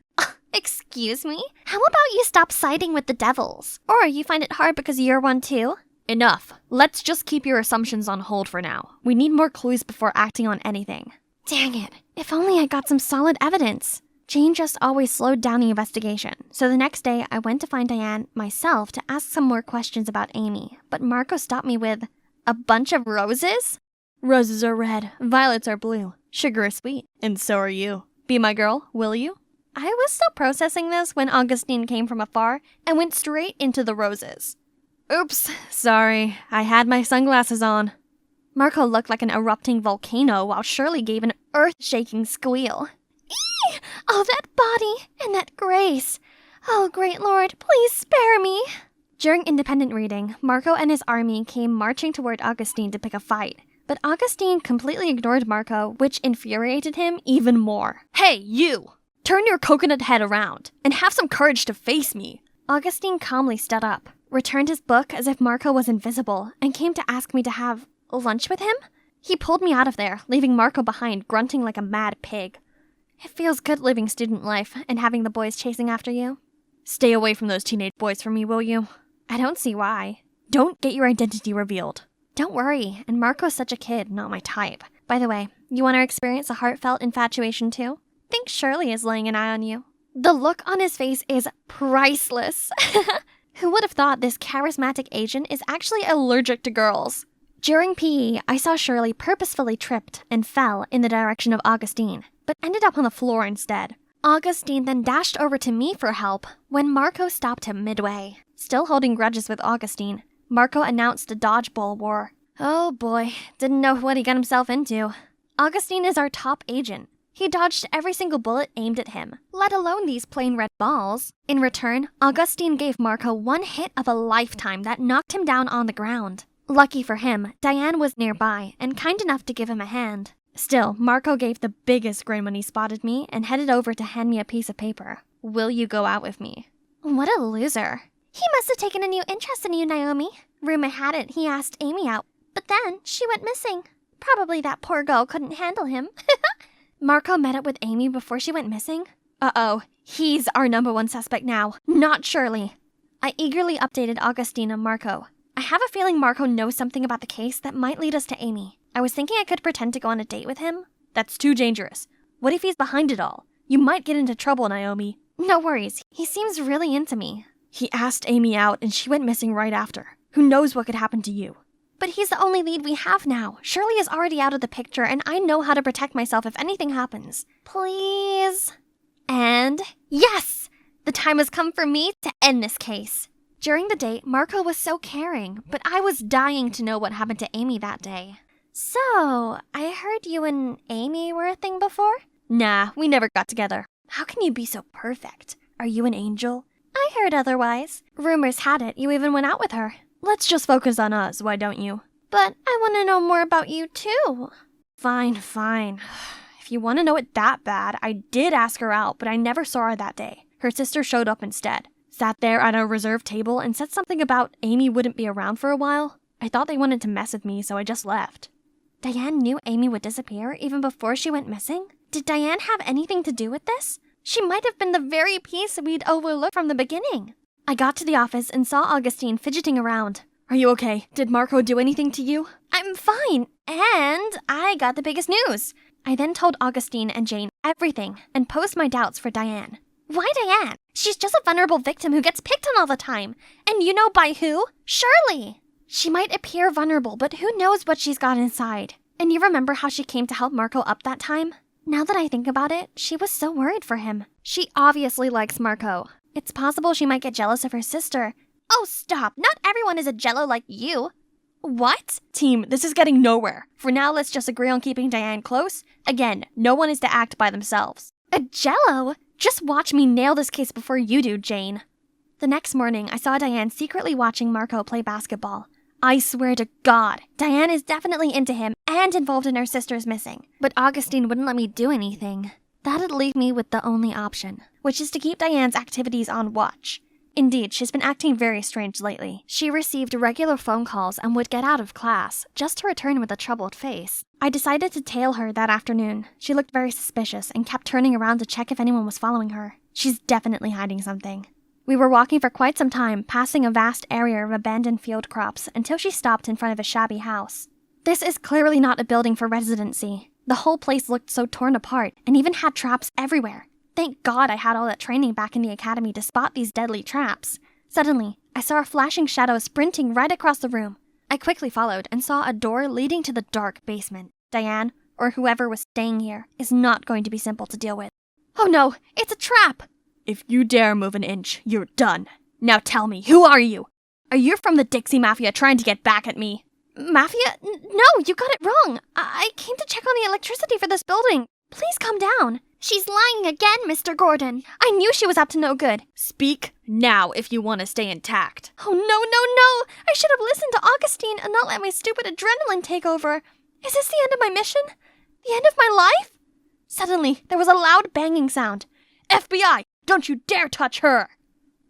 Excuse me? How about you stop siding with the devils? Or you find it hard because you're one too? Enough. Let's just keep your assumptions on hold for now. We need more clues before acting on anything. Dang it. If only I got some solid evidence. Jane just always slowed down the investigation, so the next day I went to find Diane myself to ask some more questions about Amy, but Marco stopped me with, a bunch of roses? Roses are red, violets are blue, sugar is sweet, and so are you. Be my girl, will you? I was still processing this when Augustine came from afar and went straight into the roses. Oops, sorry, I had my sunglasses on. Marco looked like an erupting volcano while Shirley gave an earth-shaking squeal. Eee! Oh, that body and that grace. Oh, great Lord, please spare me. During independent reading, Marco and his army came marching toward Augustine to pick a fight. But Augustine completely ignored Marco, which infuriated him even more. Hey, you! Turn your coconut head around and have some courage to face me. Augustine calmly stood up, returned his book as if Marco was invisible, and came to ask me to have lunch with him? He pulled me out of there, leaving Marco behind, grunting like a mad pig. It feels good living student life and having the boys chasing after you. Stay away from those teenage boys from me, will you? I don't see why. Don't get your identity revealed. Don't worry, and Marco's such a kid, not my type. By the way, you want to experience a heartfelt infatuation too? Think Shirley is laying an eye on you. The look on his face is priceless. Who would have thought this charismatic agent is actually allergic to girls? During PE, I saw Shirley purposefully tripped and fell in the direction of Augustine, but ended up on the floor instead. Augustine then dashed over to me for help when Marco stopped him midway. Still holding grudges with Augustine, Marco announced a dodgeball war. Oh boy, didn't know what he got himself into. Augustine is our top agent. He dodged every single bullet aimed at him, let alone these plain red balls. In return, Augustine gave Marco one hit of a lifetime that knocked him down on the ground. Lucky for him, Diane was nearby and kind enough to give him a hand. Still, Marco gave the biggest grin when he spotted me and headed over to hand me a piece of paper. Will you go out with me? What a loser. He must have taken a new interest in you, Naomi. Rumor had it he asked Amy out, but then she went missing. Probably that poor girl couldn't handle him. Marco met up with Amy before she went missing? Uh-oh, he's our number one suspect now, not Shirley. I eagerly updated Augustine and Marco. I have a feeling Marco knows something about the case that might lead us to Amy. I was thinking I could pretend to go on a date with him. That's too dangerous. What if he's behind it all? You might get into trouble, Naomi. No worries, he seems really into me. He asked Amy out and she went missing right after. Who knows what could happen to you? But he's the only lead we have now. Shirley is already out of the picture and I know how to protect myself if anything happens. Please? And yes! The time has come for me to end this case. During the date, Marco was so caring, but I was dying to know what happened to Amy that day. So, I heard you and Amy were a thing before? Nah, we never got together. How can you be so perfect? Are you an angel? I heard otherwise. Rumors had it you even went out with her. Let's just focus on us, why don't you? But I want to know more about you too. Fine. If you want to know it that bad, I did ask her out, but I never saw her that day. Her sister showed up instead. Sat there at a reserved table and said something about Amy wouldn't be around for a while. I thought they wanted to mess with me, so I just left. Diane knew Amy would disappear even before she went missing? Did Diane have anything to do with this? She might have been the very piece we'd overlooked from the beginning. I got to the office and saw Augustine fidgeting around. Are you okay? Did Marco do anything to you? I'm fine, and I got the biggest news. I then told Augustine and Jane everything and posed my doubts for Diane. Why Diane? She's just a vulnerable victim who gets picked on all the time. And you know by who? Shirley! She might appear vulnerable, but who knows what she's got inside. And you remember how she came to help Marco up that time? Now that I think about it, she was so worried for him. She obviously likes Marco. It's possible she might get jealous of her sister. Oh, stop! Not everyone is a jello like you. What? Team, this is getting nowhere. For now, let's just agree on keeping Diane close. Again, no one is to act by themselves. A jello? Just watch me nail this case before you do, Jane. The next morning, I saw Diane secretly watching Marco play basketball. I swear to God, Diane is definitely into him and involved in her sister's missing. But Augustine wouldn't let me do anything. That'd leave me with the only option, which is to keep Diane's activities on watch. Indeed, she's been acting very strange lately. She received regular phone calls and would get out of class, just to return with a troubled face. I decided to tail her that afternoon. She looked very suspicious and kept turning around to check if anyone was following her. She's definitely hiding something. We were walking for quite some time, passing a vast area of abandoned field crops, until she stopped in front of a shabby house. This is clearly not a building for residency. The whole place looked so torn apart, and even had traps everywhere. Thank God I had all that training back in the academy to spot these deadly traps. Suddenly, I saw a flashing shadow sprinting right across the room. I quickly followed and saw a door leading to the dark basement. Diane, or whoever was staying here, is not going to be simple to deal with. Oh no, it's a trap! If you dare move an inch, you're done. Now tell me, who are you? Are you from the Dixie Mafia trying to get back at me? Mafia? No, you got it wrong. I came to check on the electricity for this building. Please calm down. She's lying again, Mr. Gordon. I knew she was up to no good. Speak now if you want to stay intact. Oh, no. I should have listened to Augustine and not let my stupid adrenaline take over. Is this the end of my mission? The end of my life? Suddenly, there was a loud banging sound. FBI! Don't you dare touch her!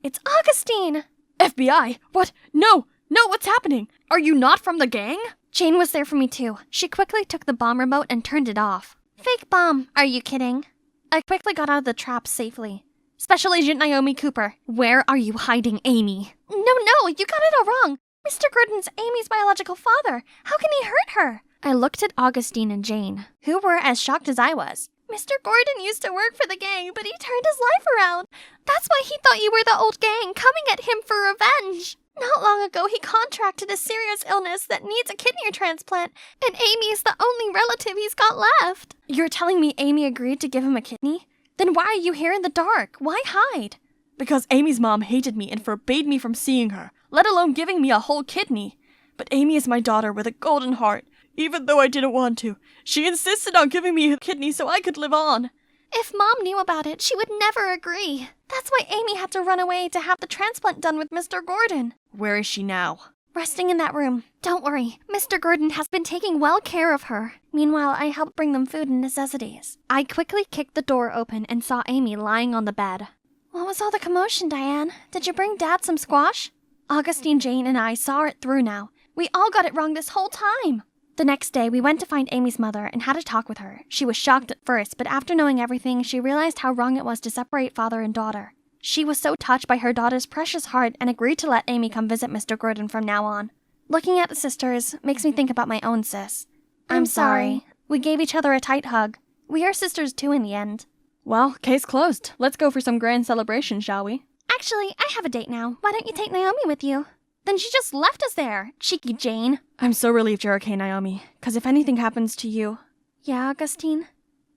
It's Augustine! FBI? What? No, what's happening? Are you not from the gang? Jane was there for me too. She quickly took the bomb remote and turned it off. Fake bomb, are you kidding? I quickly got out of the trap safely. Special Agent Naomi Cooper, where are you hiding Amy? No, you got it all wrong. Mr. Gordon's Amy's biological father. How can he hurt her? I looked at Augustine and Jane, who were as shocked as I was. Mr. Gordon used to work for the gang, but he turned his life around. That's why he thought you were the old gang coming at him for revenge. Not long ago, he contracted a serious illness that needs a kidney transplant, and Amy is the only relative he's got left. You're telling me Amy agreed to give him a kidney? Then why are you here in the dark? Why hide? Because Amy's mom hated me and forbade me from seeing her, let alone giving me a whole kidney. But Amy is my daughter with a golden heart. Even though I didn't want to, she insisted on giving me a kidney so I could live on. If Mom knew about it, she would never agree. That's why Amy had to run away to have the transplant done with Mr. Gordon. Where is she now? Resting in that room. Don't worry, Mr. Gordon has been taking well care of her. Meanwhile, I helped bring them food and necessities. I quickly kicked the door open and saw Amy lying on the bed. What was all the commotion, Diane? Did you bring Dad some squash? Augustine, Jane, and I saw it through now. We all got it wrong this whole time. The next day, we went to find Amy's mother and had a talk with her. She was shocked at first, but after knowing everything, she realized how wrong it was to separate father and daughter. She was so touched by her daughter's precious heart and agreed to let Amy come visit Mr. Gordon from now on. Looking at the sisters makes me think about my own sis. I'm sorry. We gave each other a tight hug. We are sisters too in the end. Well, case closed. Let's go for some grand celebration, shall we? Actually, I have a date now. Why don't you take Naomi with you? Then she just left us there. Cheeky Jane. I'm so relieved you're okay, Naomi. Because if anything happens to you... Yeah, Augustine?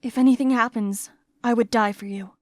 If anything happens, I would die for you.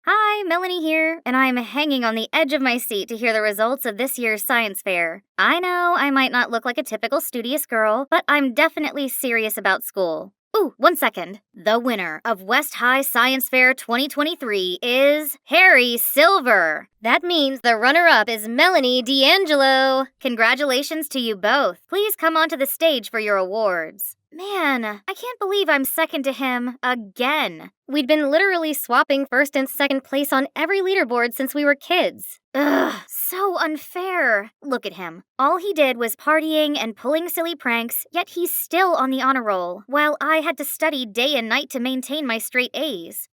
Hi, Melanie here, and I'm hanging on the edge of my seat to hear the results of this year's science fair. I know I might not look like a typical studious girl, but I'm definitely serious about school. Ooh, 1 second. The winner of West High Science Fair 2023 is Harry Silver. That means the runner-up is Melanie D'Angelo. Congratulations to you both. Please come onto the stage for your awards. Man, I can't believe I'm second to him again. We'd been literally swapping first and second place on every leaderboard since we were kids. Ugh, so unfair. Look at him. All he did was partying and pulling silly pranks, yet he's still on the honor roll, while I had to study day and night to maintain my straight A's.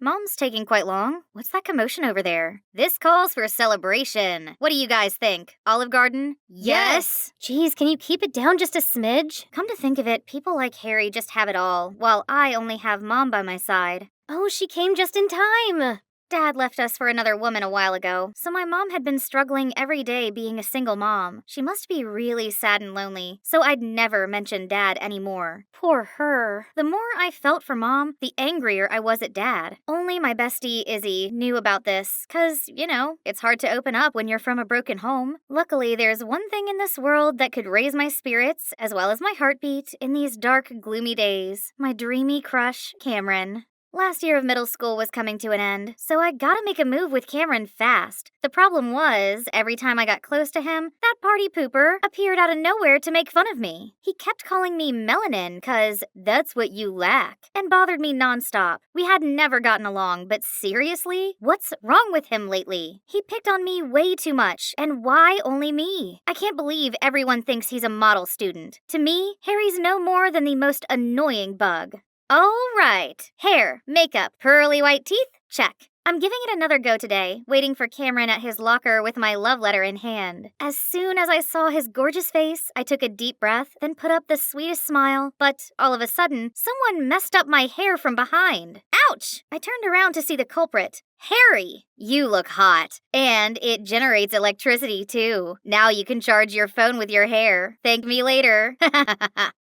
Mom's taking quite long. What's that commotion over there? This calls for a celebration. What do you guys think? Olive Garden? Yes! Geez, can you keep it down just a smidge? Come to think of it, people like Harry just have it all, while I only have Mom by my side. Oh, she came just in time! Dad left us for another woman a while ago, so my mom had been struggling every day being a single mom. She must be really sad and lonely, so I'd never mention Dad anymore. Poor her. The more I felt for Mom, the angrier I was at Dad. Only my bestie, Izzy, knew about this, 'cause, you know, it's hard to open up when you're from a broken home. Luckily, there's one thing in this world that could raise my spirits, as well as my heartbeat, in these dark, gloomy days. My dreamy crush, Cameron. Last year of middle school was coming to an end, so I gotta make a move with Cameron fast. The problem was, every time I got close to him, that party pooper appeared out of nowhere to make fun of me. He kept calling me melanin, 'cause that's what you lack, and bothered me nonstop. We had never gotten along, but seriously? What's wrong with him lately? He picked on me way too much, and why only me? I can't believe everyone thinks he's a model student. To me, Harry's no more than the most annoying bug. All right. Hair, makeup, pearly white teeth, check. I'm giving it another go today, waiting for Cameron at his locker with my love letter in hand. As soon as I saw his gorgeous face, I took a deep breath, then put up the sweetest smile, but all of a sudden, someone messed up my hair from behind. Ouch! I turned around to see the culprit. Harry, you look hot. And it generates electricity, too. Now you can charge your phone with your hair. Thank me later.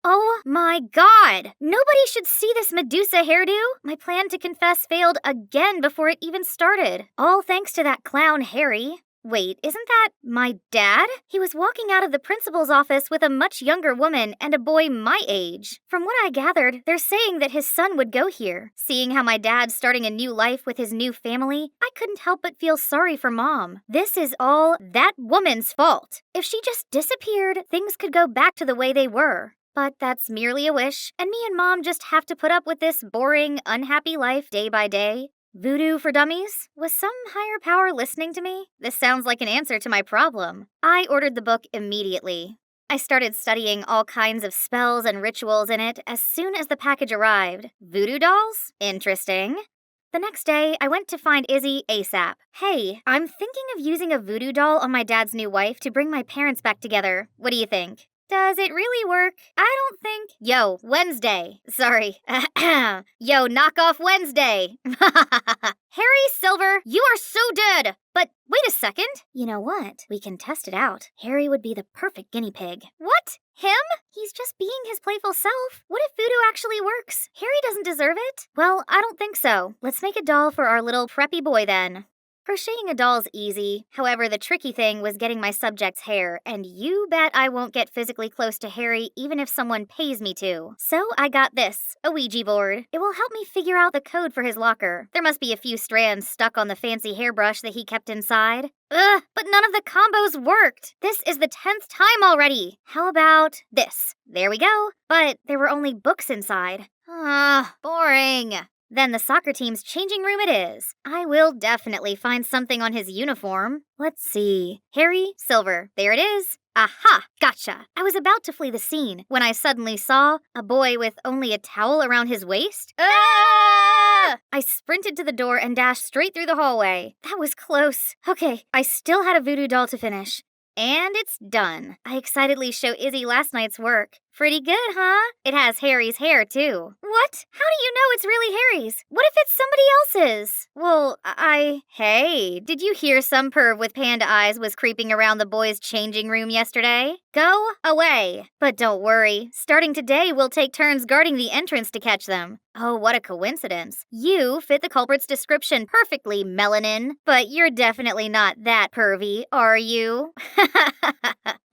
Oh my god! Nobody should see this Medusa hairdo. My plan to confess failed again before it even started. All thanks to that clown Harry. Wait, isn't that my dad? He was walking out of the principal's office with a much younger woman and a boy my age. From what I gathered, they're saying that his son would go here. Seeing how my dad's starting a new life with his new family, I couldn't help but feel sorry for Mom. This is all that woman's fault. If she just disappeared, things could go back to the way they were. But that's merely a wish, and me and Mom just have to put up with this boring, unhappy life day by day. Voodoo for dummies? Was some higher power listening to me? This sounds like an answer to my problem. I ordered the book immediately. I started studying all kinds of spells and rituals in it as soon as the package arrived. Voodoo dolls? Interesting. The next day, I went to find Izzy ASAP. Hey, I'm thinking of using a voodoo doll on my dad's new wife to bring my parents back together. What do you think? Does it really work? I don't think. Yo, Wednesday. Sorry. Yo, knock off Wednesday. Harry Silver, you are so dead. But wait a second. You know what? We can test it out. Harry would be the perfect guinea pig. What? Him? He's just being his playful self. What if voodoo actually works? Harry doesn't deserve it? Well, I don't think so. Let's make a doll for our little preppy boy then. Crocheting a doll's easy. However, the tricky thing was getting my subject's hair, and you bet I won't get physically close to Harry even if someone pays me to. So I got this, a Ouija board. It will help me figure out the code for his locker. There must be a few strands stuck on the fancy hairbrush that he kept inside. Ugh, but none of the combos worked. This is the 10th time already. How about this? There we go. But there were only books inside. Boring. Then the soccer team's changing room it is. I will definitely find something on his uniform. Let's see. Harry, silver. There it is. Aha! Gotcha! I was about to flee the scene when I suddenly saw a boy with only a towel around his waist. Ah! I sprinted to the door and dashed straight through the hallway. That was close. Okay, I still had a voodoo doll to finish. And it's done. I excitedly show Izzy last night's work. Pretty good, huh? It has Harry's hair, too. What? How do you know it's really Harry's? What if it's somebody else's? Well, Hey, did you hear some perv with panda eyes was creeping around the boys' changing room yesterday? Go away. But don't worry. Starting today, we'll take turns guarding the entrance to catch them. Oh, what a coincidence. You fit the culprit's description perfectly, Melanin. But you're definitely not that pervy, are you?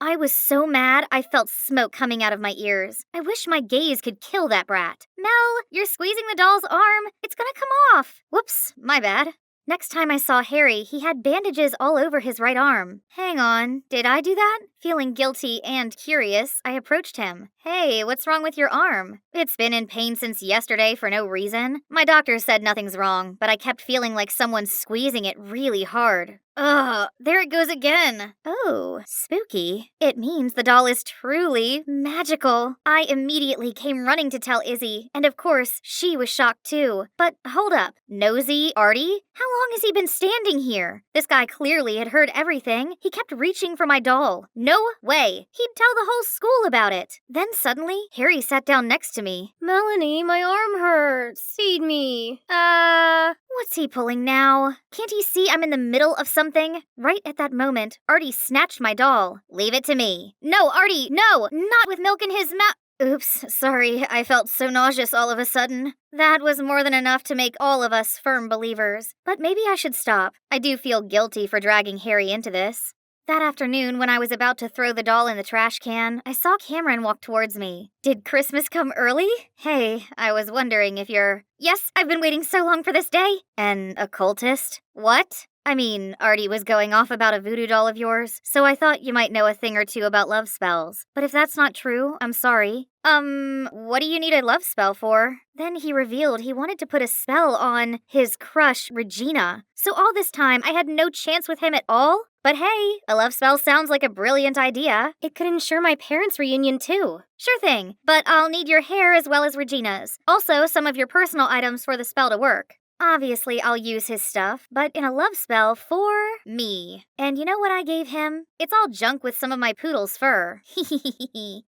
I was so mad I felt smoke coming out of my ears. I wish my gaze could kill that brat. Mel, you're squeezing the doll's arm. It's gonna come off. Whoops, my bad. Next time I saw Harry, he had bandages all over his right arm. Hang on, did I do that? Feeling guilty and curious, I approached him. Hey, what's wrong with your arm? It's been in pain since yesterday for no reason. My doctor said nothing's wrong, but I kept feeling like someone's squeezing it really hard. Ugh, there it goes again. Oh, spooky. It means the doll is truly magical. I immediately came running to tell Izzy, and of course, she was shocked too. But hold up, nosy Artie? How long has he been standing here? This guy clearly had heard everything. He kept reaching for my doll. No way. He'd tell the whole school about it. Then suddenly, Harry sat down next to me. Melanie, my arm hurts. Feed me. What's he pulling now? Can't he see I'm in the middle of something? Right at that moment, Artie snatched my doll. Leave it to me. No, Artie, no! Not with milk in his mouth. Oops, sorry, I felt so nauseous all of a sudden. That was more than enough to make all of us firm believers. But maybe I should stop. I do feel guilty for dragging Harry into this. That afternoon, when I was about to throw the doll in the trash can, I saw Cameron walk towards me. Did Christmas come early? Hey, I was wondering if you're... Yes, I've been waiting so long for this day. An occultist? What? I mean, Artie was going off about a voodoo doll of yours, so I thought you might know a thing or two about love spells. But if that's not true, I'm sorry. What do you need a love spell for? Then he revealed he wanted to put a spell on his crush, Regina. So all this time, I had no chance with him at all? But hey, a love spell sounds like a brilliant idea. It could ensure my parents' reunion too. Sure thing, but I'll need your hair as well as Regina's. Also, some of your personal items for the spell to work. Obviously, I'll use his stuff, but in a love spell for me. And you know what I gave him? It's all junk with some of my poodle's fur.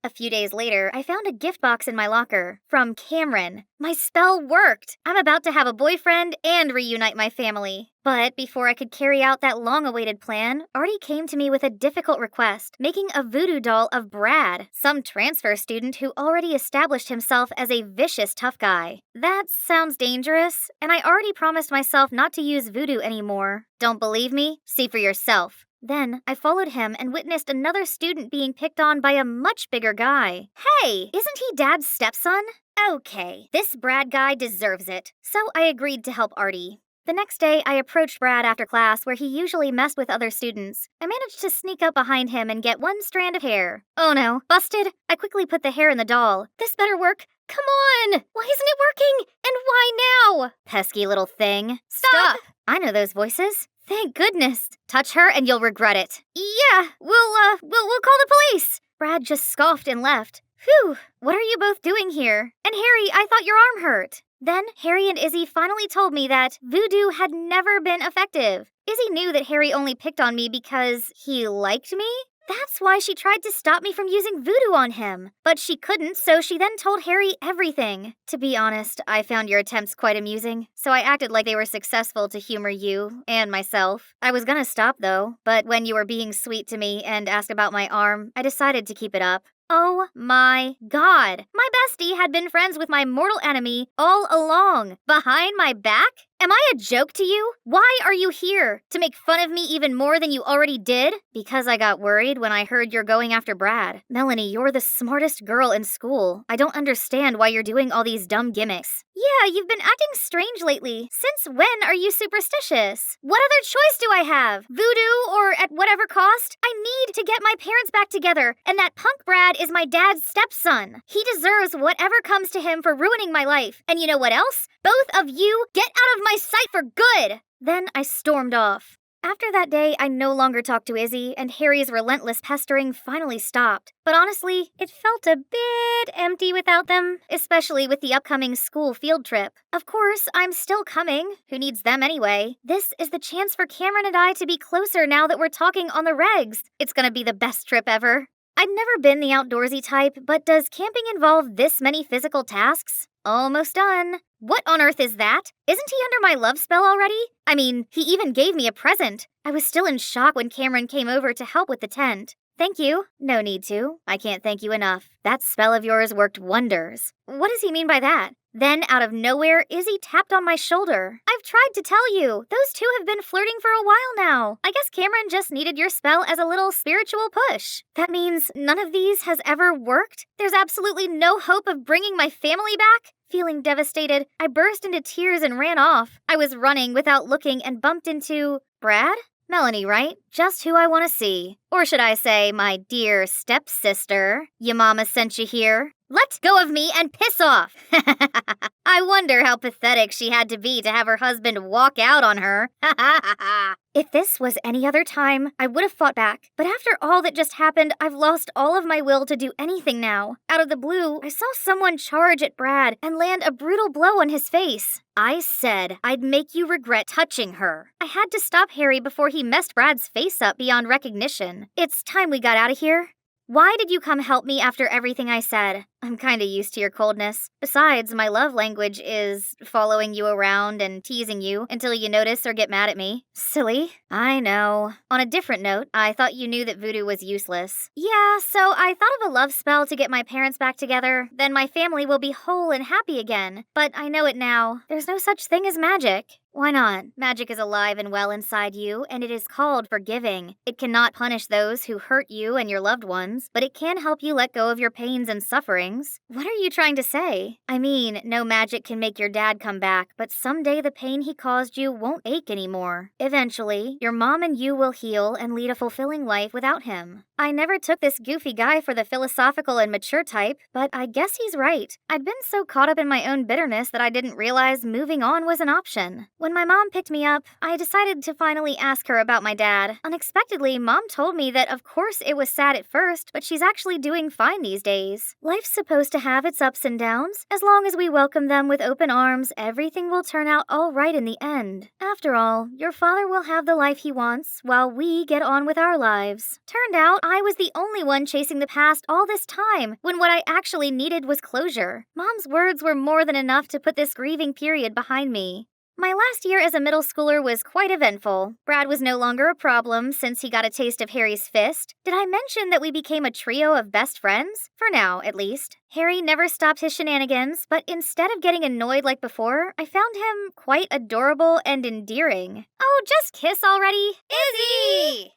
A few days later, I found a gift box in my locker from Cameron. My spell worked. I'm about to have a boyfriend and reunite my family. But before I could carry out that long-awaited plan, Artie came to me with a difficult request, making a voodoo doll of Brad, some transfer student who already established himself as a vicious tough guy. That sounds dangerous, and I already promised myself not to use voodoo anymore. Don't believe me? See for yourself. Then I followed him and witnessed another student being picked on by a much bigger guy. Hey, isn't he Dad's stepson? Okay, this Brad guy deserves it. So I agreed to help Artie. The next day, I approached Brad after class where he usually messed with other students. I managed to sneak up behind him and get one strand of hair. Oh no, busted! I quickly put the hair in the doll. This better work. Come on! Why isn't it working? And why now? Pesky little thing. Stop! I know those voices. Thank goodness. Touch her and you'll regret it. Yeah, we'll call the police. Brad just scoffed and left. Phew, what are you both doing here? And Harry, I thought your arm hurt. Then Harry and Izzy finally told me that voodoo had never been effective. Izzy knew that Harry only picked on me because he liked me. That's why she tried to stop me from using voodoo on him. But she couldn't, so she then told Harry everything. To be honest, I found your attempts quite amusing, so I acted like they were successful to humor you and myself. I was gonna stop though, but when you were being sweet to me and asked about my arm, I decided to keep it up. Oh my god! My bestie had been friends with my mortal enemy all along. Behind my back? Am I a joke to you? Why are you here? To make fun of me even more than you already did? Because I got worried when I heard you're going after Brad. Melanie, you're the smartest girl in school. I don't understand why you're doing all these dumb gimmicks. Yeah, you've been acting strange lately. Since when are you superstitious? What other choice do I have? Voodoo or at whatever cost? I need to get my parents back together, and that punk Brad is my dad's stepson. He deserves whatever comes to him for ruining my life. And you know what else? Both of you get out of my sight for good! Then I stormed off. After that day, I no longer talked to Izzy, and Harry's relentless pestering finally stopped. But honestly, it felt a bit empty without them, especially with the upcoming school field trip. Of course, I'm still coming. Who needs them anyway? This is the chance for Cameron and I to be closer now that we're talking on the regs. It's gonna be the best trip ever. I'd never been the outdoorsy type, but does camping involve this many physical tasks? Almost done. What on earth is that? Isn't he under my love spell already? I mean, he even gave me a present. I was still in shock when Cameron came over to help with the tent. Thank you. No need to. I can't thank you enough. That spell of yours worked wonders. What does he mean by that? Then, out of nowhere, Izzy tapped on my shoulder. I've tried to tell you. Those two have been flirting for a while now. I guess Cameron just needed your spell as a little spiritual push. That means none of these has ever worked? There's absolutely no hope of bringing my family back? Feeling devastated, I burst into tears and ran off. I was running without looking and bumped into Brad? Melanie, right? Just who I want to see. Or should I say, my dear stepsister. Your mama sent you here. Let go of me and piss off! I wonder how pathetic she had to be to have her husband walk out on her. If this was any other time, I would have fought back. But after all that just happened, I've lost all of my will to do anything now. Out of the blue, I saw someone charge at Brad and land a brutal blow on his face. I said I'd make you regret touching her. I had to stop Harry before he messed Brad's face up beyond recognition. It's time we got out of here. Why did you come help me after everything I said? I'm kinda used to your coldness. Besides, my love language is following you around and teasing you until you notice or get mad at me. Silly. I know. On a different note, I thought you knew that voodoo was useless. Yeah, so I thought of a love spell to get my parents back together. Then my family will be whole and happy again. But I know it now. There's no such thing as magic. Why not? Magic is alive and well inside you, and it is called forgiving. It cannot punish those who hurt you and your loved ones, but it can help you let go of your pains and sufferings. What are you trying to say? I mean, no magic can make your dad come back, but someday the pain he caused you won't ache anymore. Eventually, your mom and you will heal and lead a fulfilling life without him. I never took this goofy guy for the philosophical and mature type, but I guess he's right. I'd been so caught up in my own bitterness that I didn't realize moving on was an option. When my mom picked me up, I decided to finally ask her about my dad. Unexpectedly, Mom told me that of course it was sad at first, but she's actually doing fine these days. Life's supposed to have its ups and downs. As long as we welcome them with open arms, everything will turn out all right in the end. After all, your father will have the life he wants, while we get on with our lives. Turned out, I was the only one chasing the past all this time, when what I actually needed was closure. Mom's words were more than enough to put this grieving period behind me. My last year as a middle schooler was quite eventful. Brad was no longer a problem since he got a taste of Harry's fist. Did I mention that we became a trio of best friends? For now, at least. Harry never stopped his shenanigans, but instead of getting annoyed like before, I found him quite adorable and endearing. Oh, just kiss already. Izzy!